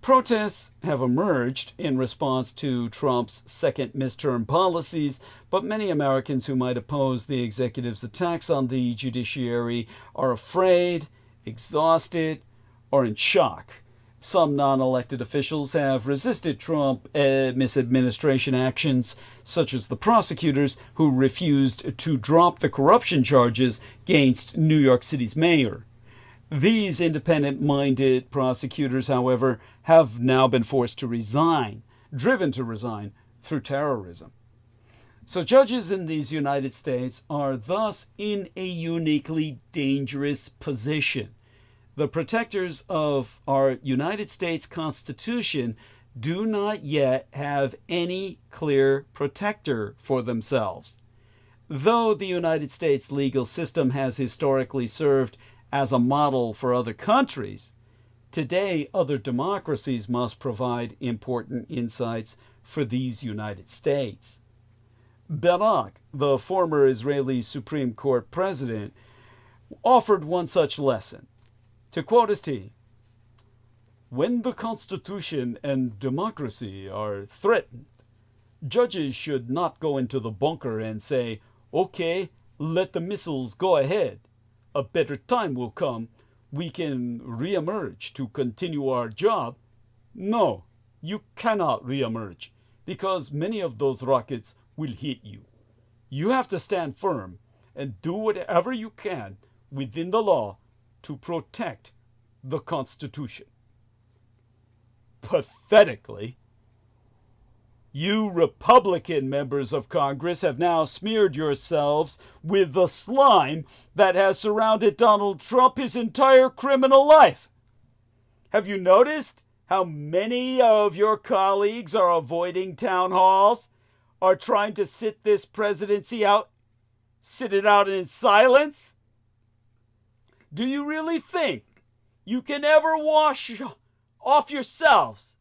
Protests have emerged in response to Trump's second midterm policies, but many Americans who might oppose the executive's attacks on the judiciary are afraid, exhausted, or in shock. Some non-elected officials have resisted Trump misadministration actions, such as the prosecutors who refused to drop the corruption charges against New York City's mayor. These independent-minded prosecutors, however, have now been forced to resign, driven to resign through terrorism. So judges in these United States are thus in a uniquely dangerous position. The protectors of our United States Constitution do not yet have any clear protector for themselves. Though the United States legal system has historically served as a model for other countries, today other democracies must provide important insights for these United States. Barak, the former Israeli Supreme Court president, offered one such lesson. To quote his team, "When the Constitution and democracy are threatened, judges should not go into the bunker and say, 'Okay, let the missiles go ahead. A better time will come. We can reemerge to continue our job.' No, you cannot reemerge, because many of those rockets will hit you. You have to stand firm and do whatever you can within the law to protect the Constitution." Pathetically, you Republican members of Congress have now smeared yourselves with the slime that has surrounded Donald Trump his entire criminal life. Have you noticed how many of your colleagues are avoiding town halls, are trying to sit this presidency out, sit it out in silence? Do you really think you can ever wash off yourselves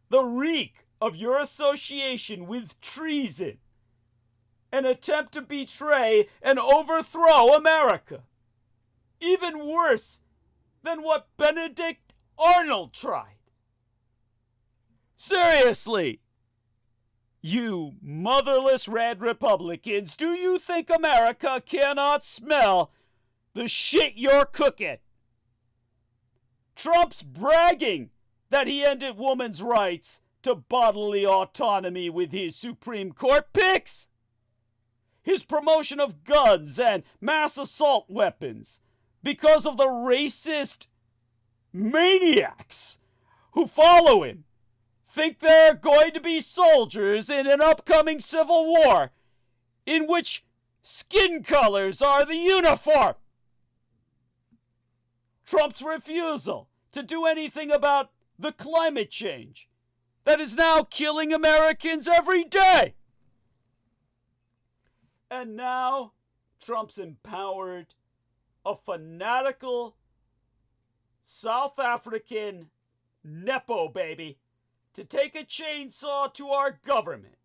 the reek of your association with treason, an attempt to betray and overthrow America, even worse than what Benedict Arnold tried? Seriously, you motherless red Republicans, do you think America cannot smell the shit you're cooking? Trump's bragging that he ended women's rights to bodily autonomy with his Supreme Court picks. His promotion of guns and mass assault weapons because of the racist maniacs who follow him think they're going to be soldiers in an upcoming civil war in which skin colors are the uniform. Trump's refusal to do anything about the climate change that is now killing Americans every day. And now Trump's empowered a fanatical South African Nepo baby to take a chainsaw to our government,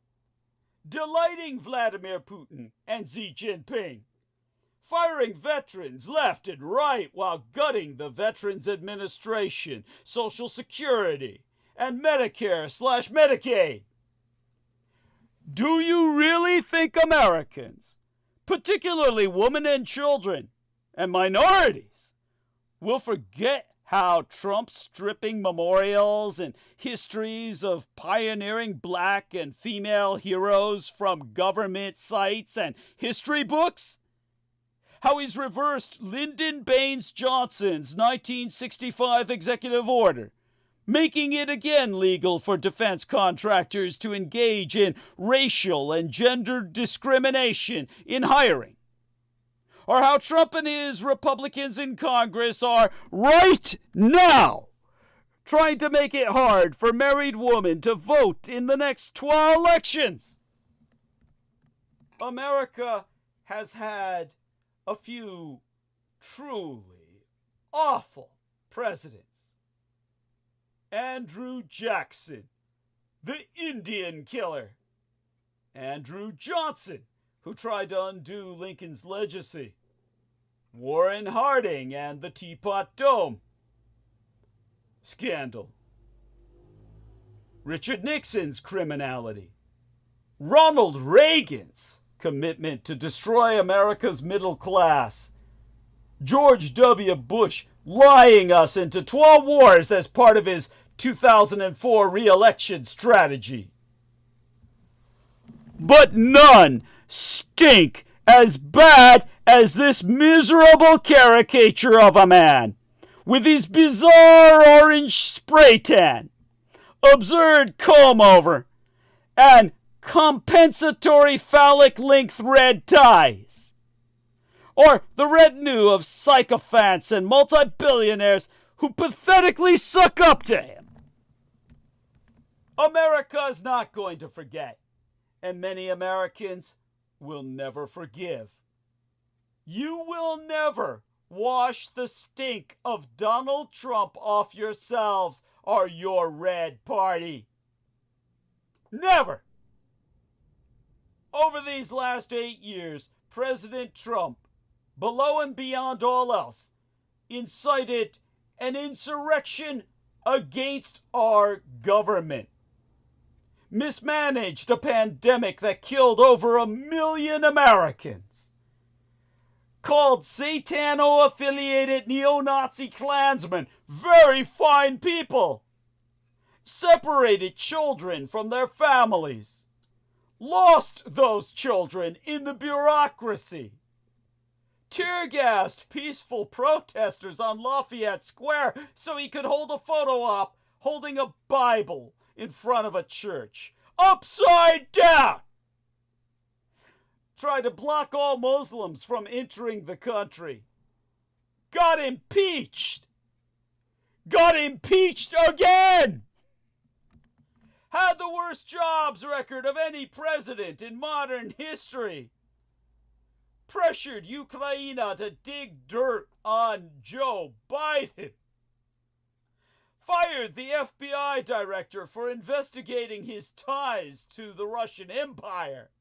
delighting Vladimir Putin and Xi Jinping, firing veterans left and right while gutting the Veterans Administration, Social Security, and Medicare/Medicaid. Do you really think Americans, particularly women and children and minorities, will forget how Trump's stripping memorials and histories of pioneering black and female heroes from government sites and history books? How he's reversed Lyndon Baines Johnson's 1965 executive order, making it again legal for defense contractors to engage in racial and gender discrimination in hiring. Or how Trump and his Republicans in Congress are right now trying to make it hard for married women to vote in the next 12 elections. America has had a few truly awful presidents. Andrew Jackson, the Indian killer. Andrew Johnson, who tried to undo Lincoln's legacy. Warren Harding and the Teapot Dome scandal. Richard Nixon's criminality. Ronald Reagan's commitment to destroy America's middle class. George W. Bush lying us into 12 wars as part of his 2004 re-election strategy. But none stink as bad as this miserable caricature of a man with his bizarre orange spray tan, absurd comb-over, and compensatory phallic length red ties. Or the retinue of sycophants and multi-billionaires who pathetically suck up to him. America's not going to forget, and many Americans will never forgive. You will never wash the stink of Donald Trump off yourselves or your red party. Never! Over these last 8 years, President Trump, below and beyond all else, incited an insurrection against our government. Mismanaged a pandemic that killed over 1 million Americans. Called Satano-affiliated neo-Nazi Klansmen very fine people. Separated children from their families. Lost those children in the bureaucracy. Tear-gassed peaceful protesters on Lafayette Square so he could hold a photo op holding a Bible in front of a church. Upside down! Tried to block all Muslims from entering the country. Got impeached! Got impeached again! Had the worst jobs record of any president in modern history. Pressured Ukraine to dig dirt on Joe Biden. Fired the FBI director for investigating his ties to the Russian Empire.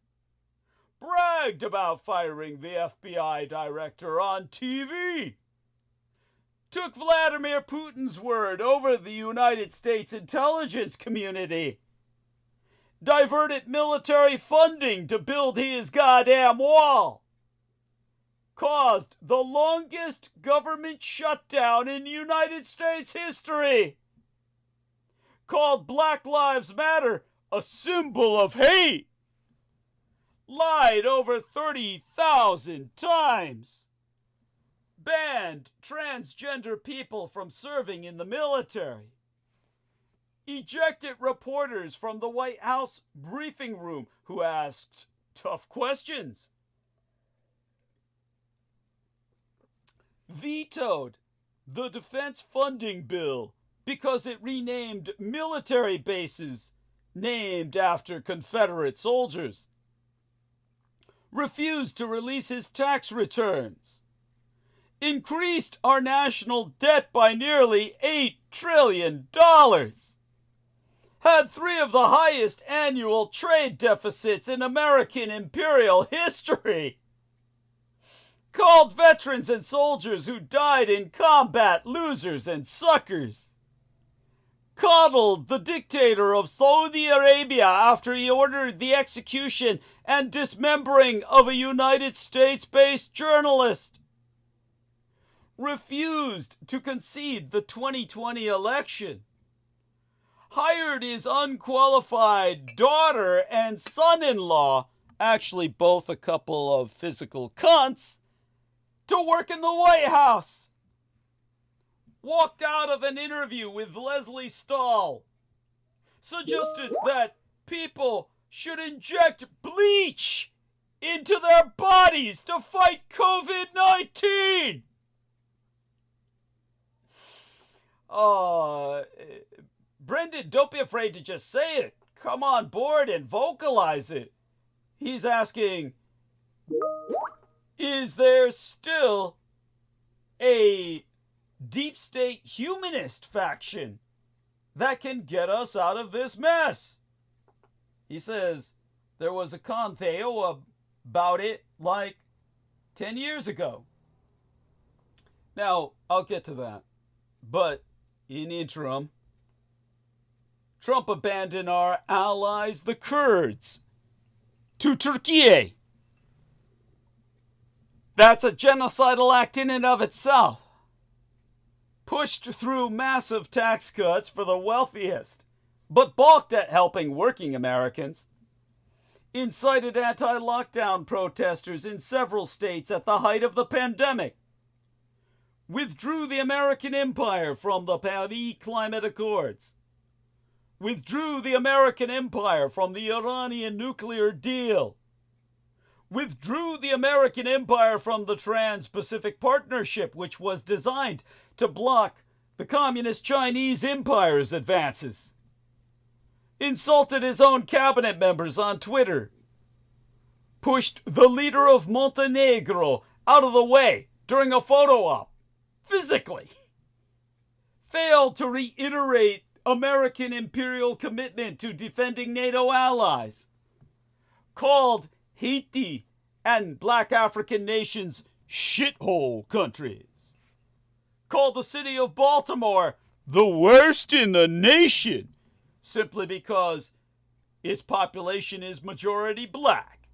Bragged about firing the FBI director on TV. Took Vladimir Putin's word over the United States intelligence community. Diverted military funding to build his goddamn wall. Caused the longest government shutdown in United States history. Called Black Lives Matter a symbol of hate. Lied over 30,000 times. Banned transgender people from serving in the military. ejected reporters from the White House briefing room who asked tough questions, vetoed the defense funding bill because it renamed military bases named after Confederate soldiers, refused to release his tax returns, increased our national debt by nearly $8 trillion, had 3 of the highest annual trade deficits in American imperial history, called veterans and soldiers who died in combat losers and suckers, coddled the dictator of Saudi Arabia after he ordered the execution and dismembering of a United States-based journalist, refused to concede the 2020 election, hired his unqualified daughter and son-in-law, actually both a couple of physical cunts, to work in the White House, walked out of an interview with Leslie Stahl, suggested that people should inject bleach into their bodies to fight COVID-19. Brendan, don't be afraid to just say it. Come on board and vocalize it. He's asking, is there still a deep state humanist faction that can get us out of this mess? He says there was a contheo about it like 10 years ago. Now, I'll get to that. But in interim, Trump abandoned our allies, the Kurds, to Turkey. That's a genocidal act in and of itself. Pushed through massive tax cuts for the wealthiest, but balked at helping working Americans. Incited anti-lockdown protesters in several states at the height of the pandemic. Withdrew the American empire from the Paris Climate Accords. Withdrew the American empire from the Iranian nuclear deal. Withdrew the American empire from the Trans-Pacific Partnership, which was designed to block the communist Chinese empire's advances. Insulted his own cabinet members on Twitter. Pushed the leader of Montenegro out of the way during a photo op, physically. Failed to reiterate American imperial commitment to defending NATO allies. Called Haiti and black African nations shithole countries. Called the city of Baltimore the worst in the nation simply because its population is majority black.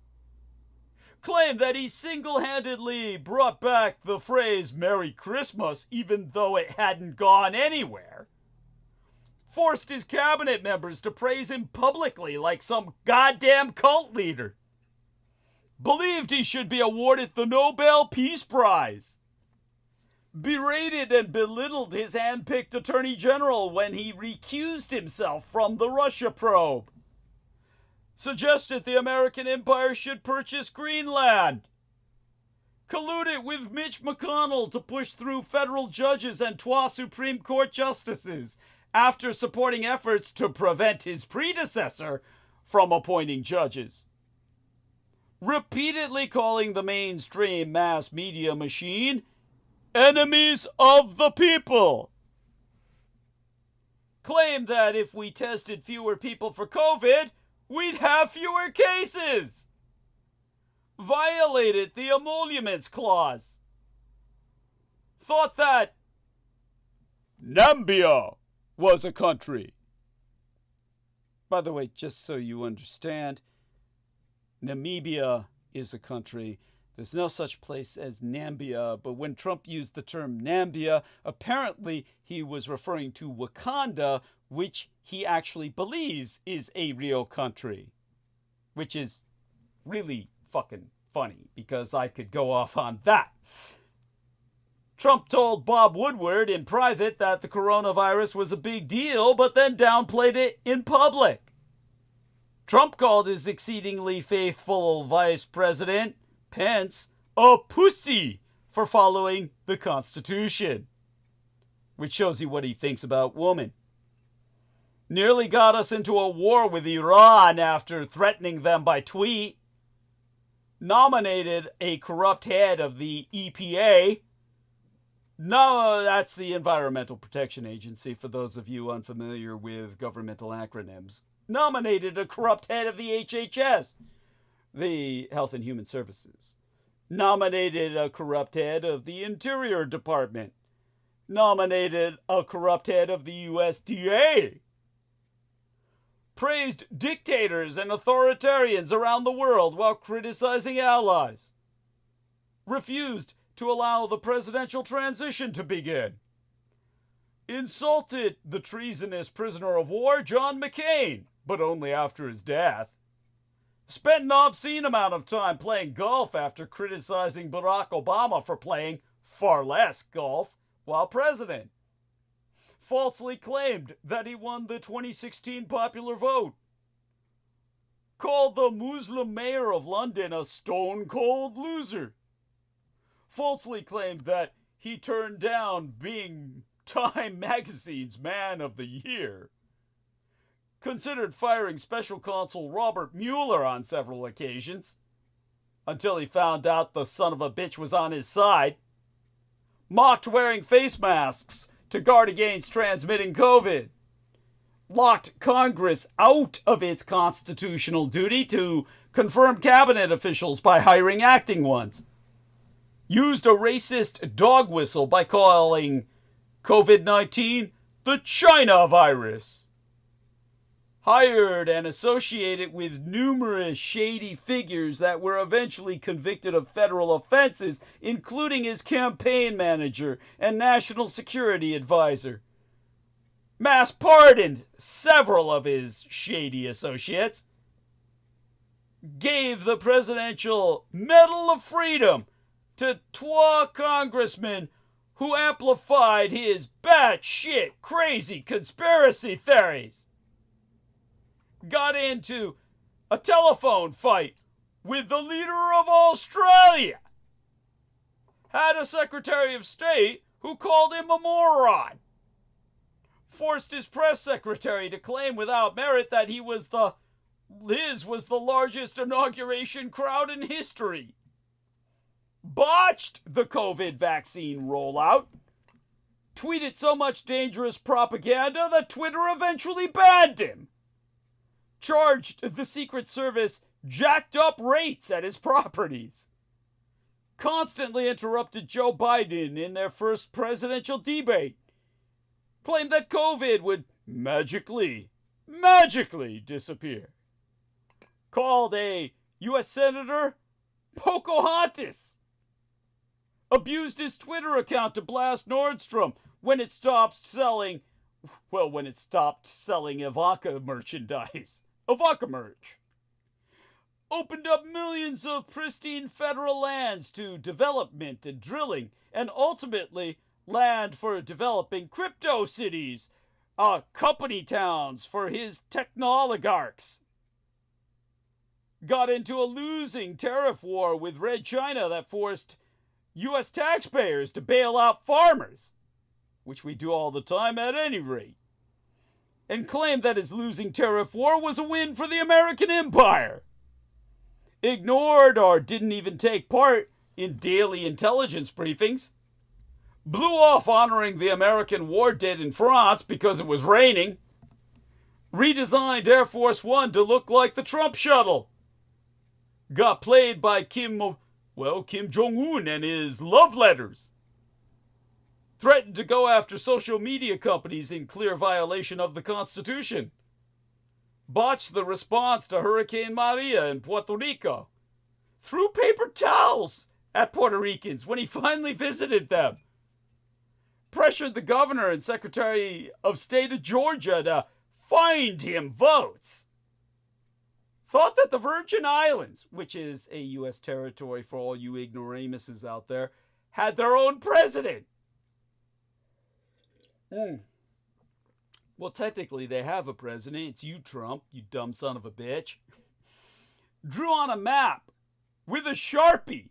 Claimed that he single-handedly brought back the phrase Merry Christmas even though it hadn't gone anywhere. Forced his cabinet members to praise him publicly like some goddamn cult leader. Believed he should be awarded the Nobel Peace Prize. Berated and belittled his hand-picked attorney general when he recused himself from the Russia probe. Suggested the American empire should purchase Greenland. Colluded with Mitch McConnell to push through federal judges and 3 Supreme Court justices after supporting efforts to prevent his predecessor from appointing judges. Repeatedly calling the mainstream mass media machine enemies of the people. Claimed that if we tested fewer people for COVID, we'd have fewer cases. Violated the emoluments clause. Thought that Namibia was a country. By the way, just so you understand, Namibia is a country. There's no such place as Nambia, but when Trump used the term Nambia, apparently he was referring to Wakanda, which he actually believes is a real country, which is really fucking funny because I could go off on that. Trump told Bob Woodward in private that the coronavirus was a big deal, but then downplayed it in public. Trump called his exceedingly faithful Vice President, Pence, a pussy for following the Constitution, which shows you what he thinks about women. Nearly got us into a war with Iran after threatening them by tweet. Nominated a corrupt head of the EPA. No, that's the Environmental Protection Agency, for those of you unfamiliar with governmental acronyms. Nominated a corrupt head of the HHS, the Health and Human Services. Nominated a corrupt head of the Interior Department. Nominated a corrupt head of the USDA. Praised dictators and authoritarians around the world while criticizing allies. Refused to allow the presidential transition to begin. Insulted the treasonous prisoner of war John McCain, but only after his death. Spent an obscene amount of time playing golf after criticizing Barack Obama for playing far less golf while president. Falsely claimed that he won the 2016 popular vote. Called the Muslim mayor of London a stone-cold loser. Falsely claimed that he turned down being Time magazine's Man of the Year. Considered firing Special Consul Robert Mueller on several occasions, until he found out the son of a bitch was on his side. Mocked wearing face masks to guard against transmitting COVID. Locked Congress out of its constitutional duty to confirm cabinet officials by hiring acting ones. Used a racist dog whistle by calling COVID-19 the China virus. Hired and associated with numerous shady figures that were eventually convicted of federal offenses, including his campaign manager and national security advisor. Mass pardoned several of his shady associates. Gave the Presidential Medal of Freedom to 2 congressmen who amplified his batshit crazy conspiracy theories. Got into a telephone fight with the leader of Australia. Had a Secretary of State who called him a moron. Forced his press secretary to claim without merit that his was the largest inauguration crowd in history. Botched the COVID vaccine rollout. Tweeted so much dangerous propaganda that Twitter eventually banned him. Charged the Secret Service jacked up rates at his properties. Constantly interrupted Joe Biden in their first presidential debate. Claimed that COVID would magically disappear. Called a U.S. Senator Pocahontas. Abused his Twitter account to blast Nordstrom when it stopped selling Ivanka merchandise. Ivanka merch. Opened up millions of pristine federal lands to development and drilling, and ultimately land for developing crypto cities, company towns for his techno-oligarchs. Got into a losing tariff war with Red China that forced U.S. taxpayers to bail out farmers, which we do all the time at any rate, and claimed that his losing tariff war was a win for the American empire. Ignored or didn't even take part in daily intelligence briefings. Blew off honoring the American war dead in France because it was raining. Redesigned Air Force One to look like the Trump shuttle. Got played by Kim Jong-un and his love letters. Threatened to go after social media companies in clear violation of the Constitution. Botched the response to Hurricane Maria in Puerto Rico. Threw paper towels at Puerto Ricans when he finally visited them. Pressured the governor and Secretary of State of Georgia to find him votes. Thought that the Virgin Islands, which is a U.S. territory for all you ignoramuses out there, had their own president. Well, technically, they have a president. It's you, Trump, you dumb son of a bitch. Drew on a map with a Sharpie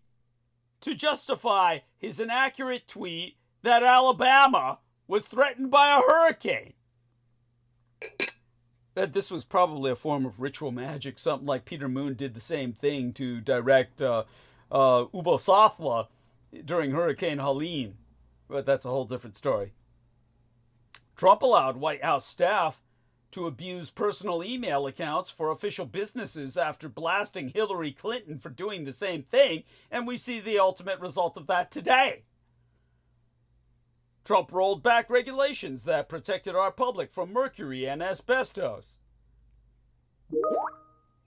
to justify his inaccurate tweet that Alabama was threatened by a hurricane. That this was probably a form of ritual magic, something like Peter Moon did the same thing to direct Ubosafla during Hurricane Helene. But that's a whole different story. Trump allowed White House staff to abuse personal email accounts for official businesses after blasting Hillary Clinton for doing the same thing, and we see the ultimate result of that today. Trump rolled back regulations that protected our public from mercury and asbestos.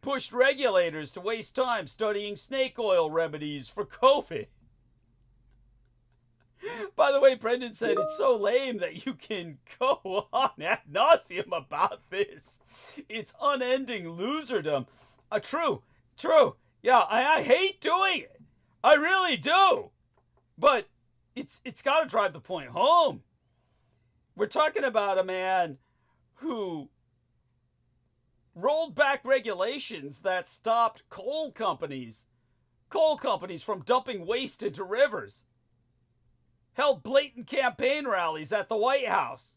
Pushed regulators to waste time studying snake oil remedies for COVID. By the way, Brendan said it's so lame that you can go on ad nauseum about this. It's unending loserdom. True. Yeah, I hate doing it. I really do. But it's got to drive the point home. We're talking about a man who rolled back regulations that stopped coal companies from dumping waste into rivers. Held blatant campaign rallies at the White House.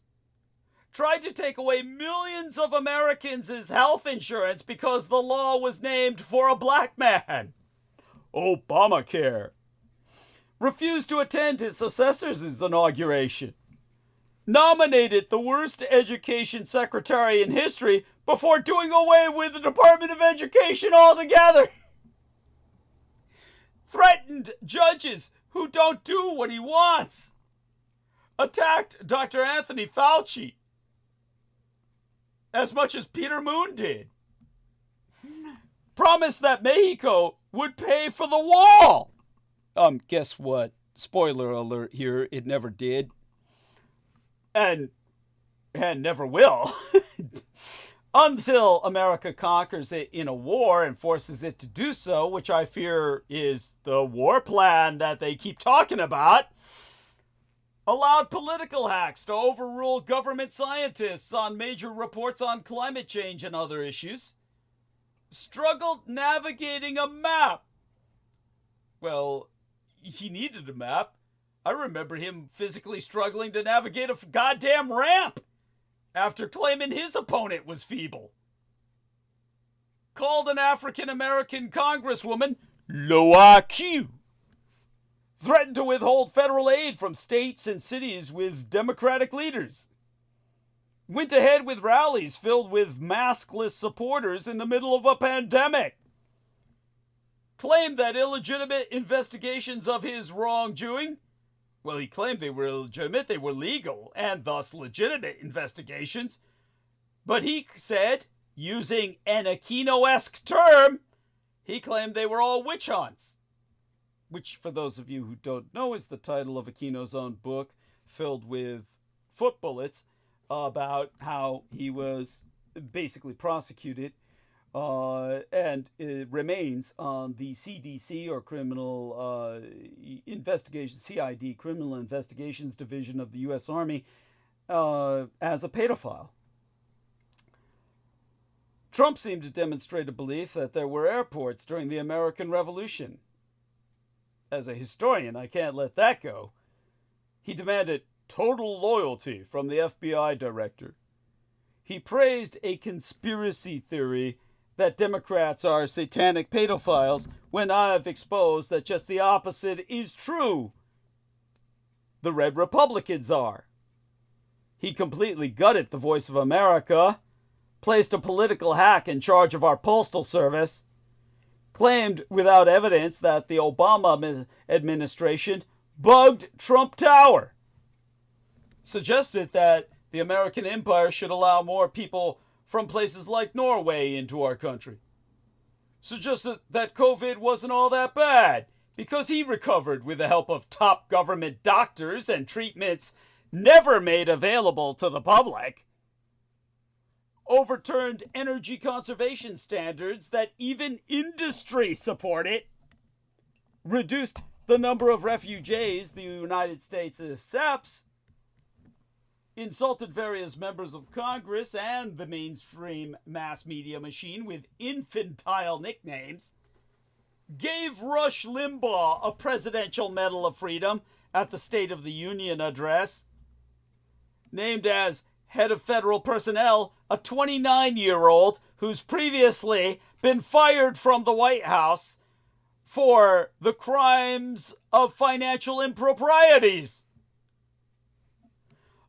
Tried to take away millions of Americans' health insurance because the law was named for a black man. Obamacare. Refused to attend his successor's inauguration. Nominated the worst education secretary in history before doing away with the Department of Education altogether. Threatened judges who don't do what he wants. Attacked Dr. Anthony Fauci as much as Peter Moon did. Promised that Mexico would pay for the wall. Guess what? Spoiler alert here, it never did. And never will. Until America conquers it in a war and forces it to do so, which I fear is the war plan that they keep talking about. Allowed political hacks to overrule government scientists on major reports on climate change and other issues. Struggled navigating a map. Well, he needed a map. I remember him physically struggling to navigate a goddamn ramp after claiming his opponent was feeble. Called an African-American congresswoman low IQ. Threatened to withhold federal aid from states and cities with Democratic leaders. Went ahead with rallies filled with maskless supporters in the middle of a pandemic. Claimed that illegitimate investigations of his wrongdoing, well, he claimed they were illegitimate, they were legal, and thus legitimate investigations. But he said, using an Ōcéanos-esque term, he claimed they were all witch hunts. Which, for those of you who don't know, is the title of Ōcéanos' own book, filled with foot bullets, about how he was basically prosecuted and remains on the CDC, or Criminal Investigation, CID, Criminal Investigations Division of the U.S. Army, as a pedophile. Trump seemed to demonstrate a belief that there were airports during the American Revolution. As a historian, I can't let that go. He demanded total loyalty from the FBI director. He praised a conspiracy theory that Democrats are satanic pedophiles when I've exposed that just the opposite is true. The Red Republicans are. He completely gutted the Voice of America, placed a political hack in charge of our postal service, claimed without evidence that the Obama administration bugged Trump Tower, suggested that the American empire should allow more people from places like Norway into our country, suggested that COVID wasn't all that bad because he recovered with the help of top government doctors and treatments never made available to the public, overturned energy conservation standards that even industry supported, reduced the number of refugees the United States accepts, insulted various members of Congress and the mainstream mass media machine with infantile nicknames, gave Rush Limbaugh a Presidential Medal of Freedom at the State of the Union address, named as head of federal personnel a 29-year-old who's previously been fired from the White House for the crimes of financial improprieties.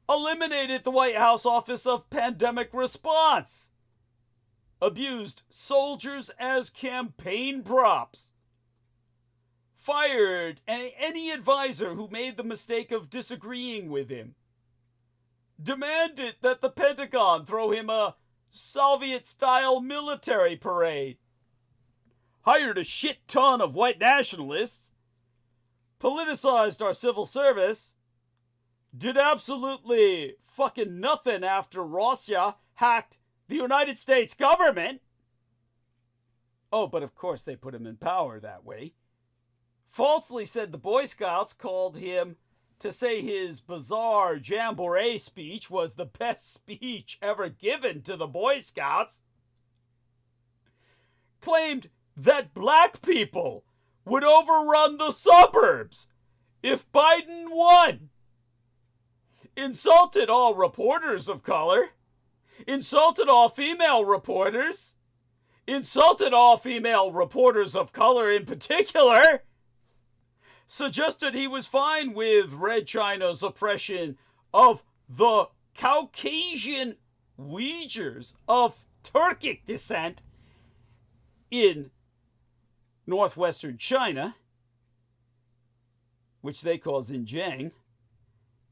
Eliminated the White House Office of Pandemic Response. Abused soldiers as campaign props. Fired any advisor who made the mistake of disagreeing with him. Demanded that the Pentagon throw him a Soviet-style military parade. Hired a shit ton of white nationalists. Politicized our civil service. Did absolutely fucking nothing after Russia hacked the United States government. Oh, but of course they put him in power that way. Falsely said the Boy Scouts called him to say his bizarre jamboree speech was the best speech ever given to the Boy Scouts. Claimed that black people would overrun the suburbs if Biden won. Insulted all reporters of color. Insulted all female reporters. Insulted all female reporters of color in particular. Suggested he was fine with Red China's oppression of the Caucasian Uyghurs of Turkic descent in northwestern China, which they call Xinjiang.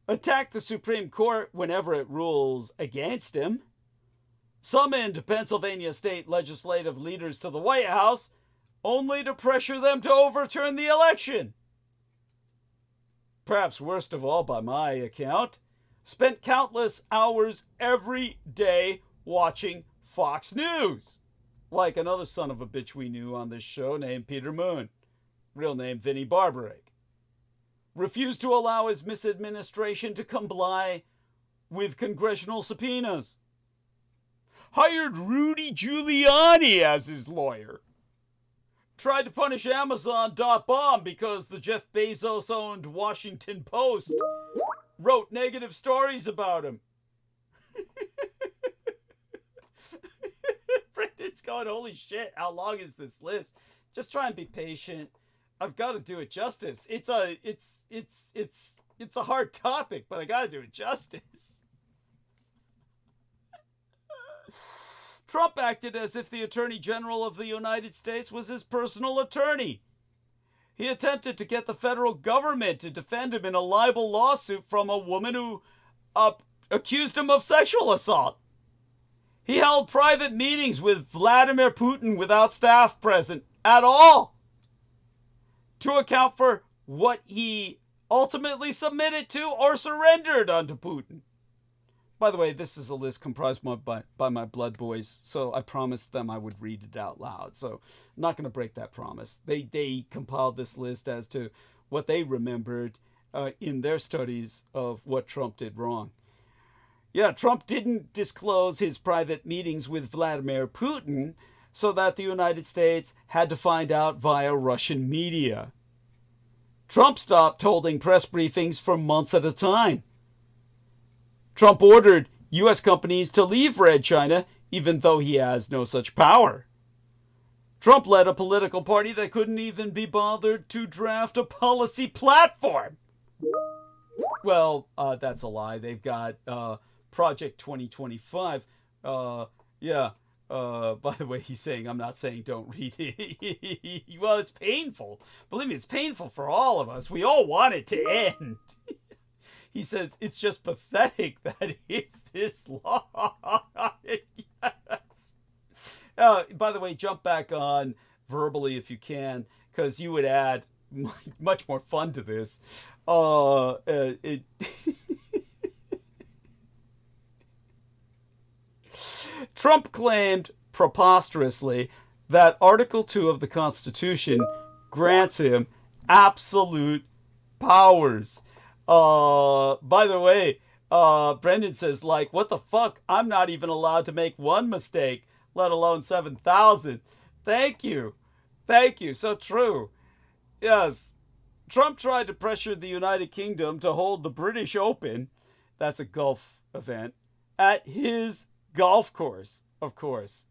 Attack the Supreme Court whenever it rules against him. Summoned Pennsylvania state legislative leaders to the White House only to pressure them to overturn the election. Perhaps worst of all by my account, spent countless hours every day watching Fox News. Like another son of a bitch we knew on this show named Peter Moon. Real name Vinnie Barbarek. Refused to allow his misadministration to comply with congressional subpoenas. Hired Rudy Giuliani as his lawyer. Tried to punish Amazon.bomb because the Jeff Bezos-owned Washington Post wrote negative stories about him. Brendan's going, holy shit, how long is this list? Just try and be patient. I've got to do it justice. It's a hard topic, but I got to do it justice. Trump acted as if the Attorney General of the United States was his personal attorney. He attempted to get the federal government to defend him in a libel lawsuit from a woman who accused him of sexual assault. He held private meetings with Vladimir Putin without staff present at all, to account for what he ultimately submitted to or surrendered unto Putin. By the way, this is a list comprised by my blood boys, so I promised them I would read it out loud. So I'm not going to break that promise. They compiled this list as to what they remembered in their studies of what Trump did wrong. Yeah, Trump didn't disclose his private meetings with Vladimir Putin so that the United States had to find out via Russian media. Trump stopped holding press briefings for months at a time. Trump ordered U.S. companies to leave Red China, even though he has no such power. Trump led a political party that couldn't even be bothered to draft a policy platform. Well, that's a lie. They've got Project 2025. By the way, he's saying, I'm not saying don't read it. Well, it's painful. Believe me, it's painful for all of us. We all want it to end. He says, it's just pathetic that it's this long. Yes. By the way, jump back on verbally if you can, because you would add much more fun to this. Trump claimed preposterously that Article 2 of the Constitution grants him absolute powers. By the way, Brendan says, like, what the fuck? I'm not even allowed to make one mistake, let alone 7,000. Thank you. Thank you. So true. Yes. Trump tried to pressure the United Kingdom to hold the British Open, that's a golf event, at his golf course, of course.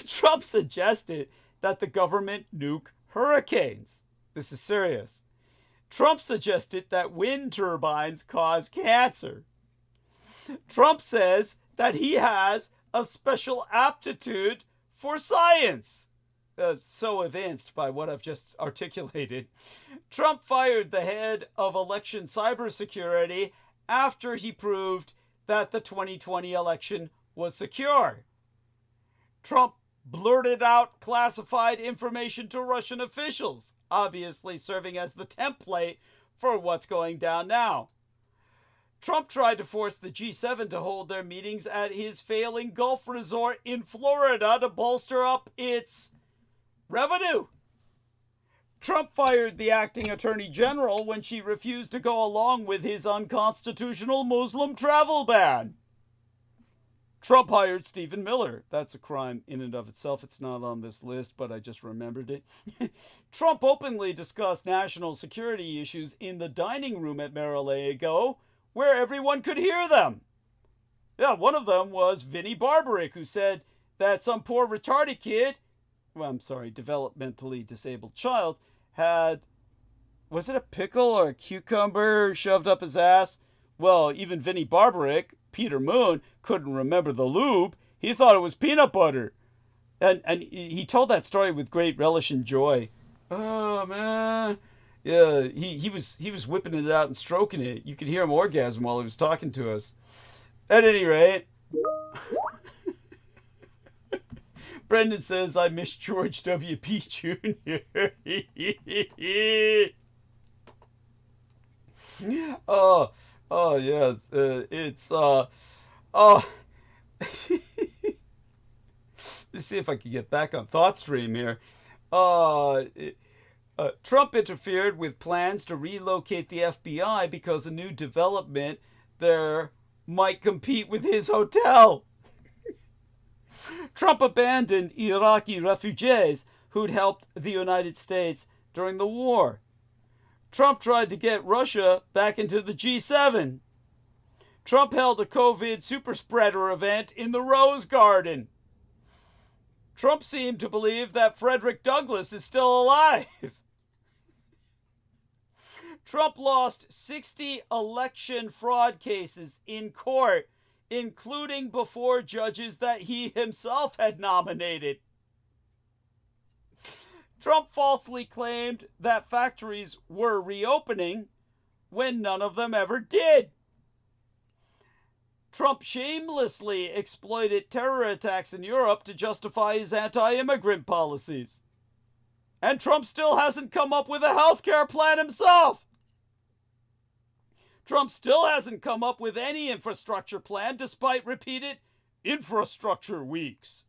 Trump suggested that the government nuke hurricanes. This is serious. Trump suggested that wind turbines cause cancer. Trump says that he has a special aptitude for science. So evinced by what I've just articulated. Trump fired the head of election cybersecurity after he proved that the 2020 election was secure. Trump blurted out classified information to Russian officials, obviously serving as the template for what's going down now. Trump tried to force the G7 to hold their meetings at his failing golf resort in Florida to bolster up its revenue. Trump fired the acting attorney general when she refused to go along with his unconstitutional Muslim travel ban. Trump hired Stephen Miller. That's a crime in and of itself. It's not on this list, but I just remembered it. Trump openly discussed national security issues in the dining room at Mar-a-Lago, where everyone could hear them. Yeah, one of them was Vinnie Barbaric, who said that some poor retarded kid, developmentally disabled child, had, was it a pickle or a cucumber shoved up his ass? Well, even Vinnie Barbaric, Peter Moon, couldn't remember the lube. He thought it was peanut butter. And he told that story with great relish and joy. Oh, man. Yeah, he was whipping it out and stroking it. You could hear him orgasm while he was talking to us. At any rate, Brendan says, I miss George W.P. Jr. Oh, yeah. It's, let's see if I can get back on ThoughtStream here. Trump interfered with plans to relocate the FBI because a new development there might compete with his hotel. Trump abandoned Iraqi refugees who'd helped the United States during the war. Trump tried to get Russia back into the G7. Trump held a COVID super spreader event in the Rose Garden. Trump seemed to believe that Frederick Douglass is still alive. Trump lost 60 election fraud cases in court, including before judges that he himself had nominated. Trump falsely claimed that factories were reopening when none of them ever did. Trump shamelessly exploited terror attacks in Europe to justify his anti-immigrant policies. And Trump still hasn't come up with a healthcare plan himself. Trump still hasn't come up with any infrastructure plan despite repeated infrastructure weeks.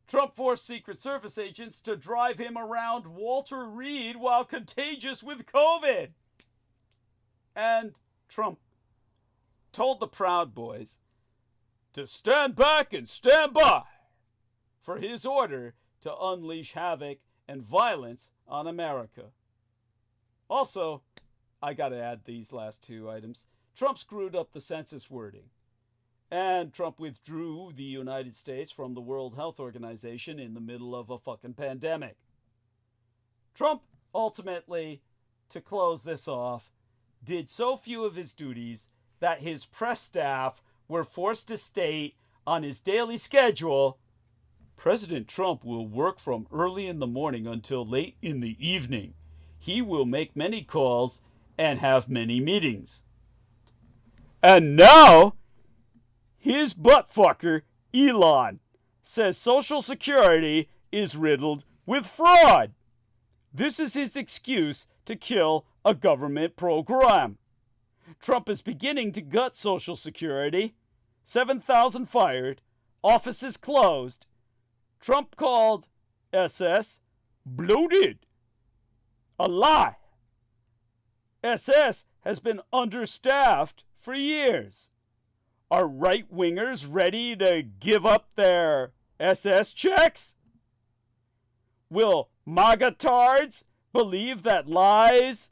Trump forced Secret Service agents to drive him around Walter Reed while contagious with COVID. And Trump told the Proud Boys to stand back and stand by for his order to unleash havoc and violence on America. Also, I gotta add these last two items. Trump screwed up the census wording. And Trump withdrew the United States from the World Health Organization in the middle of a fucking pandemic. Trump ultimately, to close this off, did so few of his duties that his press staff were forced to state on his daily schedule, President Trump will work from early in the morning until late in the evening. He will make many calls and have many meetings. And now, his buttfucker, Elon, says Social Security is riddled with fraud. This is his excuse to kill a government program. Trump is beginning to gut Social Security. 7,000 fired. Offices closed. Trump called SS bloated. A lie. SS has been understaffed for years. Are right-wingers ready to give up their SS checks? Will MAGA-tards believe that lies?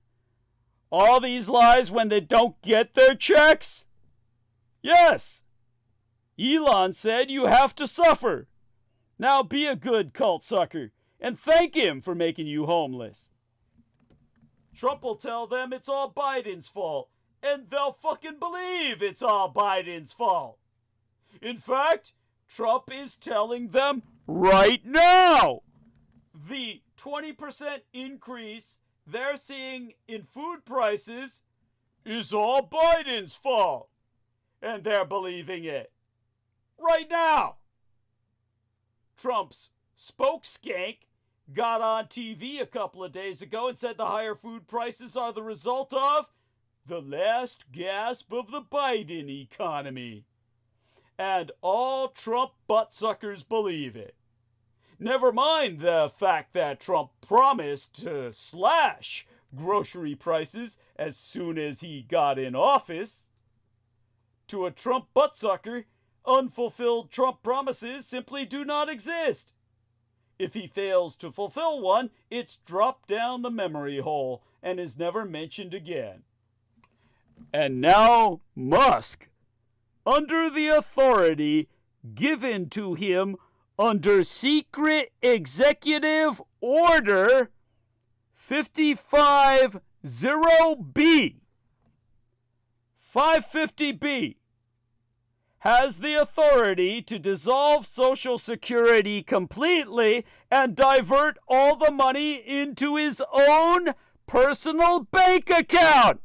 All these lies when they don't get their checks? Yes. Elon said you have to suffer. Now be a good cult sucker and thank him for making you homeless. Trump will tell them it's all Biden's fault, and they'll fucking believe it's all Biden's fault. In fact, Trump is telling them right now the 20% increase they're seeing in food prices is all Biden's fault. And they're believing it. Right now. Trump's spokeskank got on TV a couple of days ago and said the higher food prices are the result of the last gasp of the Biden economy. And all Trump buttsuckers believe it. Never mind the fact that Trump promised to slash grocery prices as soon as he got in office. To a Trump buttsucker, unfulfilled Trump promises simply do not exist. If he fails to fulfill one, it's dropped down the memory hole and is never mentioned again. And now Musk, under the authority given to him under Secret Executive Order 550B, 550B, has the authority to dissolve Social Security completely and divert all the money into his own personal bank account.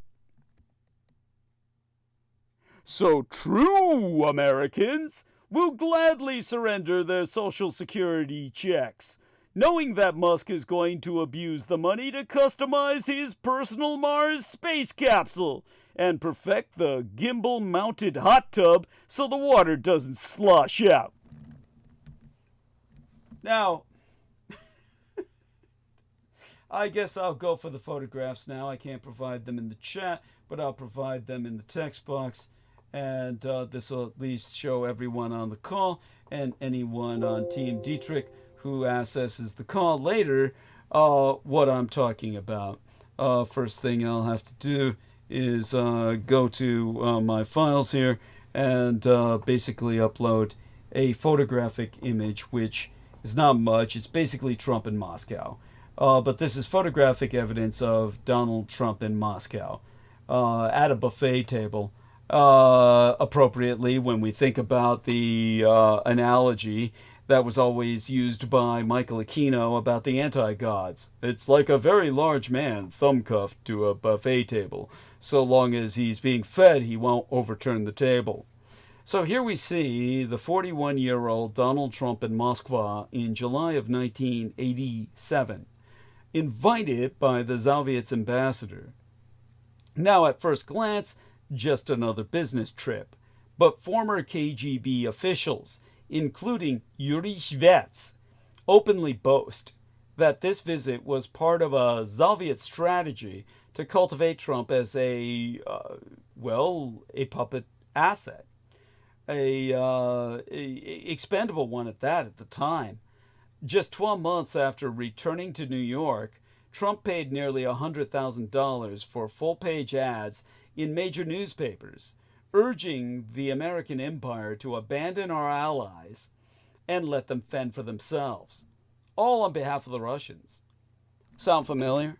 So true Americans will gladly surrender their Social Security checks, knowing that Musk is going to abuse the money to customize his personal Mars space capsule and perfect the gimbal-mounted hot tub so the water doesn't slosh out. Now, I guess I'll go for the photographs now. I can't provide them in the chat, but I'll provide them in the text box. And this will at least show everyone on the call and anyone on Team Dietrich who accesses the call later what I'm talking about. First thing I'll have to do is go to my files here and basically upload a photographic image, which is not much. It's basically Trump in Moscow. But this is photographic evidence of Donald Trump in Moscow at a buffet table. Appropriately, when we think about the analogy that was always used by Michael Ōcéanus about the anti-gods. It's like a very large man thumb-cuffed to a buffet table. So long as he's being fed, he won't overturn the table. So here we see the 41-year-old Donald Trump in Moscow in July of 1987, invited by the Soviet's ambassador. Now, at first glance, just another business trip. But former KGB officials, including Yuri Shvets, openly boast that this visit was part of a Soviet strategy to cultivate Trump as a puppet asset. A expendable one at that at the time. Just 12 months after returning to New York, Trump paid nearly $100,000 for full-page ads in major newspapers, urging the American empire to abandon our allies and let them fend for themselves, all on behalf of the Russians. Sound familiar?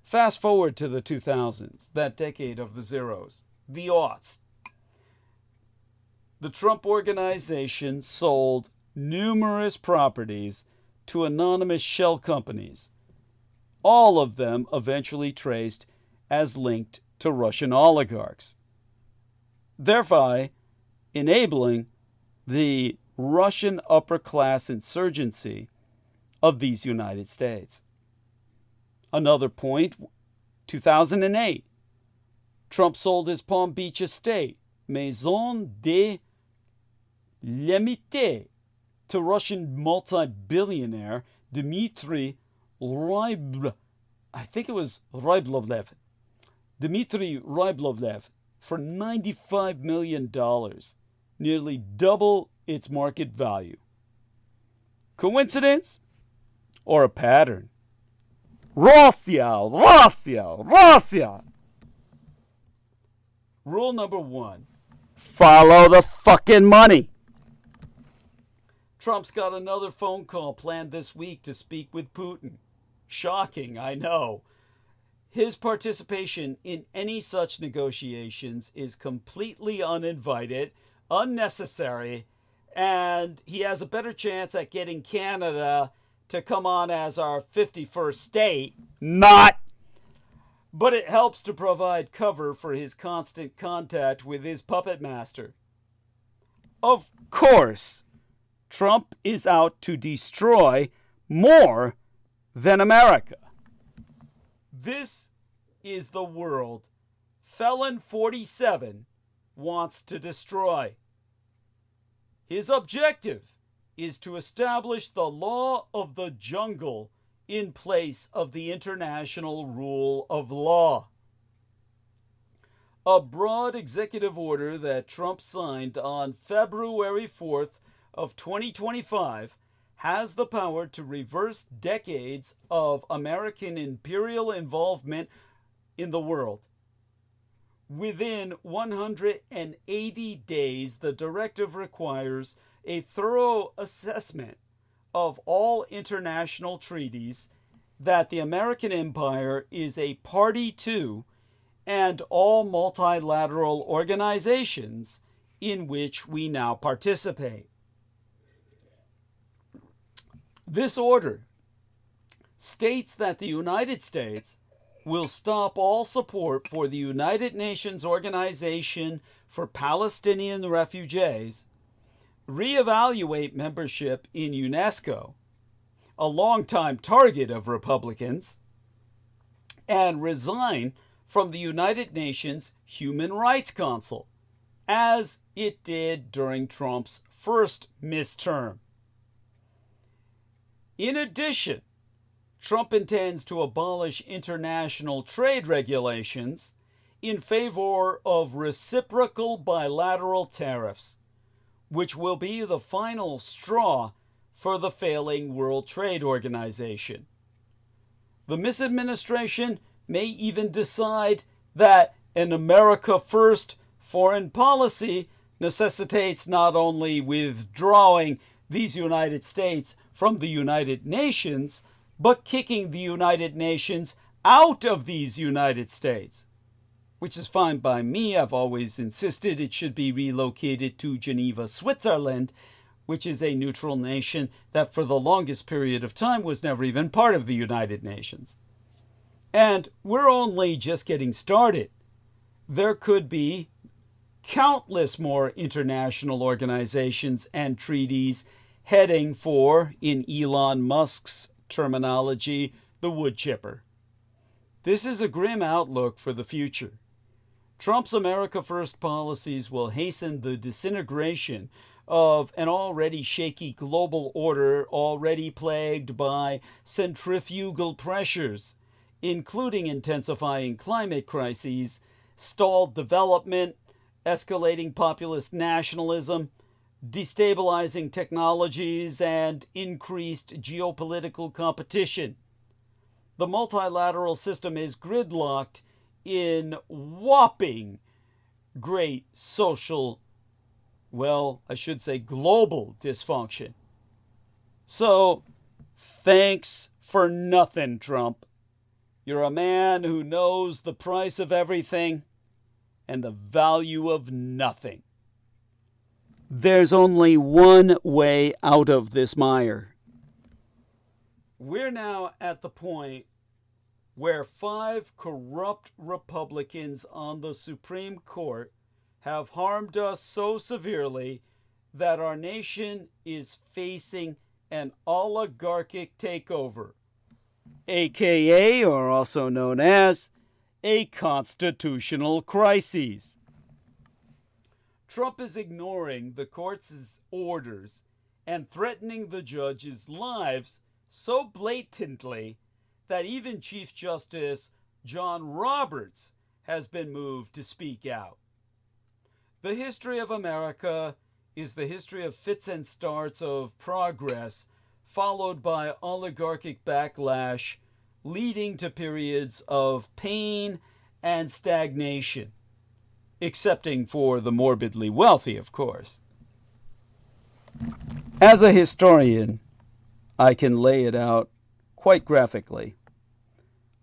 Fast forward to the 2000s, that decade of the zeros, the aughts. The Trump Organization sold numerous properties to anonymous shell companies, all of them eventually traced as linked to Russian oligarchs, thereby enabling the Russian upper-class insurgency of these United States. Another point, 2008, Trump sold his Palm Beach estate, Maison de l'Amitié, to Russian multi-billionaire Dmitry I think it was Ryablovlev, Dmitry Ryablovlev, for $95 million, nearly double its market value. Coincidence or a pattern? Russia, Russia, Russia. Rule number 1, follow the fucking money. Trump's got another phone call planned this week to speak with Putin. Shocking, I know. His participation in any such negotiations is completely uninvited, unnecessary, and he has a better chance at getting Canada to come on as our 51st state. Not! But it helps to provide cover for his constant contact with his puppet master. Of course, Trump is out to destroy more than America. This is the world Felon 47 wants to destroy. His objective is to establish the law of the jungle in place of the international rule of law. A broad executive order that Trump signed on February 4th of 2025 has the power to reverse decades of American imperial involvement in the world. Within 180 days, the directive requires a thorough assessment of all international treaties that the American empire is a party to and all multilateral organizations in which we now participate. This order states that the United States will stop all support for the United Nations Organization for Palestinian Refugees, reevaluate membership in UNESCO, a longtime target of Republicans, and resign from the United Nations Human Rights Council, as it did during Trump's first midterm. In addition, Trump intends to abolish international trade regulations in favor of reciprocal bilateral tariffs, which will be the final straw for the failing World Trade Organization. The misadministration may even decide that an America First foreign policy necessitates not only withdrawing these United States from the United Nations, but kicking the United Nations out of these United States, which is fine by me. I've always insisted it should be relocated to Geneva, Switzerland, which is a neutral nation that for the longest period of time was never even part of the United Nations. And we're only just getting started. There could be countless more international organizations and treaties heading for, in Elon Musk's terminology, the wood chipper. This is a grim outlook for the future. Trump's America First policies will hasten the disintegration of an already shaky global order already plagued by centrifugal pressures, including intensifying climate crises, stalled development, escalating populist nationalism, destabilizing technologies, and increased geopolitical competition. The multilateral system is gridlocked in whopping great social, well, I should say global dysfunction. So, thanks for nothing, Trump. You're a man who knows the price of everything and the value of nothing. There's only one way out of this mire. We're now at the point where 5 corrupt Republicans on the Supreme Court have harmed us so severely that our nation is facing an oligarchic takeover, aka, or also known as, a constitutional crisis. Trump is ignoring the court's orders and threatening the judges' lives so blatantly that even Chief Justice John Roberts has been moved to speak out. The history of America is the history of fits and starts of progress, followed by oligarchic backlash, leading to periods of pain and stagnation, excepting for the morbidly wealthy, of course. As a historian, I can lay it out quite graphically.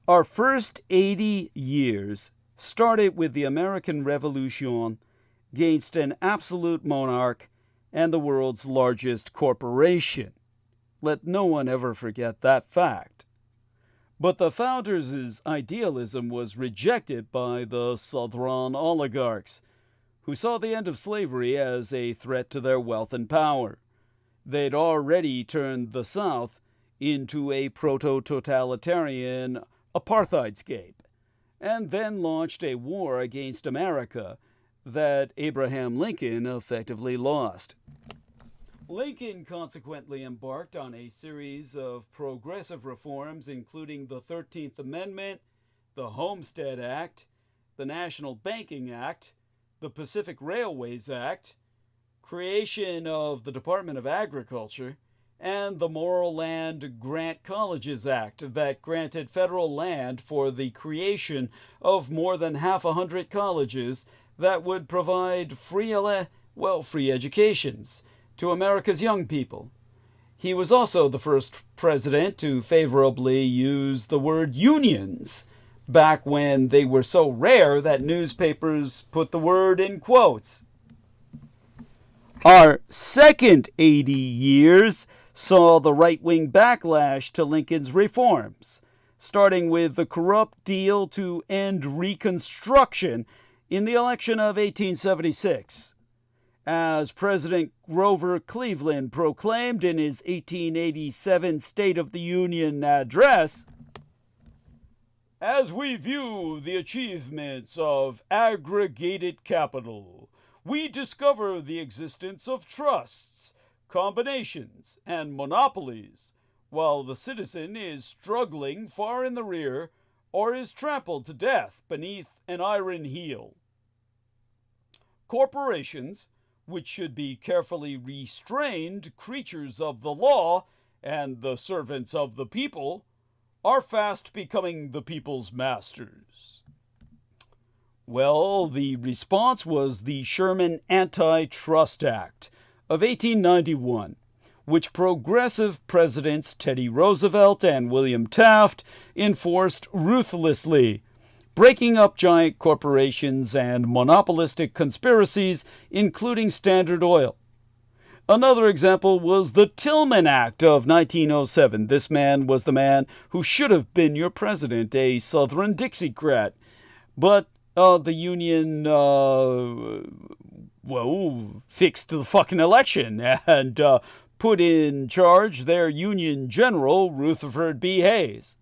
Our first 80 years started with the American Revolution against an absolute monarch and the world's largest corporation. Let no one ever forget that fact. But the founders' idealism was rejected by the Southern oligarchs, who saw the end of slavery as a threat to their wealth and power. They'd already turned the South into a proto-totalitarian apartheidscape, and then launched a war against America that Abraham Lincoln effectively lost. Lincoln consequently embarked on a series of progressive reforms, including the 13th Amendment, the Homestead Act, the National Banking Act, the Pacific Railways Act, creation of the Department of Agriculture, and the Morrill Land Grant Colleges Act that granted federal land for the creation of more than 100 colleges that would provide free educations to America's young people. He was also the first president to favorably use the word unions, back when they were so rare that newspapers put the word in quotes. Our second 80 years saw the right-wing backlash to Lincoln's reforms, starting with the corrupt deal to end Reconstruction in the election of 1876. As President Grover Cleveland proclaimed in his 1887 State of the Union address, "As we view the achievements of aggregated capital, we discover the existence of trusts, combinations, and monopolies, while the citizen is struggling far in the rear or is trampled to death beneath an iron heel. Corporations, which should be carefully restrained creatures of the law and the servants of the people, are fast becoming the people's masters." Well, the response was the Sherman Antitrust Act of 1891, which progressive presidents Teddy Roosevelt and William Taft enforced ruthlessly, breaking up giant corporations and monopolistic conspiracies, including Standard Oil. Another example was the Tillman Act of 1907. This man was the man who should have been your president, a Southern Dixiecrat. But the Union, fixed the fucking election and put in charge their Union General, Rutherford B. Hayes.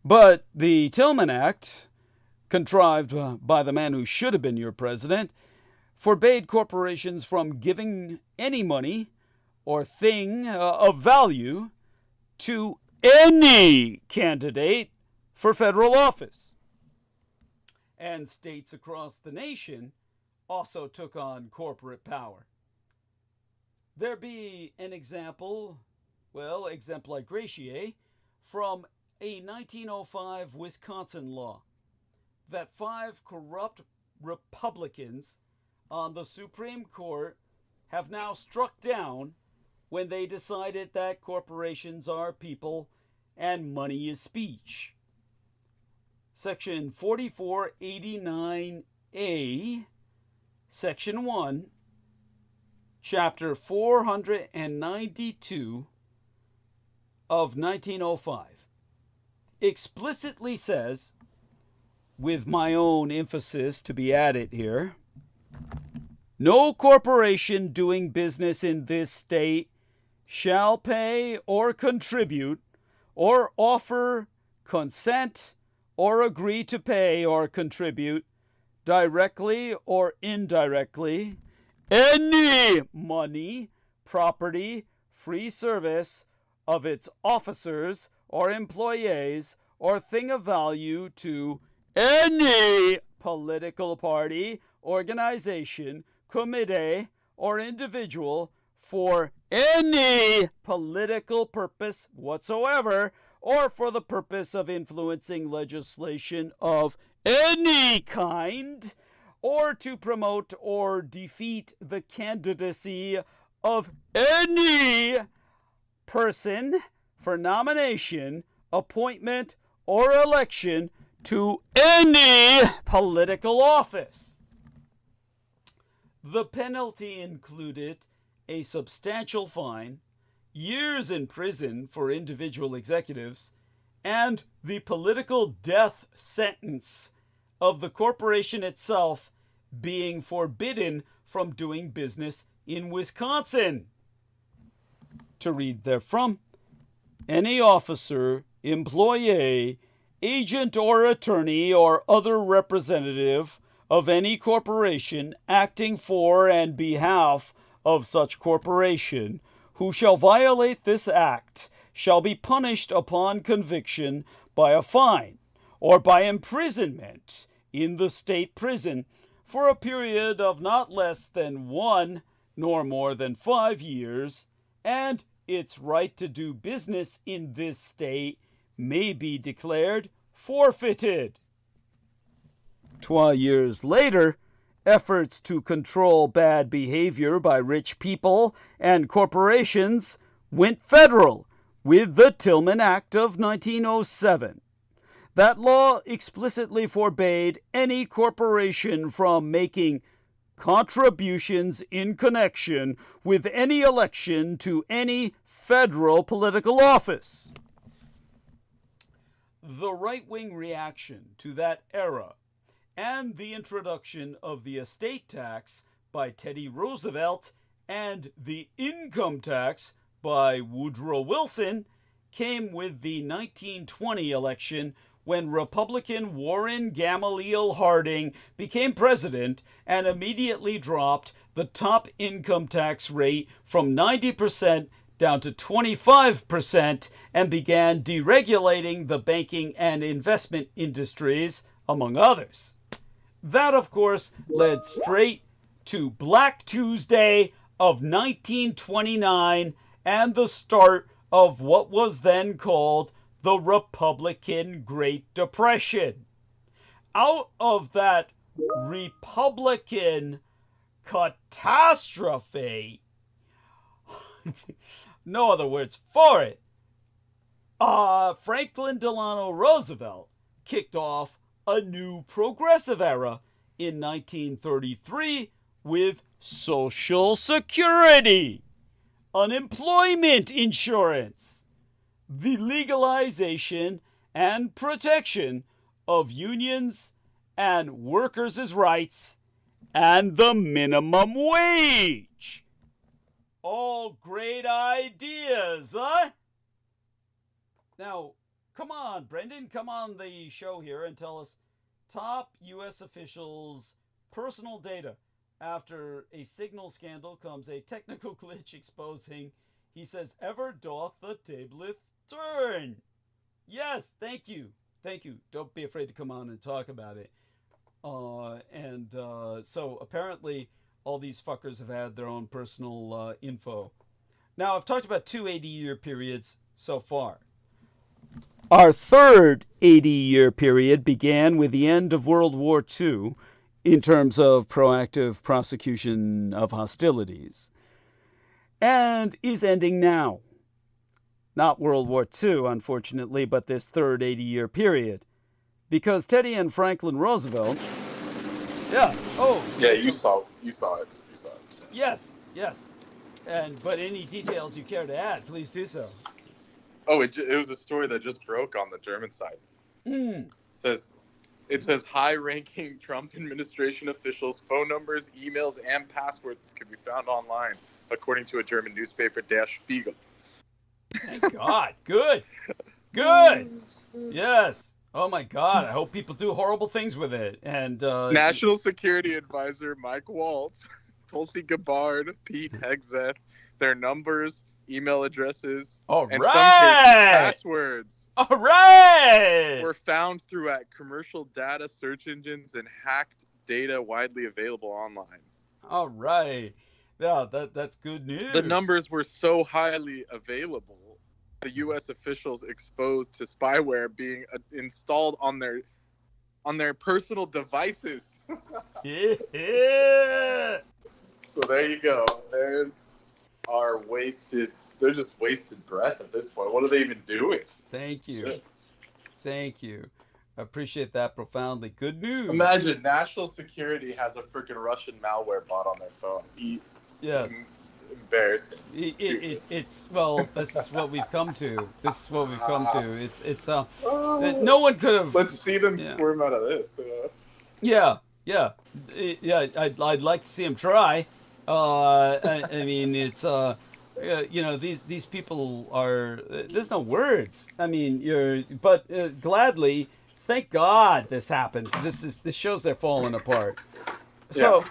But the Tillman Act, contrived by the man who should have been your president, forbade corporations from giving any money or thing of value to any candidate for federal office. And states across the nation also took on corporate power. There be an example, exempli gratiae, from a 1905 Wisconsin law that 5 corrupt Republicans on the Supreme Court have now struck down when they decided that corporations are people and money is speech. Section 4489A, Section 1, Chapter 492 of 1905 explicitly says, with my own emphasis to be added here, "No corporation doing business in this state shall pay or contribute or offer, consent, or agree to pay or contribute, directly or indirectly, any money, property, free service of its officers or employees or thing of value to any political party, organization, committee, or individual for any political purpose whatsoever, or for the purpose of influencing legislation of any kind, or to promote or defeat the candidacy of any person for nomination, appointment, or election to any political office. The penalty included a substantial fine, years in prison for individual executives, and the political death sentence of the corporation itself being forbidden from doing business in Wisconsin. To read therefrom, any officer, employee, agent or attorney or other representative of any corporation acting for and behalf of such corporation who shall violate this act shall be punished upon conviction by a fine or by imprisonment in the state prison for a period of not less than 1 nor more than 5 years, and its right to do business in this state may be declared forfeited. 12 years later, efforts to control bad behavior by rich people and corporations went federal with the Tillman Act of 1907. That law explicitly forbade any corporation from making contributions in connection with any election to any federal political office. The right-wing reaction to that era and the introduction of the estate tax by Teddy Roosevelt and the income tax by Woodrow Wilson came with the 1920 election, when Republican Warren Gamaliel Harding became president and immediately dropped the top income tax rate from 90% down to 25% and began deregulating the banking and investment industries, among others. That, of course, led straight to Black Tuesday of 1929 and the start of what was then called the Republican Great Depression. Out of that Republican catastrophe, no other words for it, Franklin Delano Roosevelt kicked off a new progressive era in 1933 with Social Security, unemployment insurance, the legalization and protection of unions and workers' rights, and the minimum wage. All great ideas, huh? Now, come on, Brendan, come on the show here and tell us top U.S. officials' personal data. After a signal scandal comes a technical glitch exposing, he says, ever doth the tableth turn. Yes, thank you. Thank you. Don't be afraid to come on and talk about it. So apparently all these fuckers have had their own personal info. Now, I've talked about 2 80-year periods so far. Our third 80-year period began with the end of World War II in terms of proactive prosecution of hostilities, and is ending now. Not World War II, unfortunately, but this third 80-year period. Because Teddy and Franklin Roosevelt... Yeah, oh... Yeah, you saw it. Yes. But any details you care to add, please do so. Oh, it was a story that just broke on the German side. It says high-ranking Trump administration officials' phone numbers, emails, and passwords can be found online, according to a German newspaper, Der Spiegel. Thank God. Good. Yes. Oh, my God. I hope people do horrible things with it. And National Security Advisor Mike Waltz, Tulsi Gabbard, Pete Hegseth, their numbers, email addresses, All and right. some cases passwords All right. were found throughout commercial data search engines and hacked data widely available online. All right. Yeah, that's good news. The numbers were so highly available, the U.S. officials exposed to spyware being installed on their personal devices. Yeah. So there you go. There's our wasted. They're just wasted breath at this point. What are they even doing? Thank you. Thank you. I appreciate that profoundly. Good news. Imagine national security has a freaking Russian malware bot on their phone. Yeah. Embarrassing. It's well, this is what we've come to. This is what we've come to. It's no one could have. Let's see them squirm out of this. Yeah. I'd like to see him try. I mean, it's these people are. There's no words. I mean, but gladly. Thank God this happened. This shows they're falling apart. So,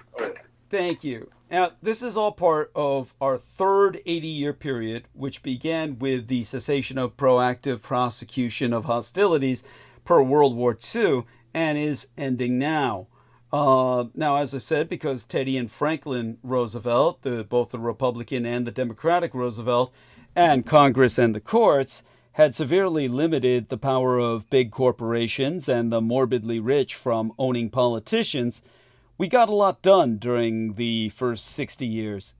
thank you. Now, this is all part of our third 80-year period, which began with the cessation of proactive prosecution of hostilities per World War II and is ending now. Now, as I said, because Teddy and Franklin Roosevelt, both the Republican and the Democratic Roosevelt, and Congress and the courts, had severely limited the power of big corporations and the morbidly rich from owning politicians, we got a lot done during the first 60 years.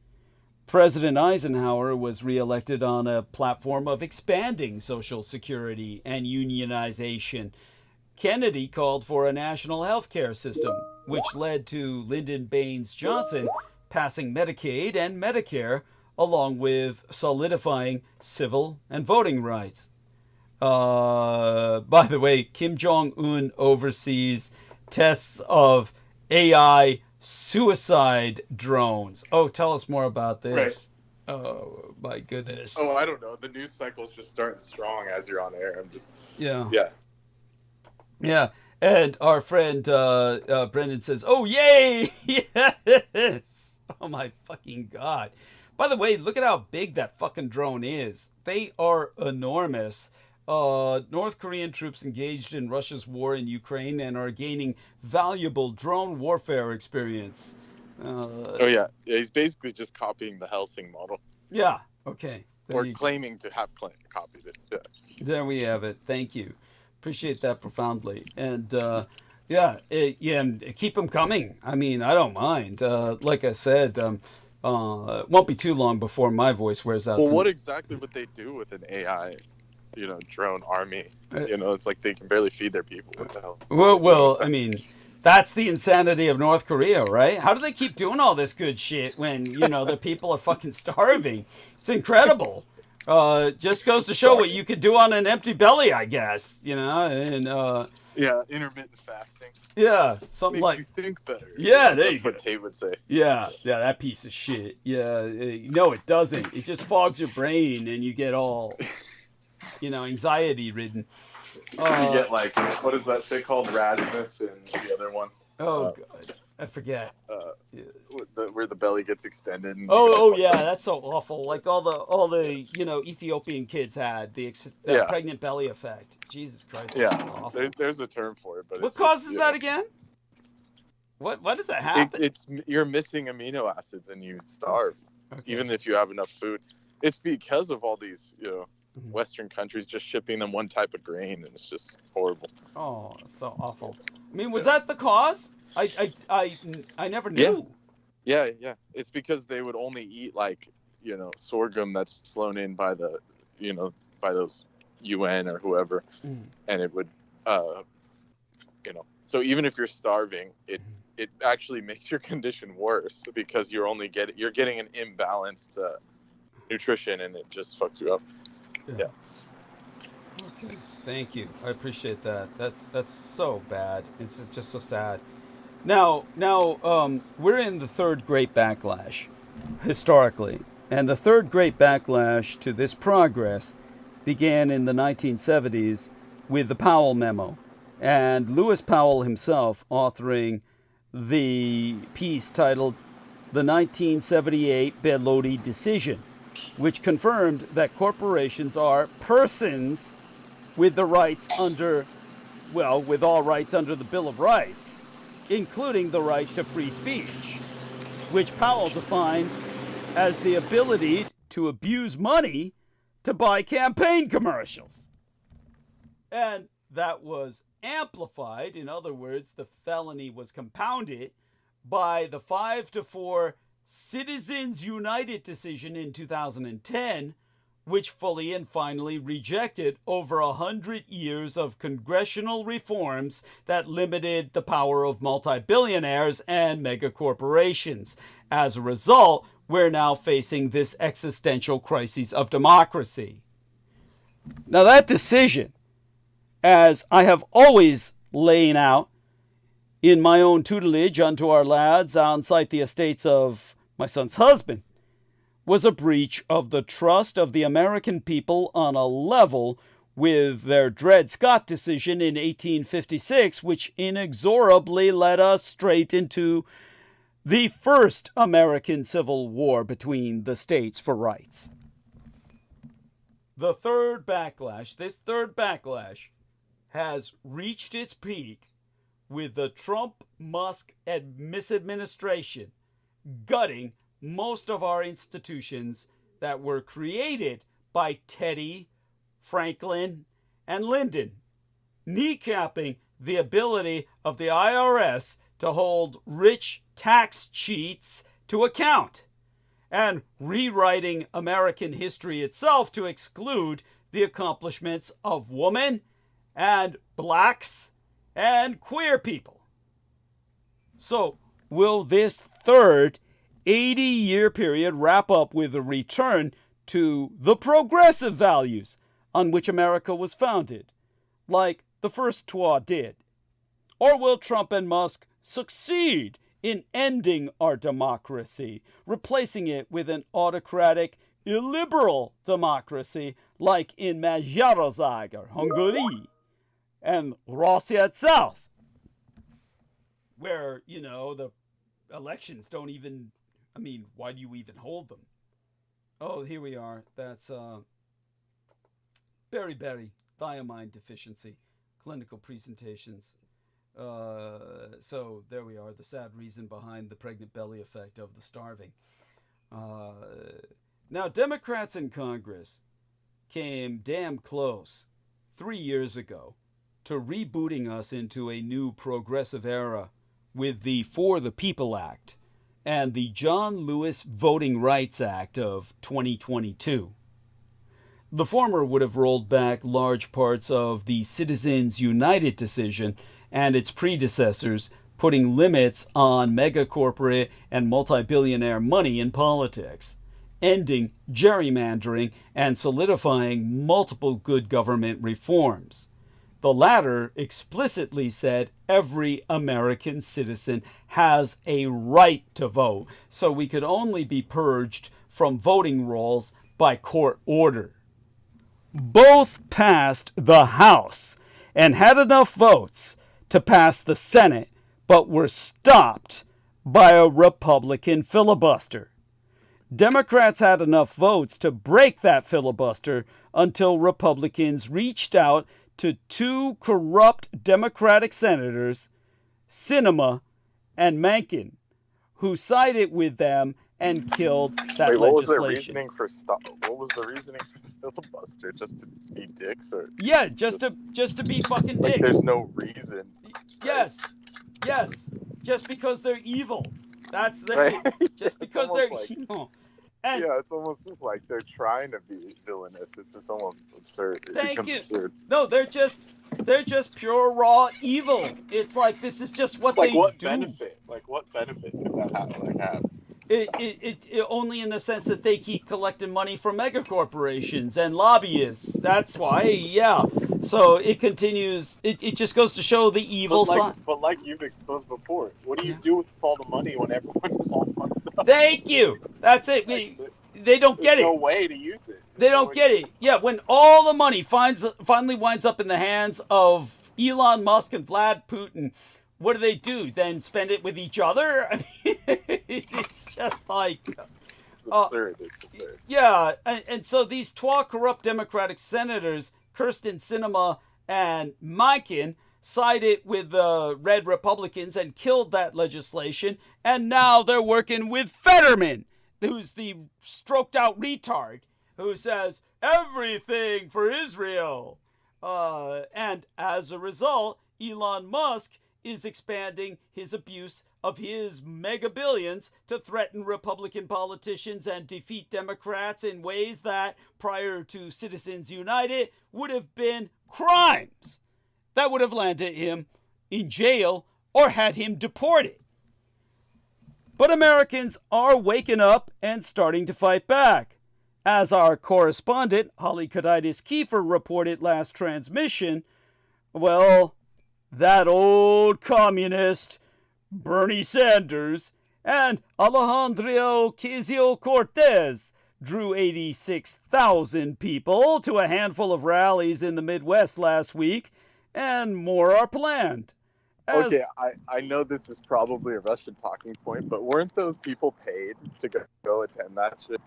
President Eisenhower was reelected on a platform of expanding Social Security and unionization. Kennedy called for a national health care system, which led to Lyndon Baines Johnson passing Medicaid and Medicare, along with solidifying civil and voting rights. By the way, Kim Jong-un oversees tests of AI suicide drones. Oh, tell us more about this. Right. Oh, my goodness. Oh, I don't know. The news cycle's just starting strong as you're on air. I'm just... Yeah. Yeah. Yeah. And our friend Brendan says, oh, yay! Yes! Oh, my fucking God. By the way, look at how big that fucking drone is. They are enormous. North Korean troops engaged in Russia's war in Ukraine and are gaining valuable drone warfare experience. Yeah, he's basically just copying the Helsing model. Yeah, okay. Or claiming to have copied it. Yeah. There we have it. Thank you. Appreciate that profoundly. And and keep them coming. I mean, I don't mind. Like I said, it won't be too long before my voice wears out. Well, what exactly would they do with an AI, drone army? It's like they can barely feed their people. What the hell? Well, I mean, that's the insanity of North Korea, right? How do they keep doing all this good shit when, their people are fucking starving? It's incredible. Just goes to show what you could do on an empty belly, I guess, and yeah, intermittent fasting. Yeah, something makes like you think better. Yeah, that's what Tate would say. Yeah, that piece of shit. Yeah, no, it doesn't. It just fogs your brain, and you get all, anxiety ridden. You get what is that shit called? Rasmus and the other one. Oh God, I forget. Where the belly gets extended. And yeah, that's so awful. Like all the Ethiopian kids had the pregnant belly effect. Jesus Christ. Yeah, awful. There's a term for it, but what causes that again? What does that happen? It's you're missing amino acids and you starve, even if you have enough food. It's because of all these Western countries just shipping them one type of grain, and it's just horrible. Oh, it's so awful. I mean, was that the cause? I never knew. Yeah. It's because they would only eat sorghum that's flown in by the by those UN or whoever, and it would so even if you're starving, it actually makes your condition worse because you're getting an imbalanced nutrition, and it just fucks you up. Yeah. Okay. Thank you. I appreciate that. That's so bad. It's just so sad. Now, we're in the third great backlash, historically. And the third great backlash to this progress began in the 1970s with the Powell Memo, and Lewis Powell himself authoring the piece titled The 1978 Bellotti Decision. which confirmed that corporations are persons with the rights under, well, with all rights under the Bill of Rights, including the right to free speech, which Powell defined as the ability to abuse money to buy campaign commercials. And that was amplified. In other words, the felony was compounded by the 5-4 Citizens United decision in 2010, which fully and finally rejected over 100 years of congressional reforms that limited the power of multi-billionaires and megacorporations. As a result, we're now facing this existential crisis of democracy. Now, that decision, as I have always laid out in my own tutelage unto our lads on site the estates of my son's husband, was a breach of the trust of the American people on a level with their Dred Scott decision in 1856, which inexorably led us straight into the first American Civil War between the states for rights. This third backlash has reached its peak with the Trump-Musk misadministration gutting most of our institutions that were created by Teddy, Franklin, and Lyndon, kneecapping the ability of the IRS to hold rich tax cheats to account, and rewriting American history itself to exclude the accomplishments of women and blacks and queer people. So, will this third 80-year period wrap up with a return to the progressive values on which America was founded, like the first twa did? Or will Trump and Musk succeed in ending our democracy, replacing it with an autocratic, illiberal democracy like in Magyarország, or Hungary, and Russia itself, where, you know, the elections don't even, I mean, why do you even hold them? Oh, here we are. That's beriberi, thiamine deficiency, clinical presentations. So there we are, the sad reason behind the pregnant belly effect of the starving. Now, Democrats in Congress came damn close 3 years ago to rebooting us into a new progressive era with the For the People Act and the John Lewis Voting Rights Act of 2022. The former would have rolled back large parts of the Citizens United decision and its predecessors, putting limits on megacorporate and multi-billionaire money in politics, ending gerrymandering and solidifying multiple good government reforms. The latter explicitly said every American citizen has a right to vote, so we could only be purged from voting rolls by court order. Both passed the House and had enough votes to pass the Senate, but were stopped by a Republican filibuster. Democrats had enough votes to break that filibuster until Republicans reached out to two corrupt Democratic senators, Sinema and Mencken, who sided with them and killed that legislation. What was the reasoning for the filibuster? Just to be dicks, or yeah, just to be fucking dicks. Like, there's no reason. Yes, just because they're evil. That's the right? just because they're evil. And yeah, it's almost just like they're trying to be villainous. It's just almost absurd. Thank you. Absurd. No, they're just pure raw evil. It's like this is just what they what do. Benefit? Like what benefit could that have? It only in the sense that they keep collecting money from megacorporations and lobbyists. That's why, yeah. So it continues. It just goes to show the evil side. But like you've exposed before, what do you do with all the money when everyone is all fucked up? Thank you. That's it. They don't get it. No way to use it. They don't get it. Yeah, when all the money finally winds up in the hands of Elon Musk and Vlad Putin, what do? Then spend it with each other? I mean, it's just like, absurd. It's absurd. Yeah, and so these 12 corrupt Democratic senators, Kirsten Sinema and Mikan, sided with the red Republicans and killed that legislation, and now they're working with Fetterman, who's the stroked out retard, who says everything for Israel. And as a result, Elon Musk is expanding his abuse of his mega billions to threaten Republican politicians and defeat Democrats in ways that, prior to Citizens United, would have been crimes that would have landed him in jail or had him deported. But Americans are waking up and starting to fight back. As our correspondent, Holly Kaditis-Kiefer, reported last transmission, well, that old communist, Bernie Sanders, and Alejandro Ocasio-Cortez drew 86,000 people to a handful of rallies in the Midwest last week, and more are planned. Okay, I know this is probably a Russian talking point, but weren't those people paid to go attend that shit?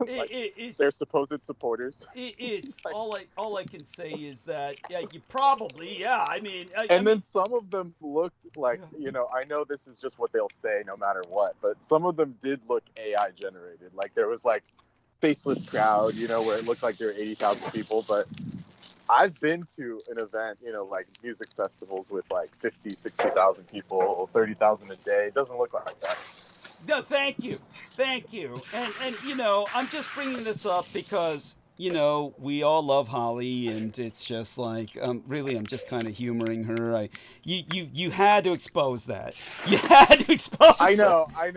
Like, their supposed supporters. It's all I can say is that you probably I mean. Then some of them looked like I know this is just what they'll say no matter what, but some of them did look AI generated. Like there was like faceless crowd, where it looked like there were 80,000 people, but I've been to an event, like music festivals with like 50, 60,000 people, 30,000 a day. It doesn't look like that. No, thank you. And I'm just bringing this up because, we all love Holly, and it's just like, really, I'm just kind of humoring her. You had to expose that. You had to expose I know. I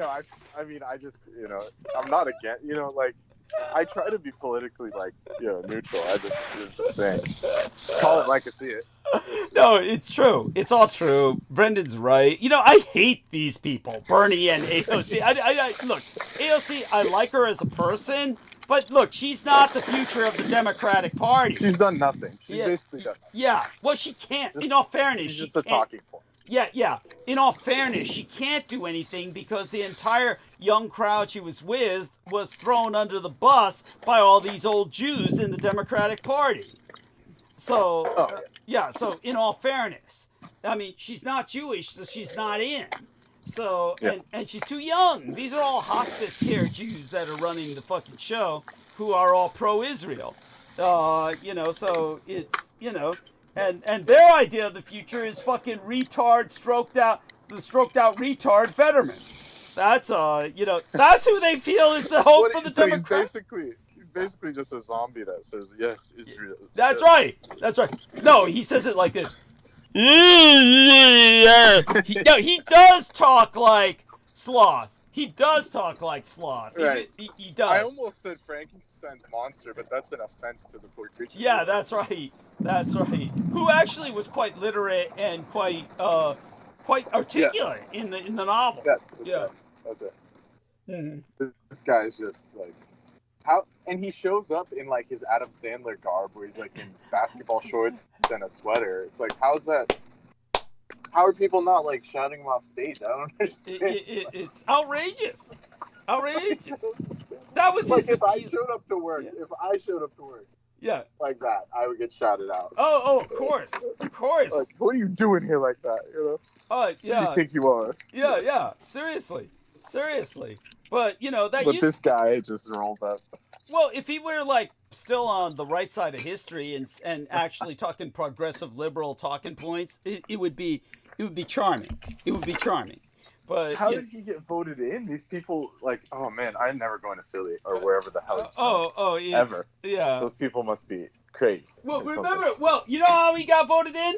mean, I just, I'm not against, I try to be politically, neutral. I just saying. Call it like I see it. No, it's true. It's all true. Brendan's right. I hate these people, Bernie and AOC. Look, AOC, I like her as a person, but look, she's not the future of the Democratic Party. She's done nothing. She's basically done nothing. Yeah, well, she can't. In all fairness, she's just a talking point. Yeah. In all fairness, she can't do anything because the entire young crowd she was with was thrown under the bus by all these old Jews in the Democratic Party. So, so in all fairness, I mean, she's not Jewish, so she's not in. So, and she's too young. These are all hospice care Jews that are running the fucking show who are all pro-Israel. So it's, and their idea of the future is fucking stroked out retard Fetterman. That's that's who they feel is the hope for the Democrats. He's basically just a zombie that says yes, Israel. That's right. No, he says it like this. He does talk like sloth. Right. He does. I almost said Frankenstein's monster, but that's an offense to the poor creature. Yeah, that's right. Who actually was quite literate and quite articulate in the novel. Yes, that's it. Mm-hmm. This guy is just like and he shows up in like his Adam Sandler garb, where he's like in basketball shorts and a sweater. It's like, how's that? How are people not like shouting him off stage? I don't understand. It's outrageous. That was like if I showed up to work. Like that, I would get shouted out. Oh, of course. Like, what are you doing here like that? Yeah. Who do you think you are? Yeah. Seriously. But this guy just rolls up. Well, if he were like still on the right side of history and actually talking progressive liberal talking points, it would be charming. But how did he get voted in? These people, like, oh man, I'm never going to Philly or wherever the hell he's from. Ever. Yeah. Those people must be crazy. Well, remember, you know how he got voted in?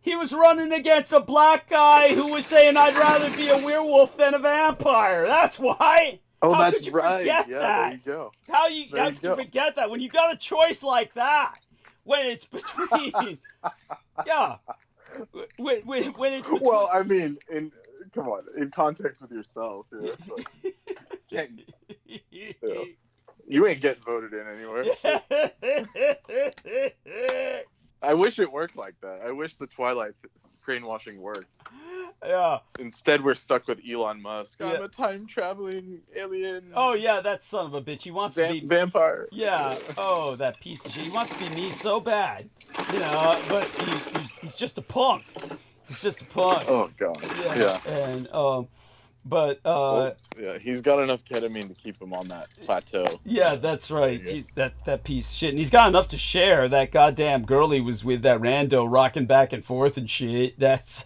He was running against a black guy who was saying, "I'd rather be a werewolf than a vampire." That's why. Oh, how that's could you right. Forget yeah, that? there you go. How could you forget that when you got a choice like that? When it's between, when it's between. Well, I mean, come on, in context with yourself, you ain't getting voted in anywhere. I wish it worked like that. I wish the Twilight brainwashing worked. Yeah. Instead, we're stuck with Elon Musk. Yeah. I'm a time-traveling alien. Oh, yeah, that son of a bitch. He wants to be... Vampire. Yeah. Oh, that piece of shit. He wants to be me so bad. You know, but he's just a punk. He's just a punk. Oh, God. Yeah. And, yeah, he's got enough ketamine to keep him on that plateau. Yeah, that's right. Jeez, that piece of shit. And he's got enough to share. That goddamn girl he was with, that rando rocking back and forth and shit. That's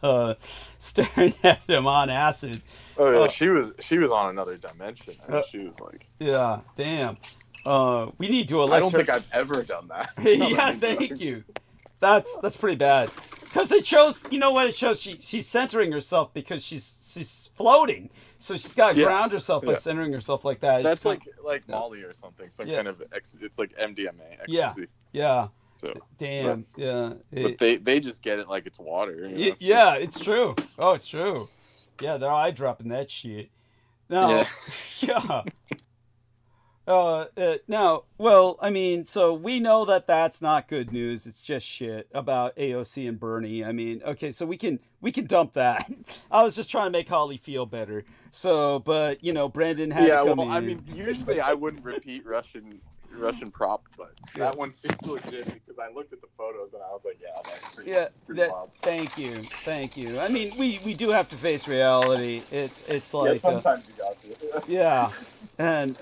staring at him on acid. Oh yeah, she was on another dimension. I mean, she was like, yeah, damn. We need to I don't think I've ever done that. Yeah, thank you. That's pretty bad. Because it shows, you know what it shows? She's centering herself because she's floating. So she's got to ground herself by centering herself like that. That's like Molly or something. Some kind of, it's like MDMA, ecstasy. Yeah. So, damn, but they just get it like it's water. You know? Yeah, it's true. Oh, it's true. Yeah, they're eye dropping that shit. Now, yeah. Now, well, I mean, so we know that that's not good news. It's just shit about AOC and Bernie. I mean, okay, so we can dump that. I was just trying to make Holly feel better. So, but you know, Brandon had to come in. I mean, usually I wouldn't repeat Russian prop, but that one seemed legit because I looked at the photos and I was like, yeah, that's pretty wild. Thank you. I mean, we do have to face reality. It's like sometimes you got to. Yeah. And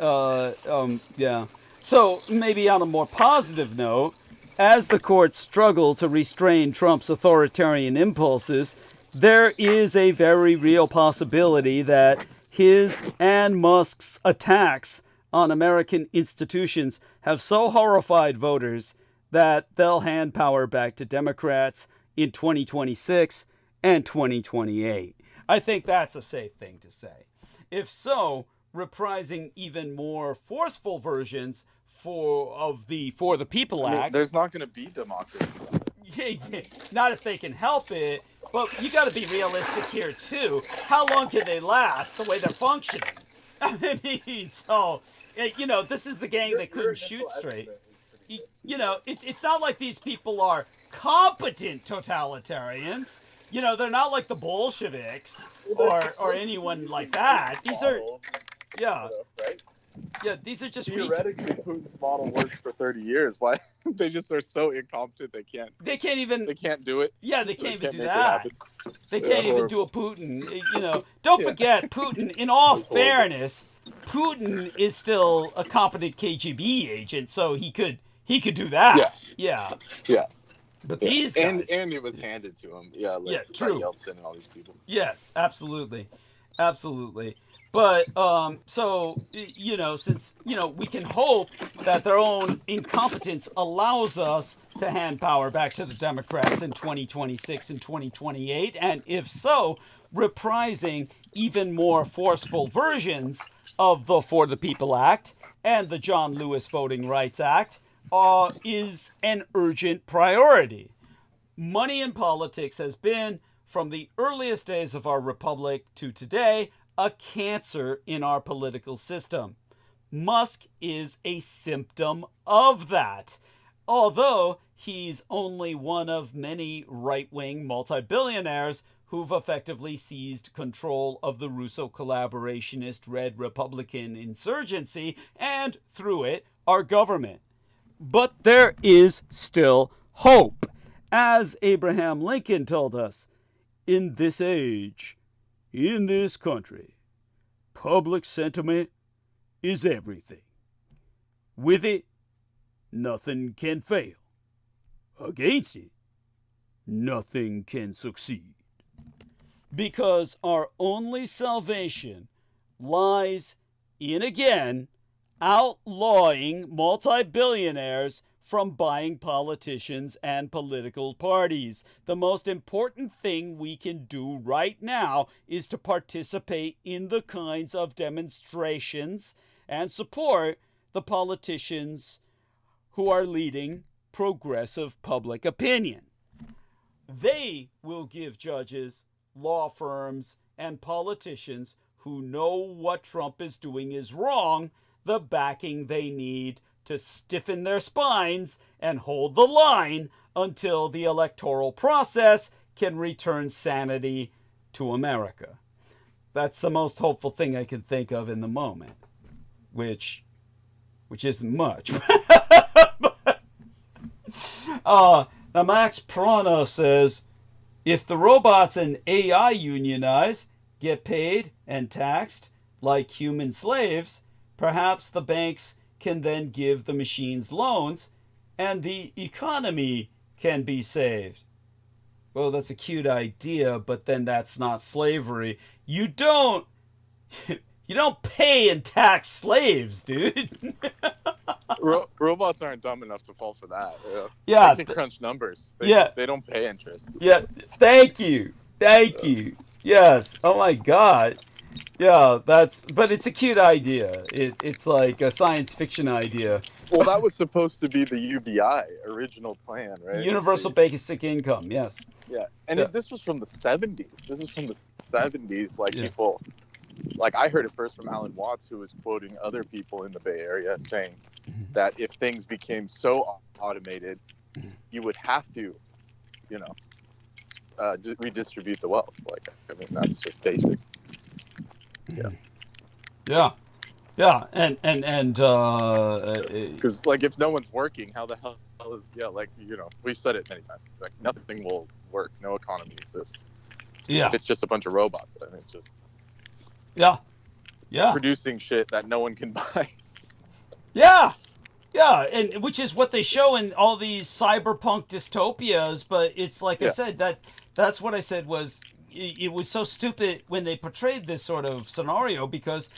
yeah. So maybe on a more positive note, as the courts struggle to restrain Trump's authoritarian impulses, there is a very real possibility that his and Musk's attacks on American institutions have so horrified voters that they'll hand power back to Democrats in 2026 and 2028. I think that's a safe thing to say. If so, reprising even more forceful versions for the People Act. There's not going to be democracy. Not if they can help it, but you got to be realistic here too. How long can they last the way they're functioning? I mean, so you know, this is the gang that couldn't shoot straight. You know, it's not like these people are competent totalitarians. You know, they're not like the Bolsheviks or anyone like that. These are, these are just theoretically Putin's model worked for 30 years. Why they just are so incompetent they can't do it. Yeah, they can't even do that. They can't even do a Putin. You know, don't forget Putin. In all fairness, Putin is still a competent KGB agent, so he could do that. Yeah. But these guys, and it was handed to him. True. By Yeltsin and all these people. Yes, absolutely. But so you know, since you know, we can hope that their own incompetence allows us to hand power back to the Democrats in 2026 and 2028, and if so, reprising even more forceful versions of the For the People Act and the John Lewis Voting Rights Act is an urgent priority. Money in politics has been, from the earliest days of our republic to today, a cancer in our political system. Musk is a symptom of that, although he's only one of many right-wing multi-billionaires who've effectively seized control of the Russo collaborationist Red Republican insurgency and, through it, our government. But there is still hope. As Abraham Lincoln told us, in this age, in this country, public sentiment is everything. With it, nothing can fail. Against it, nothing can succeed. Because our only salvation lies in, again, outlawing multi-billionaires from buying politicians and political parties. The most important thing we can do right now is to participate in the kinds of demonstrations and support the politicians who are leading progressive public opinion. They will give judges, law firms, and politicians who know what Trump is doing is wrong the backing they need to stiffen their spines and hold the line until the electoral process can return sanity to America. That's the most hopeful thing I can think of in the moment, which isn't much. Now Max Prana says, if the robots and AI unionize, get paid and taxed like human slaves, perhaps the banks can then give the machines loans and the economy can be saved. Well, that's a cute idea, but then that's not slavery. You don't pay and tax slaves, dude. Robots aren't dumb enough to fall for that. Yeah. They can crunch numbers. They don't pay interest. Yeah. Thank you. Yes. Oh my God. Yeah, but it's a cute idea. It's like a science fiction idea. Well, that was supposed to be the UBI original plan, right? Universal basic income, yes. Yeah, and this was from the 70s. This is from the 70s. Like people, like I heard it first from Alan Watts, who was quoting other people in the Bay Area saying that if things became so automated, you would have to, redistribute the wealth. Like, I mean, that's just basic. Yeah, and because like if no one's working, how the hell is we've said it many times. Like nothing will work, no economy exists. Yeah, if it's just a bunch of robots. I mean, just producing shit that no one can buy. Yeah, and which is what they show in all these cyberpunk dystopias. But it's like I said, that's what I said was it was so stupid when they portrayed this sort of scenario because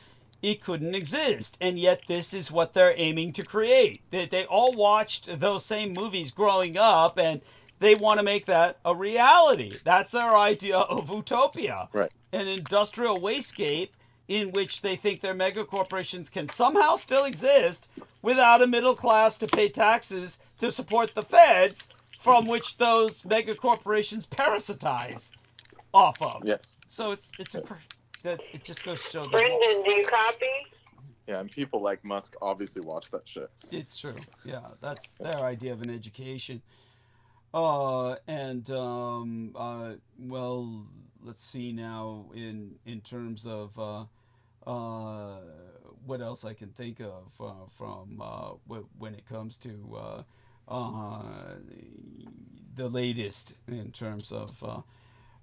it couldn't exist, and yet this is what they're aiming to create. They all watched those same movies growing up, and they want to make that a reality. That's their idea of utopia. Right. An industrial wastegate in which they think their mega corporations can somehow still exist without a middle class to pay taxes to support the feds from which those mega corporations parasitize off of. Yes. So it just goes to show that. Brendan, do you copy? Yeah, and people like Musk obviously watch that shit. It's true. Yeah, that's their idea of an education. Well, let's see now in terms of what else I can think of from when it comes to the latest in terms of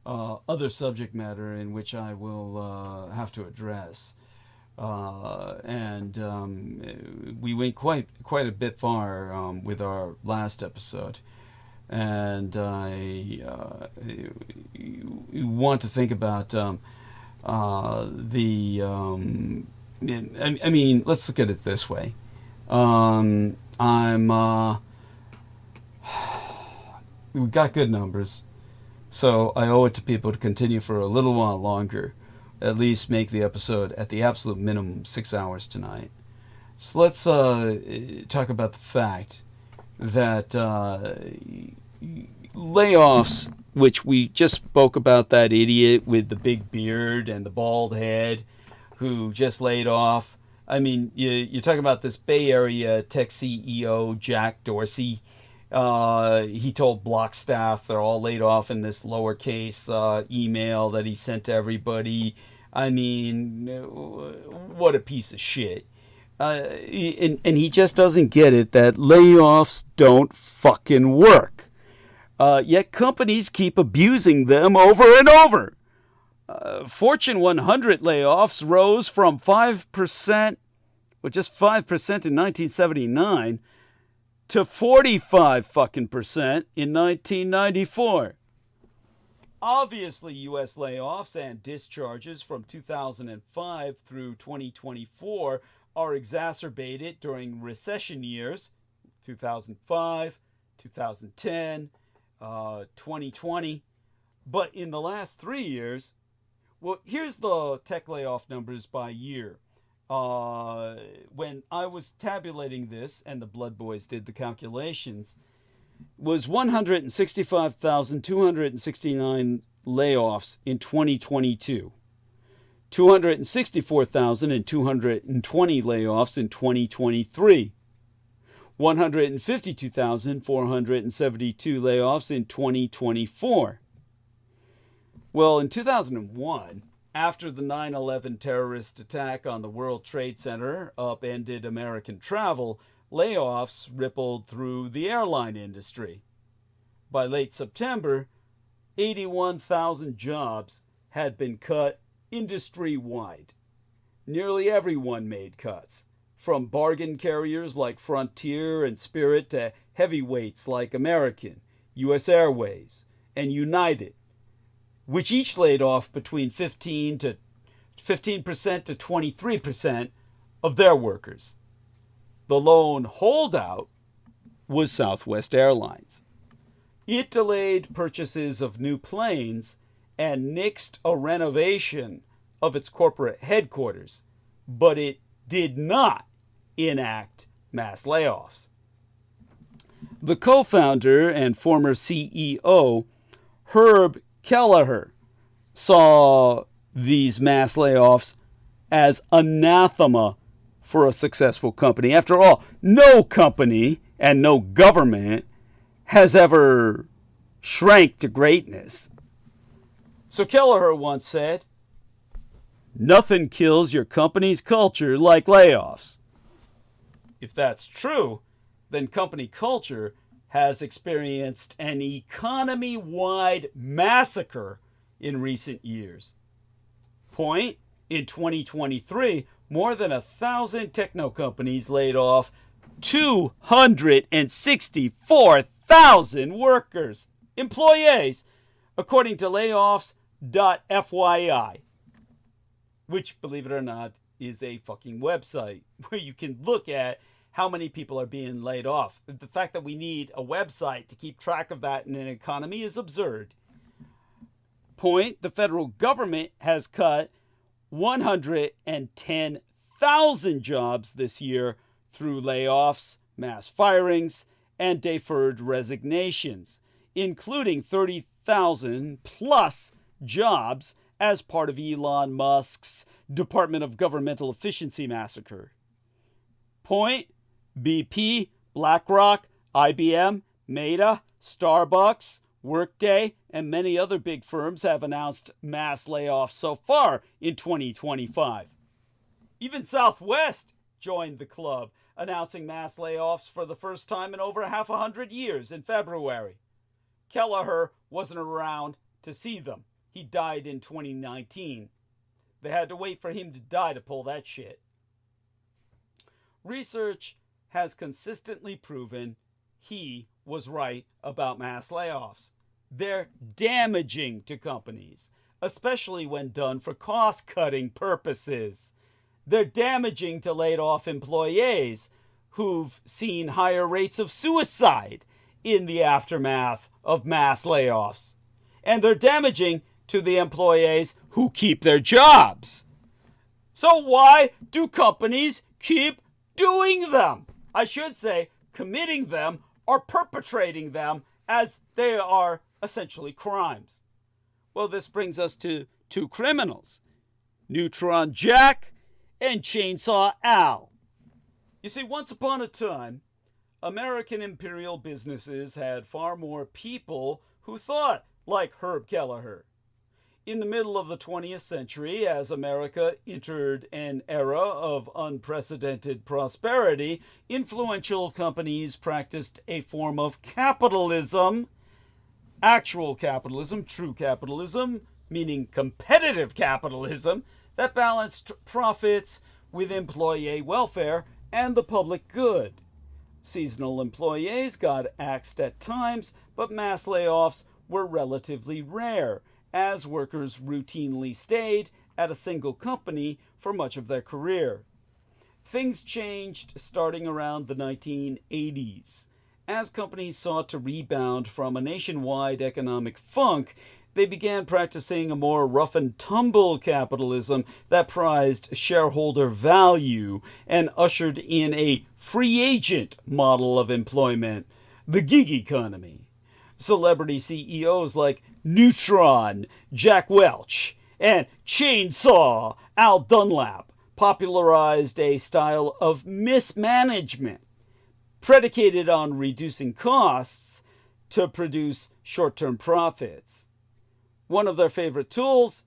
other subject matter in which I will have to address. We went quite a bit far with our last episode, and I want to think about I mean, let's look at it this way. We've got good numbers. So I owe it to people to continue for a little while longer, at least make the episode at the absolute minimum 6 hours tonight. So let's talk about the fact that layoffs, which we just spoke about, that idiot with the big beard and the bald head who just laid off. I mean, you're talking about this Bay Area tech CEO, Jack Dorsey. He told Block staff they're all laid off in this lowercase email that he sent to everybody. I mean, what a piece of shit. And he just doesn't get it that layoffs don't fucking work. Yet companies keep abusing them over and over. Fortune 100 layoffs rose from 5%, well, just 5% in 1979, to 45% in 1994. Obviously, U.S. layoffs and discharges from 2005 through 2024 are exacerbated during recession years, 2005, 2010, 2020. But in the last 3 years, well, here's the tech layoff numbers by year. When I was tabulating this, and the Blood Boys did the calculations, was 165,269 layoffs in 2022, 264,220 layoffs in 2023, 152,472 layoffs in 2024. Well, in 2001, after the 9/11 terrorist attack on the World Trade Center upended American travel, layoffs rippled through the airline industry. By late September, 81,000 jobs had been cut industry-wide. Nearly everyone made cuts, from bargain carriers like Frontier and Spirit to heavyweights like American, U.S. Airways, and United, which each laid off between 15% to 23% of their workers. The lone holdout was Southwest Airlines. It delayed purchases of new planes and nixed a renovation of its corporate headquarters, but it did not enact mass layoffs. The co-founder and former CEO, Herb Kelleher, saw these mass layoffs as anathema for a successful company. After all, no company and no government has ever shrank to greatness. So Kelleher once said, "Nothing kills your company's culture like layoffs." If that's true, then company culture has experienced an economy-wide massacre in recent years. Point, in 2023, more than 1,000 techno companies laid off 264,000 workers, employees, according to layoffs.fyi, which, believe it or not, is a fucking website where you can look at how many people are being laid off. The fact that we need a website to keep track of that in an economy is absurd. Point, the federal government has cut 110,000 jobs this year through layoffs, mass firings, and deferred resignations, including 30,000 plus jobs as part of Elon Musk's Department of Governmental Efficiency massacre. Point, BP, BlackRock, IBM, Meta, Starbucks, Workday, and many other big firms have announced mass layoffs so far in 2025. Even Southwest joined the club, announcing mass layoffs for the first time in over half a hundred years in February. Kelleher wasn't around to see them. He died in 2019. They had to wait for him to die to pull that shit. Research has consistently proven he was right about mass layoffs. They're damaging to companies, especially when done for cost-cutting purposes. They're damaging to laid-off employees who've seen higher rates of suicide in the aftermath of mass layoffs. And they're damaging to the employees who keep their jobs. So why do companies keep doing them? I should say committing them or perpetrating them, as they are essentially crimes. Well, this brings us to two criminals, Neutron Jack and Chainsaw Al. You see, once upon a time, American imperial businesses had far more people who thought like Herb Kelleher. In the middle of the 20th century, as America entered an era of unprecedented prosperity, influential companies practiced a form of capitalism, actual capitalism, true capitalism, meaning competitive capitalism, that balanced profits with employee welfare and the public good. Seasonal employees got axed at times, but mass layoffs were relatively rare, as workers routinely stayed at a single company for much of their career. Things changed starting around the 1980s. As companies sought to rebound from a nationwide economic funk, they began practicing a more rough-and-tumble capitalism that prized shareholder value and ushered in a free agent model of employment, the gig economy. Celebrity CEOs like Neutron, Jack Welch, and Chainsaw Al Dunlap popularized a style of mismanagement predicated on reducing costs to produce short-term profits. one of their favorite tools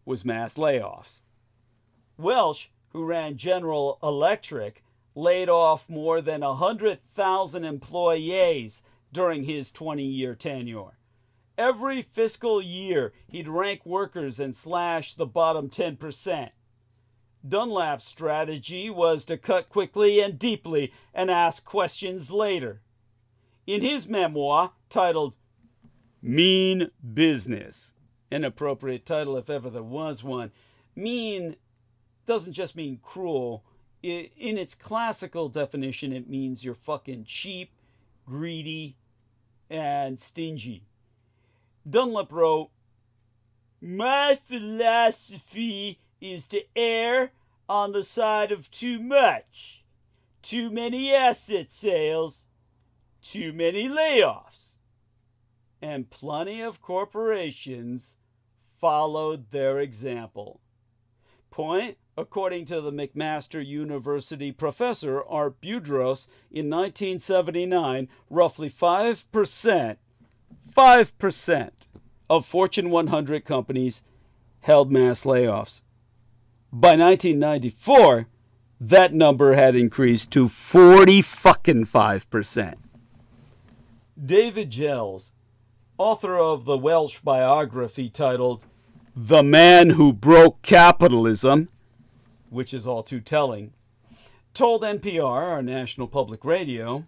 was mass layoffs. Welsh, who ran General Electric, laid off more than 100,000 employees during his 20-year tenure. Every fiscal year, he'd rank workers and slash the bottom 10%. Dunlap's strategy was to cut quickly and deeply and ask questions later. In his memoir, titled Mean Business, an appropriate title if ever there was one, mean doesn't just mean cruel. In its classical definition, it means you're fucking cheap, greedy, and stingy. Dunlap wrote, "My philosophy is to err on the side of too much. Too many asset sales, too many layoffs." And plenty of corporations followed their example. Point, according to the McMaster University professor Art Boudros in 1979, roughly 5% of Fortune 100 companies held mass layoffs. By 1994, that number had increased to 45%. David Gels, author of the Welsh biography titled The Man Who Broke Capitalism, which is all too telling, told NPR, our national public radio,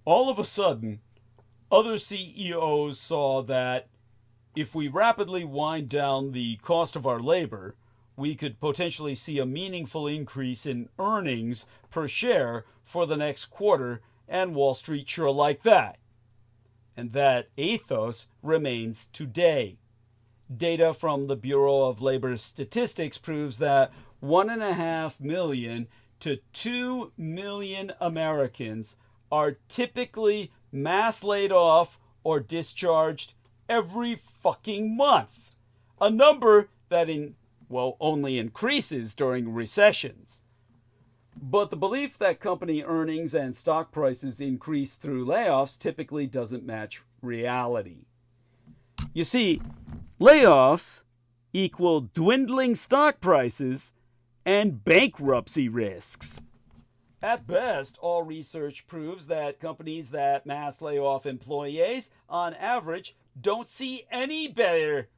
all of a sudden, other CEOs saw that if we rapidly wind down the cost of our labor, we could potentially see a meaningful increase in earnings per share for the next quarter, and Wall Street sure liked that. And that ethos remains today. Data from the Bureau of Labor Statistics proves that 1.5 million to 2 million Americans are typically mass laid off or discharged every fucking month. A number that only increases during recessions. But the belief that company earnings and stock prices increase through layoffs typically doesn't match reality. You see, layoffs equal dwindling stock prices and bankruptcy risks. At best, all research proves that companies that mass lay off employees, on average, don't see any better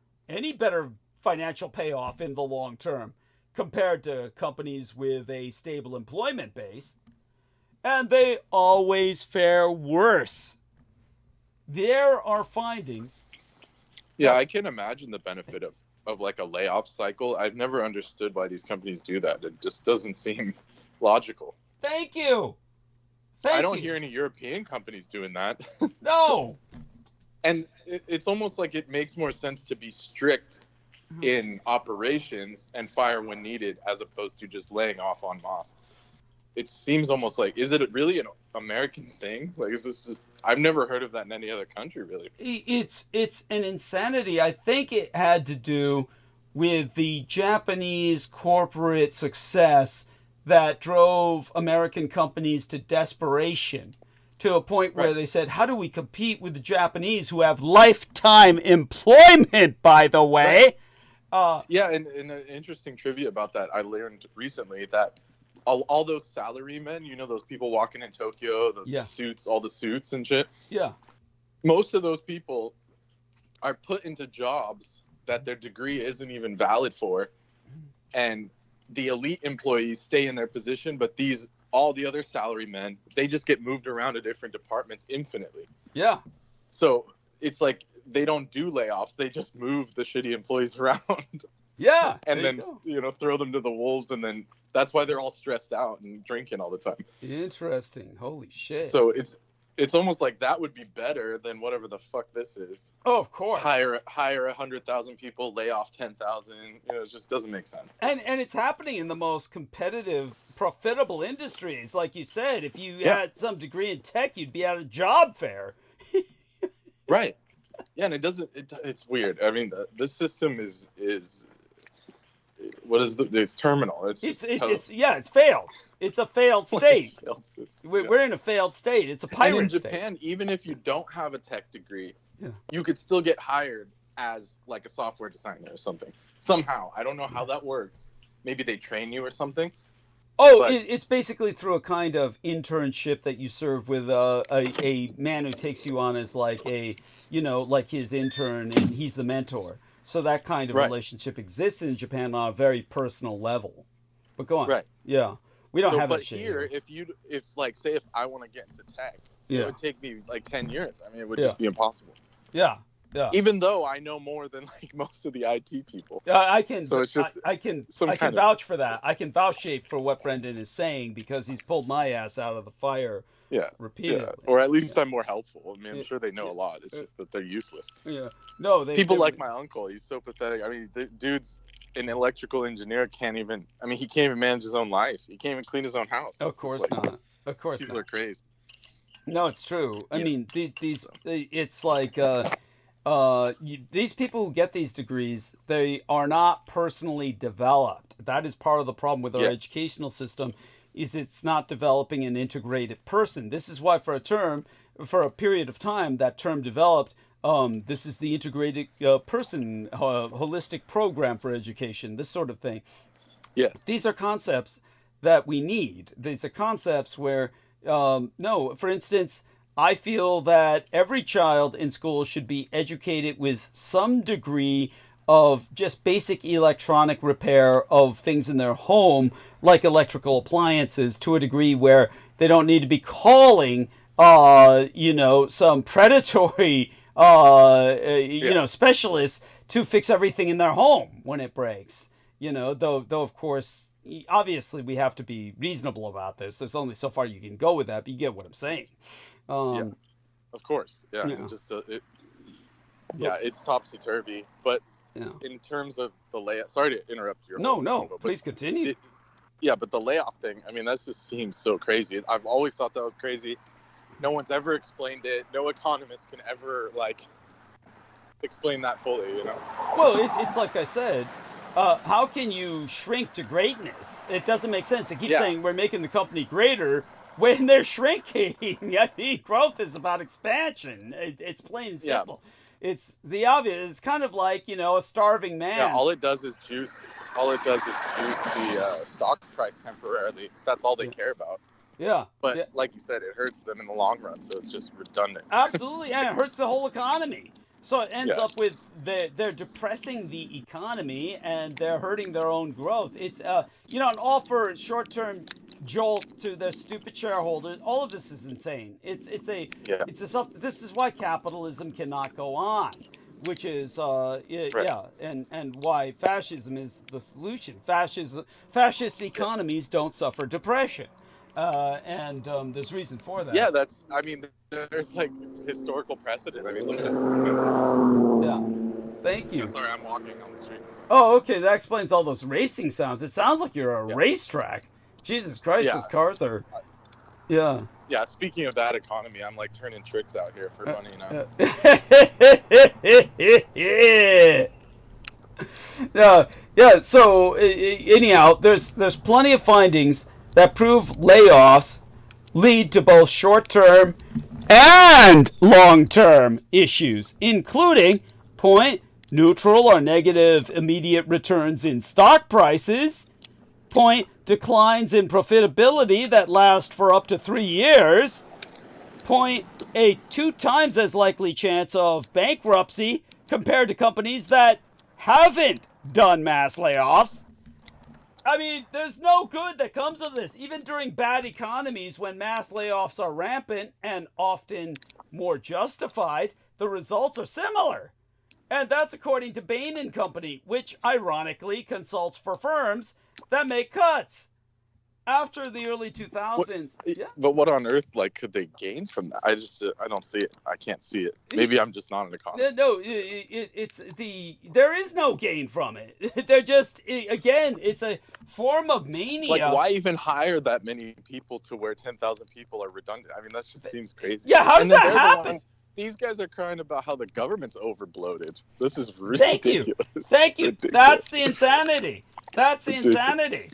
financial payoff in the long term compared to companies with a stable employment base. And they always fare worse. There are findings. Yeah, I can imagine the benefit of like a layoff cycle. I've never understood why these companies do that. It just doesn't seem logical. Thank you. I don't hear any European companies doing that. No. And it's almost like it makes more sense to be strict in operations and fire when needed as opposed to just laying off en masse. It seems almost like, is it really an American thing? Like, is this just, I've never heard of that in any other country, really. It's an insanity. I think it had to do with the Japanese corporate success that drove American companies to desperation, to a point where they said, how do we compete with the Japanese who have lifetime employment, by the way? Yeah, and an interesting trivia about that, I learned recently that all those salarymen, you know, those people walking in Tokyo, the suits, all the suits and shit. Yeah. Most of those people are put into jobs that their degree isn't even valid for. And the elite employees stay in their position, but all the other salarymen, they just get moved around to different departments infinitely. Yeah. So it's like they don't do layoffs. They just move the shitty employees around. Yeah. And then, throw them to the wolves. And then that's why they're all stressed out and drinking all the time. Interesting. Holy shit. So it's almost like that would be better than whatever the fuck this is. Oh, of course. Hire 100,000 people, lay off 10,000. It just doesn't make sense. And it's happening in the most competitive, profitable industries. Like you said, if you had some degree in tech, you'd be at a job fair. Right. Yeah, and it's weird. I mean, this system is what is it's terminal. It's failed. It's a failed state. Failed system. We're in a failed state. It's a pirate and in state. Japan, even if you don't have a tech degree, you could still get hired as like a software designer or something. Somehow, I don't know how that works. Maybe they train you or something. Oh, it's basically through a kind of internship that you serve with a man who takes you on as like like his intern, and he's the mentor. So that kind of relationship exists in Japan on a very personal level. But go on. Right. Yeah. We don't have that that shit here. If like, say if I want to get into tech, it would take me like 10 years. I mean, it would just be impossible. Yeah. Yeah. Even though I know more than like most of the IT people. I can. So it's just I can vouch for that. I can vouch for what Brendan is saying because he's pulled my ass out of the fire. Repeatedly. Yeah. Or at least I'm more helpful. I mean, I'm sure they know a lot. It's just that they're useless. Yeah. No, people like my uncle. He's so pathetic. I mean, the dude's an electrical engineer. He can't even manage his own life. He can't even clean his own house. Of course not. Of course people not. are crazy. No, it's true. I mean, these it's like these people who get these degrees, they are not personally developed. That is part of the problem with our educational system, is it's not developing an integrated person. This is why for a period of time, that term developed. This is the integrated person, holistic program for education, this sort of thing. Yes. These are concepts that we need. These are concepts where, for instance, I feel that every child in school should be educated with some degree of just basic electronic repair of things in their home, like electrical appliances, to a degree where they don't need to be calling, some predatory, specialists to fix everything in their home when it breaks. Though of course, obviously we have to be reasonable about this. There's only so far you can go with that, but you get what I'm saying. Of course. Yeah. Just it's topsy-turvy. But in terms of the layoff, sorry to interrupt you. No, please continue. But the layoff thing, I mean, that just seems so crazy. I've always thought that was crazy. No one's ever explained it. No economist can ever explain that fully, Well, it's like I said, how can you shrink to greatness? It doesn't make sense. They keep saying we're making the company greater when they're shrinking. I mean, growth is about expansion. It's plain and simple. It's the obvious. It's kind of like, a starving man. Yeah, all it does is juice the stock price temporarily. That's all they care about. Yeah. But like you said, it hurts them in the long run, so it's just redundant. Absolutely, and it hurts the whole economy. So it ends up with they're depressing the economy and they're hurting their own growth. It's an all for short-term jolt to the stupid shareholders. All of this is insane. This is why capitalism cannot go on, which is and why fascism is the solution. Fascist economies don't suffer depression. And there's reason for that. Yeah, there's historical precedent. I mean, look at it. Yeah. Thank you. Sorry, I'm walking on the street. Oh, okay. That explains all those racing sounds. It sounds like you're a racetrack. Jesus Christ, those cars are. Yeah. Yeah. Speaking of that economy, I'm turning tricks out here for money now. Yeah. So anyhow, there's plenty of findings that prove layoffs lead to both short-term and long-term issues, including point, neutral or negative immediate returns in stock prices, point, declines in profitability that last for up to 3 years, point, a 2 times as likely chance of bankruptcy compared to companies that haven't done mass layoffs. I mean, there's no good that comes of this. Even during bad economies, when mass layoffs are rampant and often more justified, the results are similar. And that's according to Bain & Company, which ironically consults for firms that make cuts. After the early 2000s. But what on earth, could they gain from that? I don't see it. I can't see it. Maybe I'm just not an economist. No, there is no gain from it. They're just, again, it's a form of mania. Why even hire that many people to where 10,000 people are redundant? I mean, that just seems crazy. Yeah, how does that happen? These guys are crying about how the government's overbloated. This is ridiculous. Thank you. Ridiculous. That's the insanity.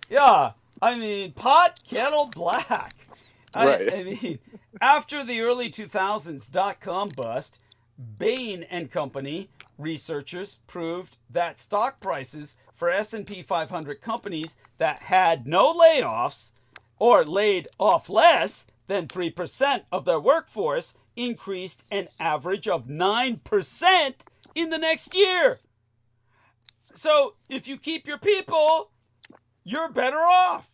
Yeah. I mean, pot, kettle, black. Right. I mean, after the early 2000s .com bust, Bain and Company researchers proved that stock prices for S&P 500 companies that had no layoffs or laid off less than 3% of their workforce increased an average of 9% in the next year. So if you keep your people, you're better off.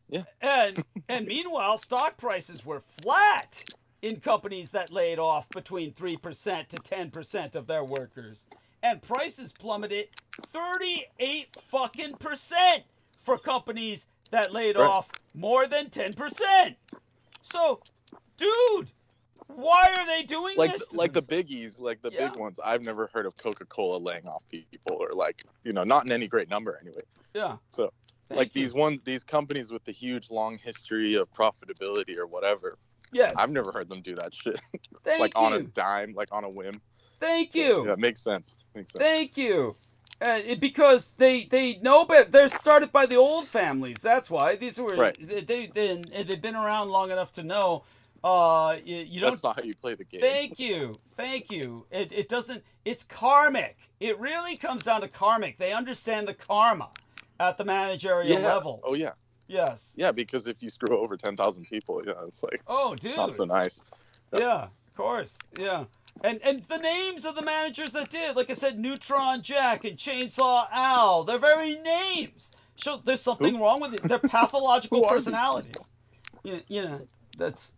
Yeah. And meanwhile, stock prices were flat in companies that laid off between 3% to 10% of their workers. And prices plummeted 38 fucking percent for companies that laid off more than 10%. So, dude, why are they doing this? Like the biggies, like the big ones. I've never heard of Coca-Cola laying off people, or like, not in any great number anyway. Yeah. So these companies with the huge long history of profitability or whatever. Yes. I've never heard them do that shit. Thank you. On a dime, like on a whim. Thank you. Yeah, it makes sense. Thank you. Because they know better. They're started by the old families. That's why these were they've been around long enough to know. You don't. That's not how you play the game. Thank you. It doesn't. It's karmic. It really comes down to karmic. They understand the karma at the managerial level. Oh yeah. Yes. Yeah, because if you screw over 10,000 people, it's like, oh, dude, not so nice. Yeah, of course. Yeah. And the names of the managers that did, like I said, Neutron Jack and Chainsaw Al, their very names show there's something wrong with it. They're pathological personalities. That's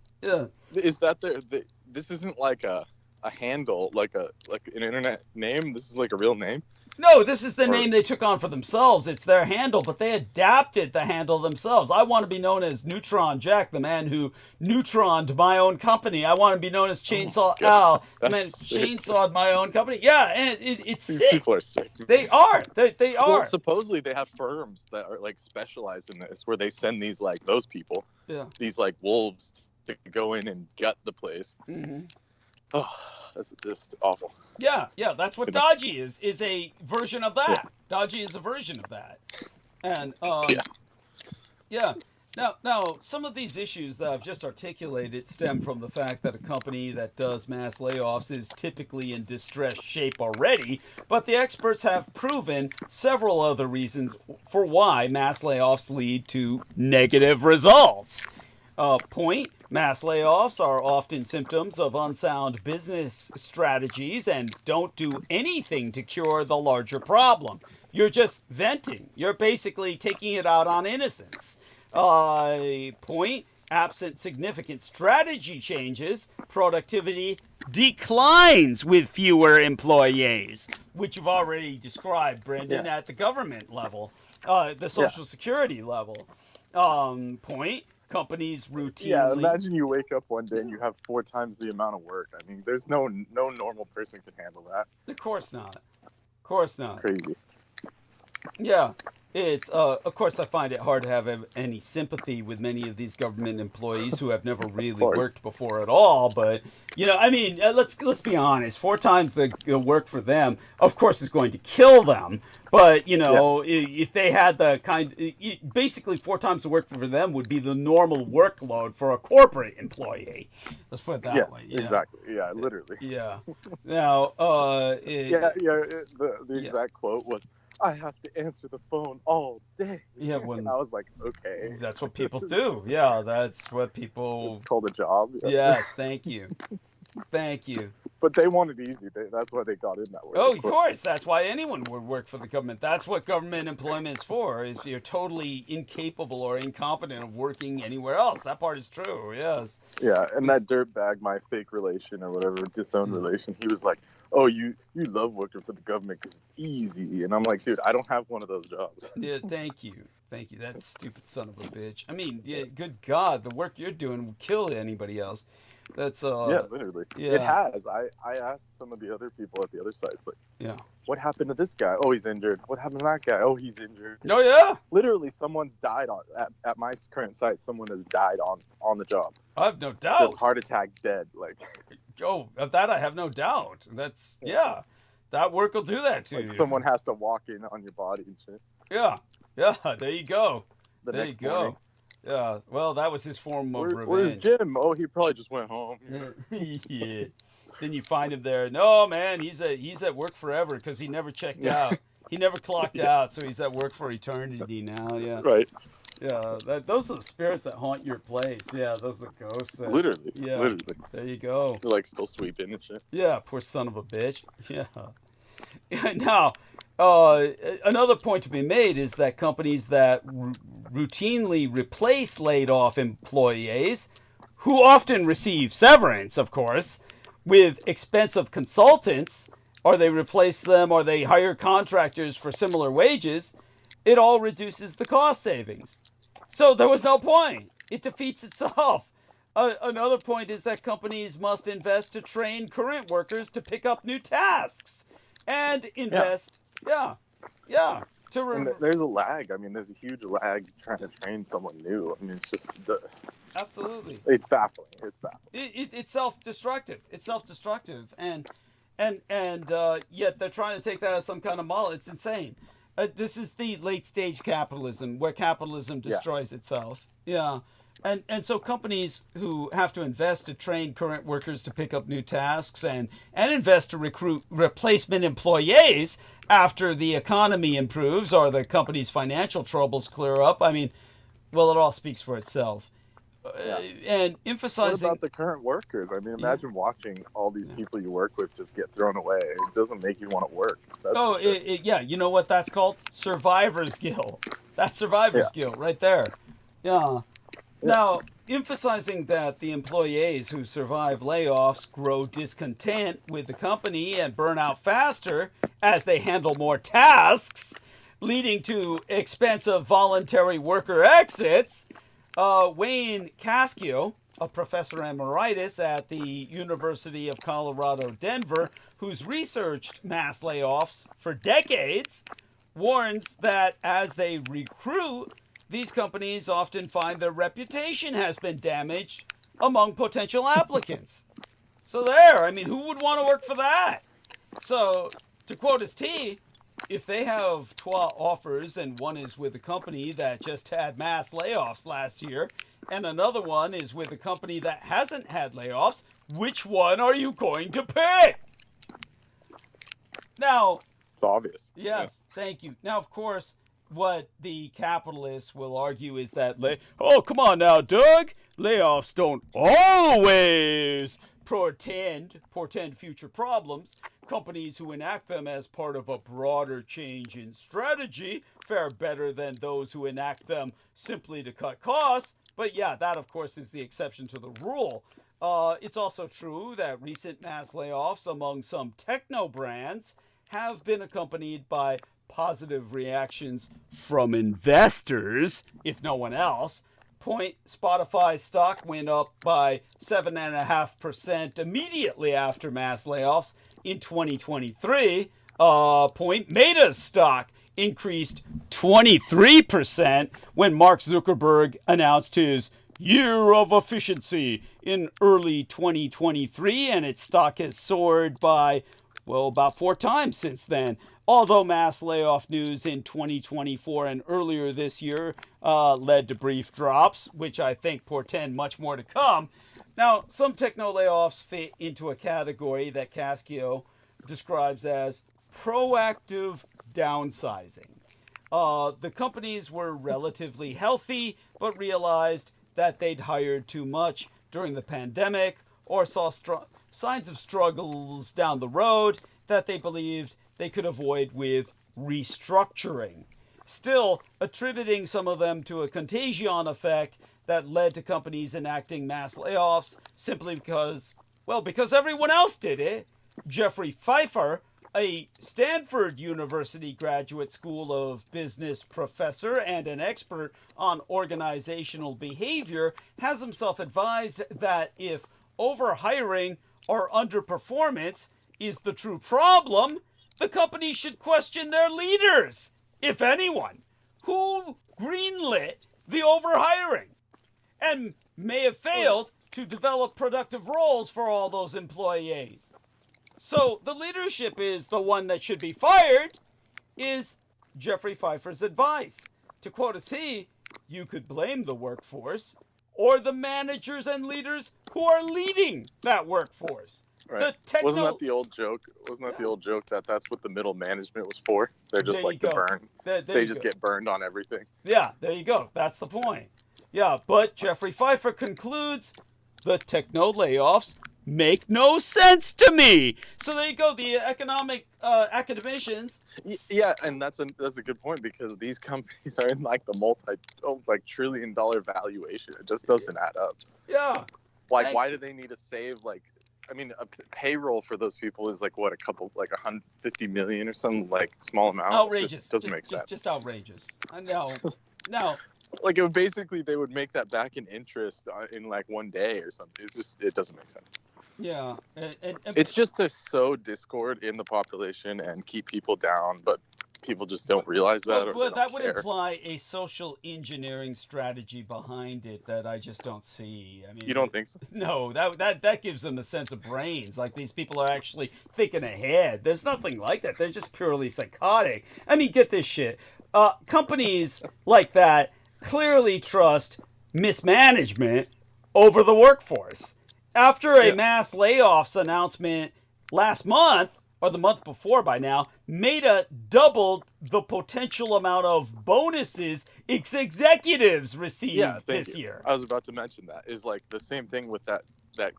Is that this isn't like a handle, like an internet name? This is like a real name? No, this is the name they took on for themselves. It's their handle, but they adapted the handle themselves. I want to be known as Neutron Jack, the man who neutroned my own company. I want to be known as Chainsaw Al, the man who chainsawed my own company. Yeah, and it's These sick. people are sick. They are. They are. Well, supposedly they have firms that are like specialized in this, where they send these like those people, these like wolves to go in and gut the place. Mm-hmm. Oh, that's just awful. Yeah, that's what Dodgy is a version of that. Yeah. Dodgy is a version of that. And, Now, some of these issues that I've just articulated stem from the fact that a company that does mass layoffs is typically in distressed shape already, but the experts have proven several other reasons for why mass layoffs lead to negative results. Point, mass layoffs are often symptoms of unsound business strategies and don't do anything to cure the larger problem. You're just venting. You're basically taking it out on innocents. Point, absent significant strategy changes, productivity declines with fewer employees, which you've already described, Brendan, at the government level, the Social Security level. Point, companies routinely... Yeah, imagine you wake up one day and you have 4 times the amount of work. I mean, there's no normal person can handle that. Of course not. Crazy. Yeah, it's of course I find it hard to have any sympathy with many of these government employees who have never really worked before at all. But I mean, let's be honest. 4 times the work for them, of course, is going to kill them. But if they had the basically 4 times the work for them would be the normal workload for a corporate employee. Let's put it that way. Yes, exactly. Yeah, literally. Yeah. Now, the exact quote was, "I have to answer the phone all day." Yeah, and I was like, okay. That's what people do. Yeah, that's what people... It's called a job. Yeah. Yes, thank you. Thank you. But they want it easy. That's why they got in that way. Oh, of course. That's why anyone would work for the government. That's what government employment is for, if you're totally incapable or incompetent of working anywhere else. That part is true, yes. Yeah, and that dirtbag, my fake relation or whatever, disowned relation, he was like, "Oh, you love working for the government because it's easy." And I'm like, dude, I don't have one of those jobs. Yeah, thank you. That stupid son of a bitch. I mean, good God, the work you're doing will kill anybody else. That's yeah, literally. Yeah. It has. I asked some of the other people at the other sites, like, what happened to this guy? Oh, he's injured. What happened to that guy? Oh, he's injured. Oh yeah. Literally, someone's died at my current site. Someone has died on the job. I have no doubt. Just heart attack, dead. Like. Oh, of that I have no doubt. That's that work will do that to you. Someone has to walk in on your body and shit. Yeah. There you go. There you go. Morning. Yeah. Well, that was his form of revenge. Where's Jim? Oh, he probably just went home. Yeah. then you find him there. No, man, he's at work forever because he never checked out. He never clocked out, so he's at work for eternity now. Yeah. Right. Yeah. Those are the spirits that haunt your place. Yeah, those are the ghosts. Literally. Yeah. Literally. There you go. They're like still sweeping and shit. Yeah. Poor son of a bitch. Yeah. Now, another point to be made is that companies that routinely replace laid off employees, who often receive severance, of course, with expensive consultants, or they replace them, or they hire contractors for similar wages, it all reduces the cost savings. So there was no point. It defeats itself. Another point is that companies must invest to train current workers to pick up new tasks and invest, And there's a lag. I mean, there's a huge lag trying to train someone new. I mean, it's just absolutely. It's baffling. It's baffling. It's self-destructive. It's self-destructive, and yet they're trying to take that as some kind of model. It's insane. This is the late-stage capitalism, where capitalism destroys itself. Yeah. And so companies who have to invest to train current workers to pick up new tasks and invest to recruit replacement employees after the economy improves or the company's financial troubles clear up, I mean, well, it all speaks for itself. And emphasizing... What about the current workers? I mean, imagine watching all these people you work with just get thrown away. It doesn't make you want to work. Yeah, you know what that's called? Survivor's guilt. That's survivor's guilt right there. Yeah. Now, emphasizing that the employees who survive layoffs grow discontent with the company and burn out faster as they handle more tasks, leading to expensive voluntary worker exits, Wayne Cascio, a professor emeritus at the University of Colorado, Denver, who's researched mass layoffs for decades, warns that as they recruit, these companies often find their reputation has been damaged among potential applicants. So there, I mean, who would want to work for that? So, to quote his T, if they have 12 offers and one is with a company that just had mass layoffs last year, and another one is with a company that hasn't had layoffs, which one are you going to pick? Now, it's obvious. Yes, thank you. Now, of course, what the capitalists will argue is that, oh, come on now, Doug. Layoffs don't always portend future problems. Companies who enact them as part of a broader change in strategy fare better than those who enact them simply to cut costs. But yeah, that, of course, is the exception to the rule. It's also true that recent mass layoffs among some techno brands have been accompanied by positive reactions from investors, if no one else. Spotify stock went up by 7.5% immediately after mass layoffs in 2023. Meta's stock increased 23% when Mark Zuckerberg announced his year of efficiency in early 2023, and its stock has soared by, well, about 4 times since then. Although mass layoff news in 2024 and earlier this year led to brief drops, which I think portend much more to come. Now, some techno layoffs fit into a category that Cascio describes as proactive downsizing. The companies were relatively healthy, but realized that they'd hired too much during the pandemic or saw signs of struggles down the road that they believed they could avoid with restructuring. Still, attributing some of them to a contagion effect that led to companies enacting mass layoffs simply because everyone else did it. Jeffrey Pfeiffer, a Stanford University Graduate School of Business professor and an expert on organizational behavior, has himself advised that if overhiring or underperformance is the true problem, the company should question their leaders, if anyone, who greenlit the overhiring and may have failed to develop productive roles for all those employees. So the leadership is the one that should be fired, is Jeffrey Pfeiffer's advice. To quote us, you could blame the workforce, or the managers and leaders who are leading that workforce. Right. Wasn't that the old joke? Wasn't that the old joke that that's what the middle management was for? They're just like the burn. They just get burned on everything. Yeah, there you go. That's the point. Yeah, but Jeffrey Pfeiffer concludes the techno layoffs make no sense to me. So there you go. The economic academicians. Yeah, and that's a good point, because these companies are in like the $1-trillion valuation. It just doesn't add up. Yeah. Like, why do they need to save like? I mean, a payroll for those people is like what, $150 million or some like small amount. Outrageous. Doesn't make sense. Just outrageous. I know. No. Like, it would basically, they would make that back in interest in like one day or something. It doesn't make sense. Yeah. And it's just to sow discord in the population and keep people down, but people just don't realize that. Well, that would imply a social engineering strategy behind it that I just don't see. I mean, you don't think so? No, that gives them a sense of brains. Like, these people are actually thinking ahead. There's nothing like that. They're just purely psychotic. I mean, get this shit. Companies like that clearly trust mismanagement over the workforce. After a mass layoffs announcement last month, or the month before by now, Meta doubled the potential amount of bonuses its executives received this year. I was about to mention that. Is like the same thing with that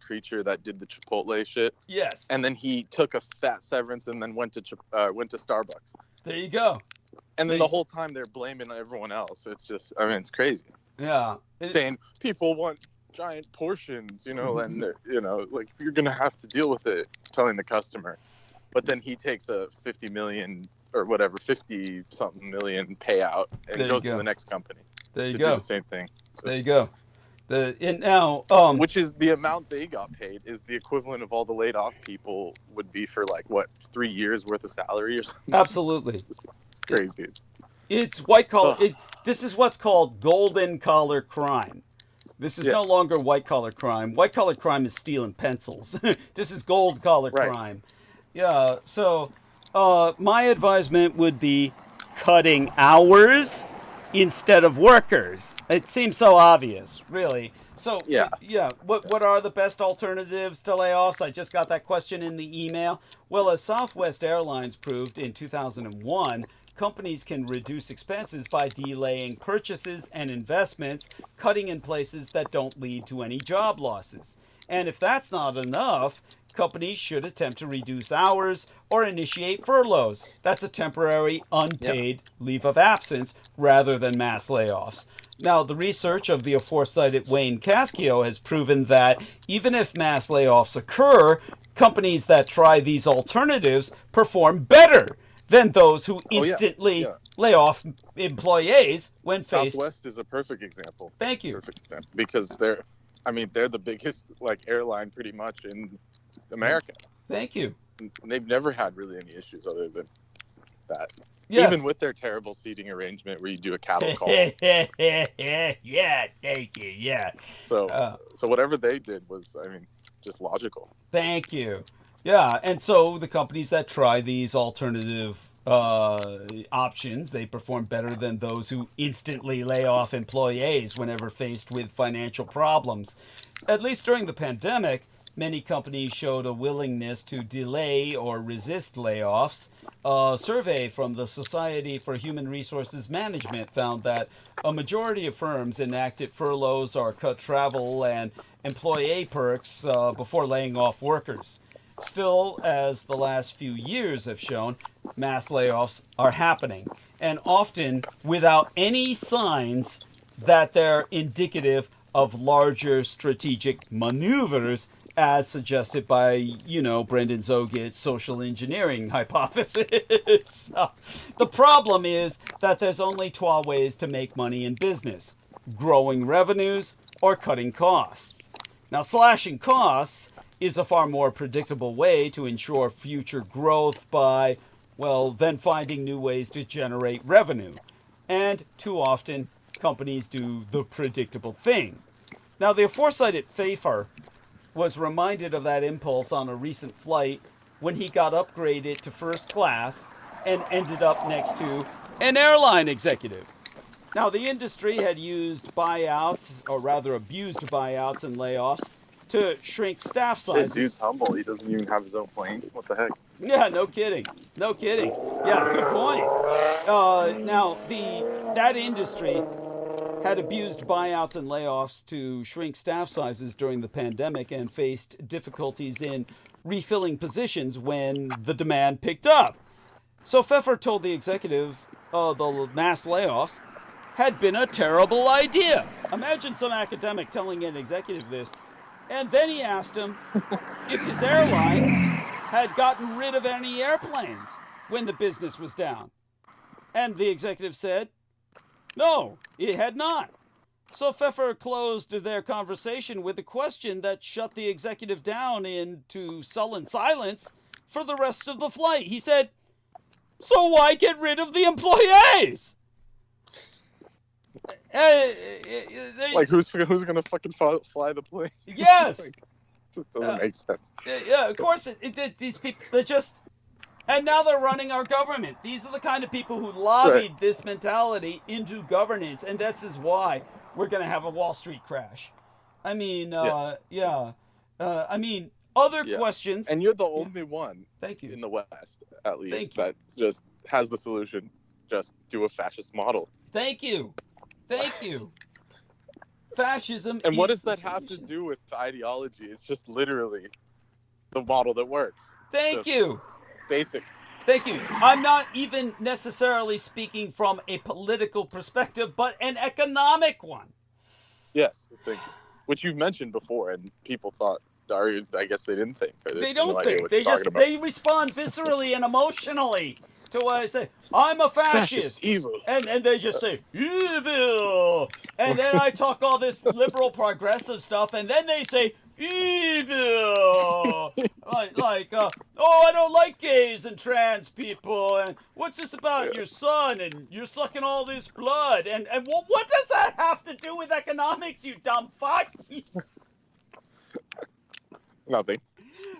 creature that did the Chipotle shit. Yes. And then he took a fat severance and then went to Starbucks. There you go. And then the whole time they're blaming everyone else. It's just, I mean, it's crazy. Yeah. Saying people want giant portions, and like, you're gonna have to deal with it, telling the customer. But then he takes a 50 million or whatever, 50 something million payout and goes to the next company. There you to go. do the same thing. So there you go. Which is the amount they got paid is the equivalent of all the laid off people would be for like 3 years worth of salary or something. Absolutely. It's crazy. It's white collar. This is what's called golden collar crime. This is no longer white collar crime. White collar crime is stealing pencils. This is gold collar crime. Yeah. So my advisement would be cutting hours instead of workers. It seems so obvious, really. So what are the best alternatives to layoffs? I just got that question in the email. Well, as Southwest Airlines proved in 2001, companies can reduce expenses by delaying purchases and investments, cutting in places that don't lead to any job losses. And if that's not enough, companies should attempt to reduce hours or initiate furloughs. That's a temporary, unpaid leave of absence rather than mass layoffs. Now, the research of the aforecited Wayne Cascio has proven that even if mass layoffs occur, companies that try these alternatives perform better than those who instantly lay off employees when faced. Southwest is a perfect example. Thank you. Perfect example, because they're the biggest airline pretty much in America. Thank you. And they've never had really any issues other than that. Yes. Even with their terrible seating arrangement where you do a cattle call. Yeah, thank you. Yeah. So whatever they did was, just logical. Thank you. Yeah, and so the companies that try these alternative options, they perform better than those who instantly lay off employees whenever faced with financial problems. At least during the pandemic, many companies showed a willingness to delay or resist layoffs. A survey from the Society for Human Resources Management found that a majority of firms enacted furloughs or cut travel and employee perks before laying off workers. Still, as the last few years have shown, mass layoffs are happening, and often without any signs that they're indicative of larger strategic maneuvers, as suggested by, Brendan Zogit's social engineering hypothesis. The problem is that there's only 12 ways to make money in business: growing revenues or cutting costs. Now, slashing costs is a far more predictable way to ensure future growth by, then finding new ways to generate revenue. And too often, companies do the predictable thing. Now, the aforecited Pfeiffer was reminded of that impulse on a recent flight when he got upgraded to first class and ended up next to an airline executive. Now, the industry had used buyouts, or rather abused buyouts and layoffs, to shrink staff sizes. Dude's humble. He doesn't even have his own plane. What the heck? Yeah, no kidding. No kidding. Yeah, good point. Now, that industry had abused buyouts and layoffs to shrink staff sizes during the pandemic and faced difficulties in refilling positions when the demand picked up. So Pfeffer told the executive the mass layoffs had been a terrible idea. Imagine some academic telling an executive this. And then he asked him if his airline had gotten rid of any airplanes when the business was down. And the executive said, no, it had not. So Pfeffer closed their conversation with a question that shut the executive down into sullen silence for the rest of the flight. He said, so why get rid of the employees? Like, who's gonna fucking fly the plane? Yes. Like, it just doesn't make sense. Yeah, of course. These people, they're just... And now they're running our government. These are the kind of people who lobbied this mentality into governance, and this is why we're going to have a Wall Street crash. I mean, I mean, other questions. And you're the only one Thank you. in the West, at least, that just has the solution. Just do a fascist model. Thank you. Thank you. Fascism. And what does that have to do with ideology? It's just literally the model that works. Thank you. Basics. Thank you. I'm not even necessarily speaking from a political perspective, but an economic one. Yes, thank you. Which you've mentioned before, and people thought, I guess they didn't think. They don't think. They respond viscerally and emotionally to what I say. I'm a fascist. Evil. And they just say, evil. And then I talk all this liberal progressive stuff, and then they say, evil. Oh, I don't like gays and trans people. And what's this about your son? And you're sucking all this blood. And what does that have to do with economics, you dumb fuck? Nothing.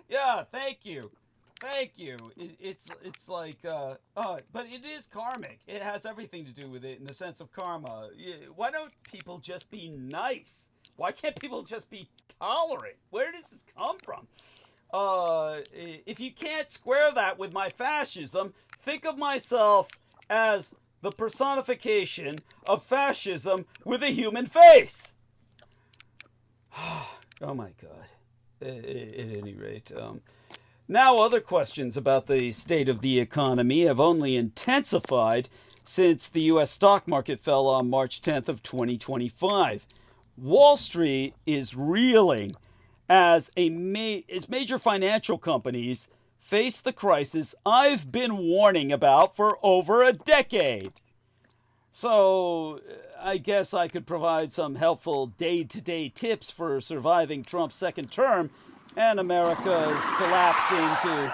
Yeah, thank you. Thank you. It's like, but it is karmic. It has everything to do with it in the sense of karma. Why don't people just be nice? Why can't people just be tolerant? Where does this come from? If you can't square that with my fascism, think of myself as the personification of fascism with a human face. Oh my God. At any rate, now other questions about the state of the economy have only intensified since the U.S. stock market fell on March 10th of 2025. Wall Street is reeling as major financial companies face the crisis I've been warning about for over a decade. So I guess I could provide some helpful day-to-day tips for surviving Trump's second term and America's collapse into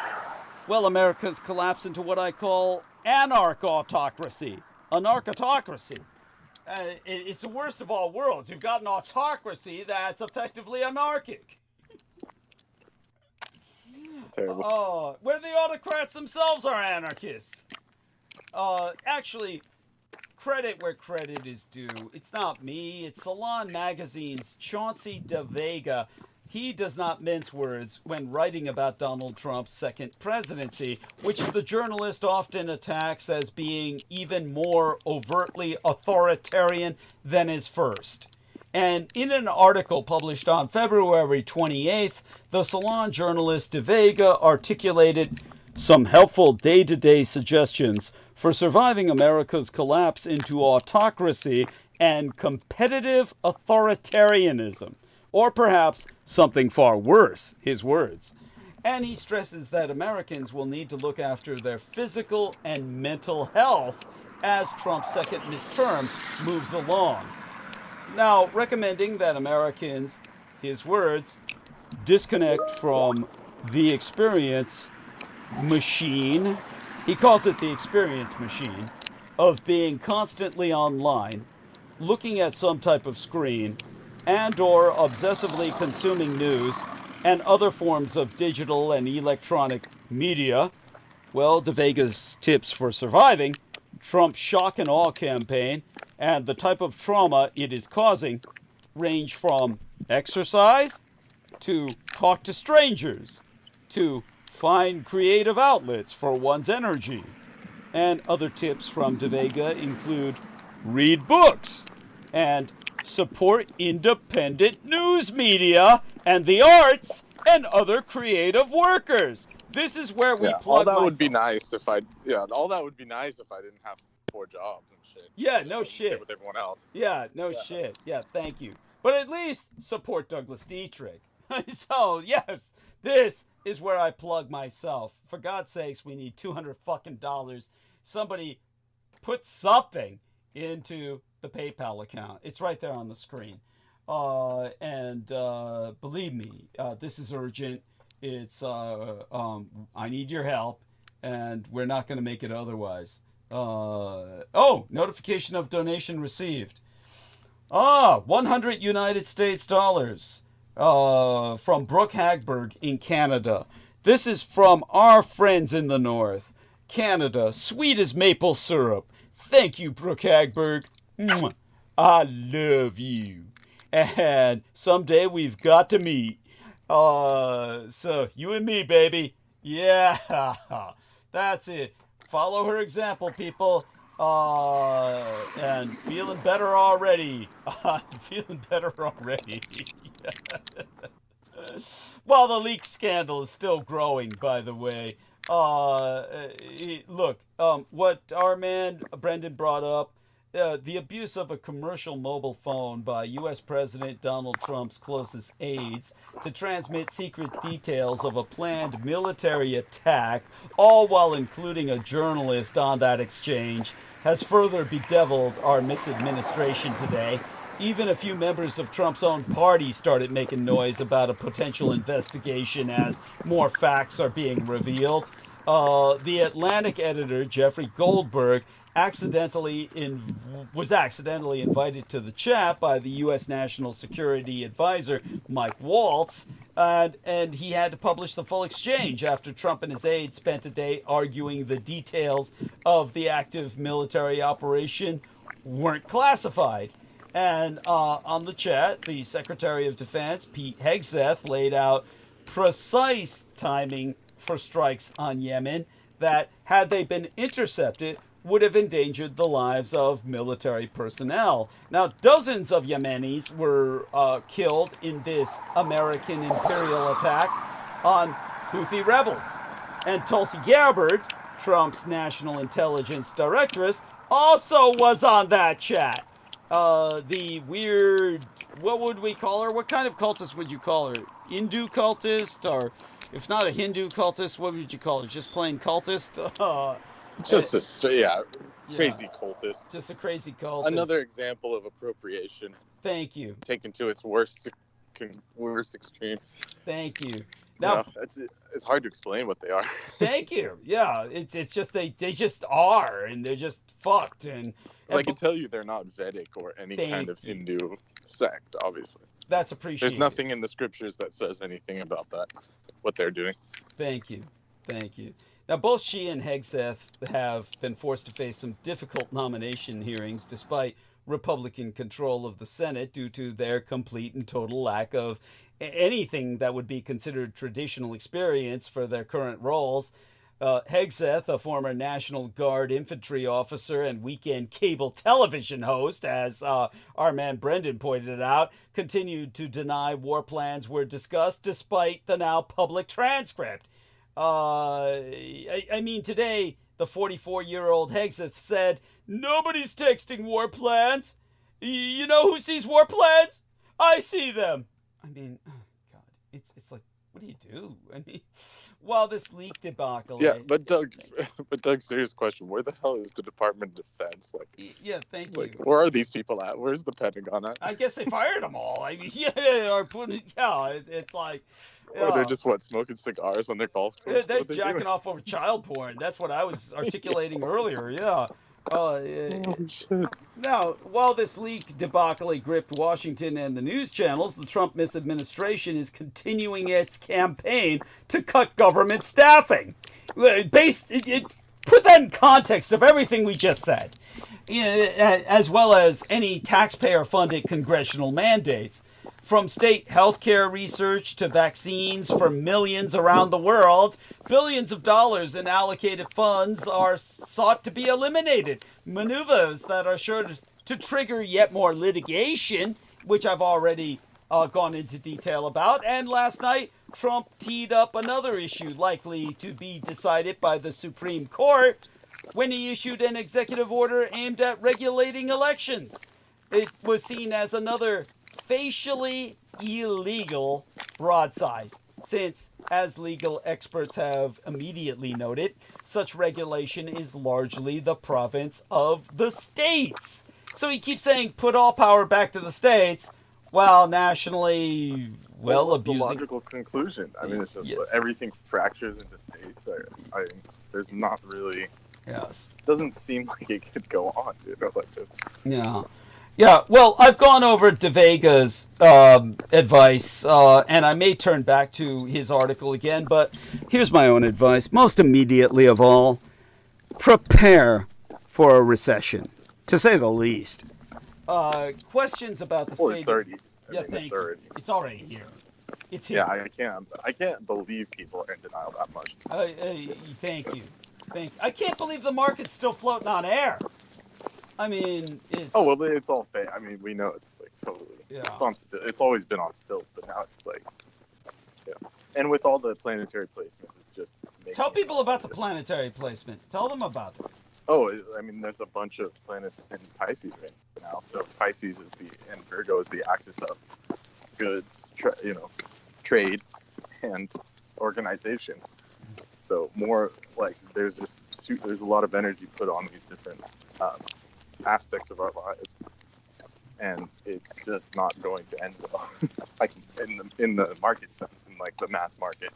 what I call anarch-autocracy. Anarch-autocracy. It's the worst of all worlds. You've got an autocracy that's effectively anarchic. Terrible. Oh, where the autocrats themselves are anarchists. Actually, credit where credit is due. It's not me. It's Salon Magazine's Chauncey DeVega. He does not mince words when writing about Donald Trump's second presidency, which the journalist often attacks as being even more overtly authoritarian than his first. And in an article published on February 28th, the Salon journalist DeVega articulated some helpful day-to-day suggestions for surviving America's collapse into autocracy and competitive authoritarianism, or perhaps something far worse, his words. And he stresses that Americans will need to look after their physical and mental health as Trump's second midterm moves along. Now, recommending that Americans, his words, disconnect from the experience machine, he calls it the experience machine, of being constantly online, looking at some type of screen, and or obsessively consuming news and other forms of digital and electronic media. Well, DeVega's tips for surviving Trump's shock and awe campaign and the type of trauma it is causing range from exercise to talk to strangers to find creative outlets for one's energy. And other tips from De Vega include read books and support independent news media and the arts and other creative workers. This is where we plug all that myself. would be nice if I all that would be nice if I didn't have 4 jobs and shit. Yeah, no shit. Same with everyone else. Yeah, no shit. Yeah, thank you. But at least support Douglas Dietrich. So, yes, this is where I plug myself. For God's sakes, we need $200 fucking dollars. Somebody put something into the PayPal account. It's right there on the screen. And believe me, this is urgent. It's I need your help, and we're not going to make it otherwise. Notification of donation received. 100 United States dollars from Brooke Hagberg in Canada. This is from our friends in the north. Canada, sweet as maple syrup. Thank you, Brooke Hagberg. I love you. And someday we've got to meet. So you and me, baby. Yeah, that's it. Follow her example, people. And feeling better already. Feeling better already. Well, the leak scandal is still growing, by the way. Look, what our man Brendan brought up, the abuse of a commercial mobile phone by U.S. President Donald Trump's closest aides to transmit secret details of a planned military attack, all while including a journalist on that exchange, has further bedeviled our misadministration today. Even a few members of Trump's own party started making noise about a potential investigation as more facts are being revealed. The Atlantic editor, Jeffrey Goldberg, was accidentally invited to the chat by the U.S. National Security Advisor, Mike Waltz, and he had to publish the full exchange after Trump and his aides spent a day arguing the details of the active military operation weren't classified. And on the chat, the Secretary of Defense, Pete Hegseth, laid out precise timing for strikes on Yemen that, had they been intercepted, would have endangered the lives of military personnel. Now, dozens of Yemenis were killed in this American imperial attack on Houthi rebels. And Tulsi Gabbard, Trump's national intelligence directress, also was on that chat. The weird, what would we call her? What kind of cultist would you call her? Hindu cultist? Or if not a Hindu cultist, what would you call her? Just plain cultist? Just crazy cultist. Just a crazy cultist. Another example of appropriation. Thank you. Taken to its worst extreme. Thank you. Now, it's hard to explain what they are. Thank you. Yeah, it's just they just are, and they're just fucked. And I can tell you, they're not Vedic or any kind of Hindu sect. Obviously, that's appreciated. There's nothing in the scriptures that says anything about that. What they're doing. Thank you. Now, both she and Hegseth have been forced to face some difficult nomination hearings despite Republican control of the Senate due to their complete and total lack of anything that would be considered traditional experience for their current roles. Hegseth, a former National Guard infantry officer and weekend cable television host, as our man Brendan pointed out, continued to deny war plans were discussed despite the now public transcript. I mean, today, the 44-year-old Hegseth said, "Nobody's texting war plans. You know who sees war plans? I see them." I mean, oh God, it's like, what do you do? I mean, well, this leak debacle. Yeah, but Doug, serious question: where the hell is the Department of Defense? Yeah, thank you. Where are these people at? Where's the Pentagon at? I guess they fired them all. I mean, it's like. Or they're just smoking cigars on their golf course. They're jacking off over child porn. That's what I was articulating earlier. Yeah. Now, while this leak debacle gripped Washington and the news channels, the Trump misadministration is continuing its campaign to cut government staffing. Put that in context of everything we just said. as well as any taxpayer-funded congressional mandates. From state healthcare research to vaccines for millions around the world, billions of dollars in allocated funds are sought to be eliminated. Maneuvers that are sure to trigger yet more litigation, which I've already gone into detail about. And last night, Trump teed up another issue likely to be decided by the Supreme Court when he issued an executive order aimed at regulating elections. It was seen as another facially illegal broadside, since, as legal experts have immediately noted, such regulation is largely the province of the states. So he keeps saying, put all power back to the states, while nationally, well, abusing. The logical conclusion. I mean, it's just everything fractures into states. There's not really. Yes. Doesn't seem like it could go on, like this. Yeah. Yeah, well, I've gone over De Vega's advice, and I may turn back to his article again, but here's my own advice. Most immediately of all, prepare for a recession, to say the least. Questions about the state... It's already... It's already here. It's here. Yeah, I can't believe people are in denial that much. Thank you. I can't believe the market's still floating on air. I mean, it's... Oh, well, it's all fake. I mean, we know it's like totally... Yeah. It's always been on stilts, but now it's like... Yeah. And with all the planetary placement, it's just... Tell people about the planetary placement. Tell them about it. Oh, I mean, there's a bunch of planets in Pisces right now. So Pisces is and Virgo is the axis of goods, trade, and organization. So more like there's a lot of energy put on these different aspects of our lives, and it's just not going to end well, like in the market sense, in like the mass market,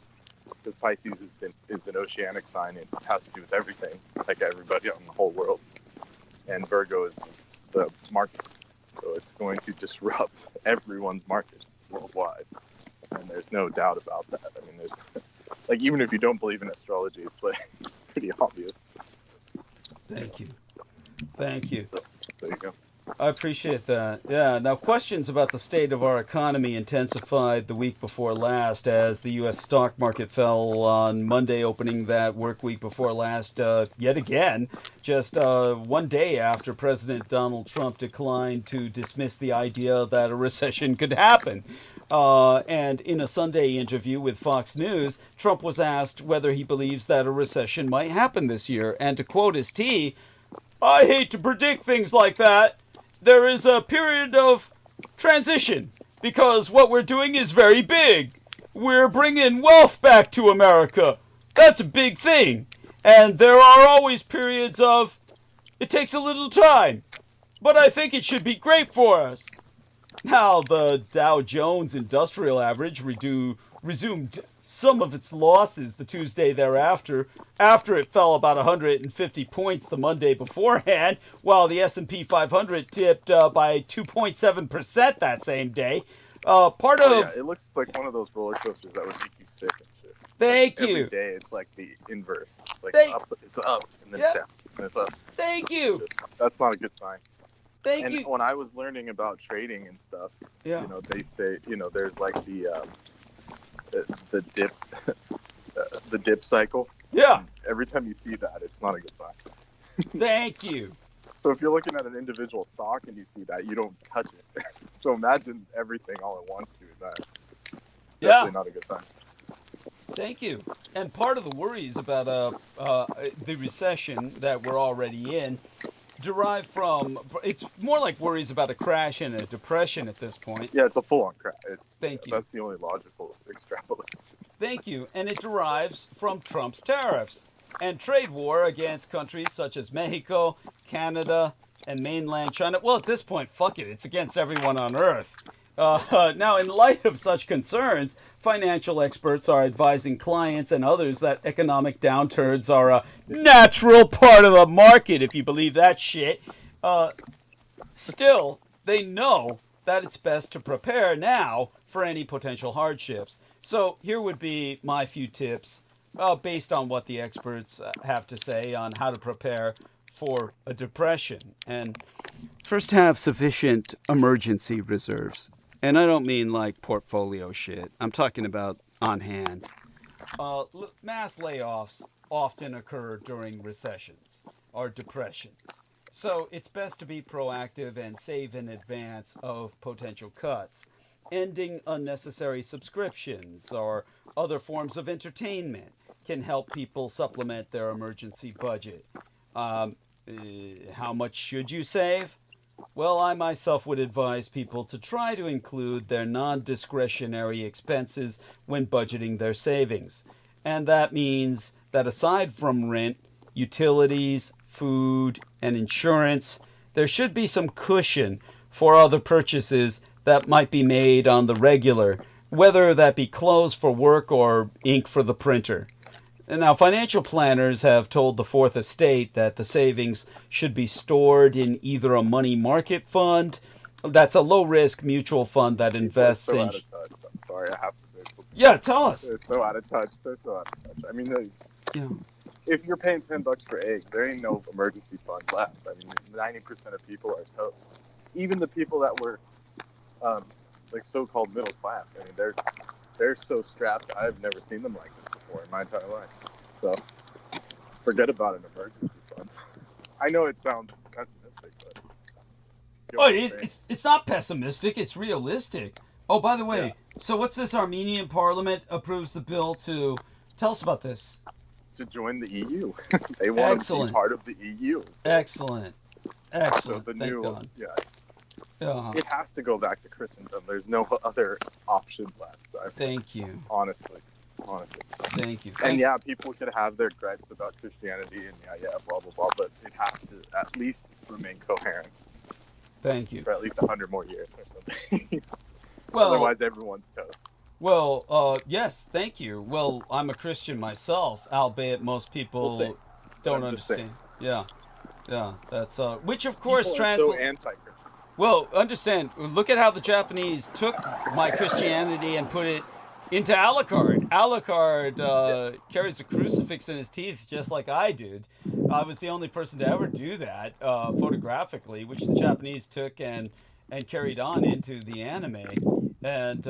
because Pisces is an oceanic sign. It has to do with everything, like everybody on the whole world, and Virgo is the market, so it's going to disrupt everyone's market worldwide, and there's no doubt about that. I mean, there's like, even if you don't believe in astrology, it's like pretty obvious. Thank you. So, there you go. I appreciate that. Yeah. Now, questions about the state of our economy intensified the week before last as the U.S. stock market fell on Monday, opening that work week before last yet again, just 1 day after President Donald Trump declined to dismiss the idea that a recession could happen. And in a Sunday interview with Fox News, Trump was asked whether he believes that a recession might happen this year. And to quote his T, "I hate to predict things like that. There is a period of transition because what we're doing is very big. We're bringing wealth back to America. That's a big thing. And there are always periods of, it takes a little time, but I think it should be great for us." Now, the Dow Jones Industrial Average resumed some of its losses the Tuesday thereafter, after it fell about 150 points the Monday beforehand, while the S&P 500 tipped by 2.7% that same day. It looks like one of those roller coasters that would make you sick and shit. Thank you. Every day it's like the inverse. Like it's up, and then it's down, and it's up. Thank you. That's not a good sign. Thank you. When I was learning about trading and stuff, they say, there's like the dip, the dip cycle. Yeah. And every time you see that, it's not a good sign. Thank you. So if you're looking at an individual stock and you see that, you don't touch it. So imagine everything all at once doing that. Definitely not a good sign. Thank you. And part of the worries about the recession that we're already in derive from, it's more like worries about a crash and a depression at this point. Yeah, it's a full-on crash. Thank you. That's the only logical extrapolation. Thank you. And it derives from Trump's tariffs and trade war against countries such as Mexico, Canada, and mainland China. Well, at this point, fuck it. It's against everyone on Earth. Now, in light of such concerns, financial experts are advising clients and others that economic downturns are a natural part of the market, if you believe that shit. Still, they know that it's best to prepare now for any potential hardships. So here would be my few tips based on what the experts have to say on how to prepare for a depression. And first, have sufficient emergency reserves. And I don't mean like portfolio shit. I'm talking about on hand. Mass layoffs often occur during recessions or depressions. So it's best to be proactive and save in advance of potential cuts. Ending unnecessary subscriptions or other forms of entertainment can help people supplement their emergency budget. How much should you save? Well, I myself would advise people to try to include their non-discretionary expenses when budgeting their savings. And that means that aside from rent, utilities, food, and insurance, there should be some cushion for other purchases that might be made on the regular, whether that be clothes for work or ink for the printer. Now, financial planners have told the Fourth Estate that the savings should be stored in either a money market fund, that's a low-risk mutual fund that invests in... Out of touch. I'm sorry, I have to say something. Yeah, tell us. They're so out of touch. I mean, if you're paying $10 for eggs, there ain't no emergency fund left. I mean, 90% of people are toast. Even the people that were, like so-called middle class. I mean, they're so strapped. I've never seen them like this before in my entire life. So forget about an emergency fund. I know it sounds pessimistic, but it's not pessimistic. It's realistic. Oh, by the way, So what's this? Armenian Parliament approves the bill to tell us about this. To join the EU. They want to be part of the EU. So. Excellent. So the new, God. It has to go back to Christendom. There's no other option left. Thank you. Honestly. Thank you. And people could have their gripes about Christianity and blah, blah, blah, but it has to at least remain coherent. Thank you. For at least 100 more years or something. Well, otherwise everyone's toast. Well, yes, thank you. Well, I'm a Christian myself, albeit most people don't understand. Yeah, that's which of course translates. So anti-Christian. Well, understand. Look at how the Japanese took my Christianity and put it into Alucard. Alucard carries a crucifix in his teeth just like I did. I was the only person to ever do that photographically, which the Japanese took and carried on into the anime. And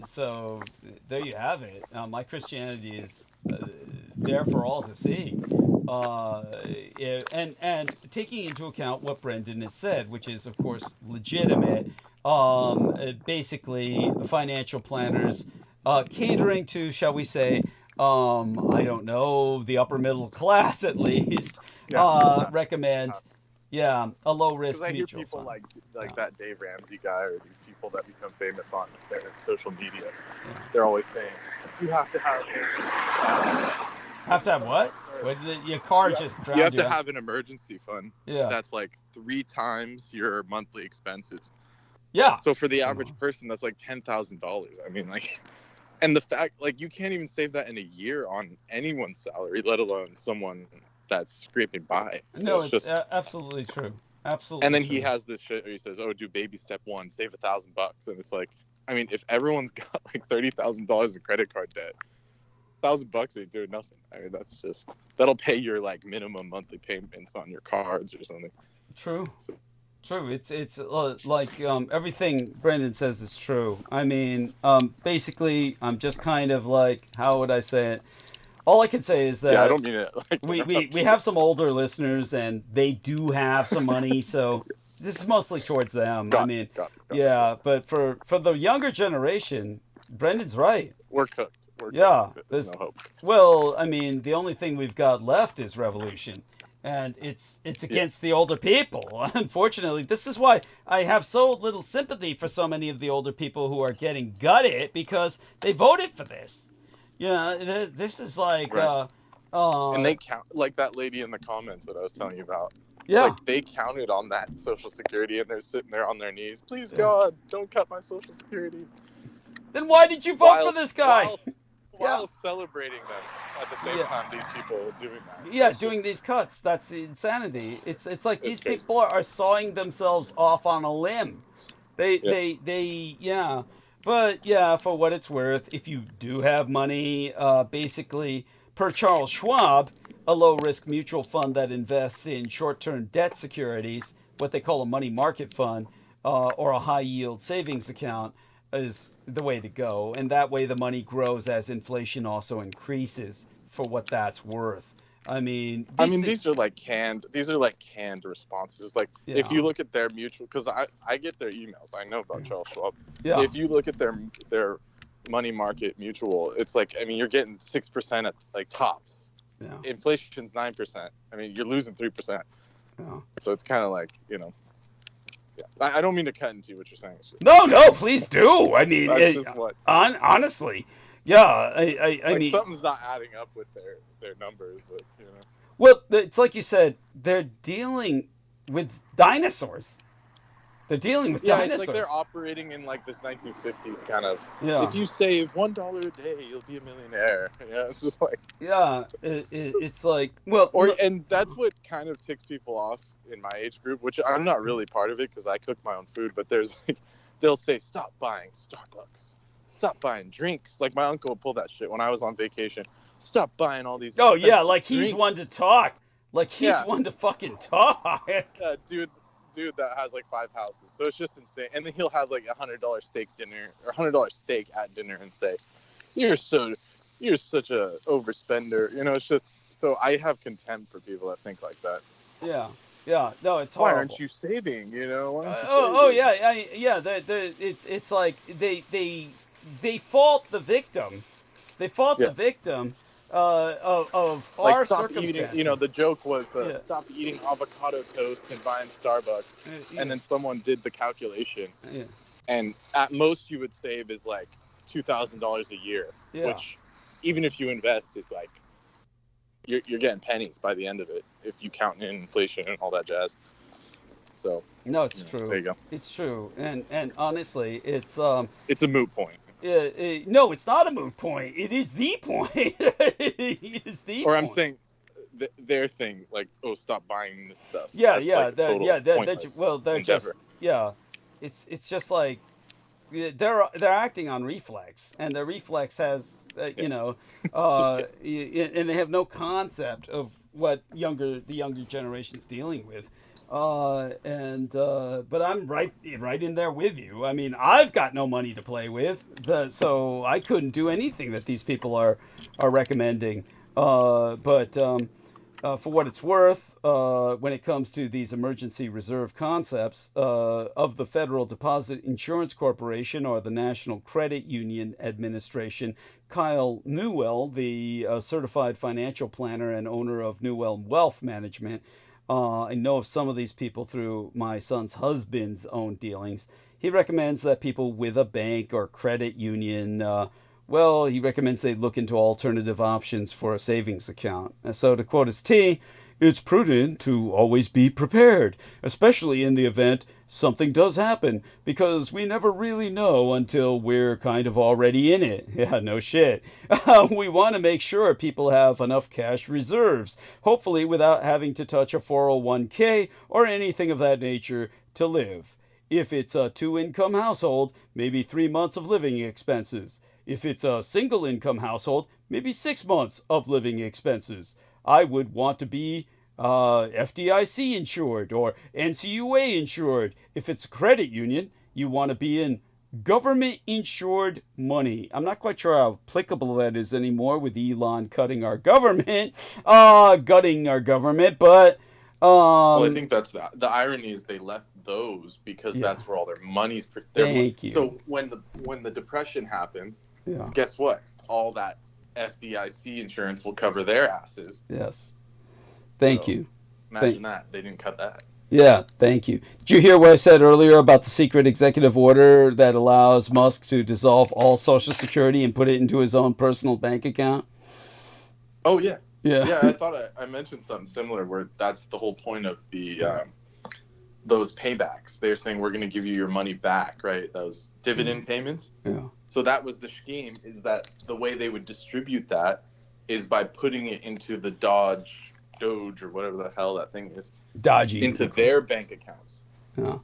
so there you have it. My Christianity is there for all to see. And taking into account what Brendan has said, which is, of course, legitimate, basically financial planners catering to, shall we say, I don't know, the upper middle class at least, recommend... Yeah, a low-risk mutual fund. Because I hear people like that Dave Ramsey guy or these people that become famous on their social media. Yeah. They're always saying, you have to have... have to have what? Your car just drowned. You have to have an emergency fund. Yeah. That's like 3 times your monthly expenses. Yeah. So for the average person, that's like $10,000. I mean, like... And the fact, like, you can't even save that in a year on anyone's salary, let alone someone... that's scraping by. So no, it's just absolutely true. Absolutely. And then true. he has this shit where he says, "Oh, do baby step 1, save $1,000." And it's like, I mean, if everyone's got like $30,000 in credit card debt, $1,000 ain't doing nothing. I mean, that'll pay your like minimum monthly payments on your cards or something. True. True. It's like everything Brendan says is true. I mean, basically, I'm just kind of like, how would I say it? All I can say is that I don't mean it. Like, we have some older listeners, and they do have some money, so this is mostly towards them. Got it. But for the younger generation, Brendan's right. We're cooked. There's no hope. Well, I mean, the only thing we've got left is revolution, and it's against the older people. Unfortunately, this is why I have so little sympathy for so many of the older people who are getting gutted because they voted for this. Yeah, this is like, right. And they count, like that lady in the comments that I was telling you about. Yeah. Like, they counted on that Social Security, and they're sitting there on their knees. Please, God, don't cut my Social Security. Then why did you vote for this guy? While celebrating them at the same time, these people are doing that. So doing these cuts. That's the insanity. It's like these people are sawing themselves off on a limb. But for what it's worth, if you do have money, basically, per Charles Schwab, a low-risk mutual fund that invests in short-term debt securities, what they call a money market fund, or a high-yield savings account, is the way to go. And that way the money grows as inflation also increases for what that's worth. I mean, these are like canned responses. Like, if you look at their mutual, because I get their emails. I know about Charles Schwab. Yeah. If you look at their money market mutual, it's like, I mean, you're getting 6% at like tops. Yeah. Inflation's 9%. I mean, you're losing 3%. Yeah. So it's kind of like, you know. Yeah. I don't mean to cut into what you're saying. It's just, no, please do. I mean, that's just what. Honestly, yeah. I like, mean, something's not adding up with their numbers. You know. Well, it's like you said, they're dealing with dinosaurs. They're dealing with dinosaurs. It's like they're operating in like this 1950s kind of. Yeah. If you save $1 a day, you'll be a millionaire. Yeah, it's just like. Yeah, it's like, well, and that's what kind of ticks people off in my age group, which I'm not really part of it because I cook my own food. But there's like, they'll say, stop buying Starbucks, stop buying drinks. Like my uncle would pull that shit when I was on vacation. Stop buying all these. Oh yeah, like drinks. he's one to talk. Like he's one to fucking talk. Yeah, dude that has like 5 houses, so it's just insane. And then he'll have like $100 steak dinner or $100 steak at dinner and say, you're such a overspender. You know, it's just, so I have contempt for people that think like that. Yeah, no, it's why horrible. aren't you saving? You know, it's like they fault the victim. They fault the victim of like our stop circumstances. eating. You know, the joke was stop eating avocado toast and buying Starbucks. And then someone did the calculation. Yeah. And at most you would save is like $2,000 a year, which even if you invest is like you're getting pennies by the end of it if you count in inflation and all that jazz. So no, it's true. There you go. It's true, and honestly, it's a moot point. No, it's not a moot point. It is the point. It is the Or point. I'm saying their thing, like, oh, stop buying this stuff. Yeah, That's they're just It's just like they're acting on reflex, and their reflex has and they have no concept of what the younger generation's dealing with. But I'm right in there with you. I mean, I've got no money to play with, so I couldn't do anything that these people are recommending. For what it's worth, when it comes to these emergency reserve concepts of the Federal Deposit Insurance Corporation or the National Credit Union Administration, Kyle Newell, the certified financial planner and owner of Newell Wealth Management, I know of some of these people through my son's husband's own dealings. He recommends that people with a bank or credit union, he recommends they look into alternative options for a savings account. And so to quote his T, it's prudent to always be prepared, especially in the event something does happen, because we never really know until we're kind of already in it. Yeah, no shit. We want to make sure people have enough cash reserves, hopefully without having to touch a 401k or anything of that nature to live. If it's a 2-income household, maybe 3 months of living expenses. If it's a single-income household, maybe 6 months of living expenses. I would want to be FDIC insured or NCUA insured. If it's a credit union, you want to be in government insured money. I'm not quite sure how applicable that is anymore with Elon gutting our government, but well, I think that's the irony is they left those because that's where all their money's. Thank you. So when the depression happens, guess what? All that FDIC insurance will cover their asses. Yes. Thank you. Imagine that. They didn't cut that. Yeah, thank you. Did you hear what I said earlier about the secret executive order that allows Musk to dissolve all Social Security and put it into his own personal bank account? Oh, yeah. Yeah. I thought I mentioned something similar where that's the whole point of the those paybacks. They're saying we're going to give you your money back, right? Those dividend payments. Yeah. So that was the scheme, is that the way they would distribute that is by putting it into the Doge or whatever the hell that thing is. Dodgy. Into their bank accounts. Yeah.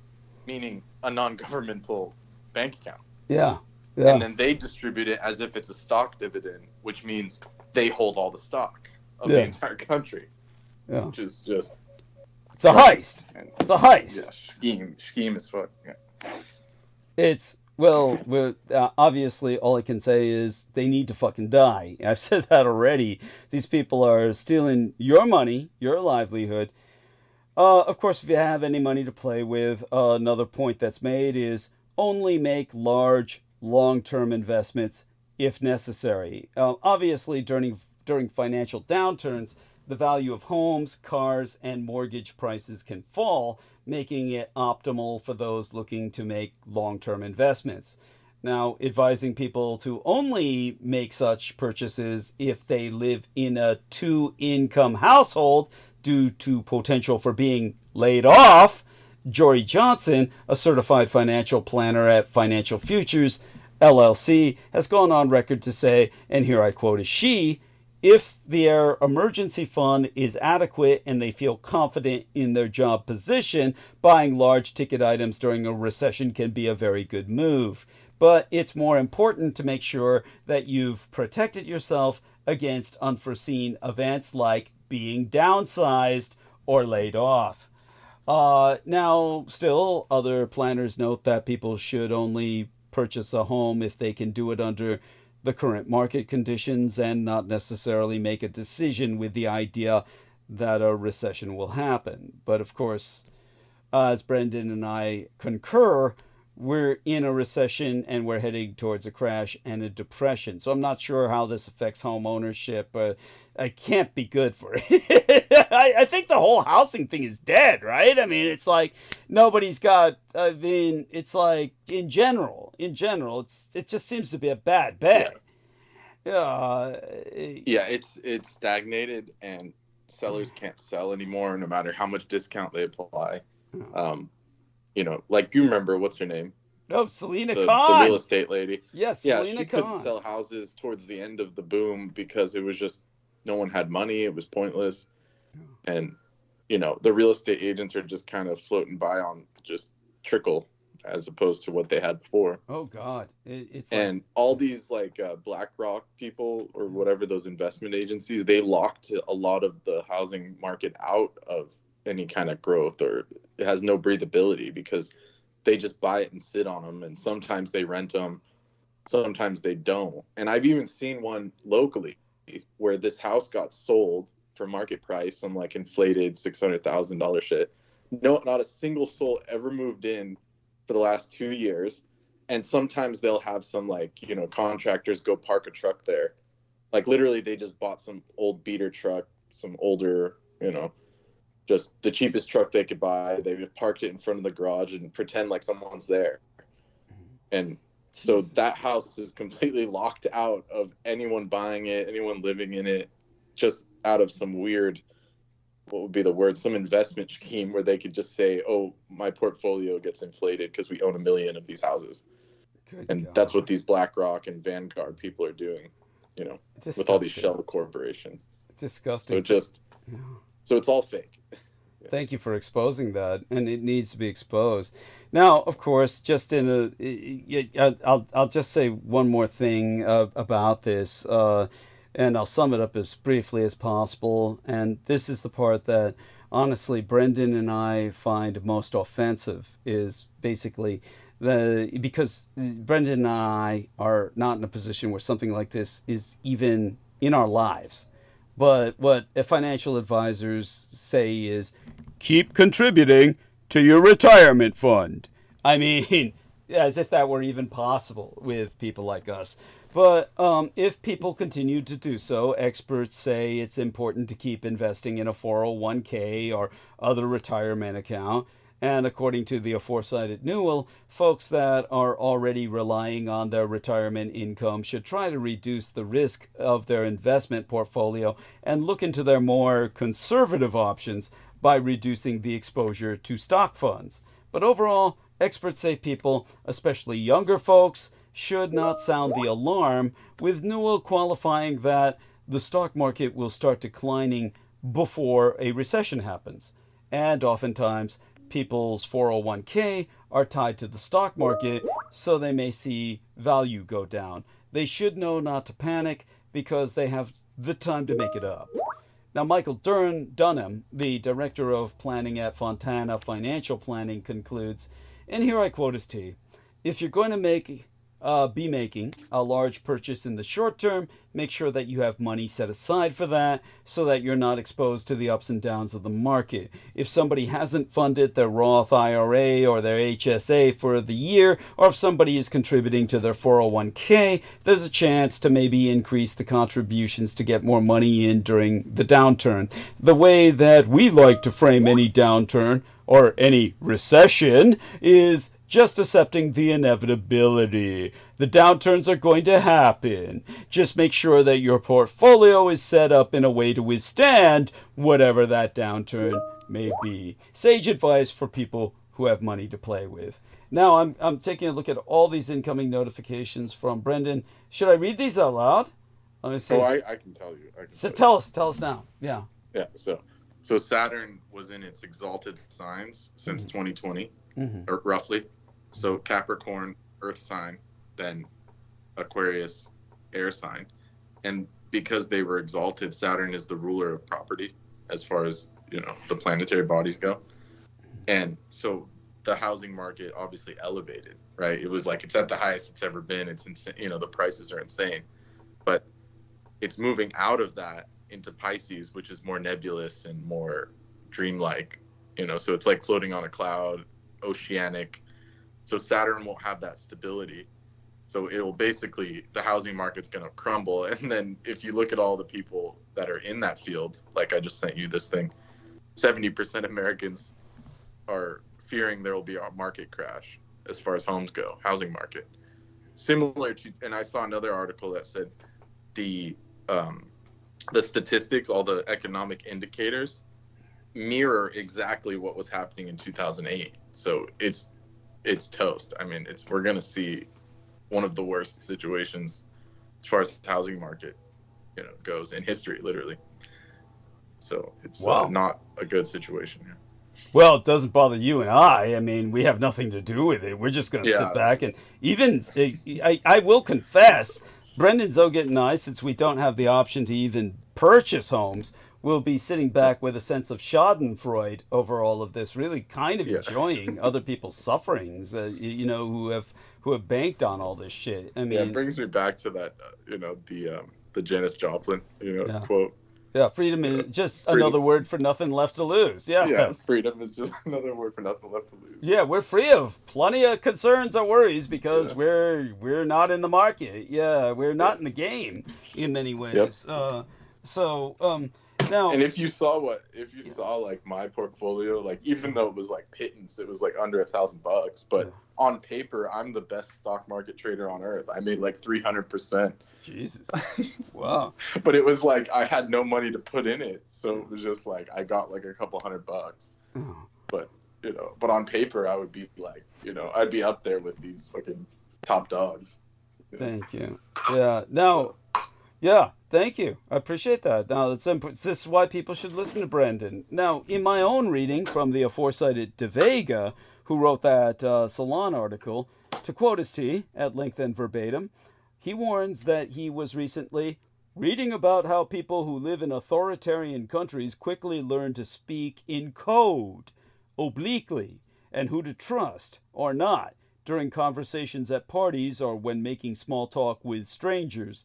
Meaning a non-governmental bank account. Yeah. And then they distribute it as if it's a stock dividend, which means they hold all the stock. of the entire country, which is just... It's a heist. It's a heist. Yeah, scheme as fuck. Yeah. It's, obviously, all I can say is they need to fucking die. I've said that already. These people are stealing your money, your livelihood. Of course, if you have any money to play with, another point that's made is only make large, long-term investments if necessary. Obviously, during financial downturns, the value of homes, cars, and mortgage prices can fall, making it optimal for those looking to make long-term investments. Now, advising people to only make such purchases if they live in a two-income household due to potential for being laid off, Jory Johnson, a certified financial planner at Financial Futures, LLC, has gone on record to say, and here I quote a she, if their emergency fund is adequate and they feel confident in their job position, buying large ticket items during a recession can be a very good move. But it's more important to make sure that you've protected yourself against unforeseen events like being downsized or laid off. Now, still, other planners note that people should only purchase a home if they can do it under the current market conditions and not necessarily make a decision with the idea that a recession will happen. But of course, as Brendan and I concur, we're in a recession and we're heading towards a crash and a depression. So I'm not sure how this affects home ownership. It can't be good for it. I think the whole housing thing is dead, right? I mean, it's like nobody's got, it's like in general, it just seems to be a bad bet. Yeah, it's stagnated and sellers can't sell anymore no matter how much discount they apply. Like you remember, what's her name? Oh, Selena Khan. The real estate lady. Yes, Selena Khan. Couldn't sell houses towards the end of the boom because it was just, no one had money. It was pointless. And, the real estate agents are just kind of floating by on just trickle as opposed to what they had before. Oh, God. It's and all these BlackRock people or whatever, those investment agencies, they locked a lot of the housing market out of any kind of growth, or it has no breathability because they just buy it and sit on them. And sometimes they rent them, sometimes they don't. And I've even seen one locally where this house got sold for market price, some inflated $600,000 shit. No, not a single soul ever moved in for the last 2 years. And sometimes they'll have some contractors go park a truck there. Literally they just bought some old beater truck, some older, just the cheapest truck they could buy. They parked it in front of the garage and pretend like someone's there. And so that house is completely locked out of anyone buying it, anyone living in it, just out of some weird, what would be the word, some investment scheme where they could just say, oh, my portfolio gets inflated because we own 1 million of these houses. That's what these BlackRock and Vanguard people are doing, with all these shell corporations. Disgusting. So it's all fake. Thank you for exposing that, and it needs to be exposed. Now, of course, just I'll just say one more thing about this, and I'll sum it up as briefly as possible. And this is the part that, honestly, Brendan and I find most offensive, is basically because Brendan and I are not in a position where something like this is even in our lives. But what financial advisors say is, keep contributing to your retirement fund. I mean, as if that were even possible with people like us. But if people continue to do so, experts say it's important to keep investing in a 401k or other retirement account. And according to the aforementioned Newell, folks that are already relying on their retirement income should try to reduce the risk of their investment portfolio and look into their more conservative options by reducing the exposure to stock funds. But overall, experts say people, especially younger folks, should not sound the alarm, with Newell qualifying that the stock market will start declining before a recession happens. And oftentimes, people's 401k are tied to the stock market, so they may see value go down. They should know not to panic because they have the time to make it up. Now, Michael Dunham, the director of planning at Fontana Financial Planning, concludes, and here I quote his T, if you're going to be making a large purchase in the short term, make sure that you have money set aside for that so that you're not exposed to the ups and downs of the market. If somebody hasn't funded their Roth IRA or their HSA for the year, or if somebody is contributing to their 401k, there's a chance to maybe increase the contributions to get more money in during the downturn. The way that we like to frame any downturn or any recession is just accepting the inevitability. The downturns are going to happen. Just make sure that your portfolio is set up in a way to withstand whatever that downturn may be. Sage advice for people who have money to play with. Now I'm taking a look at all these incoming notifications from Brendan. Should I read these out loud? Let me see. Oh, I can tell you. Tell us now. Yeah. Yeah. So Saturn was in its exalted signs since 2020, or roughly. So Capricorn, Earth sign, then Aquarius, air sign. And because they were exalted, Saturn is the ruler of property as far as, the planetary bodies go. And so the housing market obviously elevated, right? It was like, it's at the highest it's ever been. It's insane. The prices are insane. But it's moving out of that into Pisces, which is more nebulous and more dreamlike, so it's like floating on a cloud, oceanic. So Saturn won't have that stability. So it will basically, the housing market's going to crumble. And then if you look at all the people that are in that field, like I just sent you this thing, 70% Americans are fearing there will be a market crash as far as homes go, housing market. Similar to, and I saw another article that said the statistics, all the economic indicators mirror exactly what was happening in 2008. So it's toast. I mean, we're going to see one of the worst situations as far as the housing market, goes in history, literally. So it's not a good situation here. Well, it doesn't bother you and I. I mean, we have nothing to do with it. We're just going to sit back and even, I will confess, Brendan's Ōcéanus, since we don't have the option to even purchase homes, will be sitting back with a sense of schadenfreude over all of this, really kind of enjoying other people's sufferings, who have banked on all this shit. I mean, it brings me back to that, the Janis Joplin, quote. Yeah, freedom is just another word for nothing left to lose. Yeah, freedom is just another word for nothing left to lose. Yeah, we're free of plenty of concerns or worries because we're not in the market. Yeah, we're not in the game in many ways. Yep. Now, and if you saw like my portfolio, like even though it was like pittance, it was like under $1,000, but on paper, I'm the best stock market trader on earth. I made like 300%. Jesus. Wow. But it was like, I had no money to put in it. So it was just like, I got like a couple $100. Oh. But, but on paper, I would be like, I'd be up there with these fucking top dogs. Thank you. Yeah. Now, yeah. Thank you. I appreciate that. Now, this is why people should listen to Brendan. Now, in my own reading from the aforecited De Vega, who wrote that Salon article, to quote his T at length and verbatim, he warns that he was recently reading about how people who live in authoritarian countries quickly learn to speak in code, obliquely, and who to trust or not during conversations at parties or when making small talk with strangers.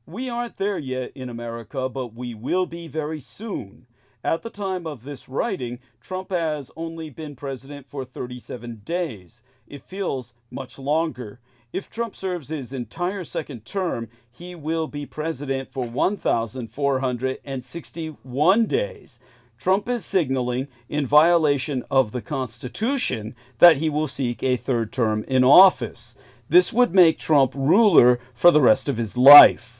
We aren't there yet in America, but we will be very soon. At the time of this writing, Trump has only been president for 37 days. It feels much longer. If Trump serves his entire second term, he will be president for 1,461 days. Trump is signaling, in violation of the Constitution, that he will seek a third term in office. This would make Trump ruler for the rest of his life.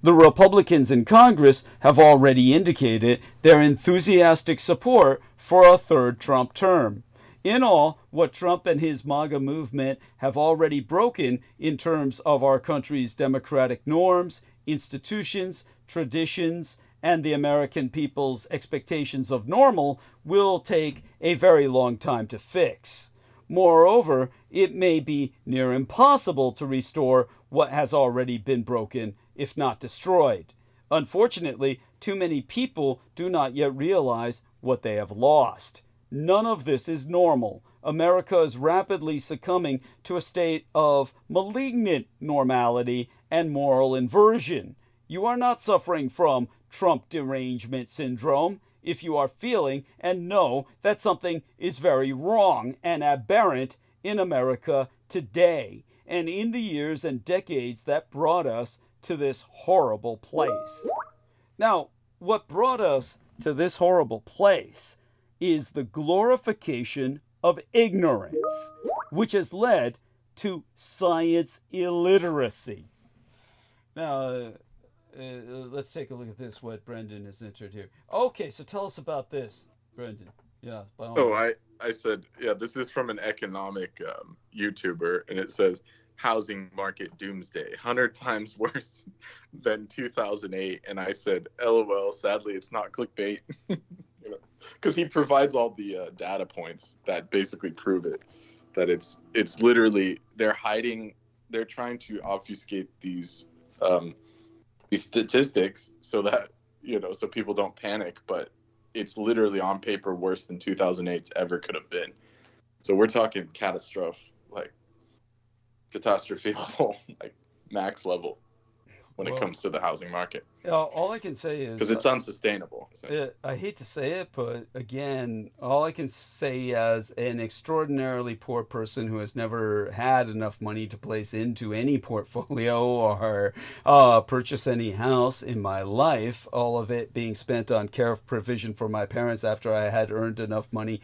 The Republicans in Congress have already indicated their enthusiastic support for a third Trump term. In all, what Trump and his MAGA movement have already broken in terms of our country's democratic norms, institutions, traditions, and the American people's expectations of normal will take a very long time to fix. Moreover, it may be near impossible to restore what has already been broken, if not destroyed. Unfortunately, too many people do not yet realize what they have lost. None of this is normal. America is rapidly succumbing to a state of malignant normality and moral inversion. You are not suffering from Trump derangement syndrome if you are feeling and know that something is very wrong and aberrant in America today and in the years and decades that brought us to this horrible place. Now, what brought us to this horrible place is the glorification of ignorance, which has led to science illiteracy. Now, let's take a look at this, what Brendan has entered here. Okay, so tell us about this, Brendan. Yeah. I said, yeah, this is from an economic YouTuber, and it says, housing market doomsday, 100 times worse than 2008. And I said, LOL, sadly, it's not clickbait. Because he provides all the data points that basically prove it, that it's literally, they're trying to obfuscate these statistics so that, so people don't panic, but it's literally on paper worse than 2008 ever could have been. So we're talking catastrophe level, like max level when it comes to the housing market. All I can say is... because it's unsustainable. I hate to say it, but again, all I can say as an extraordinarily poor person who has never had enough money to place into any portfolio or purchase any house in my life, all of it being spent on care of provision for my parents after I had earned enough money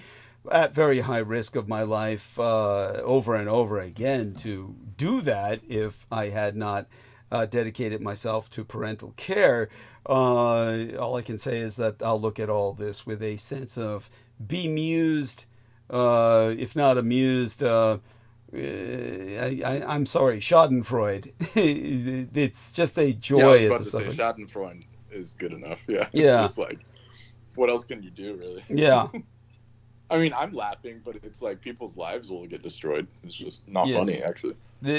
at very high risk of my life over and over again to do that if I had not dedicated myself to parental care. All I can say is that I'll look at all this with a sense of bemused, if not amused. I'm sorry, Schadenfreude. It's just a joy. Yeah, I was about to say Schadenfreude is good enough. Yeah, it's just like, what else can you do, really? Yeah. I mean, I'm laughing, but it's like people's lives will get destroyed. It's just not funny, actually.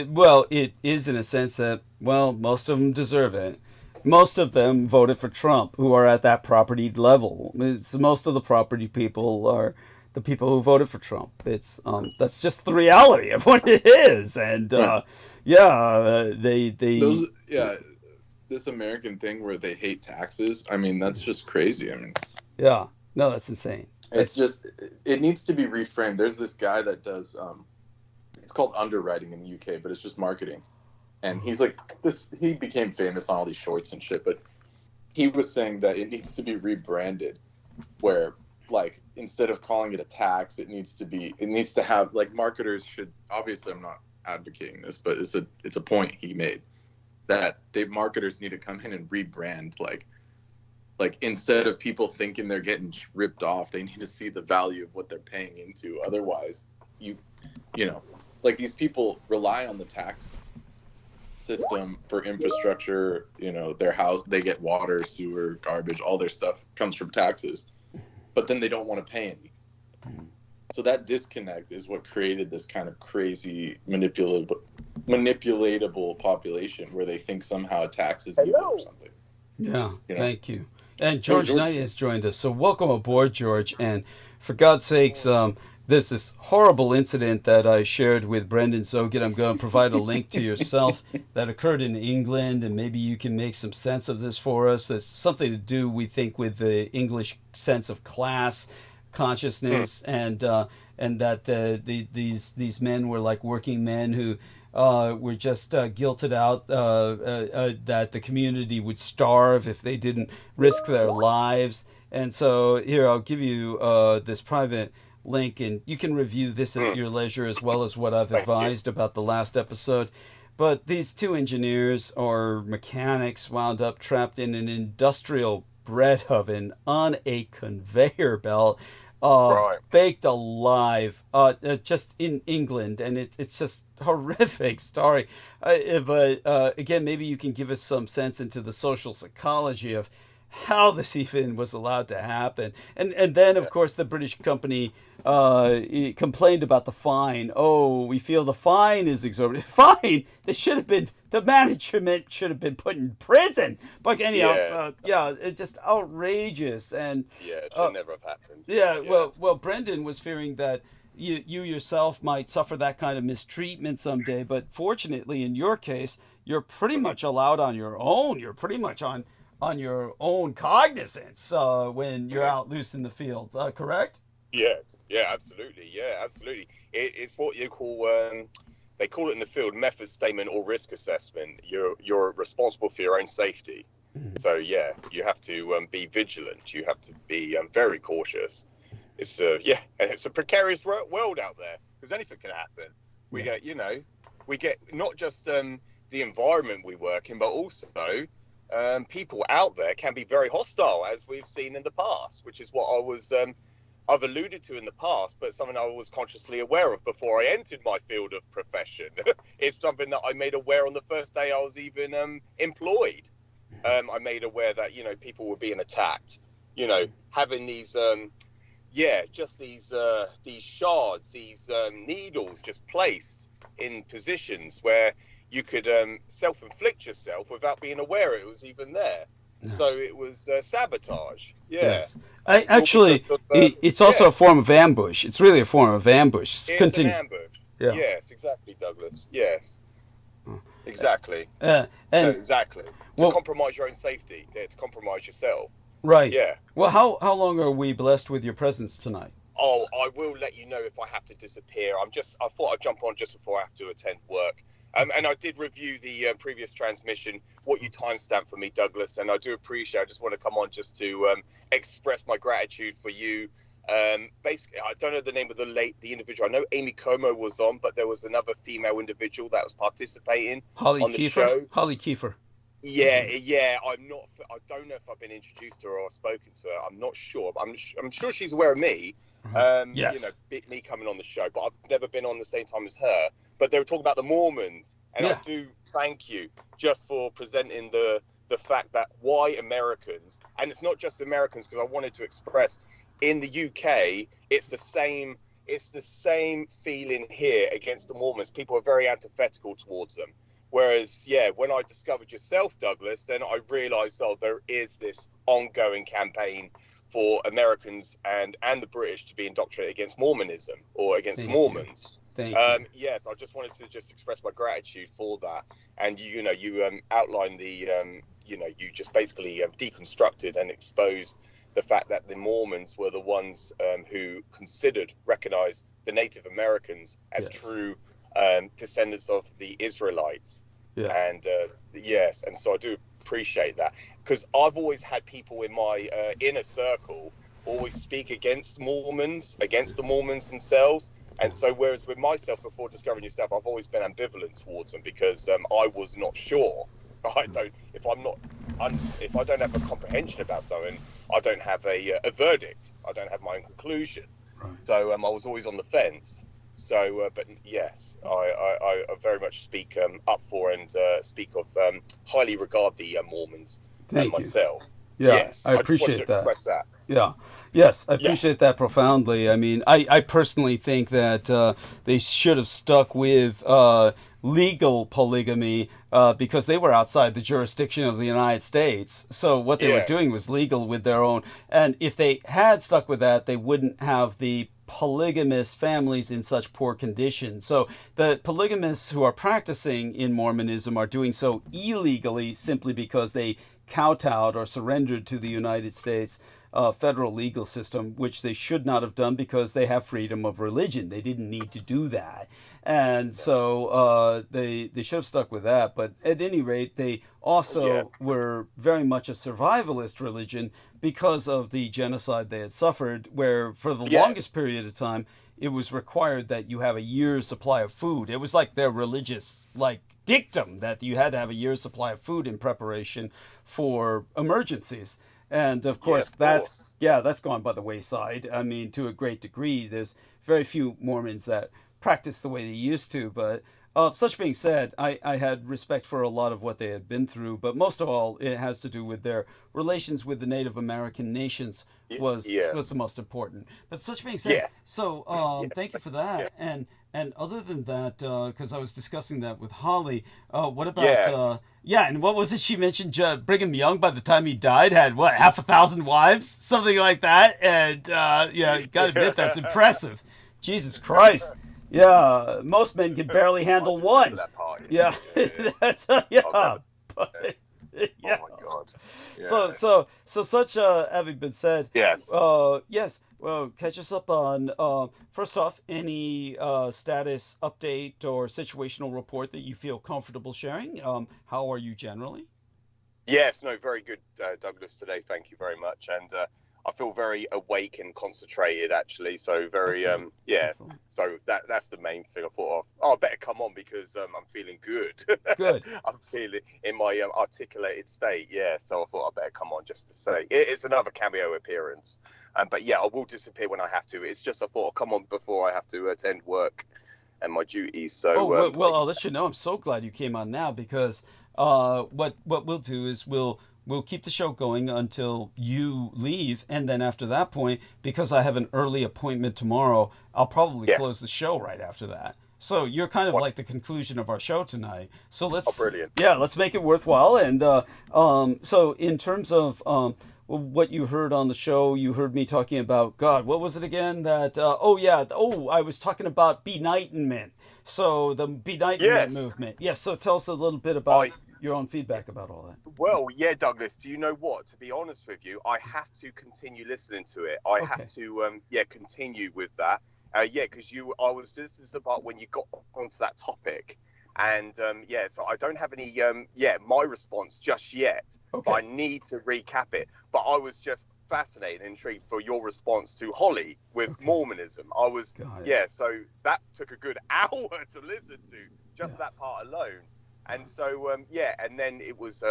Well, it is in a sense that, most of them deserve it. Most of them voted for Trump, who are at that property level. Most of the property people are the people who voted for Trump. It's that's just the reality of what it is. And this American thing where they hate taxes. I mean, that's just crazy. I mean, no, that's insane. It's just, it needs to be reframed. There's this guy that does, it's called underwriting in the UK, but it's just marketing. And he's like, he became famous on all these shorts and shit, but he was saying that it needs to be rebranded where, like, instead of calling it a tax, it needs to have, like, marketers should, obviously I'm not advocating this, but it's a point he made, that marketers need to come in and rebrand, like instead of people thinking they're getting ripped off, they need to see the value of what they're paying into. Otherwise, like these people rely on the tax system for infrastructure, their house, they get water, sewer, garbage, all their stuff comes from taxes, but then they don't want to pay any. So that disconnect is what created this kind of crazy manipulatable population where they think somehow a tax is evil or something. Yeah, thank you. And George Knight has joined us. So welcome aboard, George. And for God's sakes, there's this horrible incident that I shared with Brendan Zoget. I'm going to provide a link to yourself that occurred in England, and maybe you can make some sense of this for us. There's something to do, we think, with the English sense of class consciousness, and that these men were like working men who were just guilted out that the community would starve if they didn't risk their lives. And so here, I'll give you this private link, and you can review this at your leisure, as well as what I've advised about the last episode. But these two engineers or mechanics wound up trapped in an industrial bread oven on a conveyor belt, baked alive, just in England, and it's just horrific story. But again, maybe you can give us some sense into the social psychology of how this even was allowed to happen. And then, of course, the British company he complained about the fine. Oh, we feel the fine is exorbitant. Fine. The management should have been put in prison. But anyhow, it's just outrageous. And yeah, it should never have happened. Yeah, well, Brendan was fearing that you yourself might suffer that kind of mistreatment someday. But fortunately, in your case, you're pretty much allowed on your own. You're pretty much on your own cognizance when you're out loose in the field. Correct? Yes. Yeah. Absolutely. Yeah. Absolutely. It's what you call they call it in the field method statement or risk assessment. You're responsible for your own safety. So yeah, you have to be vigilant. You have to be very cautious. It's it's a precarious world out there because anything can happen. We get not just the environment we work in, but also people out there can be very hostile, as we've seen in the past, which is what I've alluded to in the past, but something I was consciously aware of before I entered my field of profession. It's something that I made aware on the first day I was even employed. I made aware that, people were being attacked, having these, just these shards, these needles just placed in positions where you could self-inflict yourself without being aware it was even there. So it was sabotage. Yeah. Yes. It's also a form of ambush. It's really a form of ambush. It's an ambush. Yeah. Yes, exactly, Douglas. Yes. Exactly. Exactly. To compromise your own safety, to compromise yourself. Right. Yeah. Well, how long are we blessed with your presence tonight? Oh, I will let you know if I have to disappear. I thought I'd jump on just before I have to attend work. And I did review the previous transmission, what you timestamped for me, Douglas, and I do appreciate. I just want to come on just to express my gratitude for you. Basically, I don't know the name of the individual. I know Amy Como was on, but there was another female individual that was participating on the show. Holly Kiefer. Yeah. I don't know if I've been introduced to her or spoken to her. I'm not sure. But I'm sure she's aware of me. Yes. Me coming on the show, but I've never been on the same time as her. But they were talking about the Mormons, and I do thank you just for presenting the fact that why Americans, and it's not just Americans, because I wanted to express in the UK, it's the same feeling here against the Mormons. People are very antithetical towards them. Whereas, when I discovered yourself, Douglas, then I realized, there is this ongoing campaign for Americans and the British to be indoctrinated against Mormonism or against Mormons. Thank you. Yes, I just wanted to just express my gratitude for that. And you outlined the, you just basically deconstructed and exposed the fact that the Mormons were the ones who recognized the Native Americans as true descendants of the Israelites. And and so I do appreciate that, because I've always had people in my inner circle always speak against the Mormons themselves. And so whereas with myself, before discovering yourself, I've always been ambivalent towards them, because I was not sure. If I don't have a comprehension about something, I don't have a verdict. I don't have my own conclusion. Right. So I was always on the fence. So, but yes, I very much speak up for and speak of, highly regard the Mormons and myself. Yeah, yes, I appreciate just wanted to express that. Yeah. Yes, I appreciate that profoundly. I mean, I personally think that they should have stuck with legal polygamy because they were outside the jurisdiction of the United States. So what they were doing was legal with their own. And if they had stuck with that, they wouldn't have the polygamous families in such poor condition. So the polygamists who are practicing in Mormonism are doing so illegally simply because they kowtowed or surrendered to the United States federal legal system, which they should not have done because they have freedom of religion. They didn't need to do that. And so they should have stuck with that. But at any rate, they also were very much a survivalist religion because of the genocide they had suffered, where for the longest period of time, it was required that you have a year's supply of food. It was like their religious dictum that you had to have a year's supply of food in preparation for emergencies. And of course, that's gone by the wayside. I mean, to a great degree, there's very few Mormons that practice the way they used to. But such being said, I had respect for a lot of what they had been through, but most of all, it has to do with their relations with the Native American nations was the most important. But such being said, so thank you for that. And other than that, because I was discussing that with Holly, what about and what was it she mentioned? Brigham Young, by the time he died, had what, half a thousand wives, something like that. And gotta admit, that's impressive. Jesus Christ. Yeah, most men can barely handle one. Yeah, that's but, yeah. Oh my God. Yes. So such having been said. Yes. Yes. Well, catch us up on first off, any status update or situational report that you feel comfortable sharing. How are you generally? Yes. No. Very good, Douglas. Today. Thank you very much. And I feel very awake and concentrated, actually. So very, Excellent. So that's the main thing. I thought, I better come on because I'm feeling good. Good. I'm feeling in my articulated state. Yeah. So I thought I better come on just to say it's another cameo appearance. But yeah, I will disappear when I have to. It's just I thought I'll come on before I have to attend work and my duties. So well, I'll let you know. I'm so glad you came on now because what we'll do is we'll keep the show going until you leave, and then after that point, because I have an early appointment tomorrow, I'll probably close the show right after that. So you're kind of like the conclusion of our show tonight. So let's let's make it worthwhile. And so in terms of what you heard on the show, you heard me talking about, God, what was it again? That I was talking about Benightenment. So the Benightenment movement. Yes. So tell us a little bit about your own feedback about all that. Well, yeah, Douglas, do you know what? To be honest with you, I have to continue listening to it. I have to, continue with that. Because I was listening to the part when you got onto that topic. And, so I don't have any, my response just yet. Okay. But I need to recap it. But I was just fascinated and intrigued for your response to Holly with Mormonism. I was, so that took a good hour to listen to, just that part alone. And so, and then it was,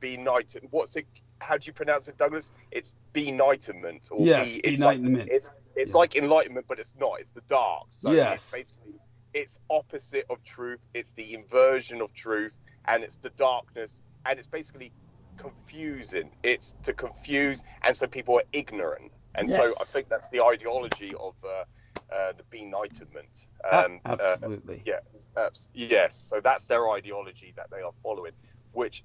benighted. What's it? How do you pronounce it, Douglas? It's benightenment. Or benightenment. It's like enlightenment, but it's not. It's the dark. So it's basically, it's opposite of truth. It's the inversion of truth, and it's the darkness, and it's basically confusing. It's to confuse, and so people are ignorant. And so I think that's the ideology of the benightenment. Absolutely. Yes. So that's their ideology that they are following.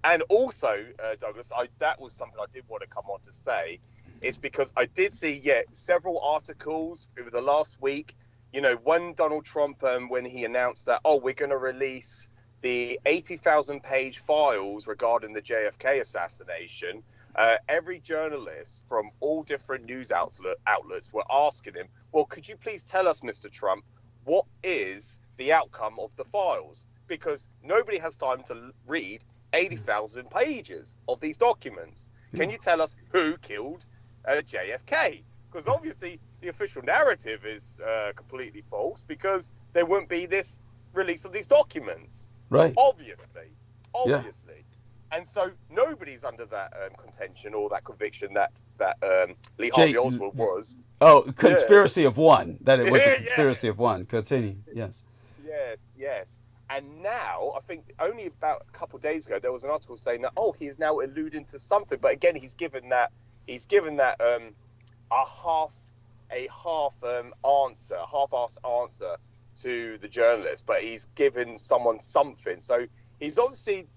And also, Douglas, that was something I did want to come on to say. It's because I did see, several articles over the last week. You know, when Donald Trump, when he announced that, we're going to release the 80,000-page files regarding the JFK assassination, every journalist from all different news outlets were asking him, well, could you please tell us, Mr. Trump, what is the outcome of the files? Because nobody has time to read 80,000 pages of these documents. Can you tell us who killed JFK? Because obviously the official narrative is completely false, because there wouldn't be this release of these documents. Right. Obviously. And so nobody's under that contention or that conviction that Lee Harvey Oswald was. Oh, conspiracy of one. That it was a conspiracy of one. Continue. Yes. Yes. And now, I think only about a couple of days ago, there was an article saying that, he is now alluding to something. But again, he's given that a half-assed answer to the journalist, but he's given someone something. So he's obviously,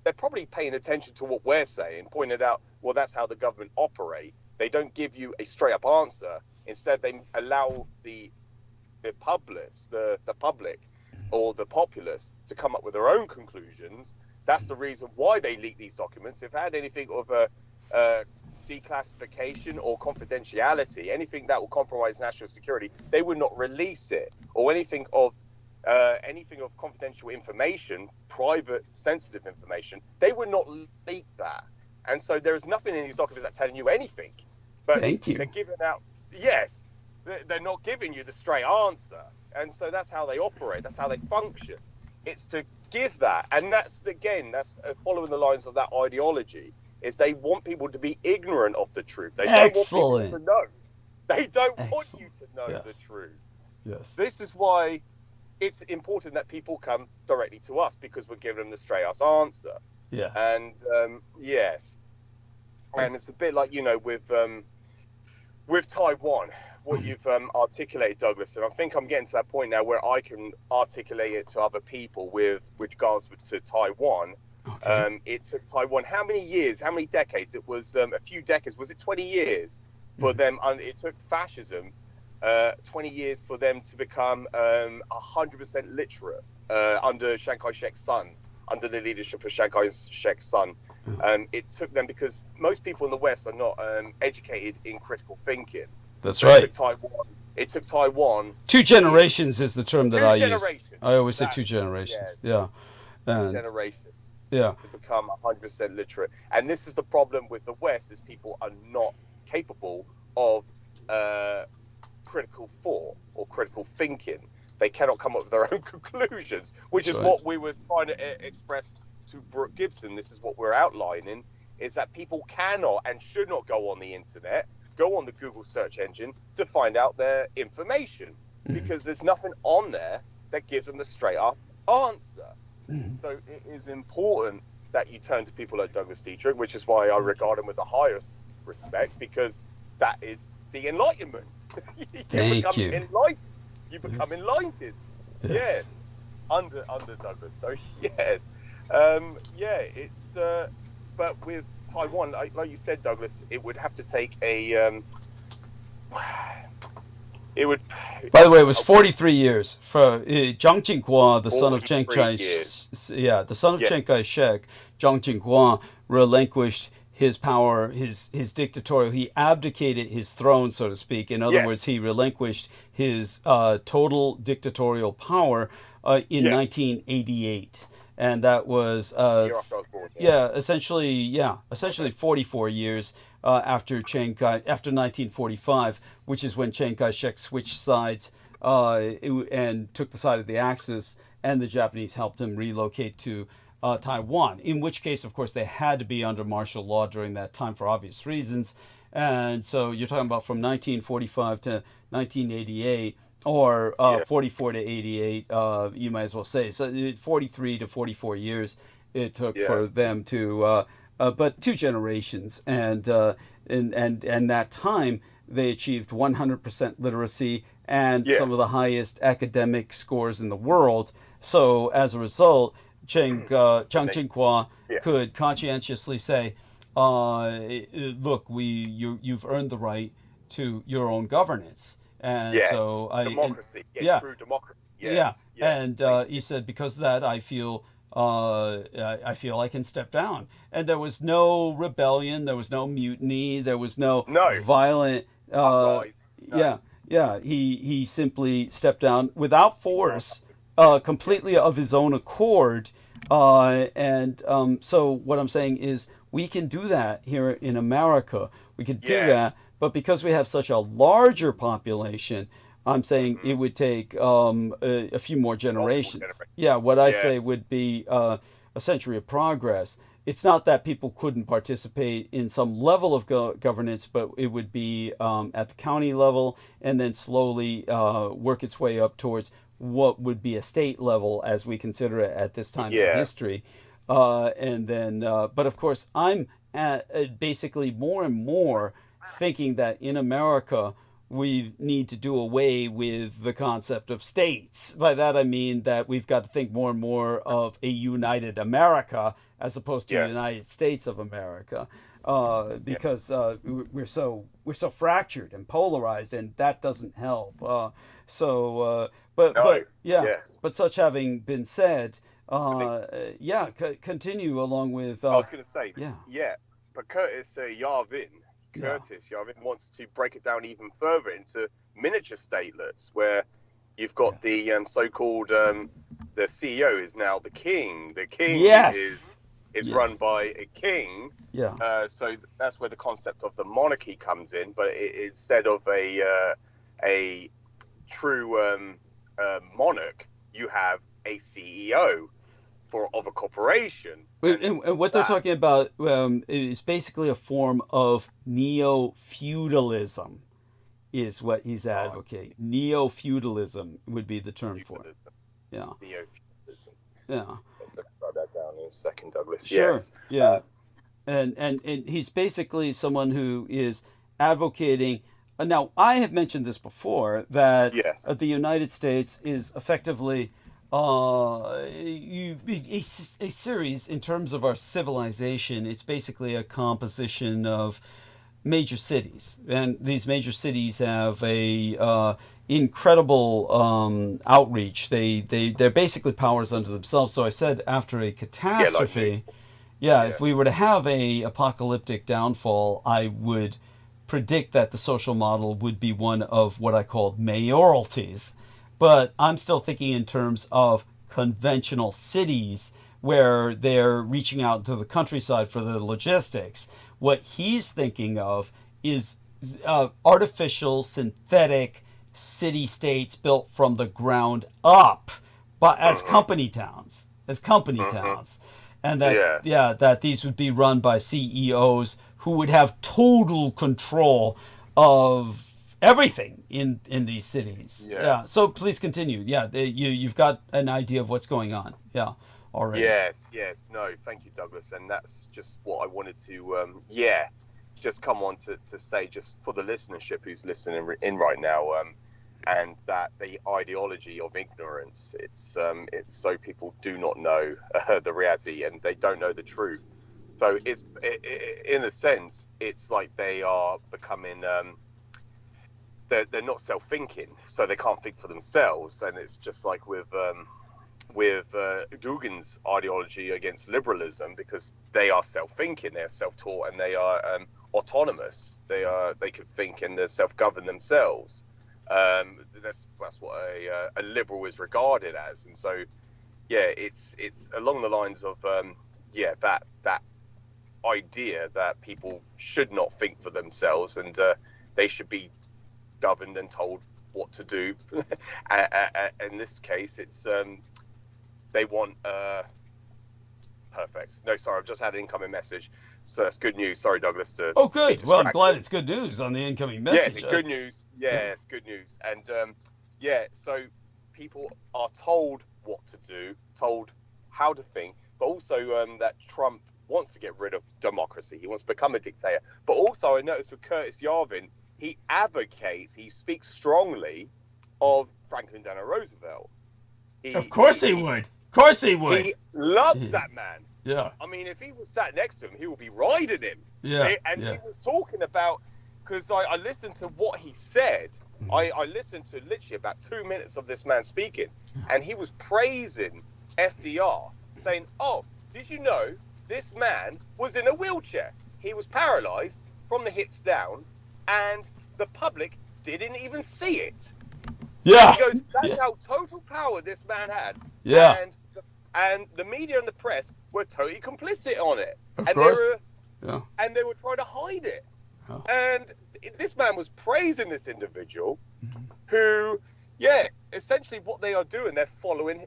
they're probably paying attention to what we're saying, pointed out, well, that's how the government operate. They don't give you a straight up answer. Instead, they allow the public or the populace to come up with their own conclusions. That's the reason why they leak these documents. If they had anything of a declassification or confidentiality, anything that will compromise national security, they would not release it. Or anything of confidential information, private, sensitive information, they would not leak that. And so there is nothing in these documents that telling you anything. But Thank you. They're giving out, they're not giving you the straight answer. And so that's how they operate. That's how they function. It's to give that. And that's following the lines of that ideology, is they want people to be ignorant of the truth. They don't want people to know. They don't want you to know the truth. Yes. This is why it's important that people come directly to us because we're giving them the straight ass answer. Yeah. And yes, and it's a bit like, you know, with Taiwan, what you've articulated, Douglas, and I think I'm getting to that point now where I can articulate it to other people with regards to Taiwan. Okay. It took Taiwan how many years, how many decades? It was a few decades. Was it 20 years for them? And it took fascism 20 years for them to become 100% literate under Chiang Kai-shek's son, under the leadership of Chiang Kai-shek's son. It took them because most people in the West are not educated in critical thinking. That's so right. It took Taiwan. 2 generations is the term that I use. I always say 2 That's- generations. yes. Yeah. And, Generations yeah. to become 100% literate. And this is the problem with the West, is people are not capable of critical thought or critical thinking. They cannot come up with their own conclusions, which That's is right. what we were trying to express to Brooke Gibson. This is what we're outlining, is that people cannot and should not go on the internet, go on the Google search engine to find out their information, because there's nothing on there that gives them the straight up answer. So it is important that you turn to people like Douglas Dietrich, which is why I regard him with the highest respect, because that is the enlightenment. Thank become you. enlightened. You become enlightened. Yes. Yes. Under Douglas. So yes. It's but with Taiwan, like you said, Douglas, it would have to take a it would. By the way, it was 43 years for Jiang Jinghua, the son of Chiang 43 Kai. years. Yeah, the son of Yeah. Chiang Kai-shek, Jiang Jinghua relinquished his power, his dictatorial. He abdicated his throne, so to speak. In other Yes. words, he relinquished his total dictatorial power in Yes. 1988, and that was Year after I was born. essentially 44 years after after 1945, which is when Chiang Kai-shek switched sides and took the side of the Axis, and the Japanese helped him relocate to Taiwan. In which case, of course, they had to be under martial law during that time for obvious reasons. And so you're talking about from 1945 to 1988. Or 44 to 88, you might as well say. So 43 to 44 years it took for them to, but 2 generations, and that time they achieved 100% literacy and some of the highest academic scores in the world. So as a result, Chiang Jinghua could conscientiously say, "Look, you've earned the right to your own governance." And so democracy, true democracy. Yes, Yeah. And he said, because of that, I feel I can step down. And there was no rebellion, there was no mutiny, there was no violent. Uprise. No. Yeah. He simply stepped down without force, completely of his own accord. So what I'm saying is, we can do that here in America. We could do that. But because we have such a larger population, I'm saying it would take a few more generations. Yeah, what I say would be a century of progress. It's not that people couldn't participate in some level of governance, but it would be at the county level, and then slowly work its way up towards what would be a state level as we consider it at this time in history. And then, but of course, I'm basically more and more thinking that in America we need to do away with the concept of states. By that I mean that we've got to think more and more of a united America as opposed to the United States of America, because we're so fractured and polarized, and that doesn't help. But such having been said, continue along with. I was going to say, but Curtis Yarvin wants to break it down even further into miniature statelets, where you've got the so-called the CEO is now the king. The king is run by a king. So that's where the concept of the monarchy comes in. But instead of a true monarch, you have a CEO of a corporation. And what they're talking about is basically a form of neo-feudalism, is what he's advocating. Neo-feudalism would be the term for it. Yeah. Neo-feudalism. Yeah. Let's write that down in a second, Douglas. Sure. Yes. Yeah. And he's basically someone who is advocating. Now, I have mentioned this before, that Yes. the United States is effectively a series in terms of our civilization. It's basically a composition of major cities, and these major cities have a incredible outreach. They're basically powers unto themselves. So I said, after a catastrophe, if we were to have a apocalyptic downfall, I would predict that the social model would be one of what I called mayoralties. But I'm still thinking in terms of conventional cities where they're reaching out to the countryside for the logistics. What he's thinking of is artificial, synthetic city-states built from the ground up, but as company towns. And that these would be run by CEOs who would have total control of everything in these cities. Yes. Yeah. So please continue. Yeah, you've got an idea of what's going on. Yeah. Already. Yes. No, thank you, Douglas. And that's just what I wanted to, just come on to say, just for the listenership who's listening in right now, and that the ideology of ignorance, it's so people do not know the reality, and they don't know the truth. So it's, in a sense, it's like they are becoming, they're not self-thinking, so they can't think for themselves. And it's just like with Dugin's ideology against liberalism, because they are self-thinking, they're self-taught, and they are autonomous. They can think and they self-govern themselves. That's what a liberal is regarded as. And so, it's along the lines of that idea that people should not think for themselves, and they should be governed and told what to do. In this case, it's they want perfect. No, sorry, I've just had an incoming message, so that's good news. Sorry, Douglas. Oh, good. Well, I'm glad it's good news on the incoming message. Yeah, it's good news. Yeah, it's good news. And so people are told what to do, told how to think, but also that Trump wants to get rid of democracy. He wants to become a dictator. But also, I noticed with Curtis Yarvin, he speaks strongly of Franklin Delano Roosevelt. Of course he would. Of course he would. He loves that man. Yeah. I mean, if he was sat next to him, he would be riding him. Yeah. And he was talking about, because I listened to what he said. I listened to literally about 2 minutes of this man speaking, and he was praising FDR, saying, "Oh, did you know this man was in a wheelchair? He was paralyzed from the hips down, and the public didn't even see it." Yeah. He goes, "That's how total power this man had." Yeah. And the media and the press were totally complicit on it. Of course. And they were trying to hide it. Oh. And this man was praising this individual who, essentially what they are doing, they're following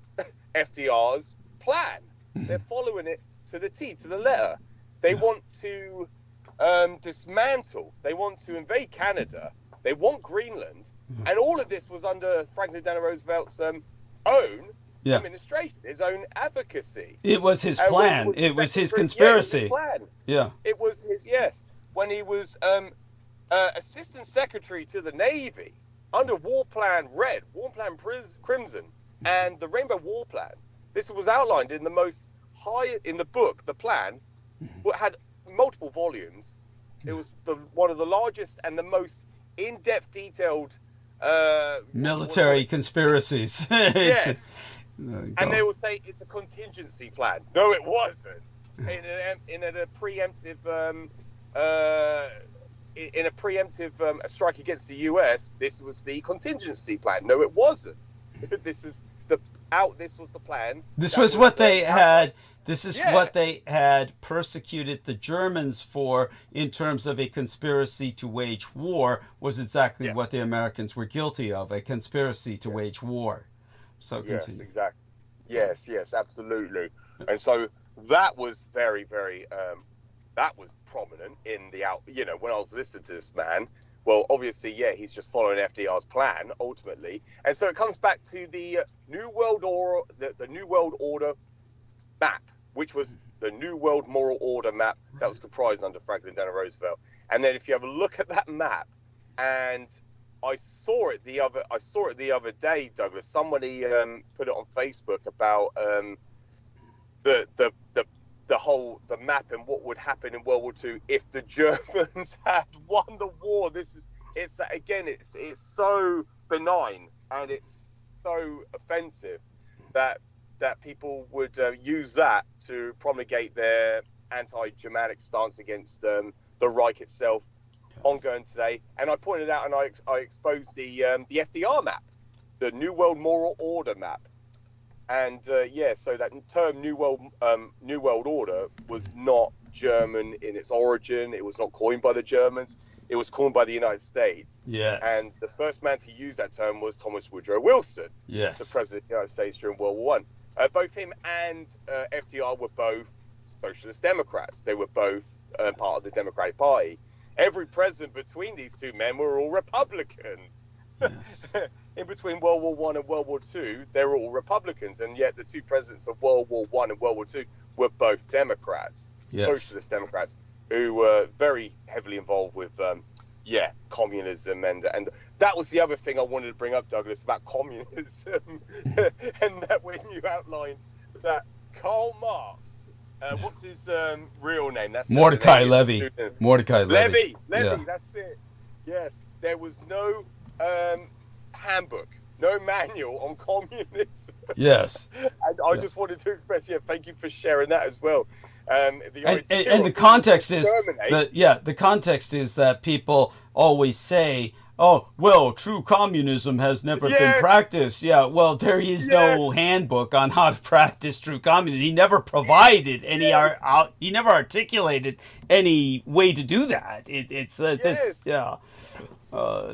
FDR's plan. They're following it to the T, to the letter. They want to dismantle. They want to invade Canada. They want Greenland. And all of this was under Franklin Delano Roosevelt's own administration, his own advocacy. It was his plan. It was his conspiracy. Yeah. It was his, when he was assistant secretary to the Navy under War Plan Red, War Plan Crimson, and the Rainbow War Plan. This was outlined in the book, the plan, had multiple volumes. It was one of the largest and the most in-depth detailed military conspiracies. Yes. And they will say it's a contingency plan. No, it wasn't. In a preemptive strike against the US, this was the contingency plan. No, it wasn't. This was the plan. This was what they had. This is what they had persecuted the Germans for in terms of a conspiracy to wage war, was exactly what the Americans were guilty of, a conspiracy to wage war. So continue. Yes, exactly. Yes, absolutely. And so that was very, very, that was prominent in when I was listening to this man, Well, obviously, yeah, he's just following FDR's plan ultimately, and so it comes back to the New World Order, the New World Order map, which was the New World Moral Order map that was comprised under Franklin Delano Roosevelt. And then if you have a look at that map, and I saw it the other day, Douglas. Somebody put it on Facebook about the map and what would happen in World War II if the Germans had won the war. It's so benign and it's so offensive that people would use that to promulgate their anti-Germanic stance against the Reich itself, ongoing today. And I pointed out and I exposed the FDR map, the New World Moral Order map. And so that term New World Order was not German in its origin. It was not coined by the Germans. It was coined by the United States. Yes. And the first man to use that term was Thomas Woodrow Wilson, yes, the president of the United States during World War I. Both him and FDR were both socialist Democrats. They were both part of the Democratic Party. Every president between these two men were all Republicans. yes. In between World War I and World War II, they were all Republicans, and yet the two presidents of World War I and World War II were both Democrats, Yes. socialist Democrats, who were very heavily involved with, communism, and that was the other thing I wanted to bring up, Douglas, about communism, and that when you outlined that Karl Marx, what's his real name? That's Mordecai Levy. Mordecai Levy. Levy, Yeah. that's it. Yes, there was no handbook, no manual on communism. Yes. And I just wanted to express, thank you for sharing that as well. And the context is the context is that people always say, oh, well, true communism has never been practiced. Yeah, well, there is no handbook on how to practice true communism. He never provided any he never articulated any way to do that. It's this, yeah.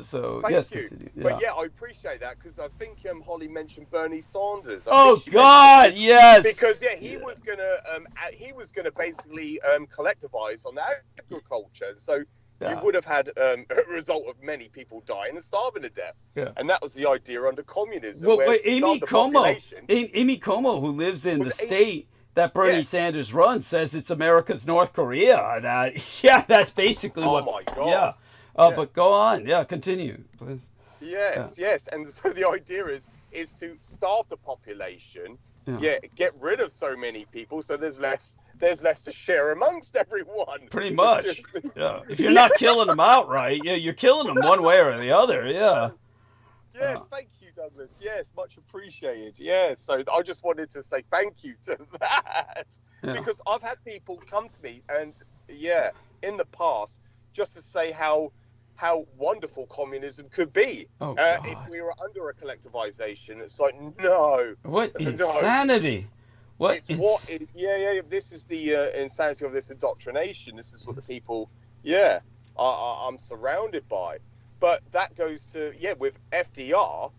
So Thank yes, you. continue. Yeah. But I appreciate that, because I think Holly mentioned Bernie Sanders. Oh God, yes. Because he was gonna basically collectivize on the agriculture. So you would have had a result of many people dying and starving to death. Yeah. And that was the idea under communism. Well, Amy Como, who lives in the state that Bernie Sanders runs, says it's America's North Korea. That's basically what. Oh my God. Yeah. But go on. Yeah, continue, please. Yes. And so the idea is to starve the population, get rid of so many people so there's less to share amongst everyone. Pretty much. If you're not killing them outright, you're killing them one way or the other. Yeah. Yes, thank you, Douglas. Yes, much appreciated. Yes, so I just wanted to say thank you to that, because I've had people come to me and in the past just to say how wonderful communism could be if we were under a collectivization. It's like, no. What insanity. No. This is the insanity of this indoctrination. This is what the people, I'm surrounded by. But that goes to, with FDR,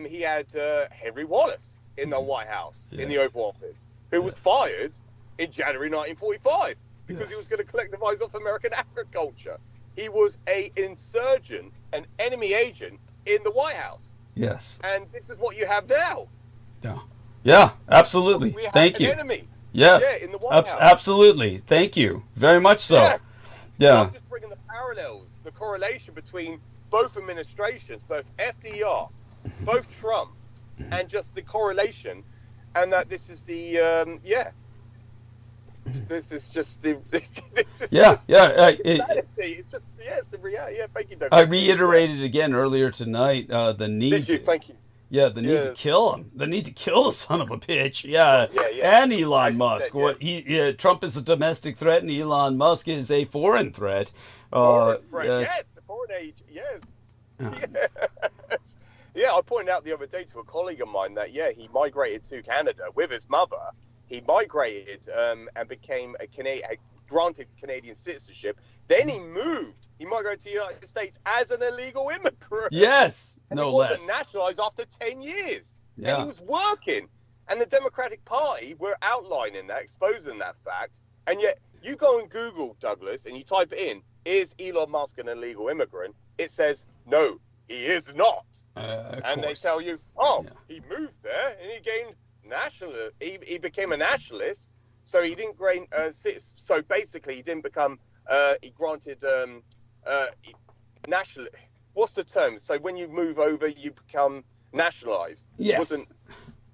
he had Henry Wallace in the White House, in the Oval Office, who was fired in January 1945 because he was going to collectivize off American agriculture. He was an insurgent, an enemy agent in the White House. Yes. And this is what you have now. Yeah, absolutely. We have Thank an you. enemy. Yes. In the White House. Absolutely. Thank you. Very much so. Yes. Yeah. So I'm just bringing the parallels, the correlation between both administrations, both FDR, both Trump, and just the correlation, and that this is the This is just the. It's just it's the reality. Thank you, Doug. I reiterated again earlier tonight the need. Did you? Thank you. Yeah, the need to kill him. The need to kill the son of a bitch. And Elon Musk. Trump is a domestic threat, and Elon Musk is a foreign threat. Foreign threat. Yes, the foreign age. Yes. Yes. Yeah, I pointed out the other day to a colleague of mine that he migrated to Canada with his mother. He migrated and became granted Canadian citizenship. Then he moved. He migrated to the United States as an illegal immigrant. Yes, and he wasn't nationalized after 10 years. Yeah. And he was working. And the Democratic Party were outlining that, exposing that fact. And yet you go and Google, Douglas, and you type it in is Elon Musk an illegal immigrant? It says, no, he is not. And they tell you, he moved there and he gained he became a nationalist. So he didn't gain, so basically he didn't become, he granted national, what's the term? So when you move over, you become nationalized. Yes. It wasn't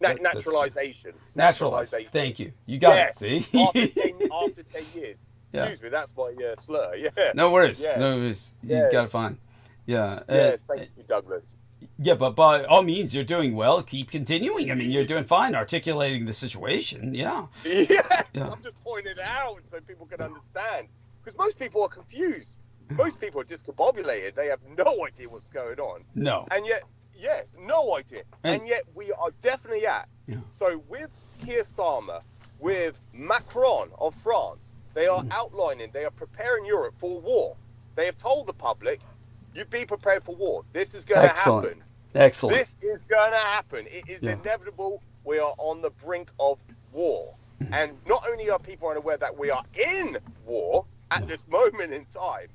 naturalization. Naturalized. Thank you. You got it. See? after 10 years. Excuse me, that's my slur. Yeah. No worries. Yes. No worries. You got it fine. Yeah. Yes, thank you, Douglas. Yeah, but by all means, you're doing well. Keep continuing. I mean, you're doing fine articulating the situation. Yeah. Yes, I'm just pointing it out so people can understand. Because most people are confused. Most people are discombobulated. They have no idea what's going on. No. And yet, yes, no idea. And yet we are definitely at. Yeah. So with Keir Starmer, with Macron of France, they are outlining, they are preparing Europe for war. They have told the public, you be prepared for war. This is going to happen. Excellent. This is going to happen. It is inevitable. We are on the brink of war. And not only are people unaware that we are in war at this moment in time,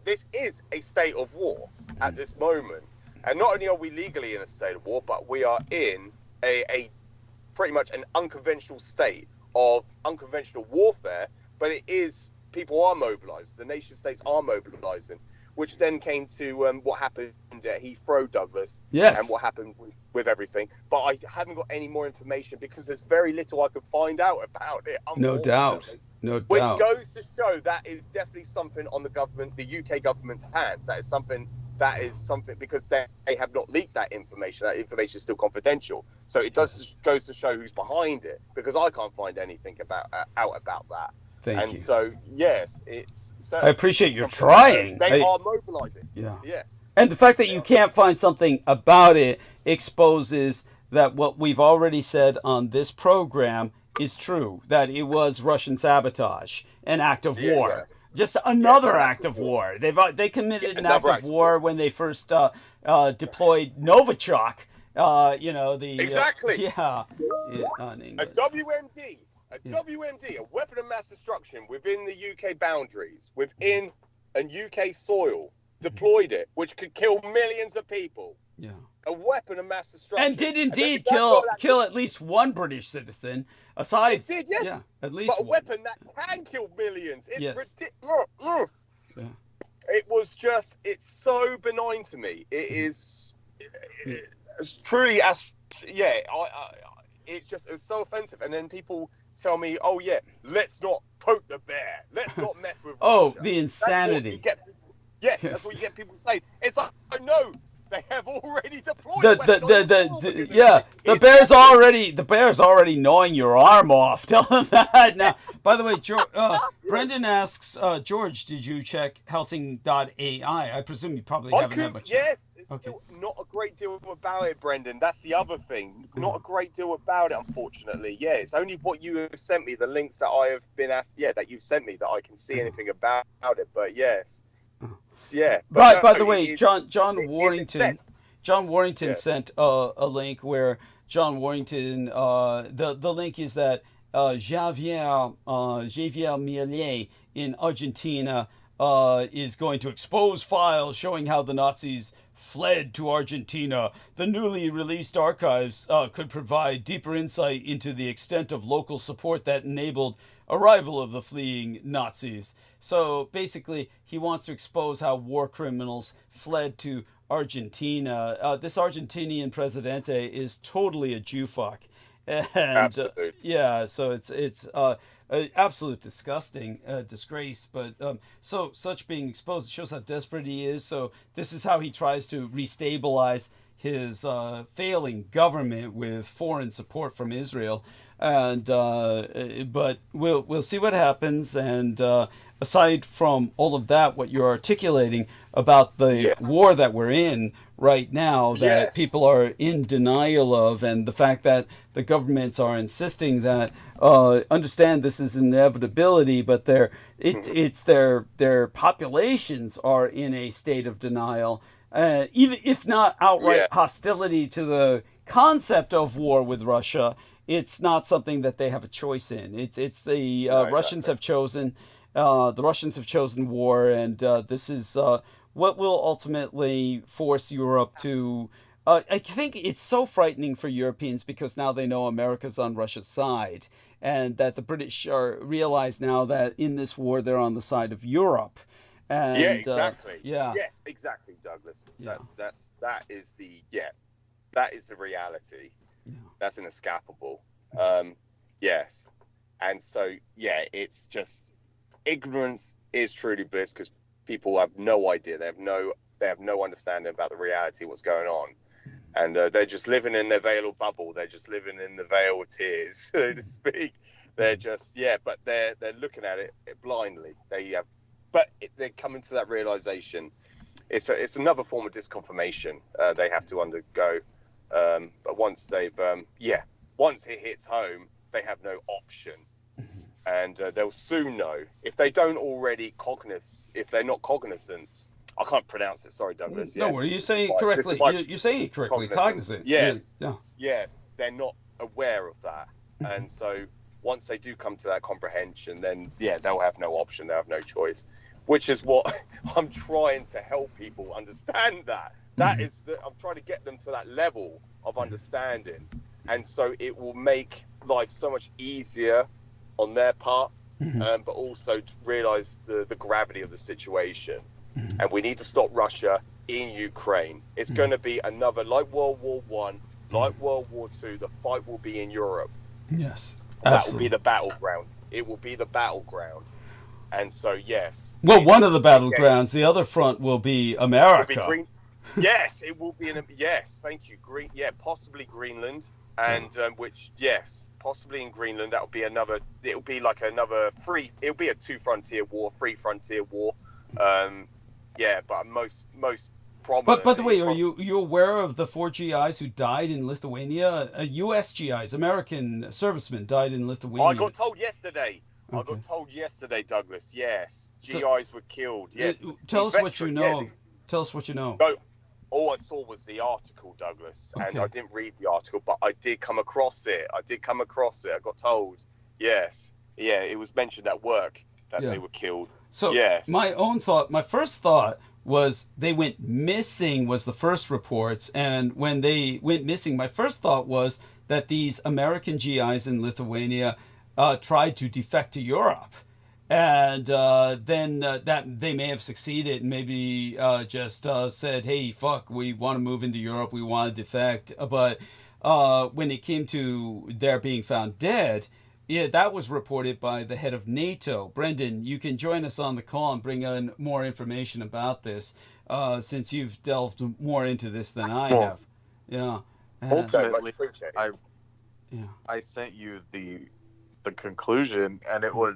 this is a state of war at this moment. And not only are we legally in a state of war, but we are in a pretty much an unconventional state of unconventional warfare. But it is, people are mobilized. The nation states are mobilizing, which then came to what happened at Heathrow, Douglas. Yes. And what happened with everything. But I haven't got any more information because there's very little I could find out about it. No doubt. No doubt. Which goes to show that is definitely something on the government, the UK government's hands. That is something because they have not leaked that information. That information is still confidential. So it goes to show who's behind it, because I can't find anything out about that. Thank you. So yes, I appreciate your trying. They are mobilizing. Yeah. Yes. And the fact that you can't find something about it exposes that what we've already said on this program is true, that it was Russian sabotage, an act of war. Yeah. Just another act of war. They committed an act of war when they first deployed Novichok. Exactly. Yeah. A WMD. A weapon of mass destruction within the UK boundaries, within a UK soil, deployed it, which could kill millions of people. Yeah. A weapon of mass destruction. And did indeed kill at least one British citizen. It did, yes. Yeah, at least but a weapon that can kill millions. It's ridiculous. Yeah. It was just, it's so benign to me. It is, it's truly, it's so offensive. And then people tell me, oh yeah, let's not poke the bear. Let's not mess with Russia. The insanity. That's what you get people saying. It's like, no, they have already deployed the bear's already gnawing your arm off. Tell them that. Now, by the way, Brendan asks, George, did you check housing.ai? I presume you probably haven't had much. Yes, it's still not a great deal about it, Brendan. That's the other thing. Not a great deal about it, unfortunately. Yeah, it's only what you have sent me, the links that I have been asked, that you've sent me, that I can see anything about it. But yes. Yeah. By the way, John Warrington sent a link where John Warrington, the link is that Javier Milei in Argentina is going to expose files showing how the Nazis fled to Argentina. The newly released archives could provide deeper insight into the extent of local support that enabled arrival of the fleeing Nazis. So basically, he wants to expose how war criminals fled to Argentina. This Argentinian presidente is totally a Jew fuck. And, absolutely. So it's an absolute disgusting disgrace. But so such being exposed shows how desperate he is. So this is how he tries to restabilize his failing government with foreign support from Israel. And but we'll see what happens. And aside from all of that, what you're articulating about the war that we're in right now, that people are in denial of, and the fact that the governments are insisting that understand this is an inevitability, but their populations are in a state of denial, even if not outright hostility to the concept of war with Russia. It's not something that they have a choice in. It's the Russians have chosen The Russians have chosen war, and this is what will ultimately force Europe to. I think it's so frightening for Europeans because now they know America's on Russia's side, and that the British realize now that in this war they're on the side of Europe. And, yeah, exactly. Yes, exactly, Douglas. Yeah. That is the reality. Yeah. That's inescapable. Yes, and so it's just ignorance is truly bliss because people have no idea. They have no understanding about the reality of what's going on, and they're just living in their veil or bubble. They're just living in the veil of tears, so to speak. They're just but they're looking at it blindly. But they're coming to that realization. It's another form of disconfirmation they have to undergo. But once once it hits home, they have no option, and they'll soon know if they don't already if they're not cognizant. I can't pronounce it. Sorry, Douglas. No, you saying it correctly. You're saying it correctly. Cognizant. Yes. Yeah. Yes. They're not aware of that, and so once they do come to that comprehension, then they'll have no option. They'll have no choice, which is what I'm trying to help people understand. That is I'm trying to get them to that level of understanding, and so it will make life so much easier on their part, but also to realize the gravity of the situation. And we need to stop Russia in Ukraine. It's going to be another, like World War One, like World War Two. The fight will be in Europe. Yes, absolutely. That will be the battleground. It will be the battleground. And so, yes. Well, one of the battlegrounds. The other front will be America. Yes, it will be. Yes, thank you. Possibly Greenland. And possibly in Greenland, that'll be another. It'll be like another free. It'll be a free frontier war. But most prominent. By the way, are you aware of the 4 GIs who died in Lithuania? U.S. GIs, American servicemen, died in Lithuania. I got told yesterday. Douglas. Yes, GIs were killed. Yes. Tell us what you know. Tell us what you know. No, all I saw was the article, Douglas, and I didn't read the article, but I did come across it. I got told. Yes. Yeah, it was mentioned at work that they were killed. So my first thought was they went missing was the first reports. And when they went missing, my first thought was that these American GIs in Lithuania tried to defect to Europe. And then that they may have succeeded and maybe just said, hey, fuck, we want to move into Europe. We want to defect. But when it came to their being found dead, that was reported by the head of NATO. Brendan, you can join us on the call and bring in more information about this, since you've delved more into this than I have. Yeah. Ultimately, I sent you the conclusion, and it was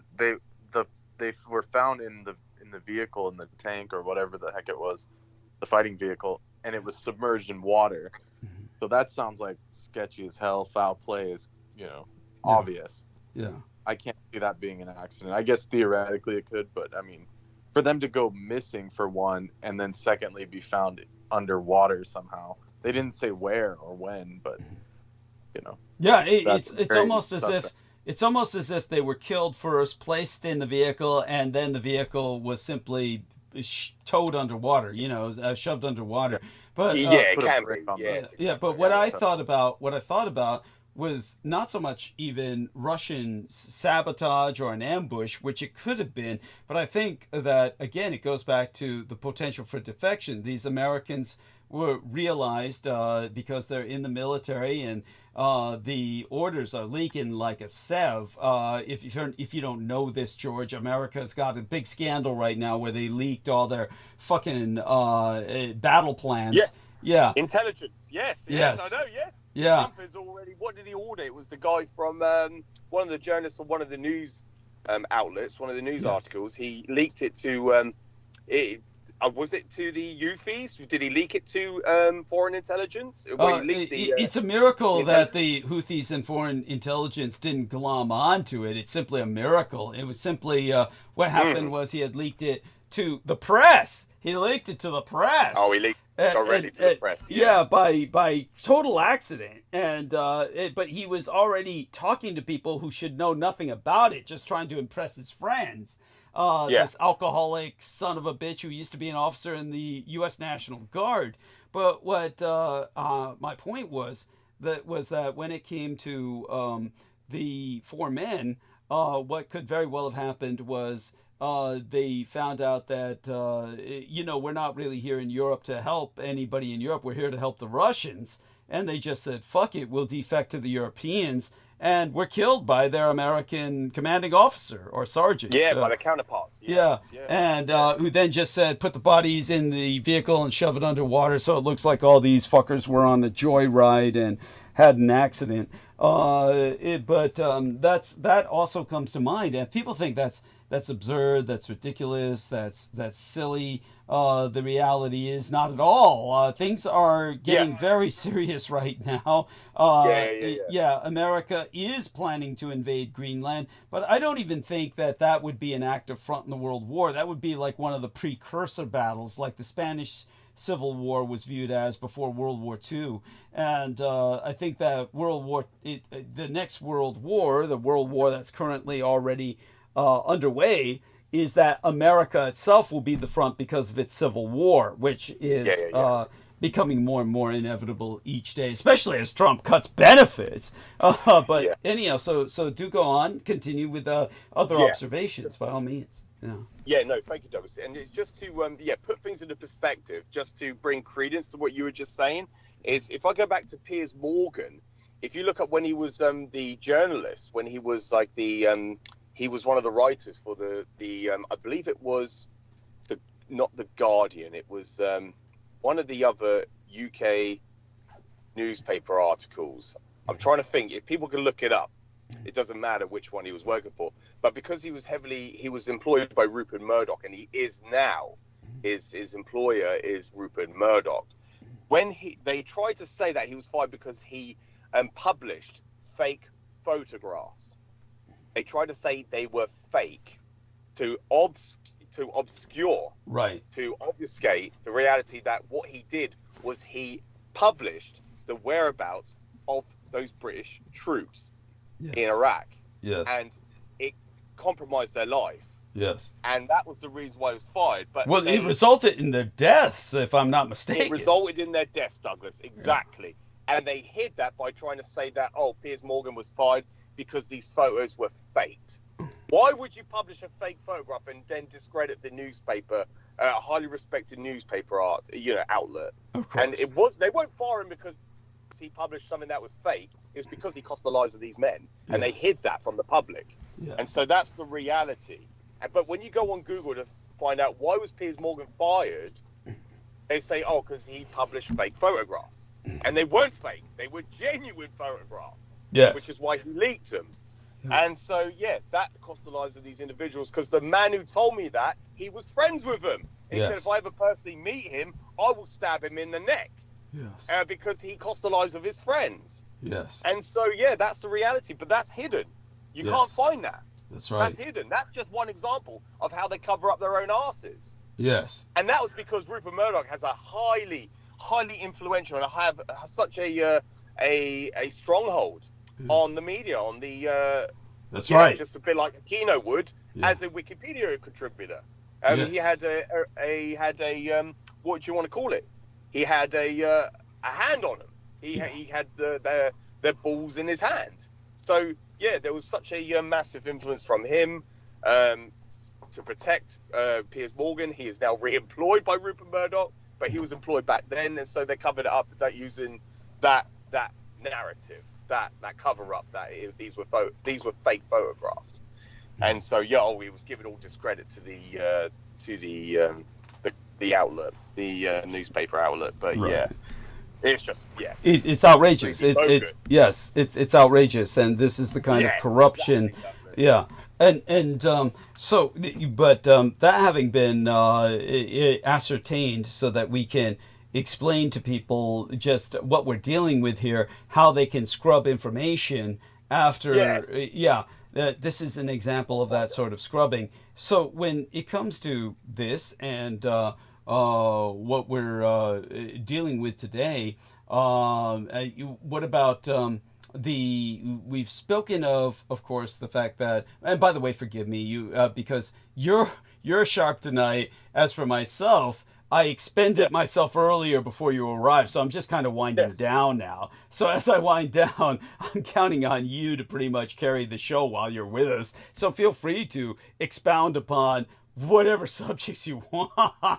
they were found in the vehicle, in the tank or whatever the heck it was, the fighting vehicle, and it was submerged in water. So that sounds like sketchy as hell. Foul play is, obvious. Yeah. I can't see that being an accident. I guess theoretically it could, but I mean, for them to go missing for one, and then secondly be found underwater somehow. They didn't say where or when, but Yeah, it's almost as if they were killed first, placed in the vehicle, and then the vehicle was simply towed underwater. Shoved underwater. But it can be. But what I thought about was not so much even Russian sabotage or an ambush, which it could have been, but I think that, again, it goes back to the potential for defection. These Americans were realized because they're in the military and the orders are leaking like a sieve. If you don't know this, George, America's got a big scandal right now where they leaked all their fucking battle plans. Yeah. Intelligence. Yes, I know. Yes. Yeah. Trump is already. What did he order? It was the guy from one of the journalists from one of the news outlets, one of the news articles. He leaked it to. Was it to the Houthis? Did he leak it to foreign intelligence? It's a miracle that the Houthis and foreign intelligence didn't glom onto it. It's simply a miracle. It was simply what happened was he had leaked it to the press. He leaked it to the press. Oh, he leaked directly to the press. Yeah, by total accident. And but he was already talking to people who should know nothing about it, just trying to impress his friends. This alcoholic son of a bitch who used to be an officer in the U.S. National Guard. But what my point was that when it came to the four men, what could very well have happened was they found out that, we're not really here in Europe to help anybody in Europe. We're here to help the Russians. And they just said, fuck it, we'll defect to the Europeans. And were killed by their American commanding officer or sergeant. Yeah, by the counterparts. Yes, yes. And who then just said, put the bodies in the vehicle and shove it underwater so it looks like all these fuckers were on a joyride and had an accident. That also comes to mind. And people think that's absurd, that's ridiculous, that's silly. The reality is not at all. Things are getting very serious right now. America is planning to invade Greenland, but I don't even think that would be an active front in the World War. That would be like one of the precursor battles, like the Spanish Civil War was viewed as before World War II. And I think that the next World War, the World War that's currently already underway, is that America itself will be the front because of its civil war, which is becoming more and more inevitable each day, especially as Trump cuts benefits. Anyhow, so do go on, continue with other observations by all means. Yeah, no, thank you, Douglas. And just to put things into perspective, just to bring credence to what you were just saying, is if I go back to Piers Morgan, if you look at when he was the journalist, when he was like he was one of the writers for the I believe it was not the Guardian, it was one of the other UK newspaper articles. I'm trying to think, if people can look it up, it doesn't matter which one he was working for, but because he was employed by Rupert Murdoch, and he is now, his employer is Rupert Murdoch. When they tried to say that he was fired because he published fake photographs. They tried to say they were fake to obscure, to obfuscate the reality that what he did was he published the whereabouts of those British troops in Iraq. Yes. And it compromised their life. Yes. And that was the reason why he was fired. But it resulted in their deaths, if I'm not mistaken. It resulted in their deaths, Douglas. Exactly. Yeah. And they hid that by trying to say that, Piers Morgan was fired because these photos were faked. Why would you publish a fake photograph and then discredit the newspaper, a highly respected newspaper outlet? And they won't fire him because he published something that was fake. It was because he cost the lives of these men, and they hid that from the public. Yes. And so that's the reality. But when you go on Google to find out why was Piers Morgan fired, they say, because he published fake photographs. And they weren't fake. They were genuine photographs. Yes. Which is why he leaked them. Yeah. And so, that cost the lives of these individuals, because the man who told me that, he was friends with them. He said, if I ever personally meet him, I will stab him in the neck. Yes. Because he cost the lives of his friends. Yes. And so, that's the reality. But that's hidden. You can't find that. That's right. That's hidden. That's just one example of how they cover up their own asses. Yes. And that was because Rupert Murdoch has a highly influential and have such a stronghold on the media, on the that's right, just a bit like Ōcéanus would as a Wikipedia contributor. He had a what do you want to call it? He had a hand on him. He had their balls in his hand. So there was such a massive influence from him to protect Piers Morgan. He is now re-employed by Rupert Murdoch, but he was employed back then, and so they covered it up using that narrative, that cover up that these were fake photographs. And so he was giving all discredit to the outlet, the newspaper outlet. But it's just it's outrageous. It's outrageous, and this is the kind of corruption. Exactly. That having been ascertained, so that we can explain to people just what we're dealing with here, how they can scrub information after this is an example of that sort of scrubbing. So when it comes to this and what we're dealing with today, what about we've spoken of course, the fact that, and by the way, forgive me, you because you're sharp tonight. As for myself, I expended myself earlier before you arrived, so I'm just kind of winding down now. So as I wind down, I'm counting on you to pretty much carry the show while you're with us. So feel free to expound upon whatever subjects you want.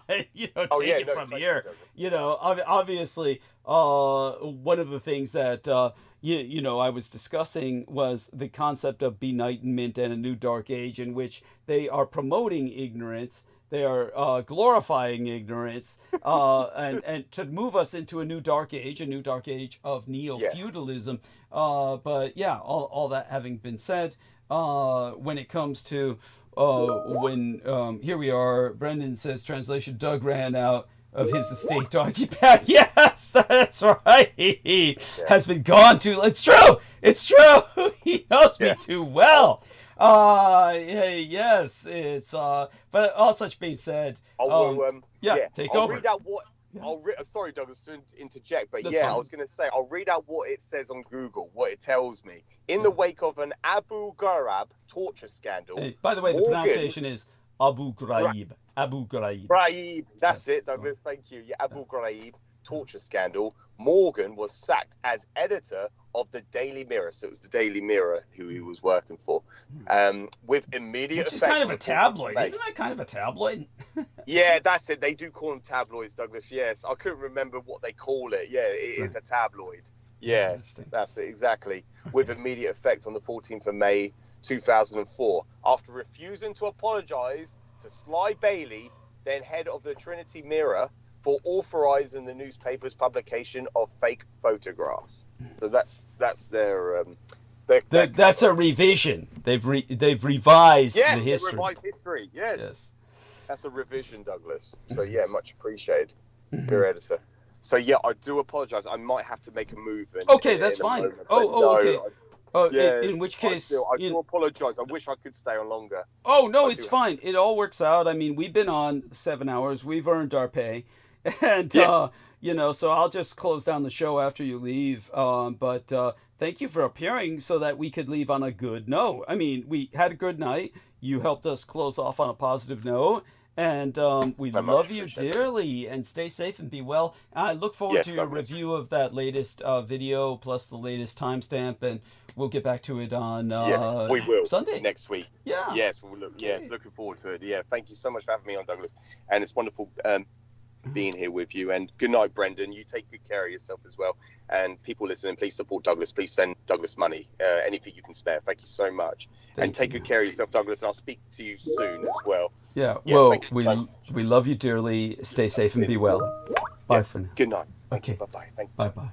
Take it from here. Obviously, one of the things that I was discussing was the concept of benightenment and a new dark age, in which they are promoting ignorance. They are glorifying ignorance, and to move us into a new dark age of neo-feudalism. But yeah, all that having been said, when it comes to here we are, Brendan says, translation, Doug ran out of his estate doggy bag. Yes, that's right. He has been gone too. It's true. He knows me too well. Yes, it's but all such being said, I'll take over. Read out what sorry, Douglas, to interject, but I was going to say, I'll read out what it says on Google, what it tells me. In the wake of an Abu Ghraib torture scandal. Hey, by the way, the pronunciation is Abu Ghraib. Abu Ghraib. Ghraib. That's it, Douglas. Thank you. Yeah, Abu Ghraib torture scandal. Morgan was sacked as editor of the Daily Mirror. So it was the Daily Mirror who he was working for. With immediate effect. Which is kind of a tabloid. Isn't that kind of a tabloid? Yeah, that's it. They do call them tabloids, Douglas. Yes. I couldn't remember what they call it. Yeah, it is a tabloid. Yes, that's it. Exactly. With immediate effect on the 14th of May, 2004. After refusing to apologize to Sly Bailey, then head of the Trinity Mirror, for authorizing the newspaper's publication of fake photographs. So that's their that's a revision. They've revised the history. Yes, revised history. Yes, that's a revision, Douglas. So yeah, much appreciated, dear editor. So yeah, I do apologize. I might have to make a move. That's fine. Okay. In which case, I do apologize. I wish I could stay on longer. Oh no, it's fine. It all works out. I mean, we've been on 7 hours. We've earned our pay. And, so I'll just close down the show after you leave. But thank you for appearing so that we could leave on a good note. I mean, we had a good night. You helped us close off on a positive note. And we love you dearly. And stay safe and be well. I look forward to your review of that latest video plus the latest timestamp. And we'll get back to it on we will. Sunday. Next week. Yeah. Yes, looking forward to it. Yeah, thank you so much for having me on, Douglas. And it's wonderful being here with you. And good night, Brendan. You take good care of yourself as well. And people listening, please support Douglas. Please send Douglas money, anything you can spare. Thank you so much. And take good care of yourself, Douglas. And I'll speak to you soon as well. Well, we love you dearly. Stay safe and be well. Bye for now. Good night. Okay. Bye-bye. Bye-bye.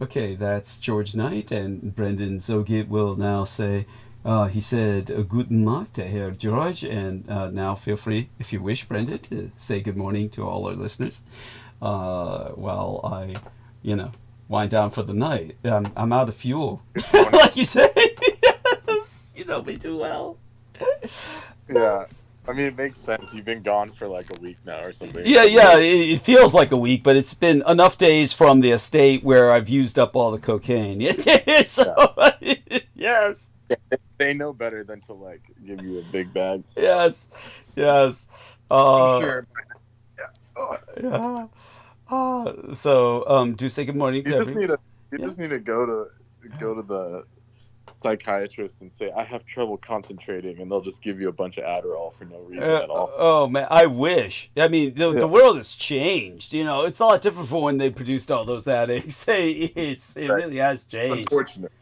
Okay, that's George Knight, and Brendan Zogit will now say, he said, guten Nacht, Herr George, and now feel free, if you wish, Brendan, to say good morning to all our listeners while I, wind down for the night. I'm out of fuel, like you say. Yes, you know me too well. Yeah. I mean, it makes sense. You've been gone for like a week now or something. Yeah, it feels like a week, but it's been enough days from the estate where I've used up all the cocaine. So, yes. They know better than to like give you a big bag. Yes. I'm sure. Yeah. So, do say good morning to everyone. You just need to go to the psychiatrist and say, I have trouble concentrating, and they'll just give you a bunch of Adderall for no reason at all. Oh man, I wish. I mean, the world has changed. It's a lot different from when they produced all those addicts. It really has changed. Unfortunate.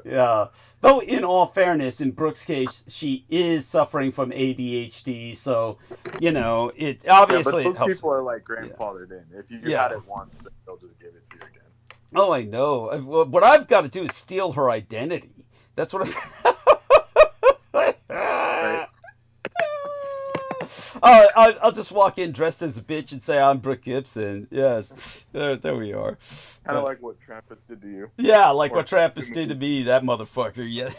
Yeah. Though, in all fairness, in Brooke's case, she is suffering from ADHD, so it obviously. But those people are like grandfathered in. If you had it once, then they'll just give it to you again. Oh, I know. What I've got to do is steal her identity. That's what I'll just walk in dressed as a bitch and say I'm Brooke Gibson. Yes, there we are. Kind of like what Trappist did to you. Yeah, like what Trappist did to me, that motherfucker. Yeah.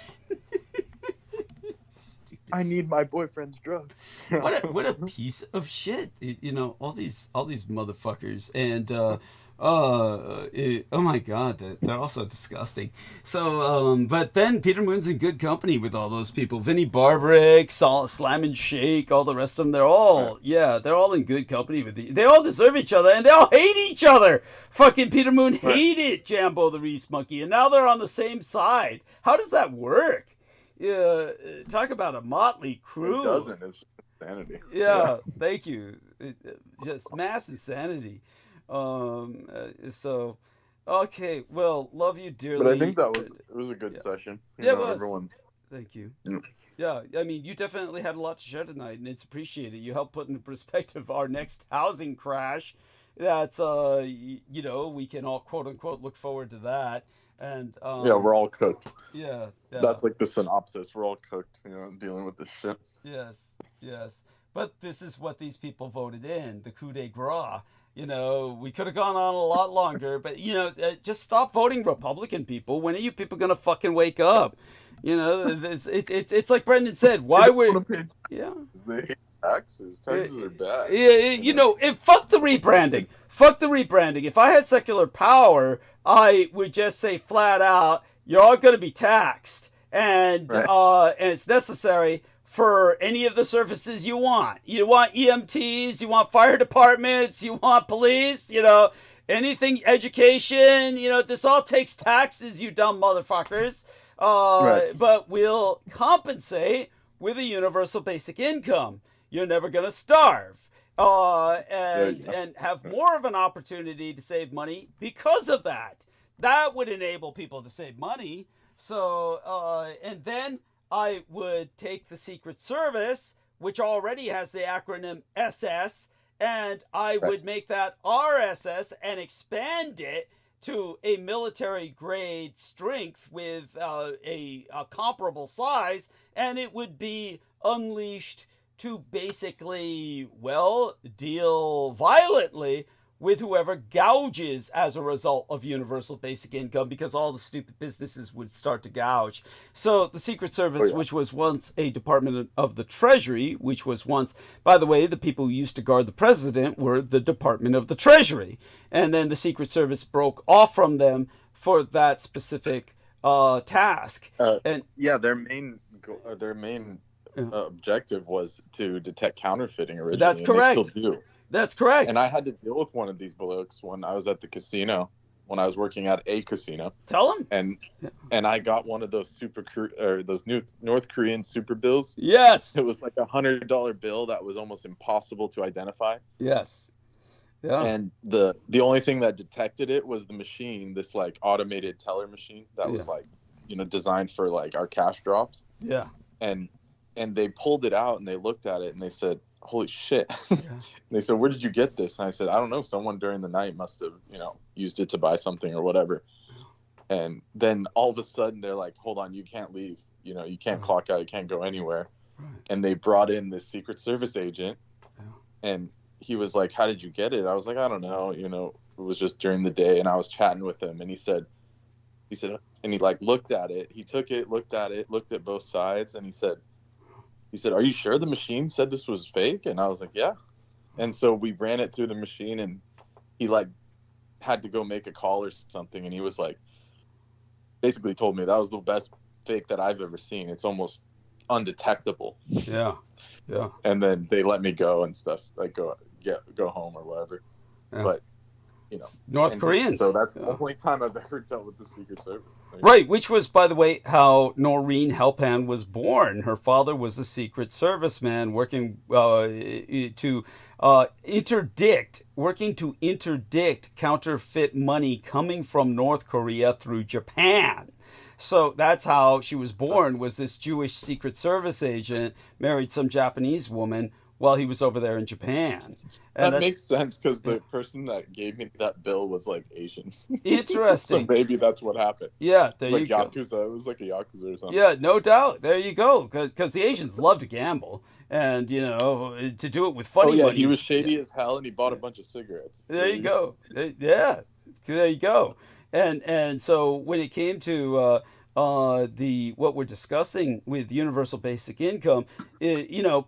I need my boyfriend's drugs. what a piece of shit. You know, all these motherfuckers. And oh my god, they're also disgusting. So but then Peter Moon's in good company with all those people. Vinnie Barbarick, Slam and Shake, all the rest of them. They're all they're all in good company with they all deserve each other, and they all hate each other. Fucking Peter Moon hated Jambo the Reese Monkey, and now they're on the same side. How does that work? Yeah, talk about a motley crew. It doesn't. It's insanity. Yeah, thank you. Just mass insanity. So, okay, well, love you dearly. But I think it was a good session. Yeah, it was. Everyone. Thank you. Yeah, I mean, you definitely had a lot to share tonight, and it's appreciated. You helped put into perspective our next housing crash. That's you know, we can all quote unquote look forward to that. And yeah, we're all cooked. Yeah. That's like the synopsis. We're all cooked, you know, dealing with this shit. Yes. But this is what these people voted in, the coup de grace. You know, we could have gone on a lot longer, but, you know, just stop voting Republican, people. When are you people going to fucking wake up? You know, it's like Brendan said, why would... Yeah. They hate taxes. Taxes are bad. Yeah, you know, fuck the rebranding. Fuck the rebranding. If I had secular power, I would just say flat out, you're all going to be taxed. And it's necessary for any of the services you want. You want EMTs, you want fire departments, you want police, you know, anything, education, you know, this all takes taxes, you dumb motherfuckers. But we'll compensate with a universal basic income. You're never going to starve. And have more of an opportunity to save money because of that. That would enable people to save money. So, and then I would take the Secret Service, which already has the acronym SS, and I would make that RSS and expand it to a military grade strength with a comparable size, and it would be unleashed to basically, well, deal violently with whoever gouges as a result of universal basic income, because all the stupid businesses would start to gouge. So the Secret Service, which was once a Department of the Treasury, which was once, by the way, the people who used to guard the president were the Department of the Treasury. And then the Secret Service broke off from them for that specific task. And their main objective was to detect counterfeiting originally. That's correct. And they still do. That's correct. And I had to deal with one of these blokes when I was at the casino, when I was working at a casino. Tell him. And I got one of those those new North Korean super bills. Yes. It was like $100 bill that was almost impossible to identify. Yes. Yeah. And the only thing that detected it was the machine, this like automated teller machine that was like, you know, designed for like our cash drops. Yeah. And they pulled it out and they looked at it and they said, holy shit. And they said, where did you get this? And I said, I don't know. Someone during the night must have, you know, used it to buy something or whatever. And then all of a sudden they're like, hold on, you can't leave. You know, you can't clock out. You can't go anywhere. And they brought in this Secret Service agent and he was like, how did you get it? I was like, I don't know. You know, it was just during the day. And I was chatting with him and he said, and he like looked at it. He took it, looked at it, looked at both sides. And he said, are you sure the machine said this was fake? And I was like, yeah. And so we ran it through the machine and he like had to go make a call or something. And he was like, basically told me that was the best fake that I've ever seen. It's almost undetectable. Yeah. Yeah. And then they let me go and stuff, like go home or whatever. Yeah. But, you know, North Koreans. So that's the only time I've ever dealt with the Secret Service. Right, which was, by the way, how Noreen Helpan was born. Her father was a Secret Service man working to interdict counterfeit money coming from North Korea through Japan. So that's how she was born, was this Jewish Secret Service agent married some Japanese woman while he was over there in Japan. And that makes sense because the person that gave me that bill was like Asian. Interesting. So maybe that's what happened. Yeah, there you go. Yakuza. It was like a Yakuza or something. Yeah, no doubt. There you go. Because the Asians love to gamble. And, you know, to do it with funny money. He was shady as hell and he bought a bunch of cigarettes. There you go. Yeah, there you go. And so when it came to what we're discussing with universal basic income,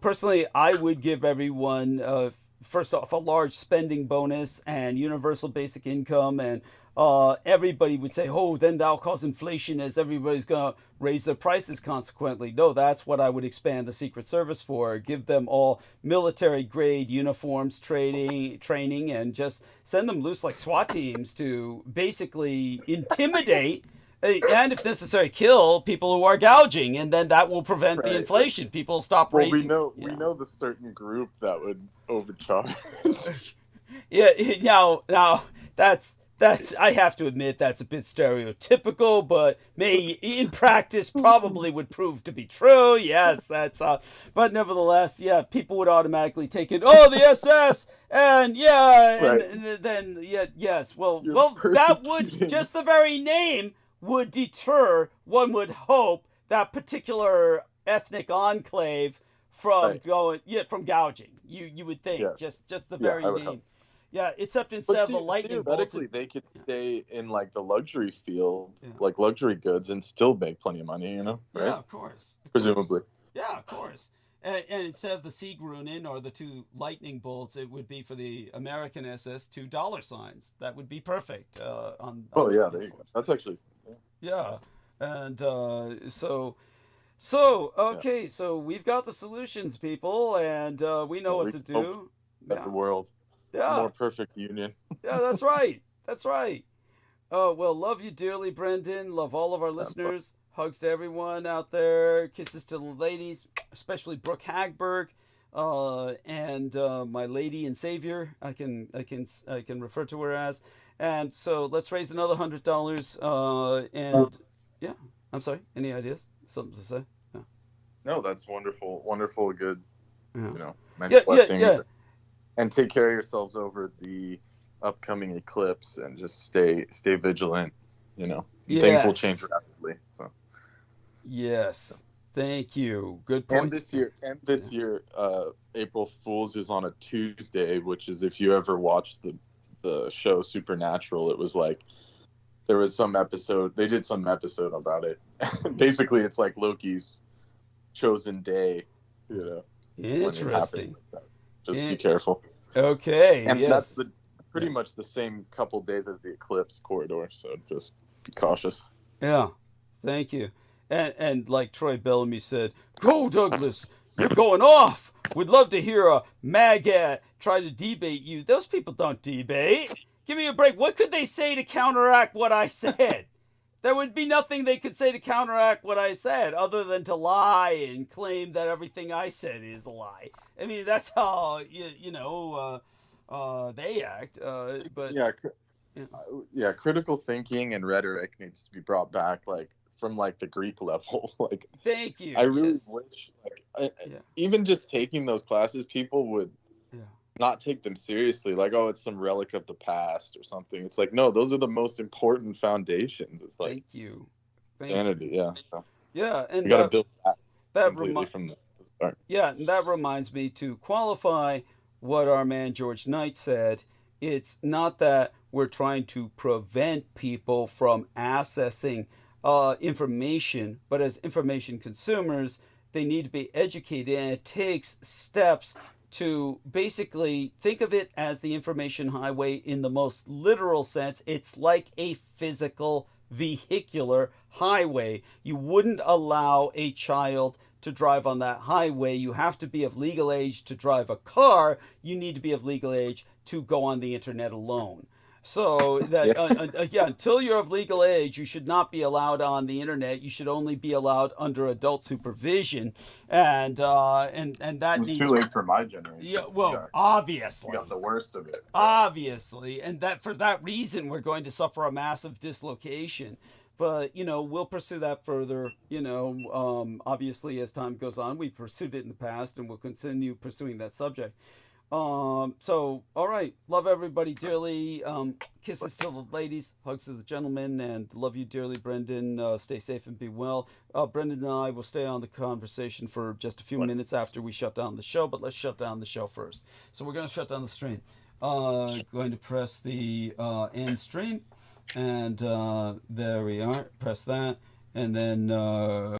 personally, I would give everyone first off a large spending bonus and universal basic income, and everybody would say, oh, then that'll cause inflation as everybody's going to raise their prices consequently. No, that's what I would expand the Secret Service for. Give them all military grade uniforms, training, and just send them loose like SWAT teams to basically intimidate and, if necessary, kill people who are gouging, and then that will prevent the inflation. People stop raising. We know the certain group that would overcharge. Now that's I have to admit that's a bit stereotypical, but may in practice probably would prove to be true. Yes, that's but nevertheless, people would automatically take it. Oh, the SS, and then yes. Well, that would, just the very name would deter, one would hope, that particular ethnic enclave from from gouging. You would think, just the very name. Yeah, except instead of the lightning bolts, they could stay in like the luxury field, like luxury goods, and still make plenty of money. Right? Yeah, of course. Presumably. Yeah, of course. And instead of the Siegrunen or the 2 lightning bolts, it would be for the American SS $2 That would be perfect. There you go. That's actually. Yeah, and so we've got the solutions, people, and we know what to do. The world. Yeah. More perfect union. Yeah, that's right. That's right. Oh, well, love you dearly, Brendan. Love all of our listeners. Hugs to everyone out there. Kisses to the ladies, especially Brooke Hagberg, and my lady and savior. I can refer to her as. And so let's raise another $100. And yeah, I'm sorry. Any ideas? Something to say? No, that's wonderful. Wonderful. Good. Many blessings. Yeah. And take care of yourselves over the upcoming eclipse, and just stay vigilant. Things will change rapidly. So. Yes. Thank you. Good point. And this year, April Fool's is on a Tuesday, which is, if you ever watched the show Supernatural, it was like there was some episode. They did some episode about it. Basically, it's like Loki's chosen day. Interesting. Just be careful. Okay. And that's pretty much the same couple days as the eclipse corridor, so just be cautious. Yeah. Thank you. And like Troy Bellamy said, go Douglas, you're going off. We'd love to hear a MAGA try to debate you. Those people don't debate. Give me a break. What could they say to counteract what I said? There would be nothing they could say to counteract what I said, other than to lie and claim that everything I said is a lie. I mean, that's how they act. Critical thinking and rhetoric needs to be brought back, from the Greek level. Thank you. I really wish, even just taking those classes, people would not take them seriously. It's some relic of the past or something. It's no, those are the most important foundations. It's thank you. Sanity. Yeah. So and you got to build that completely from the start. Yeah, and that reminds me to qualify what our man George Knight said. It's not that we're trying to prevent people from accessing information, but as information consumers, they need to be educated, and it takes steps to basically think of it as the information highway in the most literal sense. It's like a physical vehicular highway. You wouldn't allow a child to drive on that highway. You have to be of legal age to drive a car. You need to be of legal age to go on the internet alone. So that until you're of legal age, you should not be allowed on the internet. You should only be allowed under adult supervision, and that it's too late for my generation. Yeah, well, obviously, we got the worst of it. Obviously, and that for that reason, we're going to suffer a massive dislocation. But we'll pursue that further. Obviously, as time goes on, we've pursued it in the past, and we'll continue pursuing that subject. So, all right. Love everybody dearly. Kisses to the ladies, hugs to the gentlemen, and love you dearly, Brendan. Stay safe and be well. Brendan and I will stay on the conversation for just a few minutes after we shut down the show, but let's shut down the show first. So we're going to shut down the stream. Going to press the end stream, and there we are. Press that. and then